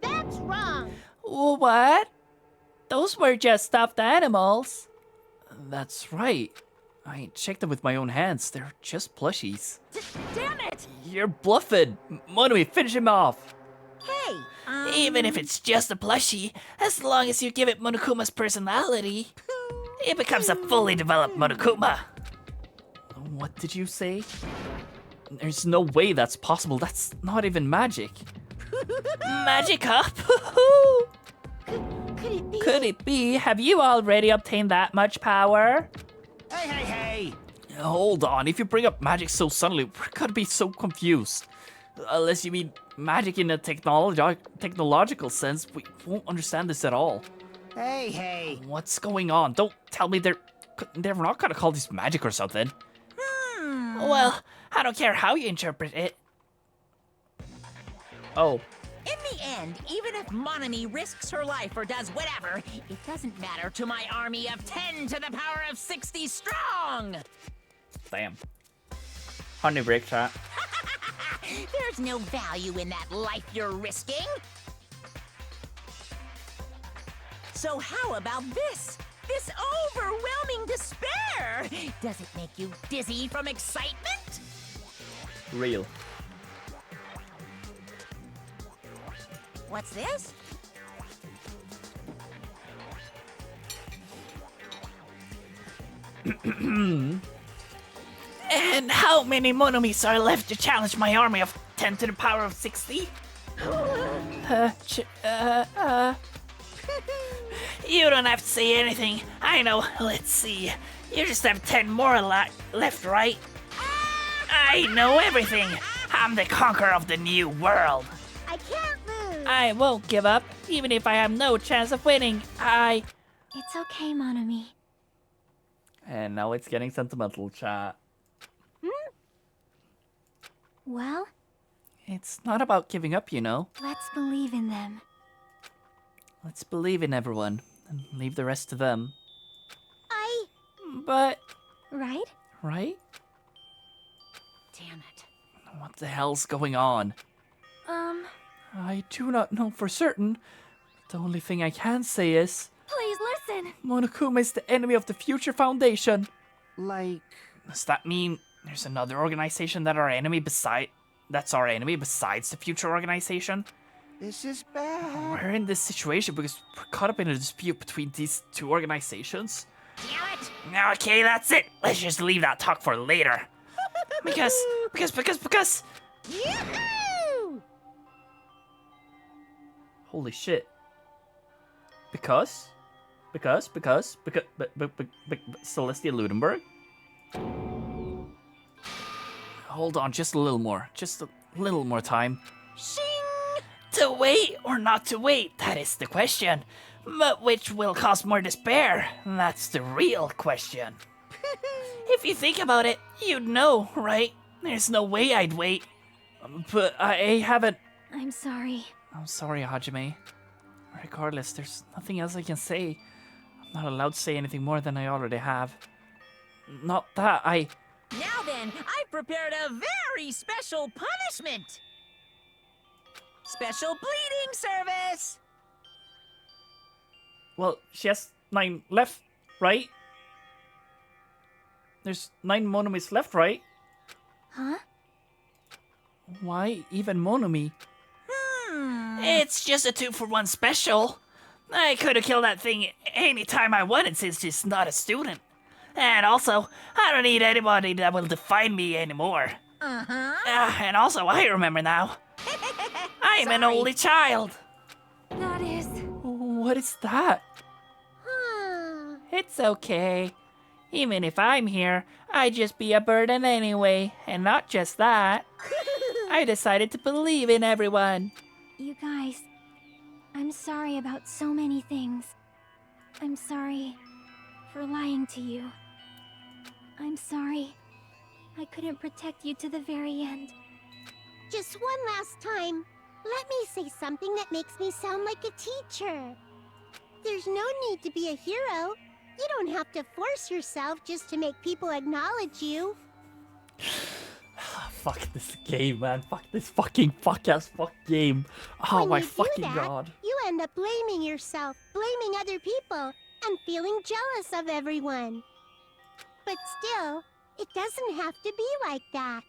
That's wrong. What? Those were just stuffed animals. That's right. I checked them with my own hands. They're just plushies. Damn it! You're bluffing. Monomi, finish him off. Hey, Even if it's just a plushie, as long as you give it Monokuma's personality, it becomes a fully developed Monokuma. What did you say? There's no way that's possible. That's not even magic. Magic up! Could it be? Could it be? Have you already obtained that much power? Hey! Hold on. If you bring up magic so suddenly, we're gonna be so confused. Unless you mean magic in a technological sense, we won't understand this at all. Hey! What's going on? Don't tell me they're not gonna call this magic or something. Well, I don't care how you interpret it. Oh. in the end, even if Monomi risks her life or does whatever, it doesn't matter to my army of 10 to the power of 60 strong! Damn. Honey break chat. There's no value in that life you're risking. So how about this? This overwhelming despair! Does it make you dizzy from excitement? Real. What's this? And how many Monomis are left to challenge my army of 10 to the power of 60? You don't have to say anything. I know. Let's see. You just have 10 more left, right? I know everything. I'm the conqueror of the new world. I can't lose. I won't give up, even if I have no chance of winning. It's okay, Monami. And now it's getting sentimental, chat. Well, It's not about giving up, you know. let's believe in them. Let's believe in everyone and leave the rest to them. But Right? Right? Damn it. What the hell's going on? I do not know for certain. The only thing I can say is Please listen. Monokuma is the enemy of the Future Foundation. Like, Does that mean there's another organization that's our enemy besides the Future Organization? this is bad. We're in this situation because we're caught up in a dispute between these two organizations. Damn it! okay, that's it. Let's just leave that talk for later. Because. Yoo-hoo! Holy shit. Because Celestia Ludenberg? Hold on, just a little more. Just a little more time. To wait or not to wait, that is the question. But which will cause more despair? That's the real question. If you think about it, you'd know, right? There's no way I'd wait. But I haven't... I'm sorry. I'm sorry, Hajime. Regardless, there's nothing else I can say. I'm not allowed to say anything more than I already have. Not that I... Now then, I prepared a very special punishment. Special bleeding service. Well, she has 9 left, right? There's 9 Monomis left, right? Huh? Why even Monomi? It's just a 2-for-1 special. I could have killed that thing anytime I wanted since she's not a student. And also, I don't need anybody that will define me anymore. And also, I remember now. I'm an only child. That is... What is that? It's okay. Even if I'm here, I'd just be a burden anyway. And not just that. I decided to believe in everyone. You guys, I'm sorry about so many things. I'm sorry for lying to you. I'm sorry I couldn't protect you to the very end. Just one last time, let me say something that makes me sound like a teacher. There's no need to be a hero. You don't have to force yourself just to make people acknowledge you. Fuck this game, man. Fuck this fucking fuck-ass fuck game. Oh When my you do fucking that, god. You end up blaming yourself, blaming other people, and feeling jealous of everyone. But still, it doesn't have to be like that.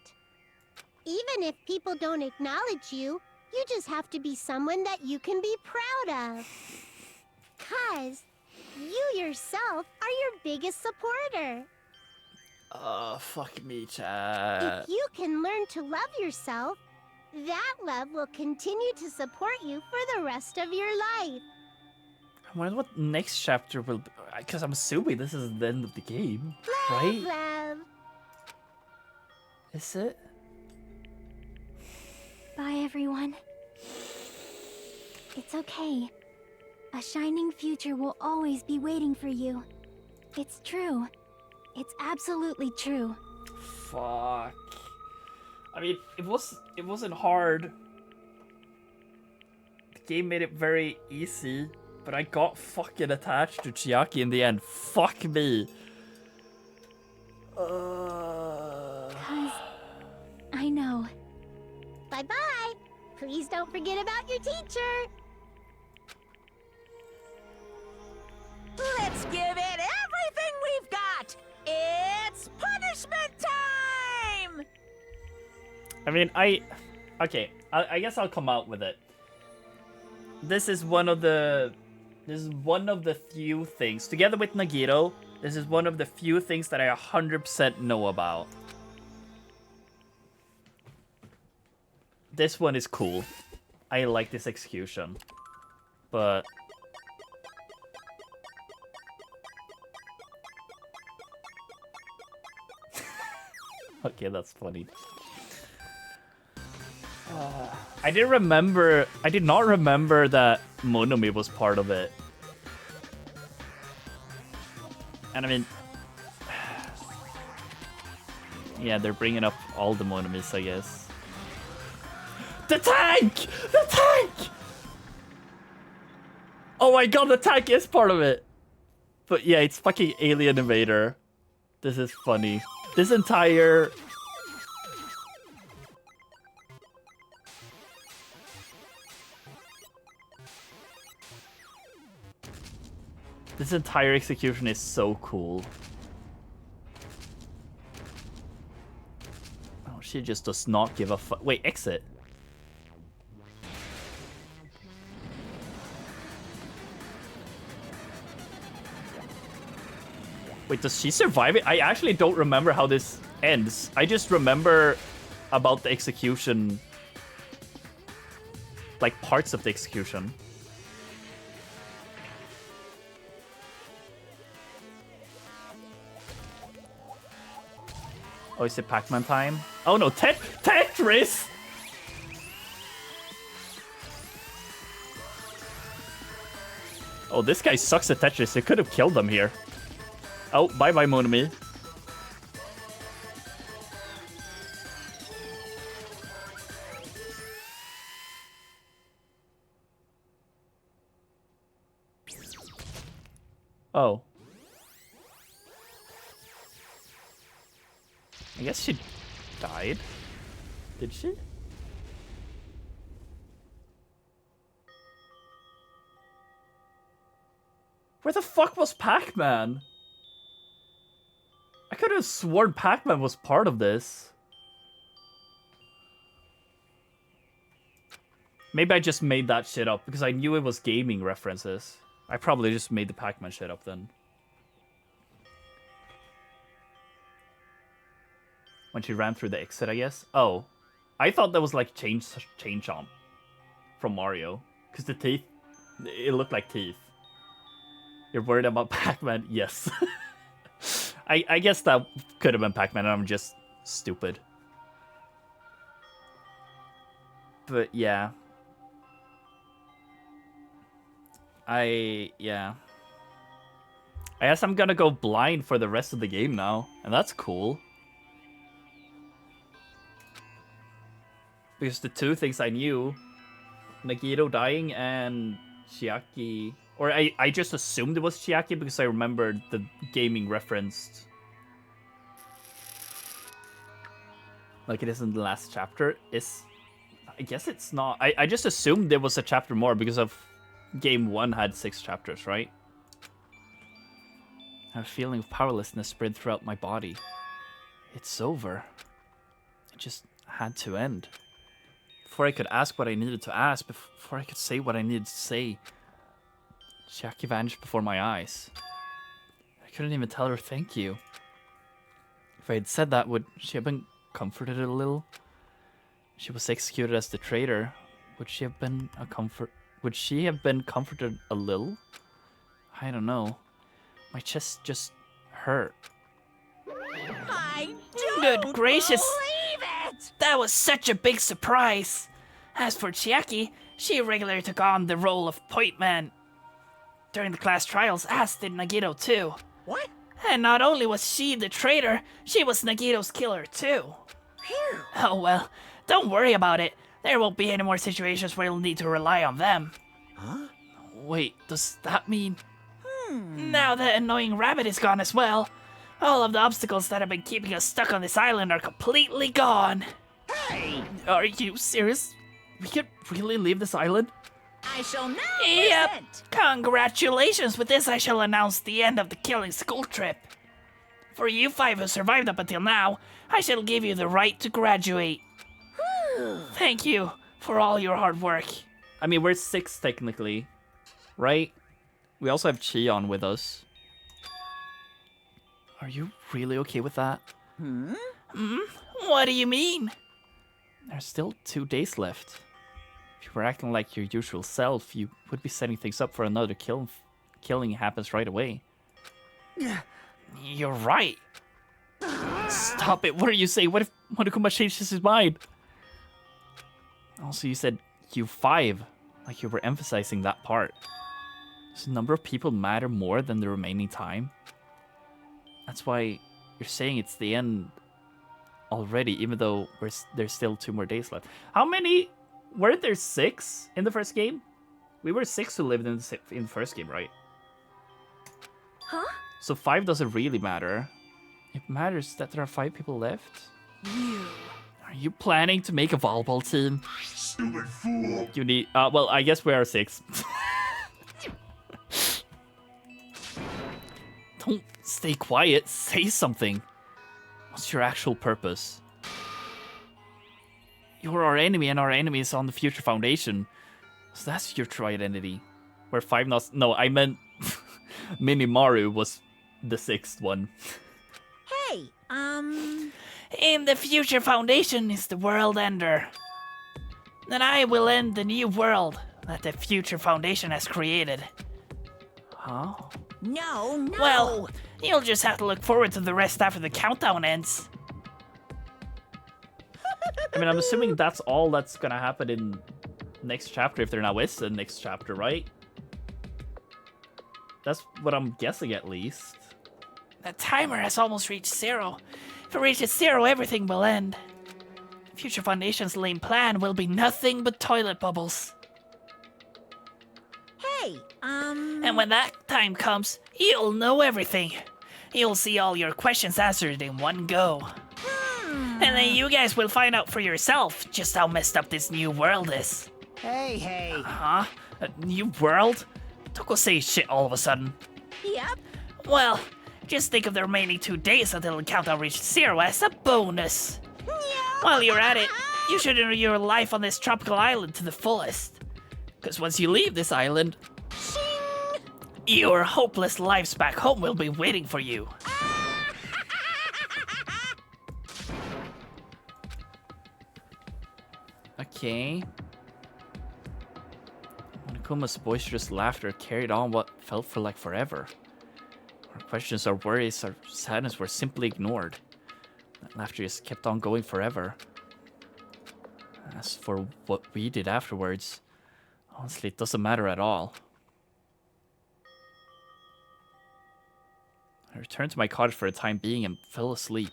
Even if people don't acknowledge you, you just have to be someone that you can be proud of. 'Cause you yourself are your biggest supporter. Fuck me, chat. If you can learn to love yourself, that love will continue to support you for the rest of your life. I wonder what next chapter will be. Because I'm assuming this is the end of the game, Love, right? love. Is it? Bye, everyone. It's okay. A shining future will always be waiting for you. It's true. It's absolutely true. Fuck. I mean, it wasn't hard. The game made it very easy, but I got fucking attached to Chiaki in the end. Fuck me. 'Cause I know. Bye-bye. Please don't forget about your teacher. Let's give it everything we've got. It's punishment time. I mean, okay, I guess I'll come out with it. This is one of the few things, together with Nagito, this is one of the few things that I 100% know about. This one is cool. I like this execution. But... Okay, that's funny. I did not remember that Monomi was part of it. And I mean, yeah, they're bringing up all the Monomis, I guess. The tank! The tank! Oh my god, the tank is part of it! But yeah, it's fucking Alien Invader. This is funny. This entire... This entire execution is so cool. Oh, she just does not give a fuck. Wait, exit. Wait, does she survive it? I actually don't remember how this ends. I just remember about the execution. Like, parts of the execution. Oh, is it Pac-Man time? Oh no, Tetris! Oh, this guy sucks at Tetris. He could have killed them here. Oh, bye-bye, Monomi. Oh. I guess she died. Did she? Where the fuck was Pac-Man? I could have sworn Pac-Man was part of this. Maybe I just made that shit up because I knew it was gaming references. I probably just made the Pac-Man shit up then. When she ran through the exit, I guess. Oh, I thought that was like Chain Chomp from Mario, because the teeth, it looked like teeth. You're worried about Pac-Man? Yes. I guess that could have been Pac-Man, and I'm just stupid. But yeah, I guess I'm gonna go blind for the rest of the game now, and that's cool. Because the two things I knew, Nagito dying and Chiaki... Or I just assumed it was Chiaki because I remembered the gaming referenced. Like it is in the last chapter. I guess it's not. I just assumed there was a chapter more because of game 1 had 6 chapters, right? I have a feeling of powerlessness spread throughout my body. It's over. It just had to end. Before I could ask what I needed to ask, before I could say what I needed to say, Chiaki vanished before my eyes. I couldn't even tell her thank you. If I had said that, would she have been comforted a little? She was executed as the traitor. Would she have been a comfort? Would she have been comforted a little? I don't know. My chest just hurt. I Good don't gracious! believe it! That was such a big surprise! As for Chiaki, she regularly took on the role of point man during the class trials, as did Nagito too. What? And not only was she the traitor, she was Nagito's killer too. Phew. Oh well, don't worry about it. There won't be any more situations where you'll need to rely on them. Huh? Wait, does that mean... Now that annoying rabbit is gone as well, all of the obstacles that have been keeping us stuck on this island are completely gone. Hey! Are you serious? We could really leave this island? I shall now Yep. present. Congratulations, with this I shall announce the end of the killing school trip. For you 5 who survived up until now, I shall give you the right to graduate. Thank you for all your hard work. I mean, we're 6 technically, right? We also have Chion with us. Are you really okay with that? What do you mean? There's still 2 days left. If you were acting like your usual self, you would be setting things up for another killing happens right away. You're right. Stop it. What are you saying? What if Monokuma changes his mind? Also, you said U5. Like you were emphasizing that part. Does the number of people matter more than the remaining time? That's why you're saying it's the end already, even though there's still 2 more days left. How many? Weren't there 6 in the first game? We were 6 who lived in the first game, right? Huh? So 5 doesn't really matter. It matters that there are 5 people left. Are you planning to make a volleyball team? Stupid fool! You need... well, I guess we are 6. Don't stay quiet. Say something. What's your actual purpose? You're our enemy, and our enemy is on the Future Foundation. So that's your true identity. Where 5 not... No, I meant... Minimaru was the 6th one. Hey, In the Future Foundation is the world ender. Then I will end the new world that the Future Foundation has created. Huh? no. Well, you'll just have to look forward to the rest after the countdown ends. I mean, I'm assuming that's all that's gonna happen in next chapter, if there now is a next chapter, right? That's what I'm guessing, at least. The timer has almost reached 0. If it reaches 0, everything will end. Future Foundation's lame plan will be nothing but toilet bubbles. Hey, And when that time comes, you'll know everything. You'll see all your questions answered in one go. And then you guys will find out for yourself just how messed up this new world is. Hey. Huh? A new world? Don't go say shit all of a sudden. Yep. Well, just think of the remaining 2 days until the countdown reaches 0 as a bonus. While you're at it, you should enjoy your life on this tropical island to the fullest. Because once you leave this island, your hopeless lives back home will be waiting for you. Okay. Monokuma's boisterous laughter carried on what felt for like forever. Our questions, our worries, our sadness were simply ignored. That laughter just kept on going forever. As for what we did afterwards, honestly, it doesn't matter at all. I returned to my cottage for a time being and fell asleep.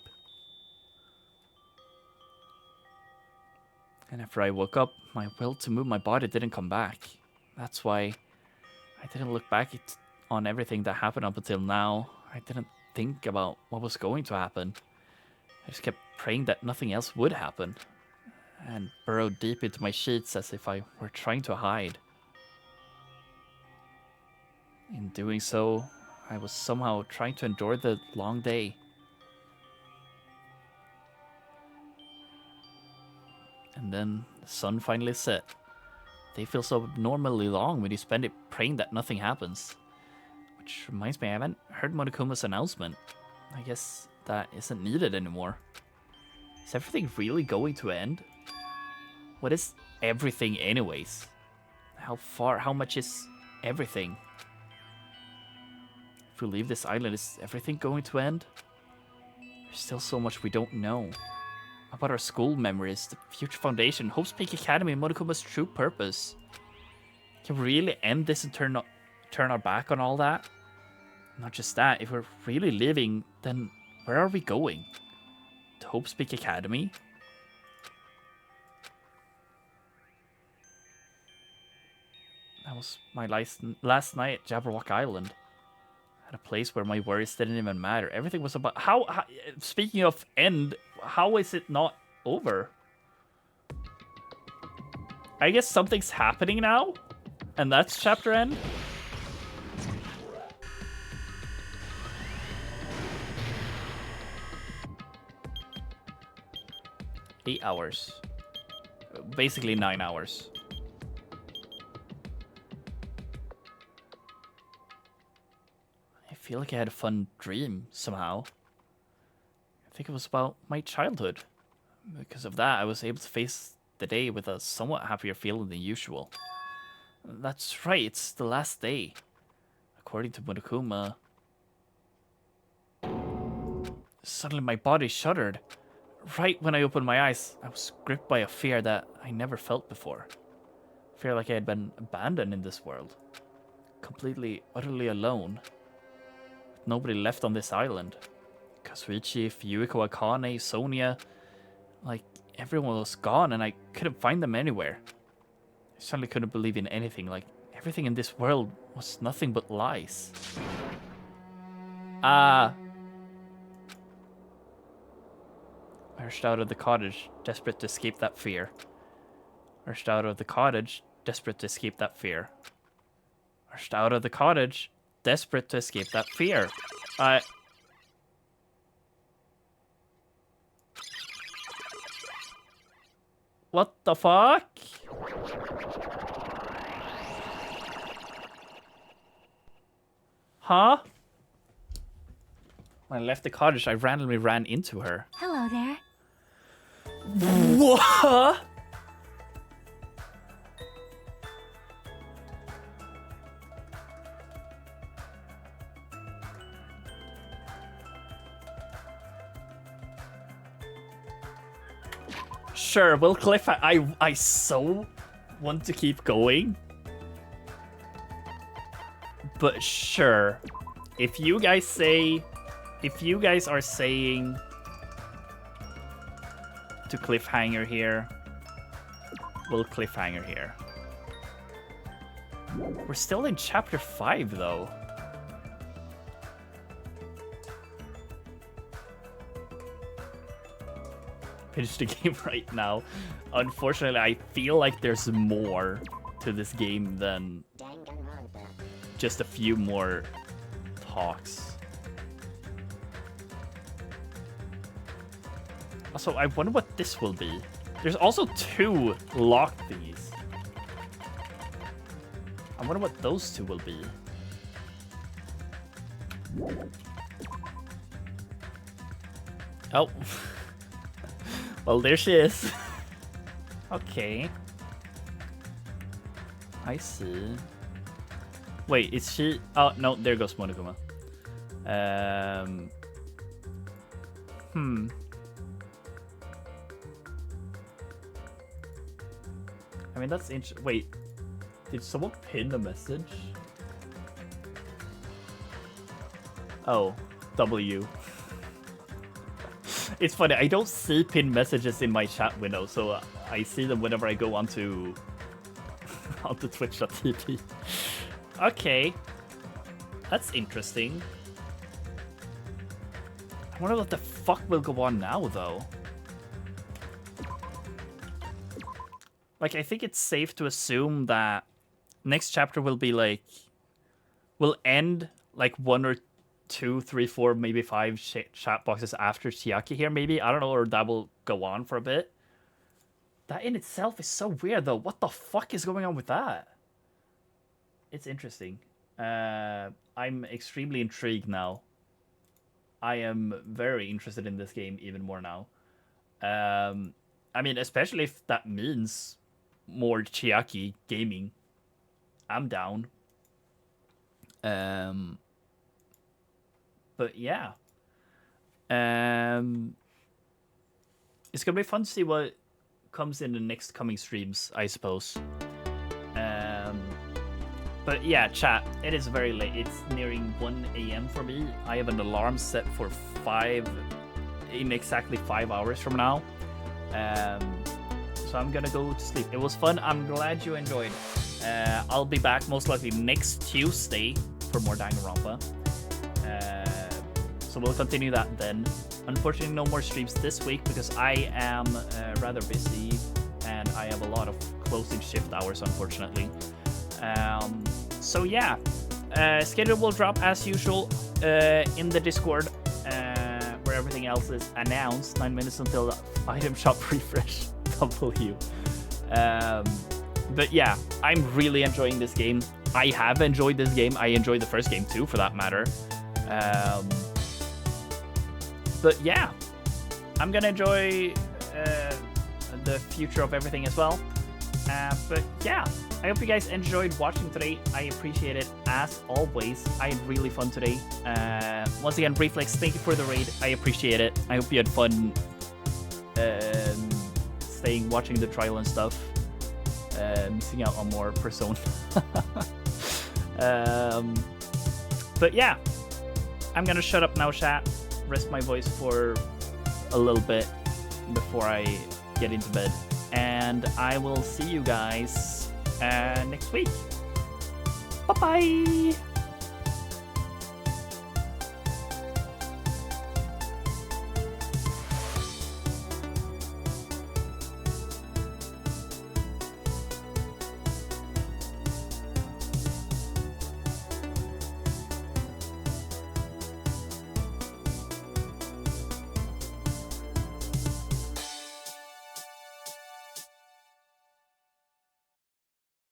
And after I woke up, my will to move my body didn't come back. That's why I didn't look back on everything that happened up until now. I didn't think about what was going to happen. I just kept praying that nothing else would happen, and burrowed deep into my sheets as if I were trying to hide. In doing so, I was somehow trying to endure the long day. And then the sun finally set. They feel so abnormally long when you spend it praying that nothing happens. Which reminds me, I haven't heard Monokuma's announcement. I guess that isn't needed anymore. Is everything really going to end? What is everything anyways? How much is everything? If we leave this island, is everything going to end? There's still so much we don't know. About our school memories, the Future Foundation, Hope's Peak Academy, and Monokuma's true purpose. Can we really end this and turn our back on all that? Not just that, if we're really leaving, then where are we going? To Hope's Peak Academy? That was my last night at Jabberwock Island. At a place where my worries didn't even matter. Everything was about... How speaking of end, how is it not over? I guess something's happening now? And that's chapter end? Eight hours. Basically 9 hours. I feel like I had a fun dream somehow. I think it was about my childhood. Because of that, I was able to face the day with a somewhat happier feeling than usual. That's right, it's the last day. According to Monokuma. Suddenly my body shuddered. Right when I opened my eyes, I was gripped by a fear that I never felt before. Fear like I had been abandoned in this world. Completely, utterly alone. With nobody left on this island. Kazuichi, Fuyuhiko Akane, Sonia. Like, everyone was gone and I couldn't find them anywhere. I suddenly couldn't believe in anything. Like, everything in this world was nothing but lies. I rushed out of the cottage, desperate to escape that fear. Rushed out of the cottage, desperate to escape that fear. Rushed out of the cottage, desperate to escape that fear. What the fuck? Huh? When I left the cottage, I randomly ran into her. Hello there. What? Sure, we'll cliff. I so want to keep going. But sure. If you guys are saying to cliffhanger here, we'll cliffhanger here. We're still in chapter 5 though. Finish the game right now. Unfortunately, I feel like there's more to this game than just a few more talks. Also, I wonder what this will be. There's also 2 lock thingies. I wonder what those 2 will be. Oh. Well, there she is. Okay. I see. Wait, is she... Oh, no, there goes Monokuma. I mean, that's interesting. Wait, did someone pin a message? Oh, W. It's funny, I don't see pinned messages in my chat window, so I see them whenever I go onto twitch.tv. Okay. That's interesting. I wonder what the fuck will go on now, though. Like, I think it's safe to assume that next chapter will be, like... will end, like, 1 or 2, 3, 4, maybe 5 chat boxes after Chiaki here, maybe? I don't know, or that will go on for a bit. That in itself is so weird, though. What the fuck is going on with that? It's interesting. I'm extremely intrigued now. I am very interested in this game even more now. I mean, especially if that means more Chiaki gaming. I'm down. But yeah. It's gonna be fun to see what comes in the next coming streams, I suppose. But yeah, chat, it is very late. It's nearing 1 a.m. for me. I have an alarm set for 5 in exactly 5 hours from now. So I'm gonna go to sleep. It was fun. I'm glad you enjoyed. I'll be back most likely next Tuesday for more Danganronpa. So we'll continue that then. Unfortunately, no more streams this week because I am rather busy and I have a lot of closing shift hours, unfortunately. So yeah, schedule will drop as usual in the Discord where everything else is announced. 9 minutes until the item shop refresh. W. But yeah, I'm really enjoying this game. I have enjoyed this game. I enjoyed the first game too, for that matter. But yeah, I'm gonna enjoy the future of everything as well. But yeah, I hope you guys enjoyed watching today. I appreciate it as always. I had really fun today. Once again, Reflex, thank you for the raid. I appreciate it. I hope you had fun staying, watching the trial and stuff. Missing out on more Persona. But yeah, I'm gonna shut up now, chat. Rest my voice for a little bit before I get into bed. And I will see you guys next week. Bye-bye!